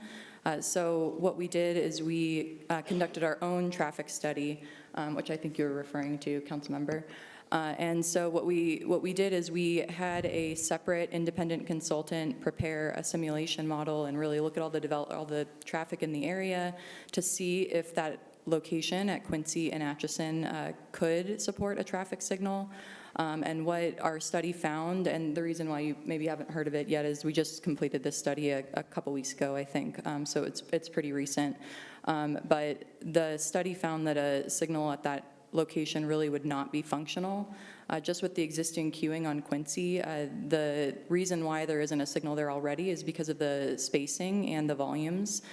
So what we did is we conducted our own traffic study, which I think you were referring to, Councilmember. And so what we did is we had a separate independent consultant prepare a simulation model and really look at all the traffic in the area to see if that location at Quincy and Atchison could support a traffic signal. And what our study found, and the reason why you maybe haven't heard of it yet, is we just completed this study a couple weeks ago, I think. So it's pretty recent. But the study found that a signal at that location really would not be functional. Just with the existing queuing on Quincy, the reason why there isn't a signal there already is because of the spacing and the volumes.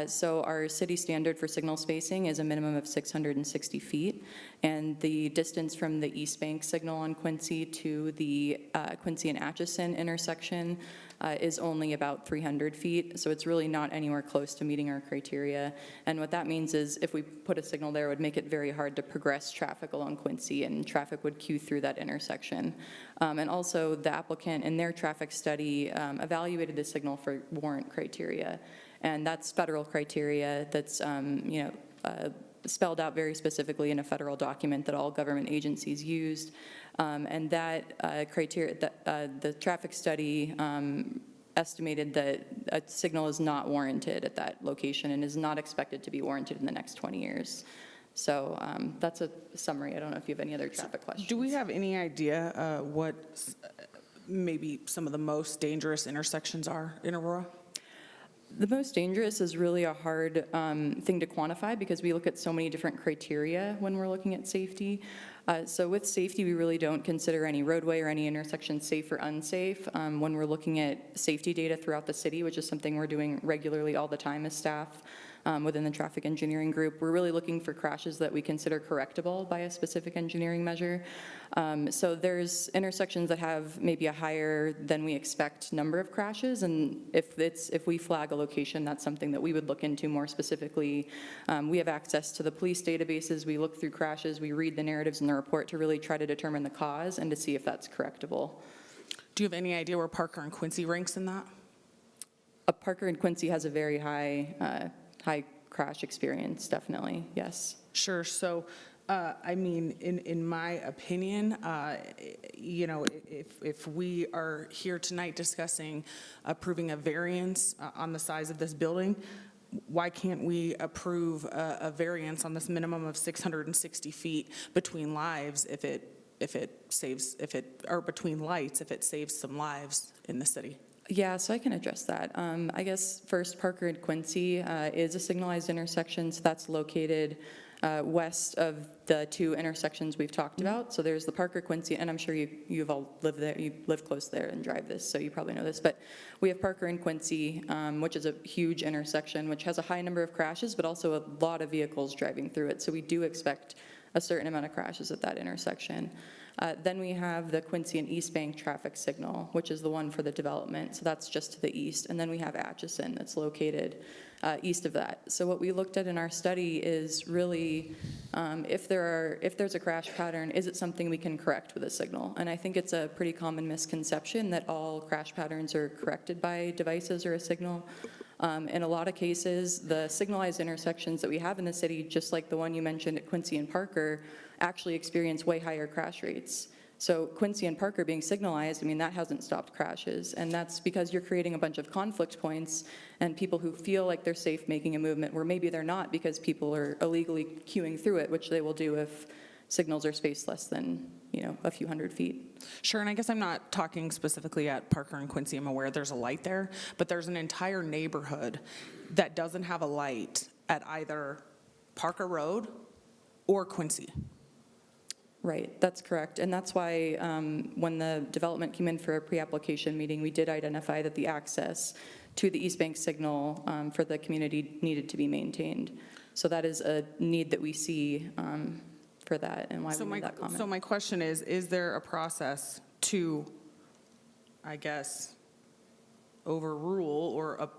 So our city standard for signal spacing is a minimum of 660 feet, and the distance from the East Bank signal on Quincy to the Quincy and Atchison intersection is only about 300 feet, so it's really not anywhere close to meeting our criteria. And what that means is if we put a signal there, it would make it very hard to progress traffic along Quincy, and traffic would queue through that intersection. And also, the applicant in their traffic study evaluated the signal for warrant criteria, and that's federal criteria that's spelled out very specifically in a federal document that all government agencies used. And that criteria, the traffic study estimated that a signal is not warranted at that location and is not expected to be warranted in the next 20 years. So that's a summary. I don't know if you have any other traffic questions. Do we have any idea what maybe some of the most dangerous intersections are in Aurora? The most dangerous is really a hard thing to quantify because we look at so many different criteria when we're looking at safety. So with safety, we really don't consider any roadway or any intersection safe or unsafe. When we're looking at safety data throughout the city, which is something we're doing regularly all the time as staff within the traffic engineering group, we're really looking for crashes that we consider correctable by a specific engineering measure. So there's intersections that have maybe a higher than we expect number of crashes, and if we flag a location, that's something that we would look into more specifically. We have access to the police databases, we look through crashes, we read the narratives in the report to really try to determine the cause and to see if that's correctable. Do you have any idea where Parker and Quincy ranks in that? Parker and Quincy has a very high crash experience, definitely, yes. Sure, so I mean, in my opinion, if we are here tonight discussing approving a variance on the size of this building, why can't we approve a variance on this minimum of 660 feet between lives or between lights if it saves some lives in the city? Yeah, so I can address that. I guess first, Parker and Quincy is a signalized intersection, so that's located west of the two intersections we've talked about. So there's the Parker Quincy, and I'm sure you've all lived there, you live close there and drive this, so you probably know this. But we have Parker and Quincy, which is a huge intersection, which has a high number of crashes, but also a lot of vehicles driving through it. So we do expect a certain amount of crashes at that intersection. Then we have the Quincy and East Bank traffic signal, which is the one for the development. So that's just to the east. And then we have Atchison that's located east of that. So what we looked at in our study is really if there's a crash pattern, is it something we can correct with a signal? And I think it's a pretty common misconception that all crash patterns are corrected by devices or a signal. In a lot of cases, the signalized intersections that we have in the city, just like the one you mentioned at Quincy and Parker, actually experience way higher crash rates. So Quincy and Parker being signalized, I mean, that hasn't stopped crashes. And that's because you're creating a bunch of conflict points and people who feel like they're safe making a movement where maybe they're not because people are illegally queuing through it, which they will do if signals are spaced less than, a few hundred feet. Sure, and I guess I'm not talking specifically at Parker and Quincy. I'm aware there's a light there, but there's an entire neighborhood that doesn't have a light at either Parker Road or Quincy. Right, that's correct. And that's why when the development came in for a pre-application meeting, we did identify that the access to the East Bank signal for the community needed to be maintained. So that is a need that we see for that and why we made that comment. So my question is there a process to, I guess, overrule or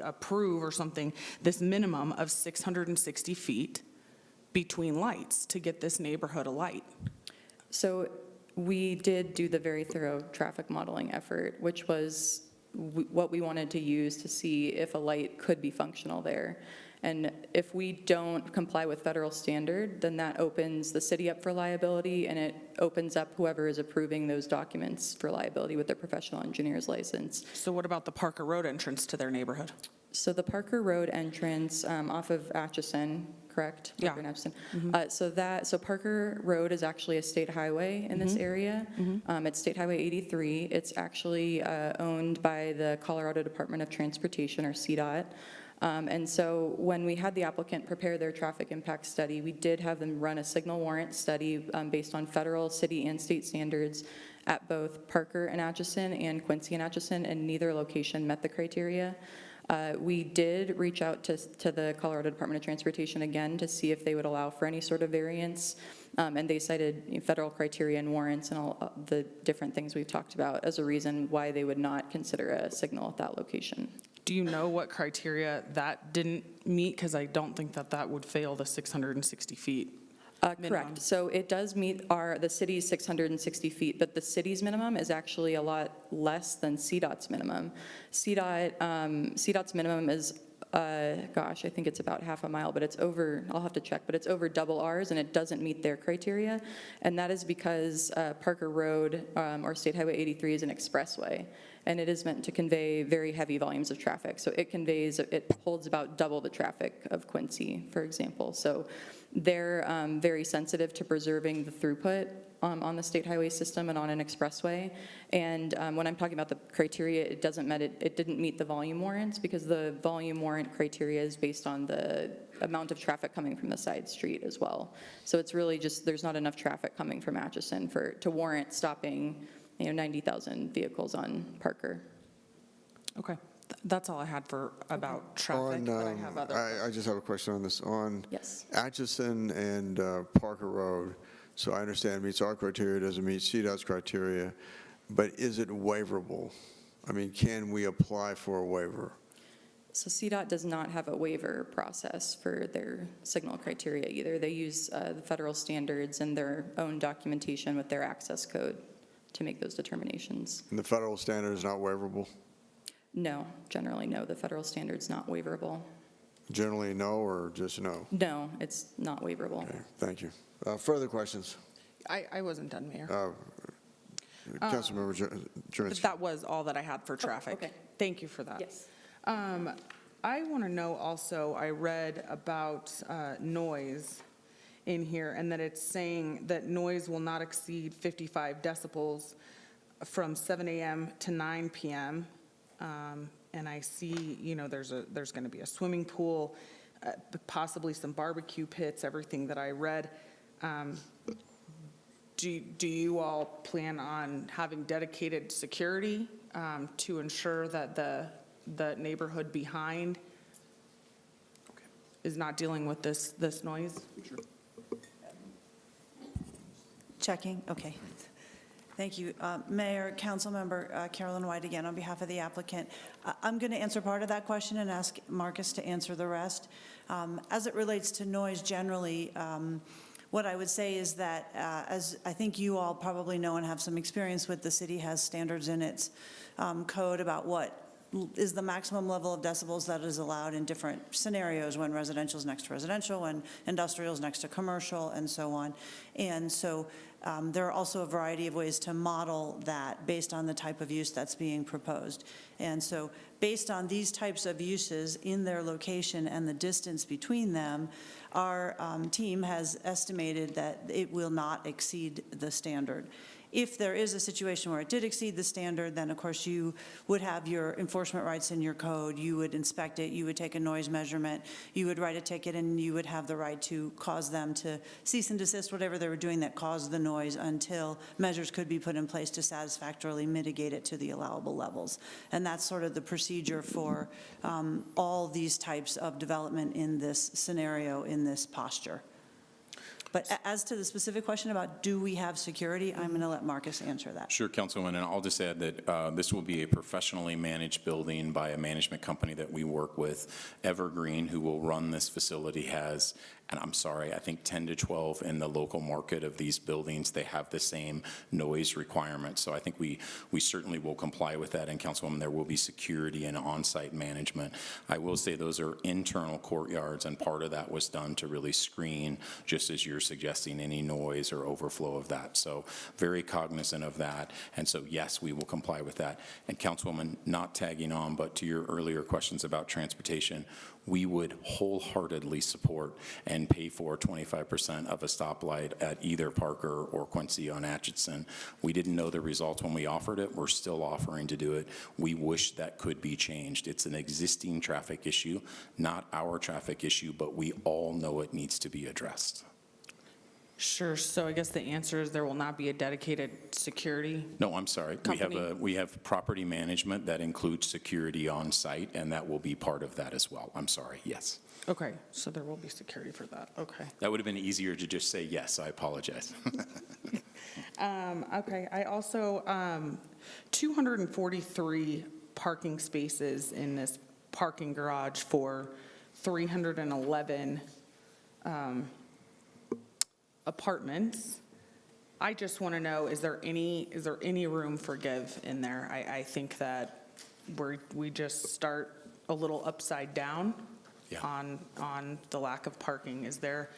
approve or something, this minimum of 660 feet between lights to get this neighborhood a light? So we did do the very thorough traffic modeling effort, which was what we wanted to use to see if a light could be functional there. And if we don't comply with federal standard, then that opens the city up for liability, and it opens up whoever is approving those documents for liability with their professional engineer's license. So what about the Parker Road entrance to their neighborhood? So the Parker Road entrance off of Atchison, correct? Yeah. Parker and Atchison. So Parker Road is actually a state highway in this area. It's State Highway 83. It's actually owned by the Colorado Department of Transportation, or CDOT. And so when we had the applicant prepare their traffic impact study, we did have them run a signal warrant study based on federal, city, and state standards at both Parker and Atchison and Quincy and Atchison, and neither location met the criteria. We did reach out to the Colorado Department of Transportation again to see if they would allow for any sort of variance, and they cited federal criteria and warrants and all the different things we've talked about as a reason why they would not consider a signal at that location. Do you know what criteria that didn't meet? Because I don't think that that would fail the 660 feet. Minimum. Correct. So it does meet the city's 660 feet, but the city's minimum is actually a lot less than CDOT's minimum. CDOT's minimum is, I think it's about half a mile, but it's over, I'll have to check, but it's over double ours, and it doesn't meet their criteria. And that is because Parker Road, or State Highway 83, is an expressway, and it is meant to convey very heavy volumes of traffic. So it holds about double the traffic of Quincy, for example. So they're very sensitive to preserving the throughput on the state highway system and on an expressway. And when I'm talking about the criteria, it didn't meet the volume warrants, because the volume warrant criteria is based on the amount of traffic coming from the side street as well. So it's really just, there's not enough traffic coming from Atchison to warrant stopping 90,000 vehicles on Parker. Okay. That's all I had about traffic, but I have other. I just have a question on this. On Yes. Atchison and Parker Road, so I understand it meets our criteria, doesn't meet CDOT's criteria, but is it waiverable? I mean, can we apply for a waiver? So CDOT does not have a waiver process for their signal criteria either. They use the federal standards and their own documentation with their access code to make those determinations. And the federal standard is not waiverable? No, generally no. The federal standard's not waiverable. Generally no, or just no? No, it's not waiverable. Okay, thank you. Further questions? I wasn't done, Mayor. Councilmember Jurenski. That was all that I had for traffic. okay. Thank you for that. Yes. I want to know also, I read about noise in here, and that it's saying that noise will not exceed 55 decibels from 7 a.m. to 9 p.m. And I see, there's going to be a swimming pool, possibly some barbecue pits, everything that I read. Do you all plan on having dedicated security to ensure that the neighborhood behind is not dealing with this noise? Sure. Checking, okay. Thank you. Mayor, Councilmember Carolyn White again on behalf of the applicant. I'm going to answer part of that question and ask Marcus to answer the rest. As it relates to noise generally, what I would say is that, as I think you all probably know and have some experience with, the city has standards in its code about what is the maximum level of decibels that is allowed in different scenarios, when residential is next to residential, when industrial is next to commercial, and so on. And so there are also a variety of ways to model that based on the type of use that's being proposed. And so based on these types of uses in their location and the distance between them, our team has estimated that it will not exceed the standard. If there is a situation where it did exceed the standard, then of course you would have your enforcement rights in your code. You would inspect it, you would take a noise measurement, you would write a ticket, and you would have the right to cause them to cease and desist whatever they were doing that caused the noise until measures could be put in place to satisfactorily mitigate it to the allowable levels. And that's sort of the procedure for all these types of development in this scenario, in this posture. But as to the specific question about do we have security, I'm going to let Marcus answer that. Sure, Councilwoman, and I'll just add that this will be a professionally managed building by a management company that we work with. Evergreen, who will run this facility, has, and I'm sorry, I think 10 to 12 in the local market of these buildings. They have the same noise requirements. So I think we certainly will comply with that. And Councilwoman, there will be security and on-site management. I will say those are internal courtyards, and part of that was done to really screen, just as you're suggesting any noise or overflow of that. So very cognizant of that. And so, yes, we will comply with that. And Councilwoman, not tagging on, but to your earlier questions about transportation, we would wholeheartedly support and pay for 25% of a stoplight at either Parker or Quincy on Atchison. We didn't know the results when we offered it. We're still offering to do it. We wish that could be changed. It's an existing traffic issue, not our traffic issue, but we all know it needs to be addressed. Sure, so I guess the answer is there will not be a dedicated security? No, I'm sorry. We have property management that includes security on site, and that will be part of that as well. I'm sorry, yes. Okay, so there will be security for that, okay. That would have been easier to just say yes, I apologize. Okay, I also, 243 parking spaces in this parking garage for 311 apartments. I just want to know, is there any room for give in there? I think that we just start a little upside down on the lack of parking. Is there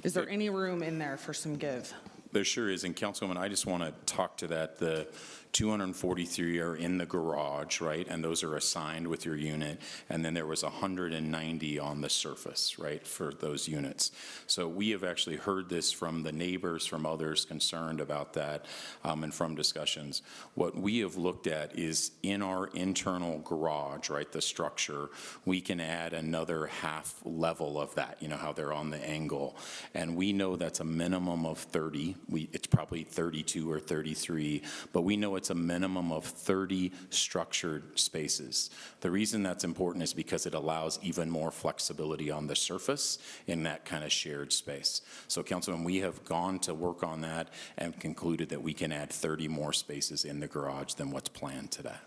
any room in there for some give? There sure is. And Councilwoman, I just want to talk to that. The 243 are in the garage, right? And those are assigned with your unit. And then there was 190 on the surface, right, for those units. So we have actually heard this from the neighbors, from others concerned about that, and from discussions. What we have looked at is in our internal garage, right, the structure, we can add another half level of that, you know, how they're on the angle. And we know that's a minimum of 30. It's probably 32 or 33, but we know it's a minimum of 30 structured spaces. The reason that's important is because it allows even more flexibility on the surface in that kind of shared space. So, Councilman, we have gone to work on that and concluded that we can add 30 more spaces in the garage than what's planned today.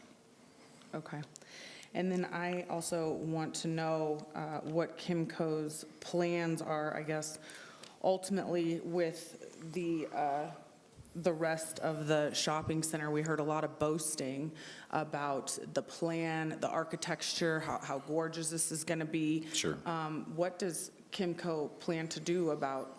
Okay. And then I also want to know what Kimco's plans are, I guess, ultimately with the rest of the shopping center. We heard a lot of boasting about the plan, the architecture, how gorgeous this is going to be. Sure. What does Kimco plan to do about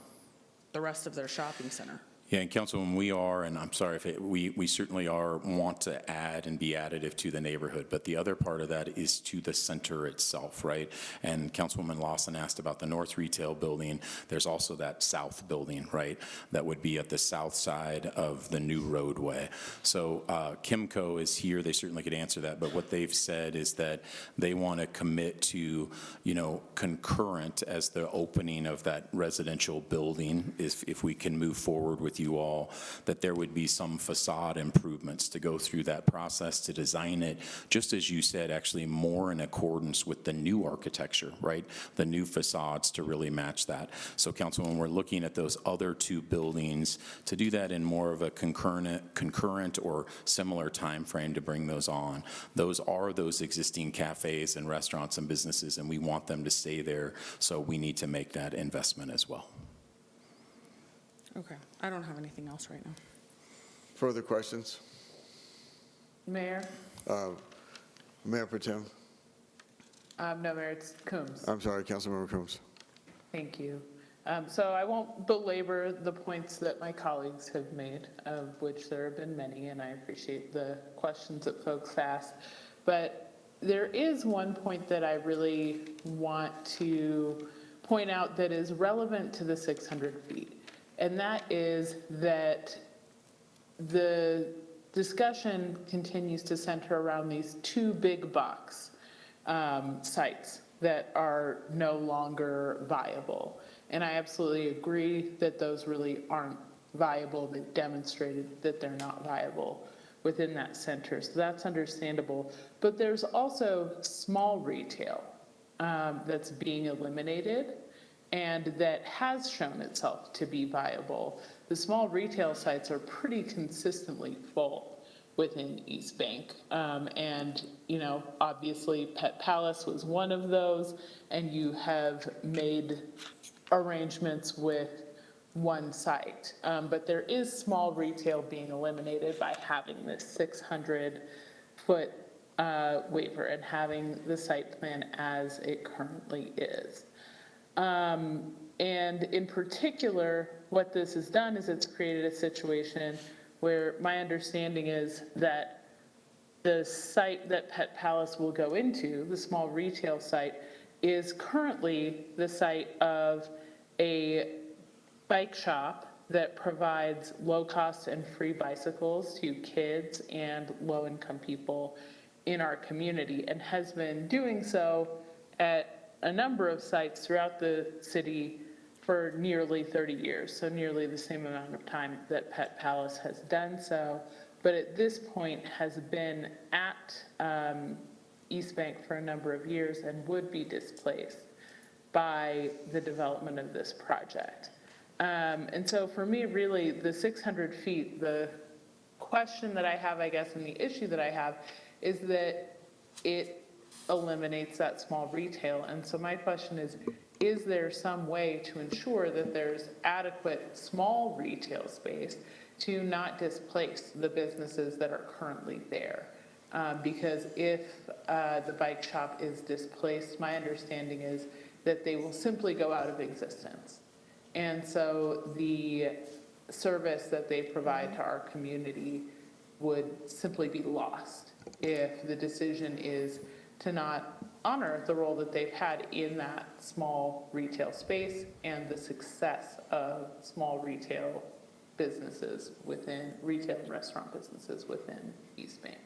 the rest of their shopping center? Yeah, and Councilwoman, we are, and I'm sorry, if we certainly want to add and be additive to the neighborhood, but the other part of that is to the center itself, right? And Councilwoman Lawson asked about the North Retail Building. There's also that South Building, right, that would be at the south side of the new roadway. So Kimco is here. They certainly could answer that, but what they've said is that they want to commit to, you know, concurrent as the opening of that residential building, if we can move forward with you all, that there would be some facade improvements to go through that process to design it, just as you said, actually more in accordance with the new architecture, right? The new facades to really match that. So, Councilman, we're looking at those other two buildings to do that in more of a concurrent or similar time frame to bring those on. Those are those existing cafes and restaurants and businesses, and we want them to stay there, so we need to make that investment as well. Okay, I don't have anything else right now. Further questions? Mayor? Mayor Pro Tem. No, Mayor, it's Coombs. I'm sorry, Councilmember Coombs. Thank you. So I won't belabor the points that my colleagues have made, of which there have been many, and I appreciate the questions that folks asked. But there is one point that I really want to point out that is relevant to the 600 feet. And that is that the discussion continues to center around these two big box sites that are no longer viable. And I absolutely agree that those really aren't viable. They've demonstrated that they're not viable within that center. So that's understandable. But there's also small retail that's being eliminated and that has shown itself to be viable. The small retail sites are pretty consistently full within East Bank. And, you know, obviously Pet Palace was one of those, and you have made arrangements with one site. But there is small retail being eliminated by having this 600-foot waiver and having the site plan as it currently is. And in particular, what this has done is it's created a situation where my understanding is that the site that Pet Palace will go into, the small retail site, is currently the site of a bike shop that provides low-cost and free bicycles to kids and low-income people in our community, and has been doing so at a number of sites throughout the city for nearly 30 years, so nearly the same amount of time that Pet Palace has done so, but at this point has been at East Bank for a number of years and would be displaced by the development of this project. And so for me, really, the 600 feet, the question that I have, I guess, and the issue that I have is that it eliminates that small retail. And so my question is there some way to ensure that there's adequate small retail space to not displace the businesses that are currently there? Because if the bike shop is displaced, my understanding is that they will simply go out of existence. And so the service that they provide to our community would simply be lost if the decision is to not honor the role that they've had in that small retail space and the success of small retail businesses within, retail and restaurant businesses within East Bank.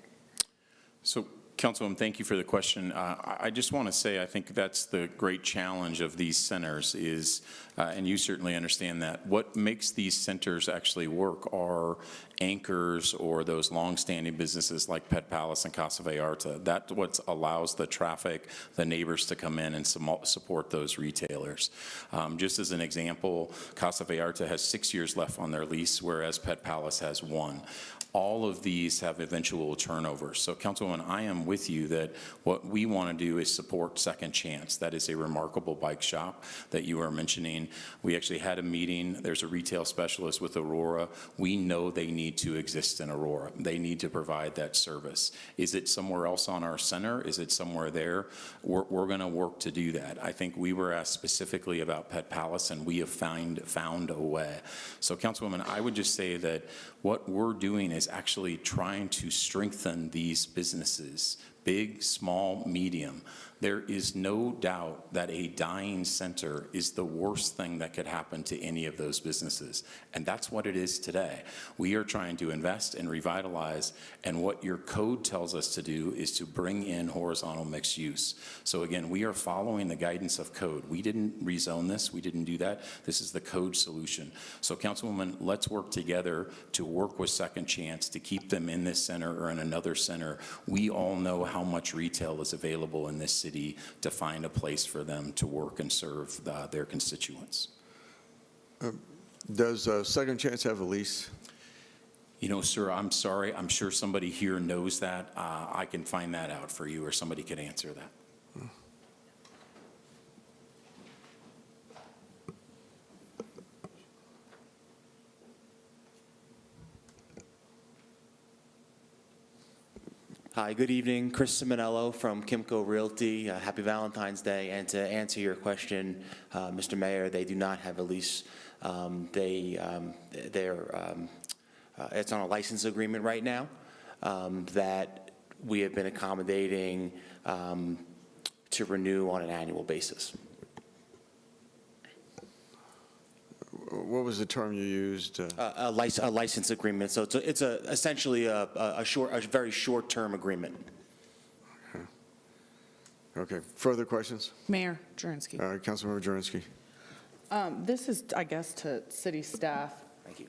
So, Councilwoman, thank you for the question. I just want to say I think that's the great challenge of these centers is, and you certainly understand that, what makes these centers actually work are anchors or those long-standing businesses like Pet Palace and Casa Vallarta. That's what allows the traffic, the neighbors to come in and support those retailers. Just as an example, Casa Vallarta has 6 years left on their lease, whereas Pet Palace has 1. All of these have eventual turnover. So, Councilwoman, I am with you that what we want to do is support Second Chance. That is a remarkable bike shop that you are mentioning. We actually had a meeting. There's a retail specialist with Aurora. We know they need to exist in Aurora. They need to provide that service. Is it somewhere else on our center? Is it somewhere there? We're going to work to do that. I think we were asked specifically about Pet Palace, and we have found a way. So, Councilwoman, I would just say that what we're doing is actually trying to strengthen these businesses, big, small, medium. There is no doubt that a dying center is the worst thing that could happen to any of those businesses. And that's what it is today. We are trying to invest and revitalize, and what your code tells us to do is to bring in horizontal mixed use. So again, we are following the guidance of code. We didn't rezone this. We didn't do that. This is the code solution. So Councilwoman, let's work together to work with Second Chance to keep them in this center or in another center. We all know how much retail is available in this city to find a place for them to work and serve their constituents. Does Second Chance have a lease? You know, sir, I'm sorry. I'm sure somebody here knows that. I can find that out for you, or somebody can answer that. Hi, good evening. Chris Simonello from Kimco Realty. Happy Valentine's Day. And to answer your question, Mr. Mayor, they do not have a lease. It's on a license agreement right now that we have been accommodating to renew on an annual basis. What was the term you used? A license agreement. So it's essentially a very short-term agreement. Okay. Further questions? Mayor Jurenski. Councilmember Jurenski. This is, I guess, to city staff. Thank you.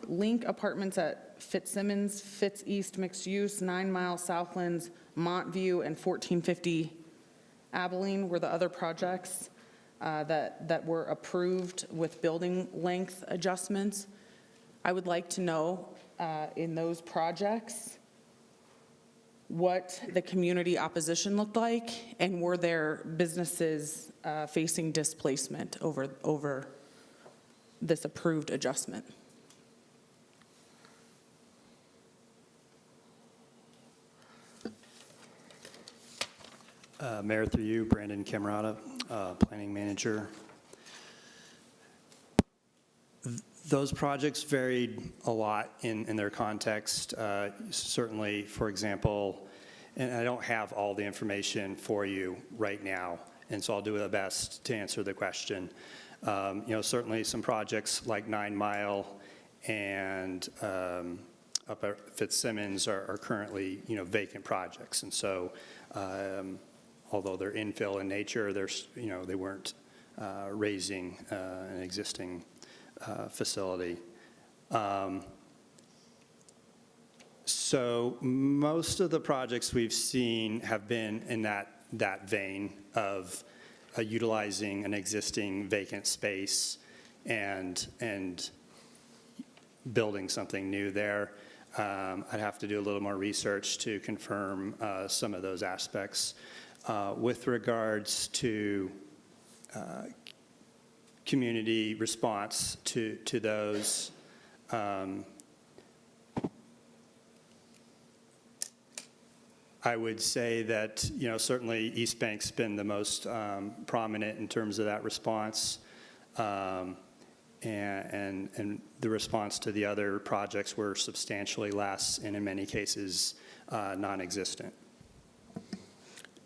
Link Apartments at Fitzsimmons, Fitz East Mixed Use, 9 Mile Southlands, Montview, and 1450 Abilene were the other projects that were approved with building length adjustments. I would like to know in those projects what the community opposition looked like, and were there businesses facing displacement over this approved adjustment? Mayor, through you, Brandon Camerata. planning manager. Those projects varied a lot in their context. Certainly, for example, and I don't have all the information for you right now, and so I'll do the best to answer the question. Certainly some projects like 9 Mile and up at Fitzsimmons are currently, vacant projects. And so although they're infill in nature, they weren't raising an existing facility. So most of the projects we've seen have been in that vein of utilizing an existing vacant space and building something new there. I'd have to do a little more research to confirm some of those aspects. With regards to community response to those, I would say that, certainly East Bank's been the most prominent in terms of that response. And the response to the other projects were substantially less and in many cases non-existent.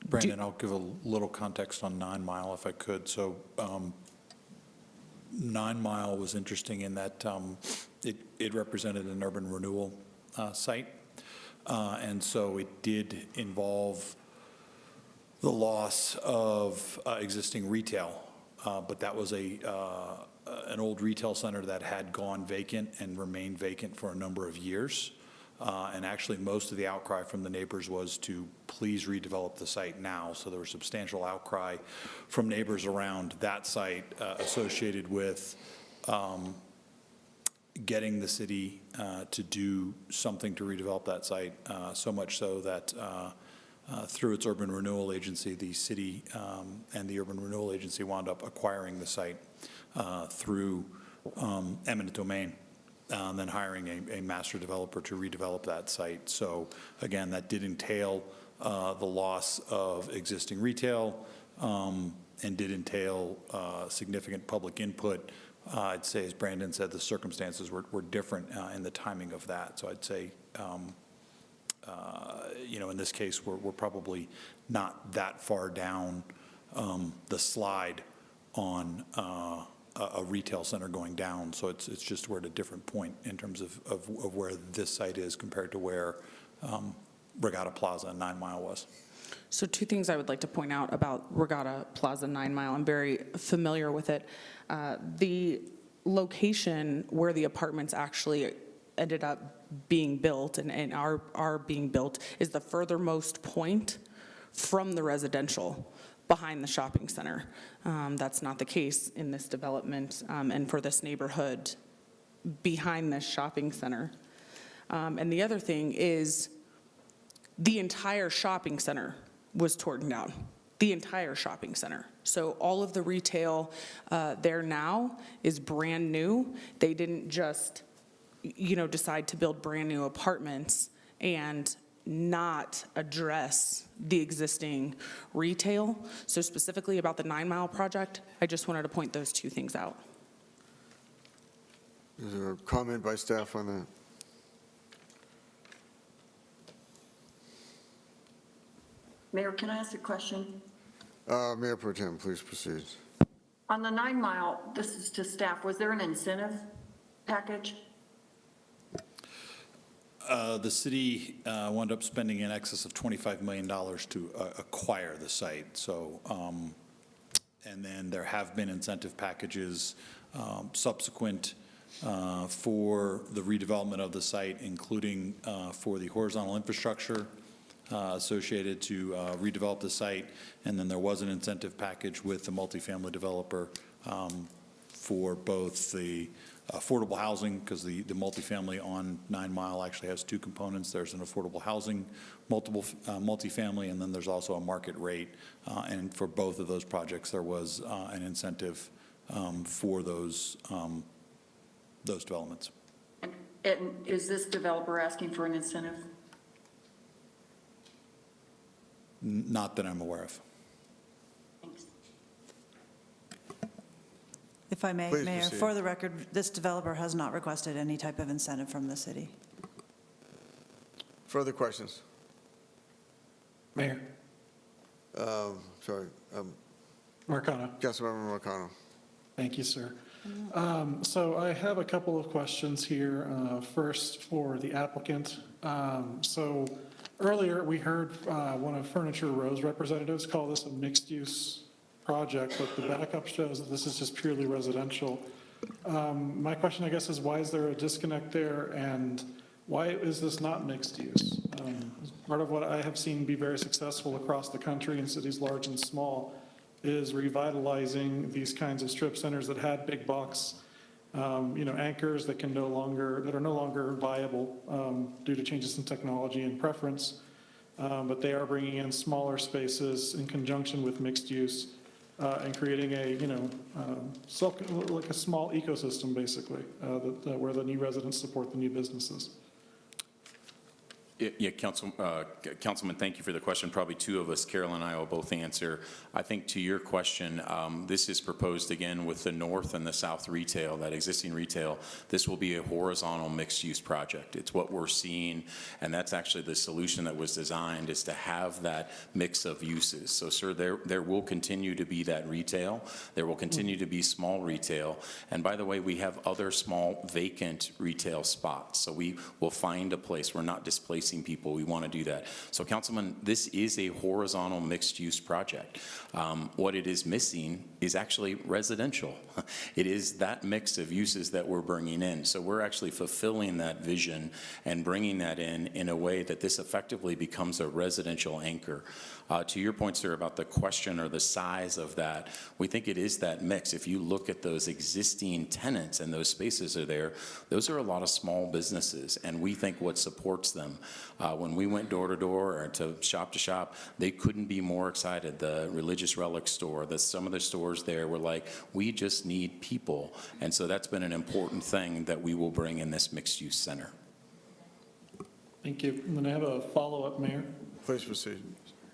Brandon, I'll give a little context on 9 Mile if I could. So 9 Mile was interesting in that it represented an urban renewal site. And so it did involve the loss of existing retail, but that was an old retail center that had gone vacant and remained vacant for a number of years. And actually, most of the outcry from the neighbors was to please redevelop the site now. So there was substantial outcry from neighbors around that site associated with getting the city to do something to redevelop that site, so much so that through its urban renewal agency, the city and the urban renewal agency wound up acquiring the site through eminent domain, and then hiring a master developer to redevelop that site. So again, that did entail the loss of existing retail and did entail significant public input. I'd say, as Brandon said, the circumstances were different in the timing of that. So I'd say, in this case, we're probably not that far down the slide on a retail center going down. So it's just we're at a different point in terms of where this site is compared to where Regatta Plaza and 9 Mile was. So two things I would like to point out about Regatta Plaza 9 Mile. I'm very familiar with it. The location where the apartments actually ended up being built and are being built is the furthermost point from the residential behind the shopping center. That's not the case in this development and for this neighborhood behind this shopping center. And the other thing is the entire shopping center was torn down, the entire shopping center. So all of the retail there now is brand new. They didn't just, decide to build brand new apartments and not address the existing retail. So specifically about the 9 Mile project, I just wanted to point those two things out. Is there a comment by staff on that? Mayor, can I ask a question? Mayor Pro Tem, please proceed. On the 9 Mile, this is to staff, was there an incentive package? The city wound up spending in excess of $25 million to acquire the site. So, and then there have been incentive packages subsequent for the redevelopment of the site, including for the horizontal infrastructure associated to redevelop the site. And then there was an incentive package with the multifamily developer for both the affordable housing, because the multifamily on 9 Mile actually has two components. There's an affordable housing, multifamily, and then there's also a market rate. And for both of those projects, there was an incentive for those developments. And is this developer asking for an incentive? Not that I'm aware of. Thanks. If I may, Please Mayor, proceed. for the record, this developer has not requested any type of incentive from the city. Further questions? Mayor, Sorry, Marcano. Councilmember Marcano. Thank you, sir. So I have a couple of questions here. First, for the applicant. So earlier, we heard one of Furniture Row's representatives call this a mixed-use project, but the backup shows that this is just purely residential. My question, I guess, is why is there a disconnect there, and why is this not mixed use? Part of what I have seen be very successful across the country in cities large and small is revitalizing these kinds of strip centers that had big box, anchors that are no longer viable due to changes in technology and preference. But they are bringing in smaller spaces in conjunction with mixed use and creating like a small ecosystem, basically, where the new residents support the new businesses. Yeah, Councilman, thank you for the question. Probably two of us, Carol and I, will both answer. I think to your question, this is proposed again with the north and the south retail, that existing retail. This will be a horizontal mixed-use project. It's what we're seeing, and that's actually the solution that was designed, is to have that mix of uses. So, sir, there will continue to be that retail. There will continue to be small retail. And by the way, we have other small vacant retail spots. So we will find a place. We're not displacing people. We want to do that. So, Councilman, this is a horizontal mixed-use project. What it is missing is actually residential. It is that mix of uses that we're bringing in. So we're actually fulfilling that vision and bringing that in a way that this effectively becomes a residential anchor. To your point, sir, about the question or the size of that, we think it is that mix. If you look at those existing tenants and those spaces are there, those are a lot of small businesses, and we think what supports them. When we went door to door or to shop, they couldn't be more excited. The Religious Relic store, some of the stores there were like, we just need people. And so that's been an important thing that we will bring in this mixed-use center. Thank you. And then I have a follow-up, Mayor. Please proceed.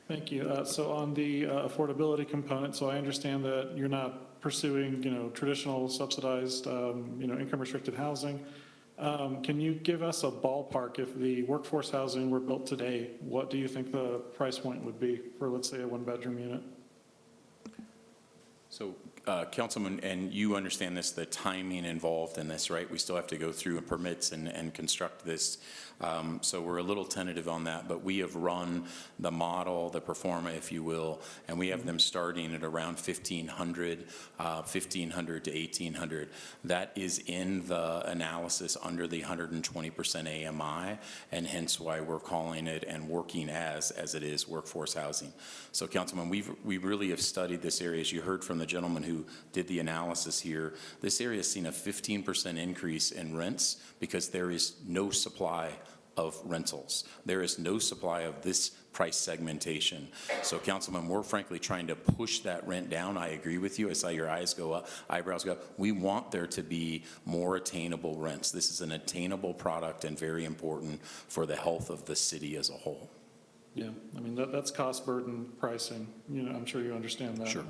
Thank you. So on the affordability component, so I understand that you're not pursuing, traditional subsidized, income-restricted housing. Can you give us a ballpark? If the workforce housing were built today, what do you think the price point would be for, let's say, a one-bedroom unit? So, Councilman, and you understand this, the timing involved in this, right? We still have to go through permits and construct this. So we're a little tentative on that, but we have run the model, the pro forma, if you will, and we have them starting at around 1,500 to 1,800. That is in the analysis under the 120% AMI, and hence why we're calling it and working as it is workforce housing. So, Councilman, we really have studied this area. As you heard from the gentleman who did the analysis here, this area has seen a 15% increase in rents because there is no supply of rentals. There is no supply of this price segmentation. So, Councilman, we're frankly trying to push that rent down. I agree with you. I saw your eyebrows go up. We want there to be more attainable rents. This is an attainable product and very important for the health of the city as a whole. Yeah, I mean, that's cost burden pricing. I'm sure you understand that. Sure.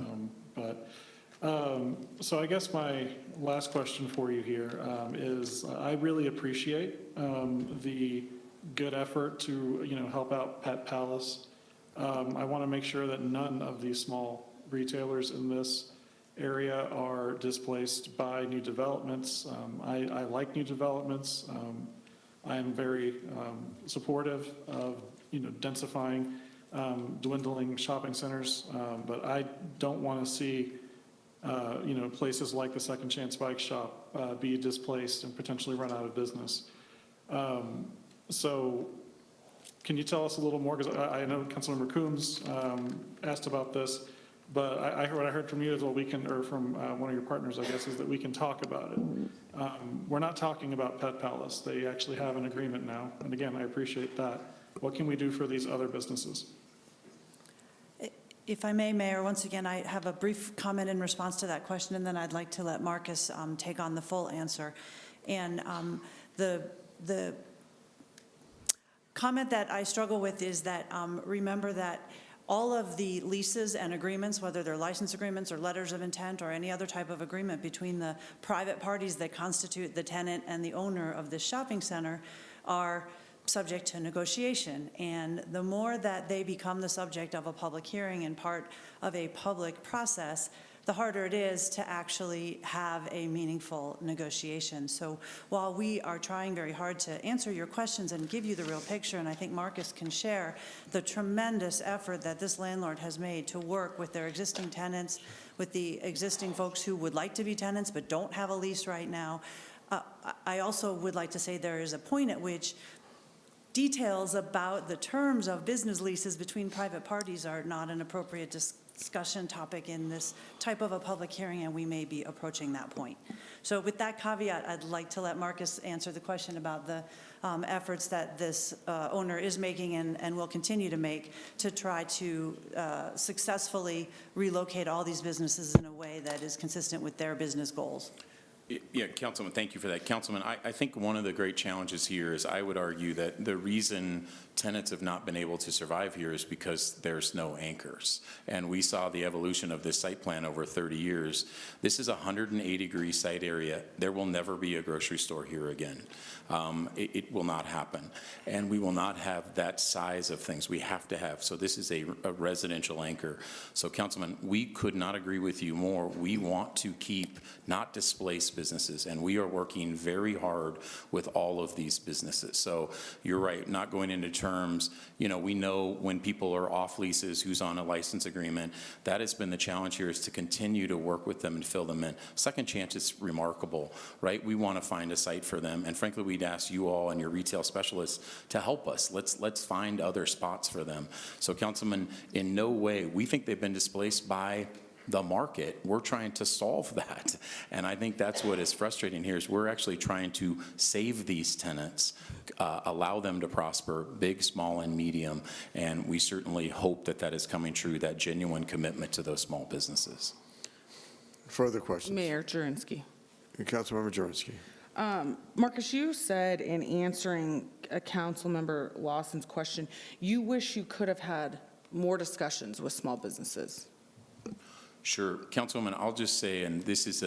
So I guess my last question for you here is I really appreciate the good effort to, help out Pet Palace. I want to make sure that none of these small retailers in this area are displaced by new developments. I like new developments. I am very supportive of, densifying, dwindling shopping centers, but I don't want to see places like the Second Chance Bike Shop be displaced and potentially run out of business. So can you tell us a little more? Because I know Councilmember Coombs asked about this, but what I heard from you is, or from one of your partners, I guess, is that we can talk about it. We're not talking about Pet Palace. They actually have an agreement now. And again, I appreciate that. What can we do for these other businesses? If I may, Mayor, once again, I have a brief comment in response to that question, and then I'd like to let Marcus take on the full answer. And the comment that I struggle with is that remember that all of the leases and agreements, whether they're license agreements or letters of intent or any other type of agreement between the private parties that constitute the tenant and the owner of this shopping center, are subject to negotiation. And the more that they become the subject of a public hearing and part of a public process, the harder it is to actually have a meaningful negotiation. So while we are trying very hard to answer your questions and give you the real picture, and I think Marcus can share the tremendous effort that this landlord has made to work with their existing tenants, with the existing folks who would like to be tenants but don't have a lease right now, I also would like to say there is a point at which details about the terms of business leases between private parties are not an appropriate discussion topic in this type of a public hearing, and we may be approaching that point. So with that caveat, I'd like to let Marcus answer the question about the efforts that this owner is making and will continue to make to try to successfully relocate all these businesses in a way that is consistent with their business goals. Yeah, Councilman, thank you for that. Councilman, I think one of the great challenges here is I would argue that the reason tenants have not been able to survive here is because there's no anchors. And we saw the evolution of this site plan over 30 years. This is a 180-degree site area. There will never be a grocery store here again. It will not happen. And we will not have that size of things we have to have. So this is a residential anchor. So Councilman, we could not agree with you more. We want to keep, not displace businesses. And we are working very hard with all of these businesses. So you're right, not going into terms, you know, we know when people are off leases, who's on a license agreement. That has been the challenge here, is to continue to work with them and fill them in. Second Chance is remarkable, right? We want to find a site for them. And frankly, we'd ask you all and your retail specialists to help us. Let's find other spots for them. So Councilman, in no way, we think they've been displaced by the market. We're trying to solve that. And I think that's what is frustrating here, is we're actually trying to save these tenants, allow them to prosper, big, small, and medium. And we certainly hope that that is coming true, that genuine commitment to those small businesses. Further questions? Mayor Jurenski. Councilmember Jurenski. Marcus, you said in answering a Councilmember Lawson's question, you wish you could have had more discussions with small businesses. Sure. Councilwoman, I'll just say, and this is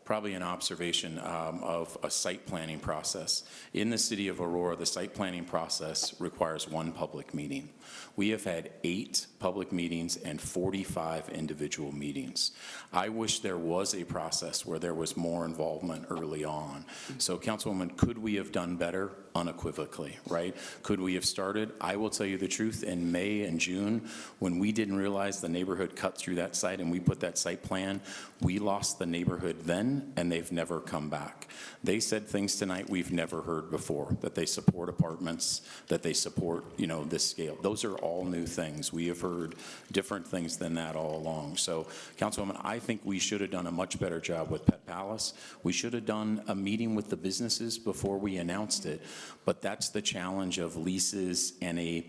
probably an observation of a site planning process. In the city of Aurora, the site planning process requires one public meeting. We have had 8 public meetings and 45 individual meetings. I wish there was a process where there was more involvement early on. So Councilwoman, could we have done better? Unequivocally, right? Could we have started? I will tell you the truth, in May and June, when we didn't realize the neighborhood cut through that site and we put that site plan, we lost the neighborhood then, and they've never come back. They said things tonight we've never heard before, that they support apartments, that they support, you know, this scale. Those are all new things. We have heard different things than that all along. So, Councilwoman, I think we should have done a much better job with Pet Palace. We should have done a meeting with the businesses before we announced it. But that's the challenge of leases and a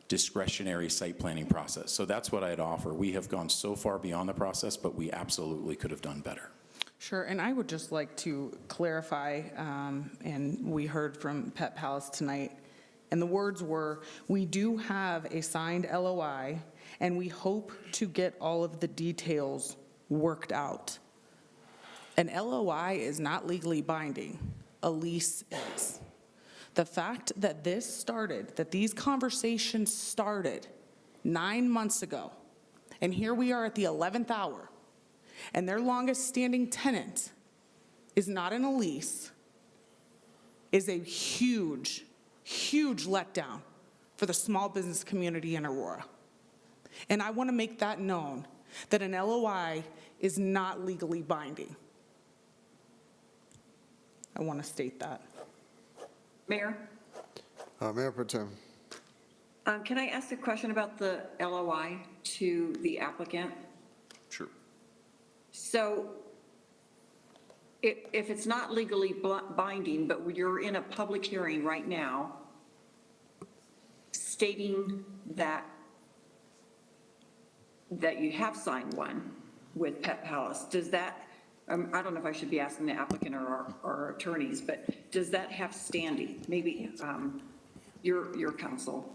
discretionary site planning process. So that's what I'd offer. We have gone so far beyond the process, but we absolutely could have done better. Sure, and I would just like to clarify, and we heard from Pet Palace tonight, and the words were, we do have a signed LOI, and we hope to get all of the details worked out. An LOI is not legally binding. A lease is. The fact that this started, that these conversations started 9 months ago, and here we are at the 11th hour, and their longest standing tenant is not in a lease, is a huge, huge letdown for the small business community in Aurora. And I want to make that known, that an LOI is not legally binding. I want to state that. Mayor? Mayor Pro Tem. Can I ask a question about the LOI to the applicant? Sure. So if it's not legally binding, but you're in a public hearing right now stating that you have signed one with Pet Palace, does that, I don't know if I should be asking the applicant or our attorneys, but does that have standing? Maybe your counsel.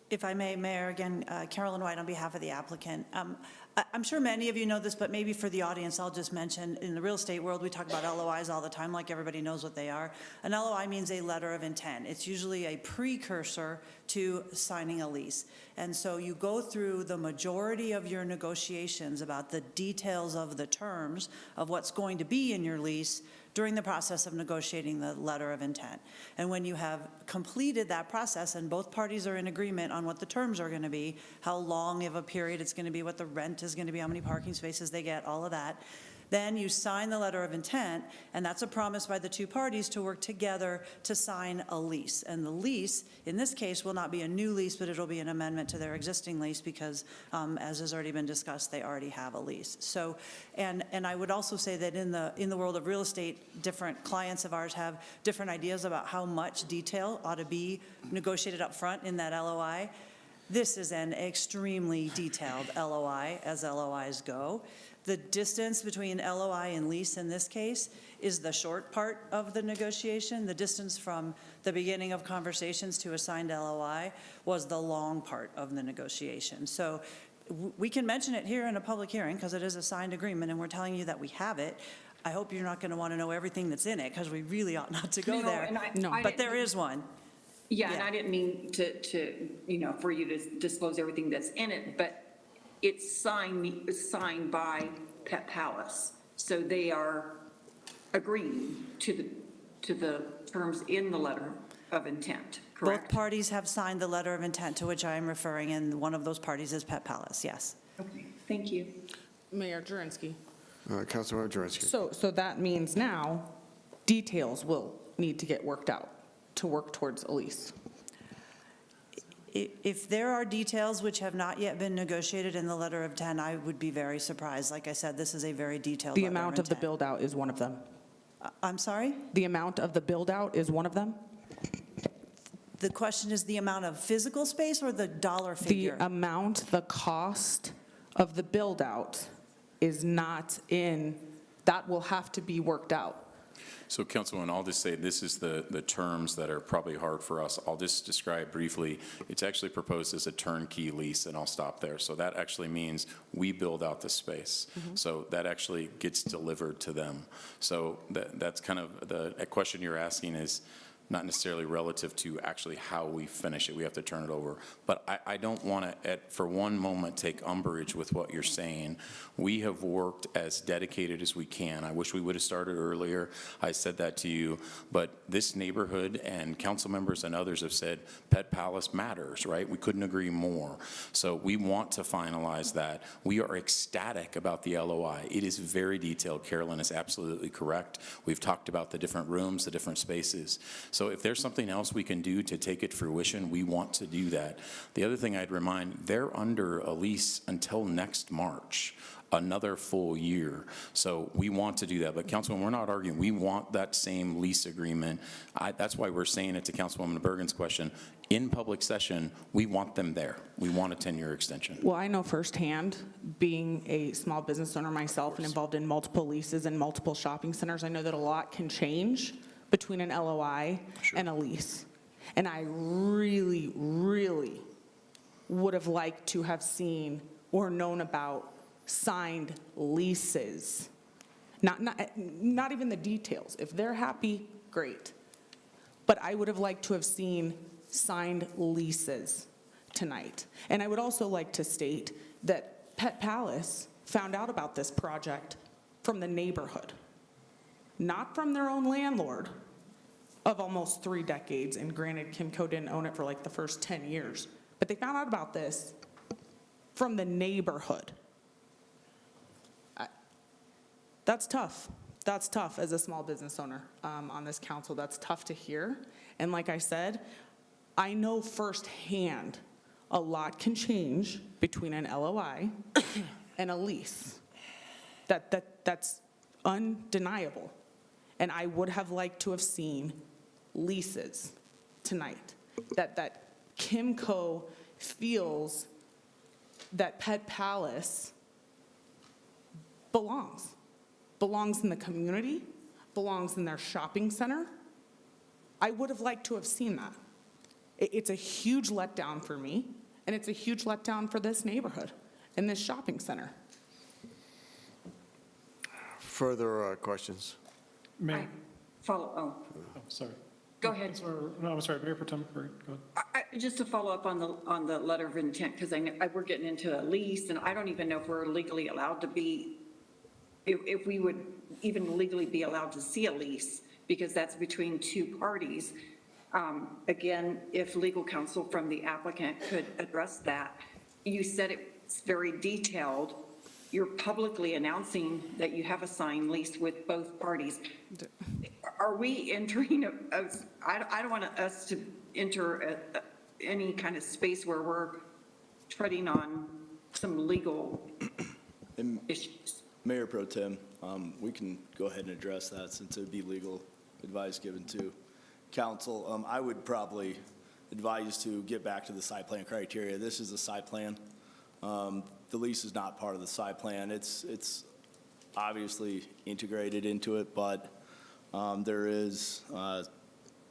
If I may, Mayor, again, Carolyn White on behalf of the applicant. I'm sure many of you know this, but maybe for the audience, I'll just mention, in the real estate world, we talk about LOIs all the time, like everybody knows what they are. An LOI means a letter of intent. It's usually a precursor to signing a lease. And so you go through the majority of your negotiations about the details of the terms of what's going to be in your lease during the process of negotiating the letter of intent. And when you have completed that process and both parties are in agreement on what the terms are going to be, how long of a period it's going to be, what the rent is going to be, how many parking spaces they get, all of that, then you sign the letter of intent, and that's a promise by the two parties to work together to sign a lease. And the lease, in this case, will not be a new lease, but it'll be an amendment to their existing lease because, as has already been discussed, they already have a lease. So, and I would also say that in the world of real estate, different clients of ours have different ideas about how much detail ought to be negotiated up front in that LOI. This is an extremely detailed LOI, as LOIs go. The distance between LOI and lease in this case is the short part of the negotiation. The distance from the beginning of conversations to a signed LOI was the long part of the negotiation. So we can mention it here in a public hearing because it is a signed agreement and we're telling you that we have it. I hope you're not going to want to know everything that's in it because we really ought not to go No, there. and But there is one. Yeah, and I didn't mean to, for you to disclose everything that's in it, but it's signed by Pet Palace. So they are agreeing to the terms in the letter of intent, correct? Both parties have signed the letter of intent to which I am referring, and one of those parties is Pet Palace, yes. Okay, thank you. Mayor Jurenski. Councilmember Jurenski. So that means now details will need to get worked out to work towards a lease. If there are details which have not yet been negotiated in the letter of intent, I would be very surprised. Like I said, this is a very detailed The letter amount of the intent. build-out is one of them. I'm sorry? The amount of the build-out is one of them? The question is the amount of physical space or the dollar The figure? amount, the cost of the build-out is not in, that will have to be worked out. So Councilwoman, I'll just say this is the terms that are probably hard for us. I'll just describe briefly. It's actually proposed as a turnkey lease, and I'll stop there. So that actually means we build out the space. So that actually gets delivered to them. So that's kind of the question you're asking is not necessarily relative to actually how we finish it. We have to turn it over. But I don't want to, for one moment, take umbrage with what you're saying. We have worked as dedicated as we can. I wish we would have started earlier. I said that to you. But this neighborhood and council members and others have said Pet Palace matters, right? We couldn't agree more. So we want to finalize that. We are ecstatic about the LOI. It is very detailed. Carolyn is absolutely correct. We've talked about the different rooms, the different spaces. So if there's something else we can do to take it fruition, we want to do that. The other thing I'd remind, they're under a lease until next March, another full year. So we want to do that. But Councilwoman, we're not arguing. We want that same lease agreement. That's why we're saying it to Councilwoman Bergen's question. In public session, we want them there. We want a 10-year extension. Well, I know firsthand, being a small business owner myself and involved in multiple leases and multiple shopping centers, I know that a lot can change between an LOI and a lease. And I really, really would have liked to have seen or known about signed leases. Not even the details. If they're happy, great. But I would have liked to have seen signed leases tonight. And I would also like to state that Pet Palace found out about this project from the neighborhood, not from their own landlord of almost 3 decades. And granted, Kimco didn't own it for like the first 10 years. But they found out about this from the neighborhood. That's tough. That's tough as a small business owner on this council. That's tough to hear. And like I said, I know firsthand a lot can change between an LOI and a lease. That's undeniable. And I would have liked to have seen leases tonight. That Kimco feels that Pet Palace belongs in the community, belongs in their shopping center. I would have liked to have seen that. It's a huge letdown for me, and it's a huge letdown for this neighborhood and this shopping center. Further questions? Mayor, Oh, sorry. go ahead. No, I'm sorry, Mayor Protem, go ahead. Just to follow up on the letter of intent, because we're getting into a lease, and I don't even know if we're legally allowed to be, if we would even legally be allowed to see a lease, because that's between two parties. Again, if legal counsel from the applicant could address that. You said it's very detailed. You're publicly announcing that you have a signed lease with both parties. Are we entering, I don't want us to enter any kind of space where we're treading on some legal issues. Mayor Pro Tem, we can go ahead and address that since it would be legal advice given to council. I would probably advise to get back to the site plan criteria. This is a site plan. The lease is not part of the site plan. It's obviously integrated into it, but there is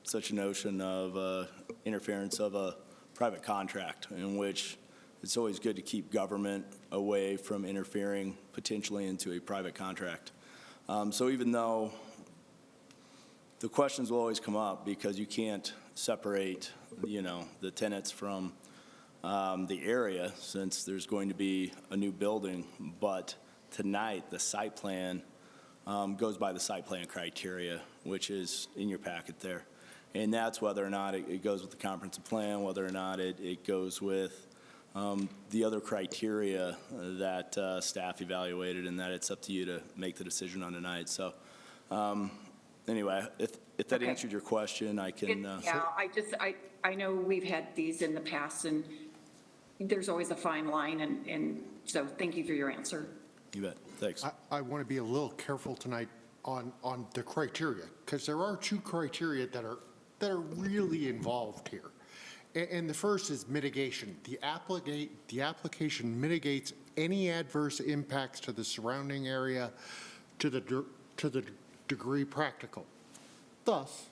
such a notion of interference of a private contract in which it's always good to keep government away from interfering potentially into a private contract. So even though the questions will always come up because you can't separate, the tenants from the area since there's going to be a new building. But tonight, the site plan goes by the site plan criteria, which is in your packet there. And that's whether or not it goes with the comprehensive plan, whether or not it goes with the other criteria that staff evaluated, and that it's up to you to make the decision on tonight. So anyway, if that answered your question, I can. Yeah, I know we've had these in the past, and there's always a fine line, and so thank you for your answer. You bet. Thanks. I want to be a little careful tonight on the criteria, because there are two criteria that are really involved here. And the first is mitigation. The application mitigates any adverse impacts to the surrounding area to the degree practical. Thus,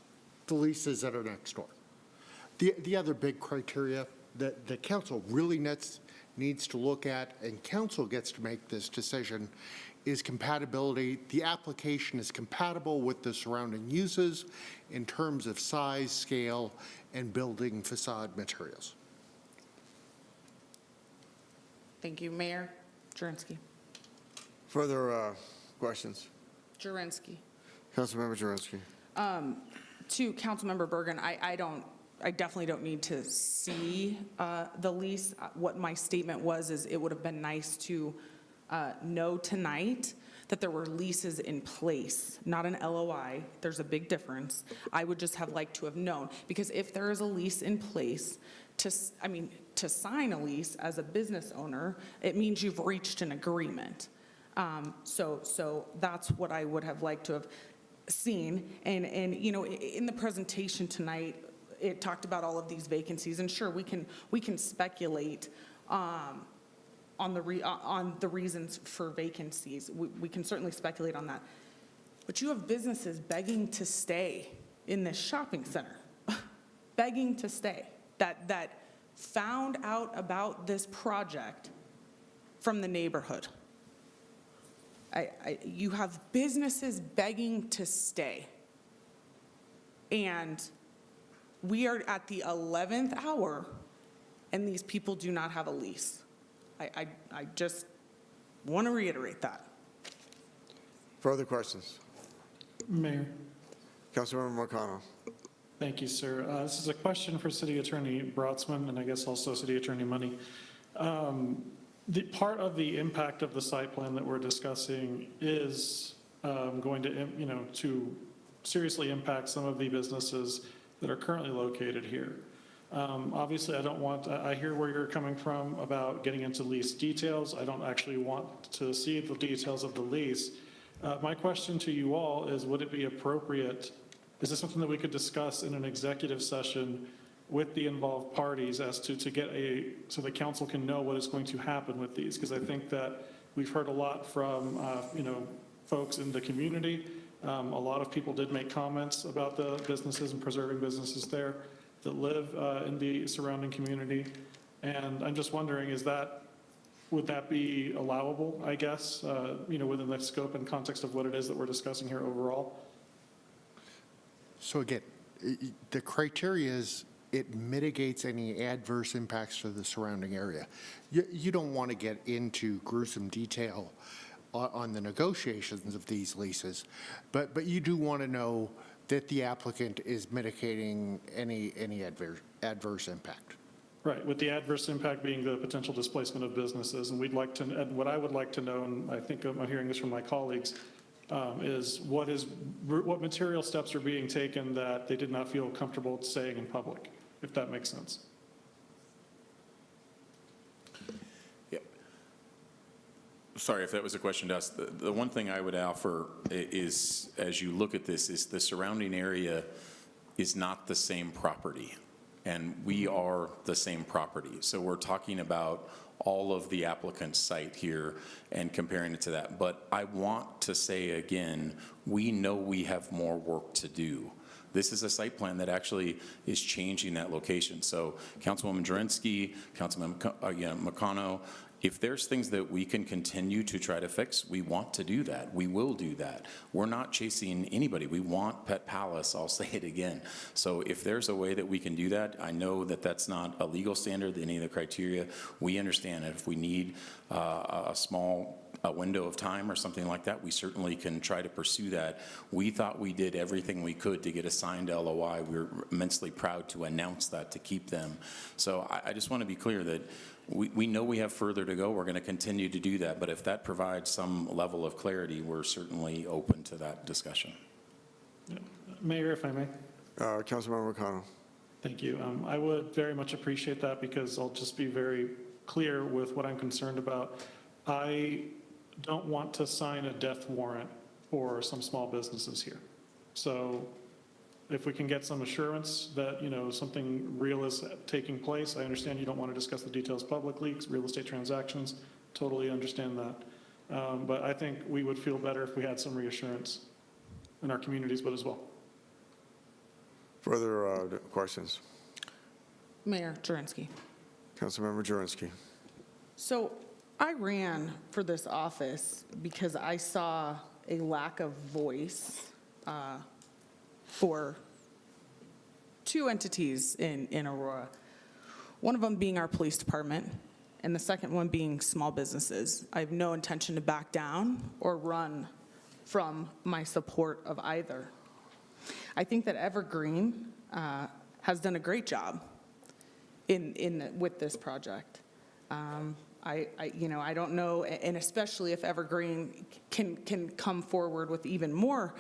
the leases that are next door. The other big criteria that the council really needs to look at, and council gets to make this decision, is compatibility. The application is compatible with the surrounding uses in terms of size, scale, and building facade materials. Thank you, Mayor Jurenski. Further questions? Jurenski. Councilmember Jurenski. To Councilmember Bergen, I definitely don't need to see the lease. What my statement was is it would have been nice to know tonight that there were leases in place, not an LOI. There's a big difference. I would just have liked to have known, because if there is a lease in place, to sign a lease as a business owner, it means you've reached an agreement. So that's what I would have liked to have seen. And in the presentation tonight, it talked about all of these vacancies, and sure, we can speculate on the reasons for vacancies. We can certainly speculate on that. But you have businesses begging to stay in this shopping center, begging to stay, that found out about this project from the neighborhood. You have businesses begging to stay. And we are at the 11th hour, and these people do not have a lease. I just want to reiterate that. Further questions? Mayor. Councilmember McConnell. Thank you, sir. This is a question for City Attorney Brotzman, and I guess also City Attorney Money. The part of the impact of the site plan that we're discussing is going to seriously impact some of the businesses that are currently located here. Obviously, I hear where you're coming from about getting into lease details. I don't actually want to see the details of the lease. My question to you all is, would it be appropriate, is this something that we could discuss in an executive session with the involved parties as to get so the council can know what is going to happen with these? Because I think that we've heard a lot from, folks in the community. A lot of people did make comments about the businesses and preserving businesses there. that live in the surrounding community. And I'm just wondering, would that be allowable, I guess, within the scope and context of what it is that we're discussing here overall? So again, the criteria is it mitigates any adverse impacts to the surrounding area. You don't want to get into gruesome detail on the negotiations of these leases, but you do want to know that the applicant is mitigating any adverse impact. Right, with the adverse impact being the potential displacement of businesses. And what I would like to know, and I think I'm hearing this from my colleagues, is what material steps are being taken that they did not feel comfortable saying in public, if that makes sense. Sorry if that was a question to us. The one thing I would offer is, as you look at this, is the surrounding area is not the same property, and we are the same property. So we're talking about all of the applicant's site here and comparing it to that. But I want to say again, we know we have more work to do. This is a site plan that actually is changing that location. So Councilwoman Jurenski, Councilman McConnell, if there's things that we can continue to try to fix, we want to do that. We will do that. We're not chasing anybody. We want Pet Palace, I'll say it again. So if there's a way that we can do that, I know that that's not a legal standard, any of the criteria. We understand that if we need a small window of time or something like that, we certainly can try to pursue that. We thought we did everything we could to get a signed LOI. We're immensely proud to announce that, to keep them. So I just want to be clear that we know we have further to go. We're going to continue to do that. But if that provides some level of clarity, we're certainly open to that discussion. Mayor, if I may. Councilmember McConnell. Thank you. I would very much appreciate that, because I'll just be very clear with what I'm concerned about. I don't want to sign a death warrant for some small businesses here. So if we can get some assurance that, something real is taking place. I understand you don't want to discuss the details publicly, because real estate transactions, totally understand that. But I think we would feel better if we had some reassurance in our communities, but as well. Further questions? Mayor Jurenski. Councilmember Jurenski. So I ran for this office because I saw a lack of voice for two entities in Aurora. One of them being our police department, and the second one being small businesses. I have no intention to back down or run from my support of either. I think that Evergreen has done a great job with this project. I don't know, and especially if Evergreen can come forward with even more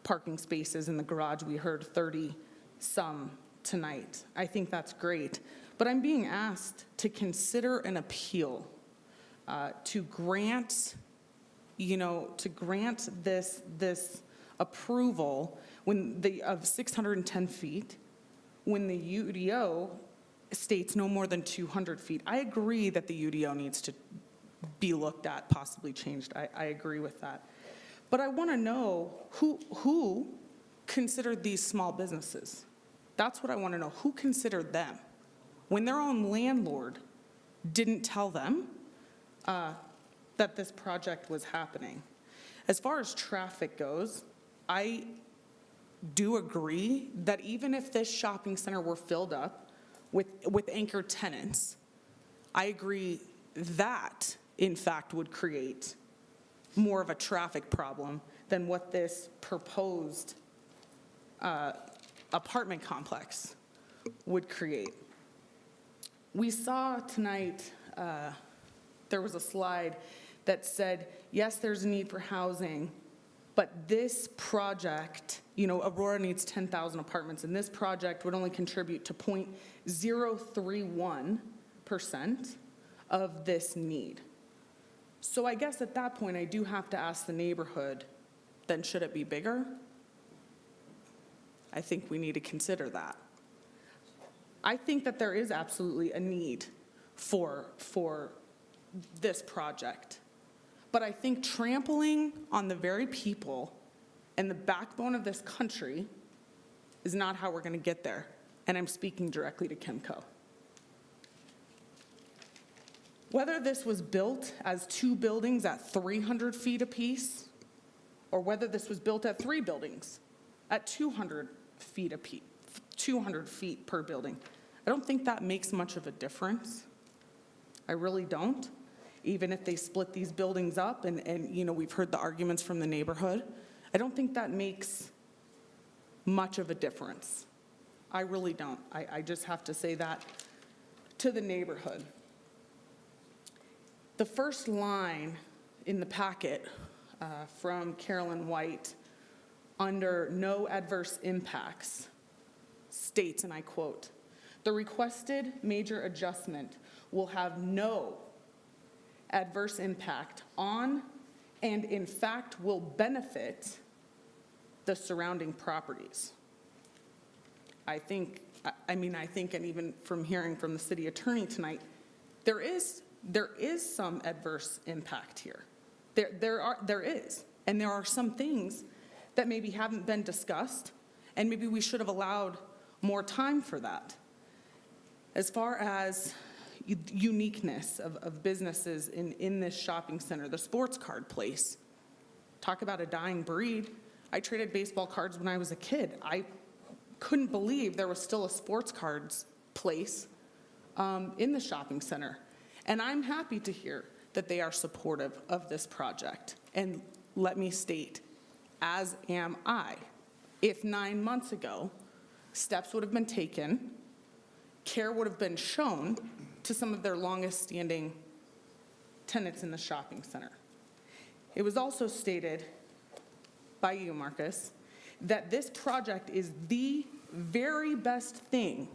parking spaces in the garage. We heard 30 some tonight. I think that's great. But I'm being asked to consider an appeal to grant this approval of 610 feet when the UDO states no more than 200 feet. I agree that the UDO needs to be looked at, possibly changed. I agree with that. But I want to know who considered these small businesses. That's what I want to know. Who considered them? When their own landlord didn't tell them that this project was happening. As far as traffic goes, I do agree that even if this shopping center were filled up with anchor tenants, I agree that, in fact, would create more of a traffic problem than what this proposed apartment complex would create. We saw tonight, there was a slide that said, yes, there's a need for housing, but this project, Aurora needs 10,000 apartments, and this project would only contribute to 0.031% of this need. So I guess at that point, I do have to ask the neighborhood, then should it be bigger? I think we need to consider that. I think that there is absolutely a need for this project. But I think trampling on the very people and the backbone of this country is not how we're going to get there. and I'm speaking directly to Kimco. Whether this was built as 2 buildings at 300 feet apiece, or whether this was built at 3 buildings at 200 feet apiece, 200 feet per building, I don't think that makes much of a difference. I really don't. Even if they split these buildings up, and you know, we've heard the arguments from the neighborhood, I don't think that makes much of a difference. I really don't. I just have to say that to the neighborhood. The first line in the packet from Carolyn White under no adverse impacts states, and I quote, "The requested major adjustment will have no adverse impact on and in fact will benefit the surrounding properties." I think, and even from hearing from the city attorney tonight, there is some adverse impact here. There is. And there are some things that maybe haven't been discussed, and maybe we should have allowed more time for that. As far as uniqueness of businesses in this shopping center, the sports card place, talk about a dying breed. I traded baseball cards when I was a kid. I couldn't believe there was still a sports cards place in the shopping center. And I'm happy to hear that they are supportive of this project. And let me state, as am I. If 9 months ago, steps would have been taken, care would have been shown to some of their longest standing tenants in the shopping center. It was also stated by you, Marcus, that this project is the very best thing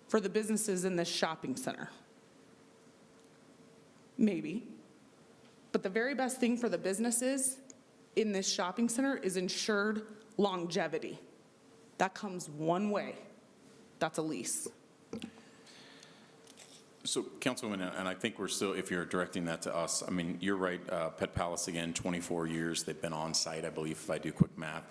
for the businesses in this shopping center. Maybe. But the very best thing for the businesses in this shopping center is ensured longevity. That comes one way. That's a lease. So, Councilwoman, and I think we're still, if you're directing that to us, I mean, you're right, Pet Palace, again, 24 years, they've been on site, I believe, if I do quick math.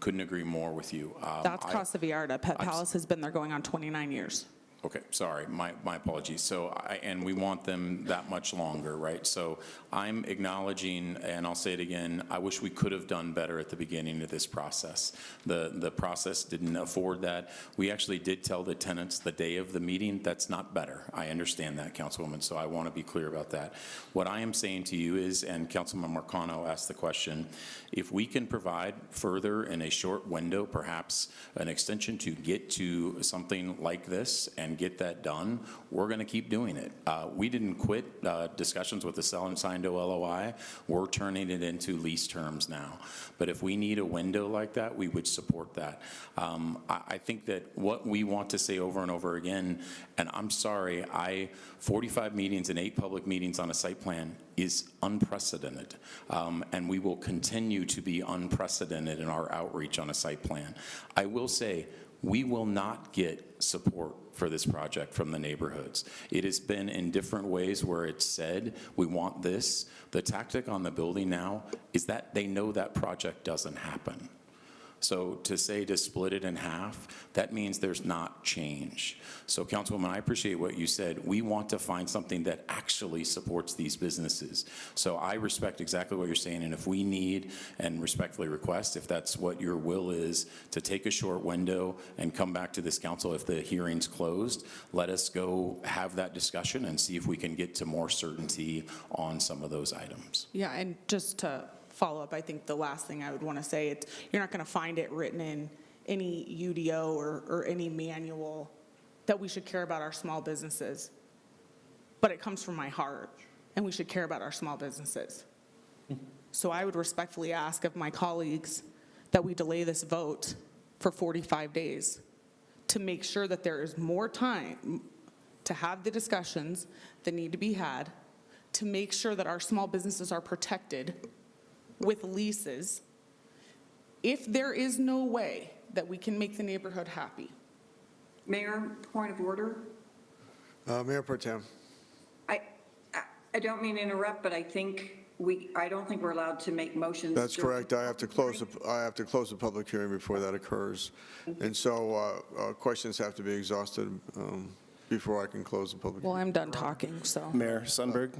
Couldn't agree more with you. That's Casa Vallarta. Pet Palace has been there going on 29 years. Okay, sorry, my apologies. So, and we want them that much longer, right? So I'm acknowledging, and I'll say it again, I wish we could have done better at the beginning of this process. The process didn't afford that. We actually did tell the tenants the day of the meeting, that's not better. I understand that, Councilwoman, so I want to be clear about that. What I am saying to you is, and Councilman Marcano asked the question, if we can provide further in a short window, perhaps an extension to get to something like this and get that done, we're going to keep doing it. We didn't quit discussions with the signed LOI. We're turning it into lease terms now. But if we need a window like that, we would support that. I think that what we want to say over and over again, and I'm sorry, 45 meetings and 8 public meetings on a site plan is unprecedented. And we will continue to be unprecedented in our outreach on a site plan. I will say, we will not get support for this project from the neighborhoods. It has been in different ways where it's said, we want this. The tactic on the building now is that they know that project doesn't happen. So to say to split it in half, that means there's not change. So Councilwoman, I appreciate what you said. We want to find something that actually supports these businesses. So I respect exactly what you're saying, and if we need and respectfully request, if that's what your will is, to take a short window and come back to this council if the hearing's closed, let us go have that discussion and see if we can get to more certainty on some of those items. Yeah, and just to follow up, I think the last thing I would want to say, you're not going to find it written in any UDO or any manual that we should care about our small businesses. But it comes from my heart, and we should care about our small businesses. So I would respectfully ask of my colleagues that we delay this vote for 45 days to make sure that there is more time to have the discussions that need to be had, to make sure that our small businesses are protected with leases. If there is no way that we can make the neighborhood happy. Mayor, point of order. Mayor Pro Tem. I don't mean to interrupt, but I think I don't think we're allowed to make motions. That's during- correct. I have to close the public hearing before that occurs. And so questions have to be exhausted before I can close the public Well, hearing. I'm done talking, so. Mayor Sundberg?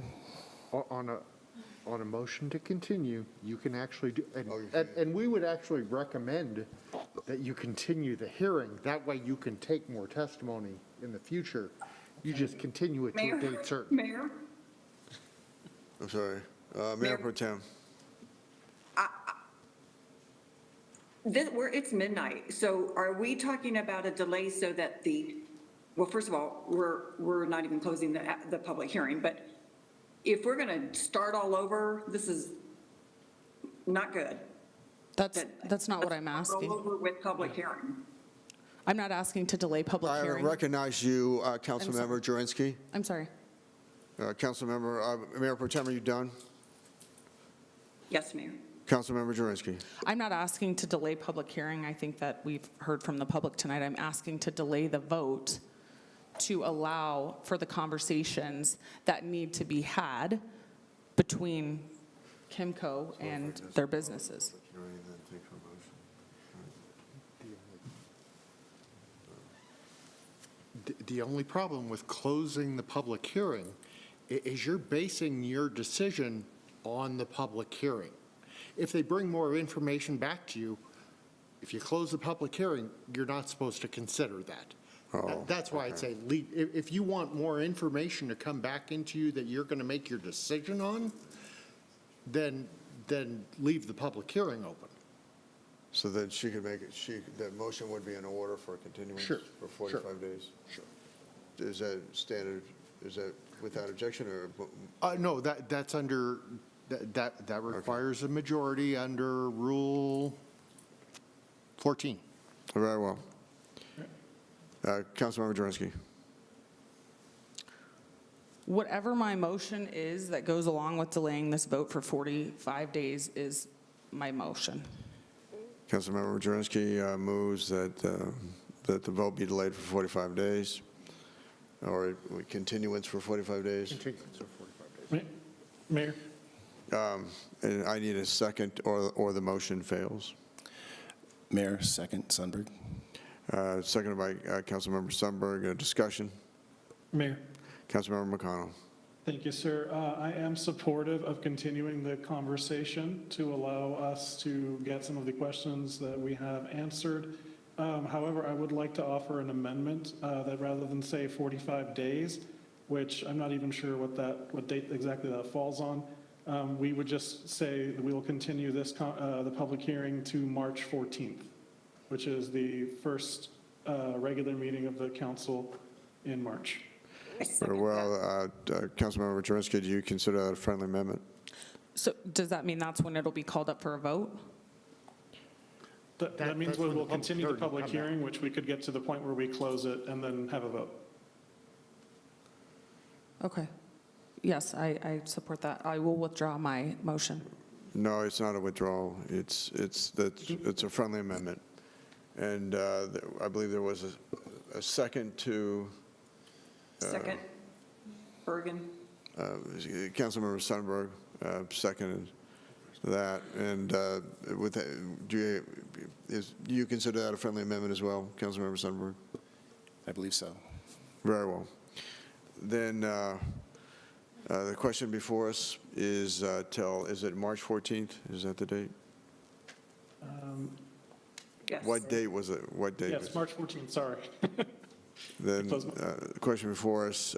On a motion to continue, you can actually do, and we would actually recommend that you continue the hearing. That way you can take more testimony in the future. You just continue it to a date certain. Mayor? I'm sorry. Mayor Pro Tem. It's midnight, so are we talking about a delay so that well, first of all, we're not even closing the public hearing, but if we're going to start all over, this is not good. That's not what I'm asking. All over with public hearing. I'm not asking to delay public I hearing. recognize you, Councilmember Jurenski. I'm sorry. Councilmember, Mayor Pro Tem, are you done? Yes, Mayor. Councilmember Jurenski. I'm not asking to delay public hearing. I think that we've heard from the public tonight. I'm asking to delay the vote to allow for the conversations that need to be had between Kimco and their businesses. The only problem with closing the public hearing is you're basing your decision on the public hearing. If they bring more information back to you, if you close the public hearing, you're not supposed to consider that. That's why I'd say, if you want more information to come back into you that you're going to make your decision on, then leave the public hearing open. So that she could make it, that motion would be in order for a continuance Sure, for 45 days? Sure. Is that standard, is that without objection, or? No, that's under, that requires a majority under Rule 14. Very well. Councilmember Jurenski. Whatever my motion is that goes along with delaying this vote for 45 days is my motion. Councilmember Jurenski moves that the vote be delayed for 45 days, or continuance for 45 days. Continuance for 45 days. Mayor? And I need a second, or the motion fails. Mayor, second, Sundberg. Seconded by Councilmember Sundberg. Discussion. Mayor? Councilmember McConnell. Thank you, sir. I am supportive of continuing the conversation to allow us to get some of the questions that we have answered. However, I would like to offer an amendment that rather than say 45 days, which I'm not even sure what date exactly that falls on, we would just say that we will continue the public hearing to March 14th, which is the first regular meeting of the council in March. Very well. Councilmember Jurenski, do you consider that a friendly amendment? So does that mean that's when it'll be called up for a vote? That means we will continue the public hearing, which we could get to the point where we close it and then have a vote. Okay. Yes, I support that. I will withdraw my motion. No, it's not a withdrawal. It's a friendly amendment. And I believe there was a second to. Second, Bergen. Councilmember Sundberg seconded that. And do you consider that a friendly amendment as well, Councilmember Sundberg? I believe so. Very well. Then the question before us is is it March 14th? Is that the date? Yes. What date was it? What date? Yes, March 14th, sorry. Then the question before us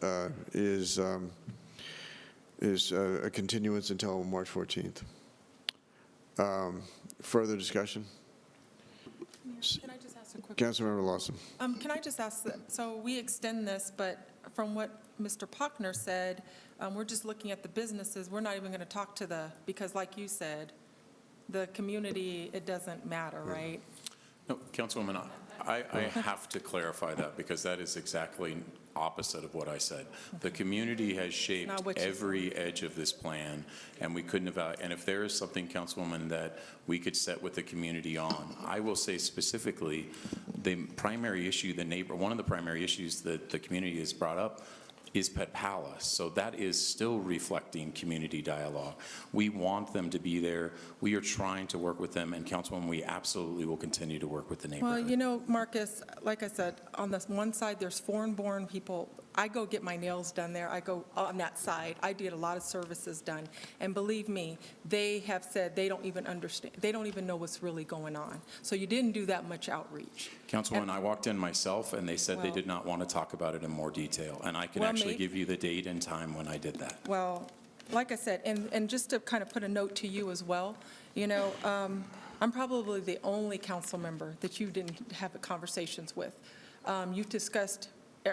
is a continuance until March 14th. Further discussion? Can I just ask a quick? Councilmember Lawson. Can I just ask, so we extend this, but from what Mr. Pochner said, we're just looking at the businesses. We're not even going to talk to because like you said, the community, it doesn't matter, right? No, Councilwoman, I have to clarify that because that is exactly opposite of what I said. The community has shaped every edge of this plan, and we couldn't have, and if there is something, Councilwoman, that we could set with the community on, I will say specifically, the primary issue, one of the primary issues that the community has brought up is Pet Palace. So that is still reflecting community dialogue. We want them to be there. We are trying to work with them, and Councilwoman, we absolutely will continue to work with the Well, neighborhood. you know, Marcus, like I said, on this one side, there's foreign-born people. I go get my nails done there. I go on that side. I get a lot of services done. And believe me, they have said they don't even understand, they don't even know what's really going on. So you didn't do that much outreach. Councilwoman, I walked in myself, and they said they Well- did not want to talk about it in more detail, and I can Well, actually may- give you the date and time when I did that. Well, like I said, and just to kind of put a note to you as well, you know, I'm probably the only council member that you didn't have conversations with. You've discussed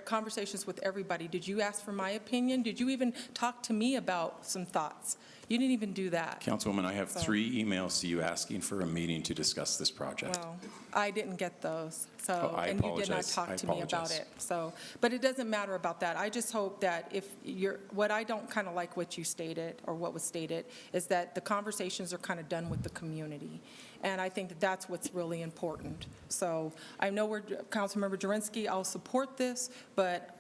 conversations with everybody. Did you ask for my opinion? Did you even talk to me about some thoughts? You didn't even do that. Councilwoman, I have So- 3 emails to you asking for a meeting to discuss this project. Well, I didn't get those, so, Oh, I and you did not apologize. talk I to me about apologize. it, so, but it doesn't matter about that. I just hope that if you're, what I don't kind of like what you stated, or what was stated, is that the conversations are kind of done with the community, and I think that that's what's really important. So I know we're, Councilmember Jurenski, I'll support this, but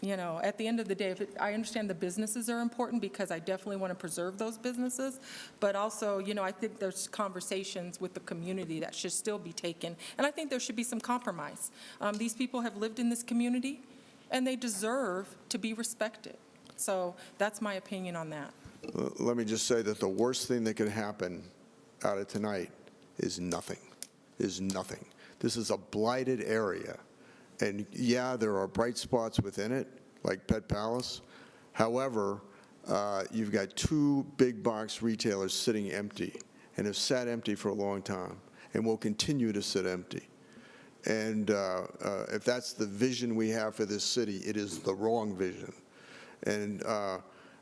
you know, at the end of the day, I understand the businesses are important because I definitely want to preserve those businesses, but also, you know, I think there's conversations with the community that should still be taken, and I think there should be some compromise. These people have lived in this community, and they deserve to be respected. So that's my opinion on that. Let me just say that the worst thing that could happen out of tonight is nothing, This is a blighted area. And yeah, there are bright spots within it, like Pet Palace. However, you've got 2 big box retailers sitting empty and have sat empty for a long time and will continue to sit empty. And if that's the vision we have for this city, it is the wrong vision. And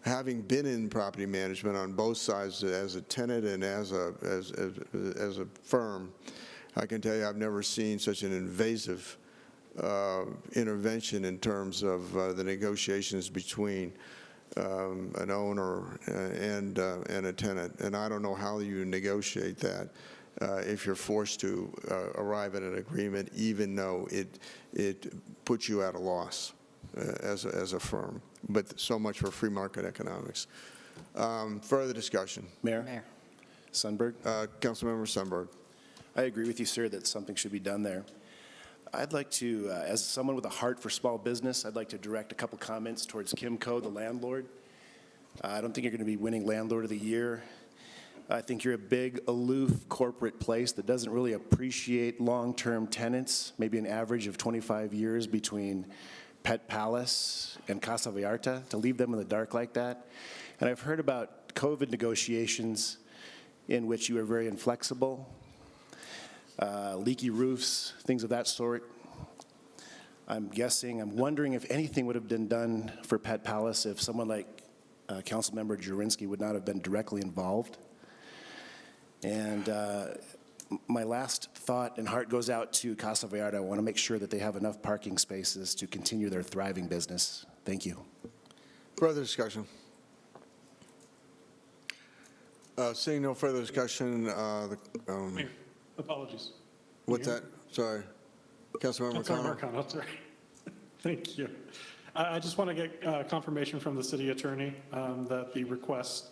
having been in property management on both sides as a tenant and as a firm, I can tell you I've never seen such an invasive intervention in terms of the negotiations between an owner and a tenant. And I don't know how you negotiate that if you're forced to arrive at an agreement, even though it puts you at a loss as a firm. But so much for free market economics. Further discussion. Mayor? Sundberg? Councilmember Sundberg. I agree with you, sir, that something should be done there. I'd like to, as someone with a heart for small business, I'd like to direct a couple comments towards Kimco, the landlord. I don't think you're going to be winning Landlord of the Year. I think you're a big, aloof corporate place that doesn't really appreciate long-term tenants, maybe an average of 25 years between Pet Palace and Casa Vallarta, to leave them in the dark like that. And I've heard about COVID negotiations in which you are very inflexible, leaky roofs, things of that sort. I'm wondering if anything would have been done for Pet Palace if someone like Councilmember Jurenski would not have been directly involved. And my last thought and heart goes out to Casa Vallarta. I want to make sure that they have enough parking spaces to continue their thriving business. Thank you. Further discussion. Seeing no further discussion, Mayor, apologies. what's that? Sorry. Councilmember Councilmember McConnell. O'Connell, sorry. Thank you. I just want to get confirmation from the city attorney that the request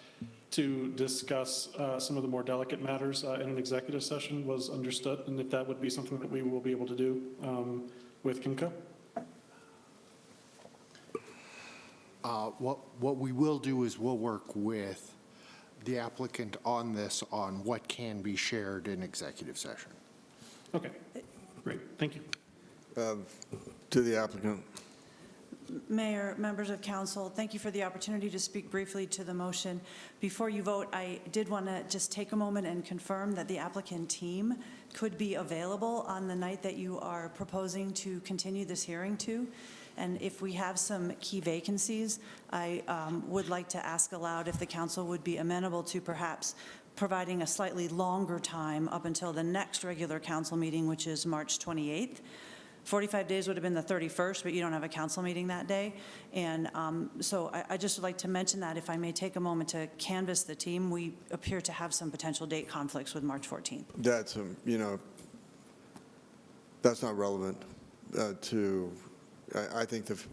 to discuss some of the more delicate matters in an executive session was understood, and if that would be something that we will be able to do with Kimco. What we will do is we'll work with the applicant on this, on what can be shared in executive session. Okay, great, thank you. To the applicant. Mayor, members of council, thank you for the opportunity to speak briefly to the motion. Before you vote, I did want to just take a moment and confirm that the applicant team could be available on the night that you are proposing to continue this hearing to. And if we have some key vacancies, I would like to ask aloud if the council would be amenable to perhaps providing a slightly longer time up until the next regular council meeting, which is March 28th. 45 days would have been the 31st, but you don't have a council meeting that day. And so I just would like to mention that if I may take a moment to canvass the team, we appear to have some potential date conflicts with March 14th. That's, that's not relevant to I think if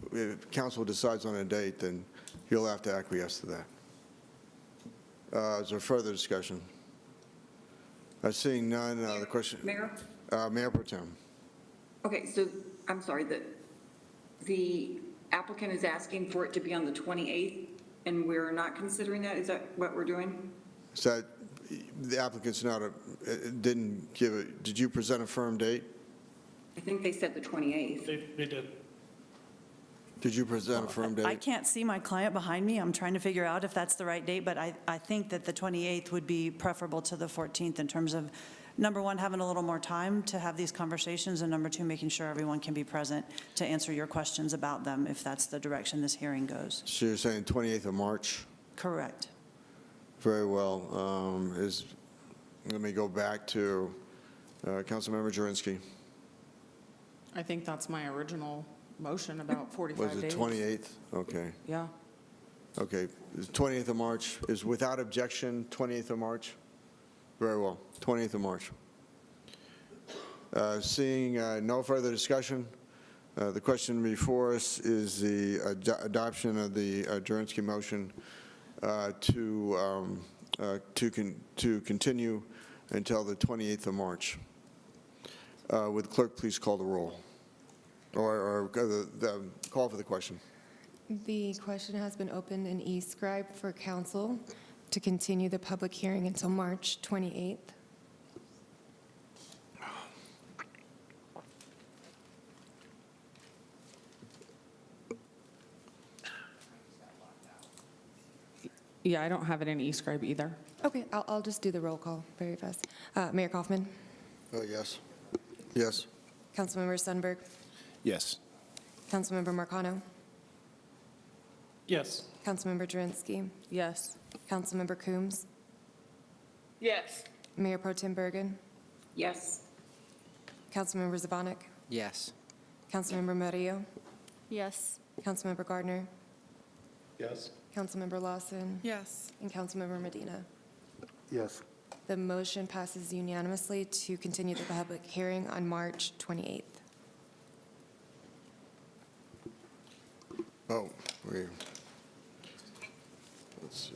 council decides on a date, then you'll have to acquiesce to that. Is there further discussion? Seeing none, the question. Mayor? Mayor Pro Tem. Okay, so, I'm sorry, the applicant is asking for it to be on the 28th, and we're not considering that? Is that what we're doing? Is that, the applicant's not didn't give it, did you present a firm date? I think they said the 28th. They did. Did you present a firm date? I can't see my client behind me. I'm trying to figure out if that's the right date, but I think that the 28th would be preferable to the 14th in terms of, number one, having a little more time to have these conversations, and number two, making sure everyone can be present to answer your questions about them if that's the direction this hearing goes. So you're saying 28th of March? Correct. Very well. Let me go back to Councilmember Jurenski. I think that's my original motion about 45 Was days. it 28th? Okay. Yeah. Okay. The 28th of March is without objection, 28th of March? Very well. 28th of March. Seeing no further discussion, the question before us is the adoption of the Jurenski motion to continue until the 28th of March. Would the clerk please call the roll? Or the call for the question. The question has been opened in e-scribe for council to continue the public hearing until March 28th. Yeah, I don't have it in e-scribe either. Okay, I'll just do the roll call very fast. Mayor Kaufman, Yes. Yes. Councilmember Sundberg, Yes. Councilmember Marcano, Yes. Councilmember Jurenski, Yes. Councilmember Coombs, Yes. Mayor Pro Tem Bergen, Yes. Councilmember Zvonek, Yes. Councilmember Murillo, Yes. Councilmember Gardner, Yes. Councilmember Lawson, Yes. and Councilmember Medina. Yes. The motion passes unanimously to continue the public hearing on March 28th. Oh, let's see.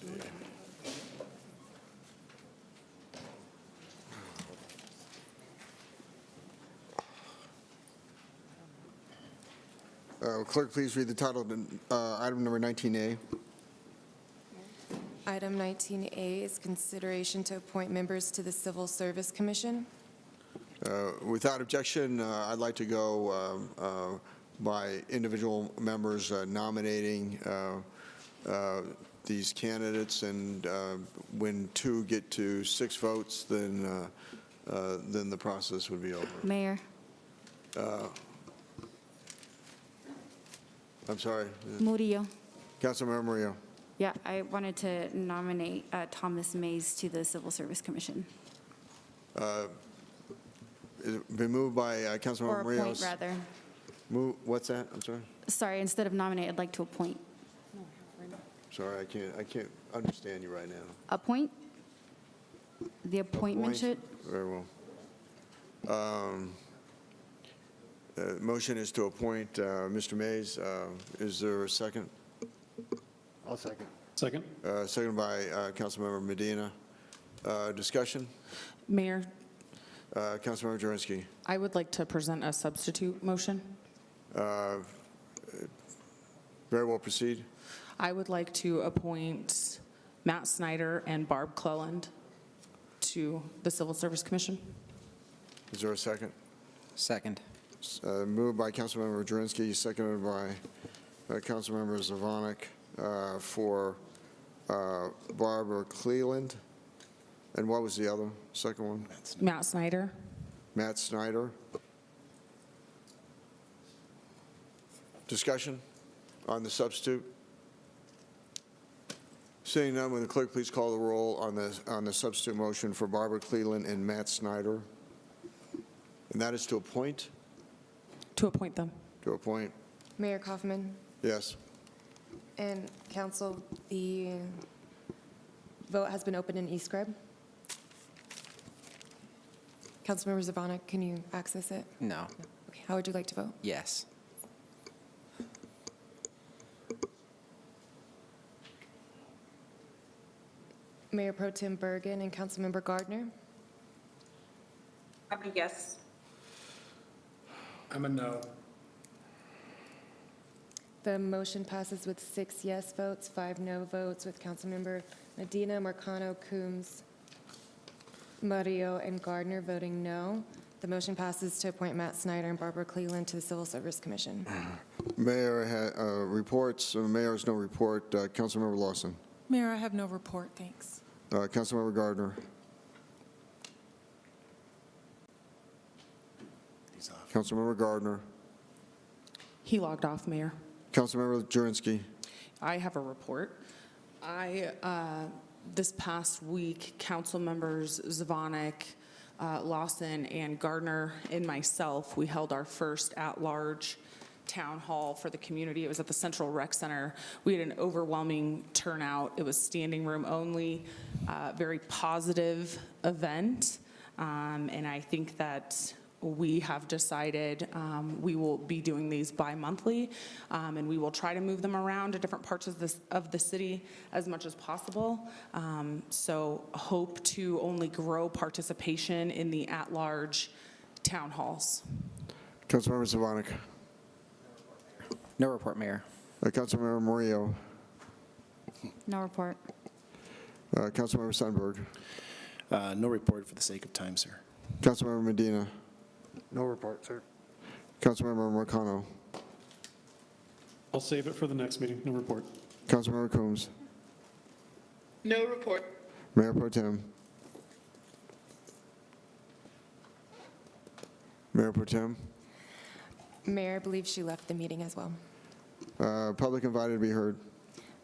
Clerk, please read the title of item number 19A. Item 19A is consideration to appoint members to the Civil Service Commission. Without objection, I'd like to go by individual members nominating these candidates, and when two get to 6 votes, then the process would be over. Mayor. I'm sorry. Murillo. Councilmember Murillo. Yeah, I wanted to nominate Thomas Mays to the Civil Service Commission. It's been moved by Or Councilmember Murillo. appoint, rather. What's that? I'm sorry. Sorry, instead of nominate, I'd like to appoint. Sorry, I can't understand you right now. Appoint? The appointment should? Very well. Motion is to appoint Mr. Mays. Is there a second? I'll second. Second? Second by Councilmember Medina. Discussion? Mayor, Councilmember Jurenski. I would like to present a substitute motion. Very well, proceed. I would like to appoint Matt Snyder and Barb Cleland to the Civil Service Commission. Is there a second? Second. Moved by Councilmember Jurenski, seconded by Councilmember Zvonek for Barbara Cleland. And what was the other, second one? Matt Snyder. Matt Snyder. Discussion on the substitute? Seeing none, will the clerk please call the roll on the substitute motion for Barbara Cleland and Matt Snyder? And that is to appoint? To appoint them. To appoint, Mayor Kaufman yes. and council, the vote has been opened in e-scribe. Councilmember Zvonek, can you access it? No. Okay, how would you like to vote? Yes. Mayor Pro Tem Bergen and Councilmember Gardner. I'm a yes. I'm a no. The motion passes with 6 yes votes, 5 no votes, with Councilmember Medina, Marcano, Coombs, Murillo, and Gardner voting no. The motion passes to appoint Matt Snyder and Barbara Cleveland to the Civil Service Commission. Mayor reports. Mayor has no report. Councilmember Lawson. Mayor, I have no report, thanks. Councilmember Gardner. He's off. Councilmember Gardner. He logged off, Mayor. Councilmember Jurenski. I have a report. This past week, council members Zvonek, Lawson, and Gardner, and myself, we held our first at-large town hall for the community. It was at the Central Rec Center. We had an overwhelming turnout. It was standing room only, very positive event. And I think that we have decided we will be doing these bi-monthly, and we will try to move them around to different parts of the city as much as possible. So hope to only grow participation in the at-large town halls. Councilmember Zvonek. No report, Mayor. Councilmember Murillo. No report. Councilmember Sundberg. No report for the sake of time, sir. Councilmember Medina. No report, sir. Councilmember Marcano. I'll save it for the next meeting. No report. Councilmember Coombs. No report. Mayor Pro Tem. Mayor Pro Tem. Mayor, I believe she left the meeting as well. Public invited to be heard.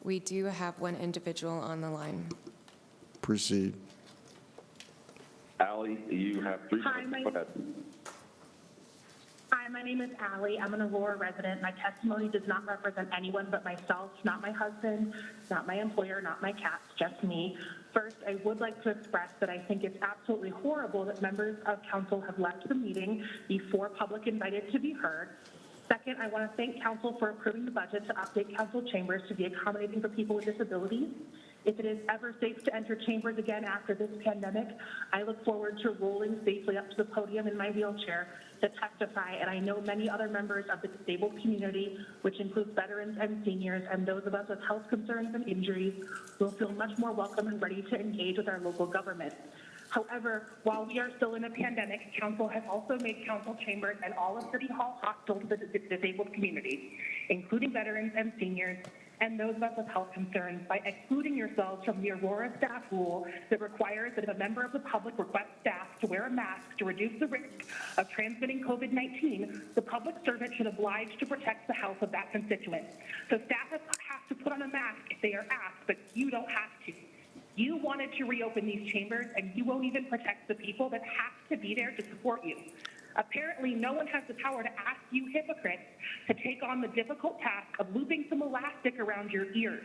We do have one individual on the line. Proceed. Allie, you have 3 Hi, minutes. Go ahead. Hi, my name is Allie. I'm an Aurora resident. My testimony does not represent anyone but myself, not my husband, not my employer, not my cats, just me. First, I would like to express that I think it's absolutely horrible that members of council have left the meeting before public invited to be heard. Second, I want to thank council for approving the budget to update council chambers to be accommodating for people with disabilities. If it is ever safe to enter chambers again after this pandemic, I look forward to rolling safely up to the podium in my wheelchair to testify, and I know many other members of the disabled community, which includes veterans and seniors, and those of us with health concerns and injuries, will feel much more welcome and ready to engage with our local government. However, while we are still in a pandemic, council has also made council chambers and all of City Hall hostile to the disabled community, including veterans and seniors, and those of us with health concerns by excluding yourselves from the Aurora staff rule that requires that if a member of the public requests staff to wear a mask to reduce the risk of transmitting COVID-19, the public servant should oblige to protect the health of that constituent. So staff has to put on a mask if they are asked, but you don't have to. You wanted to reopen these chambers, and you won't even protect the people that have to be there to support you. Apparently, no one has the power to ask you hypocrites to take on the difficult task of looping some elastic around your ears.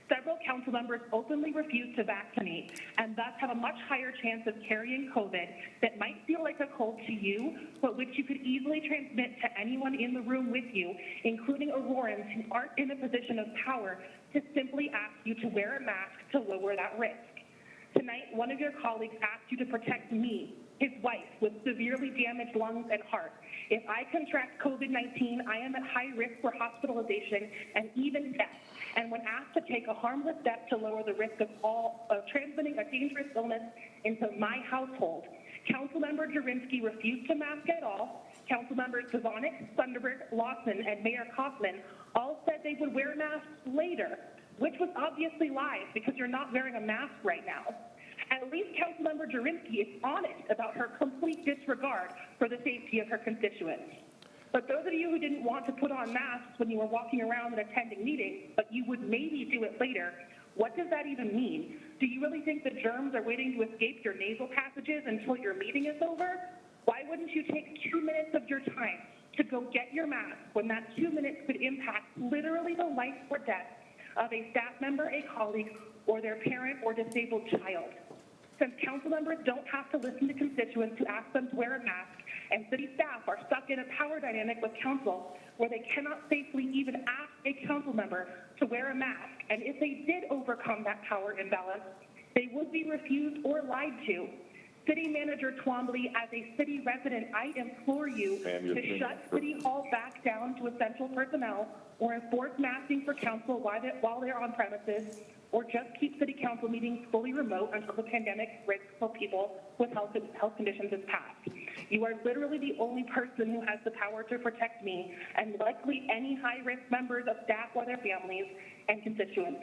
Several council members openly refuse to vaccinate and thus have a much higher chance of carrying COVID that might feel like a cold to you, but which you could easily transmit to anyone in the room with you, including Aurorans who aren't in a position of power to simply ask you to wear a mask to lower that risk. Tonight, one of your colleagues asked you to protect me, his wife, with severely damaged lungs and heart. If I contract COVID-19, I am at high risk for hospitalization and even death. And when asked to take a harmless step to lower the risk of transmitting a dangerous illness into my household, Councilmember Jurenski refused to mask at all. Councilmembers Zvonek, Thunderberg, Lawson, and Mayor Kaufman all said they would wear masks later, which was obviously lies because you're not wearing a mask right now. At least Councilmember Jurenski is honest about her complete disregard for the safety of her constituents. But those of you who didn't want to put on masks when you were walking around and attending meetings, but you would maybe do it later, what does that even mean? Do you really think the germs are waiting to escape your nasal passages until your meeting is over? Why wouldn't you take 2 minutes of your time to go get your mask when that 2 minutes could impact literally the life or death of a staff member, a colleague, or their parent or disabled child? Since council members don't have to listen to constituents who ask them to wear a mask, and city staff are stuck in a power dynamic with council where they cannot safely even ask a council member to wear a mask, and if they did overcome that power imbalance, They would be refused or lied to. City Manager Twombly, as a city resident, I implore you to shut City Hall back down to essential personnel or enforce masking for council while they're on premises, or just keep city council meetings fully remote until the pandemic risk for people with health conditions is passed. You are literally the only person who has the power to protect me and likely any high-risk members of staff or their families and constituents.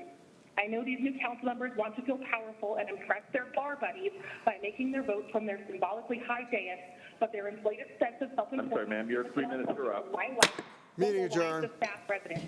I know these new council members want to feel powerful and impress their bar buddies by making their votes from their symbolically high dais, but their inflated sense of self-importance. I'm sorry, ma'am, your 3 minutes are up. My life. Meeting adjourned. The staff residents.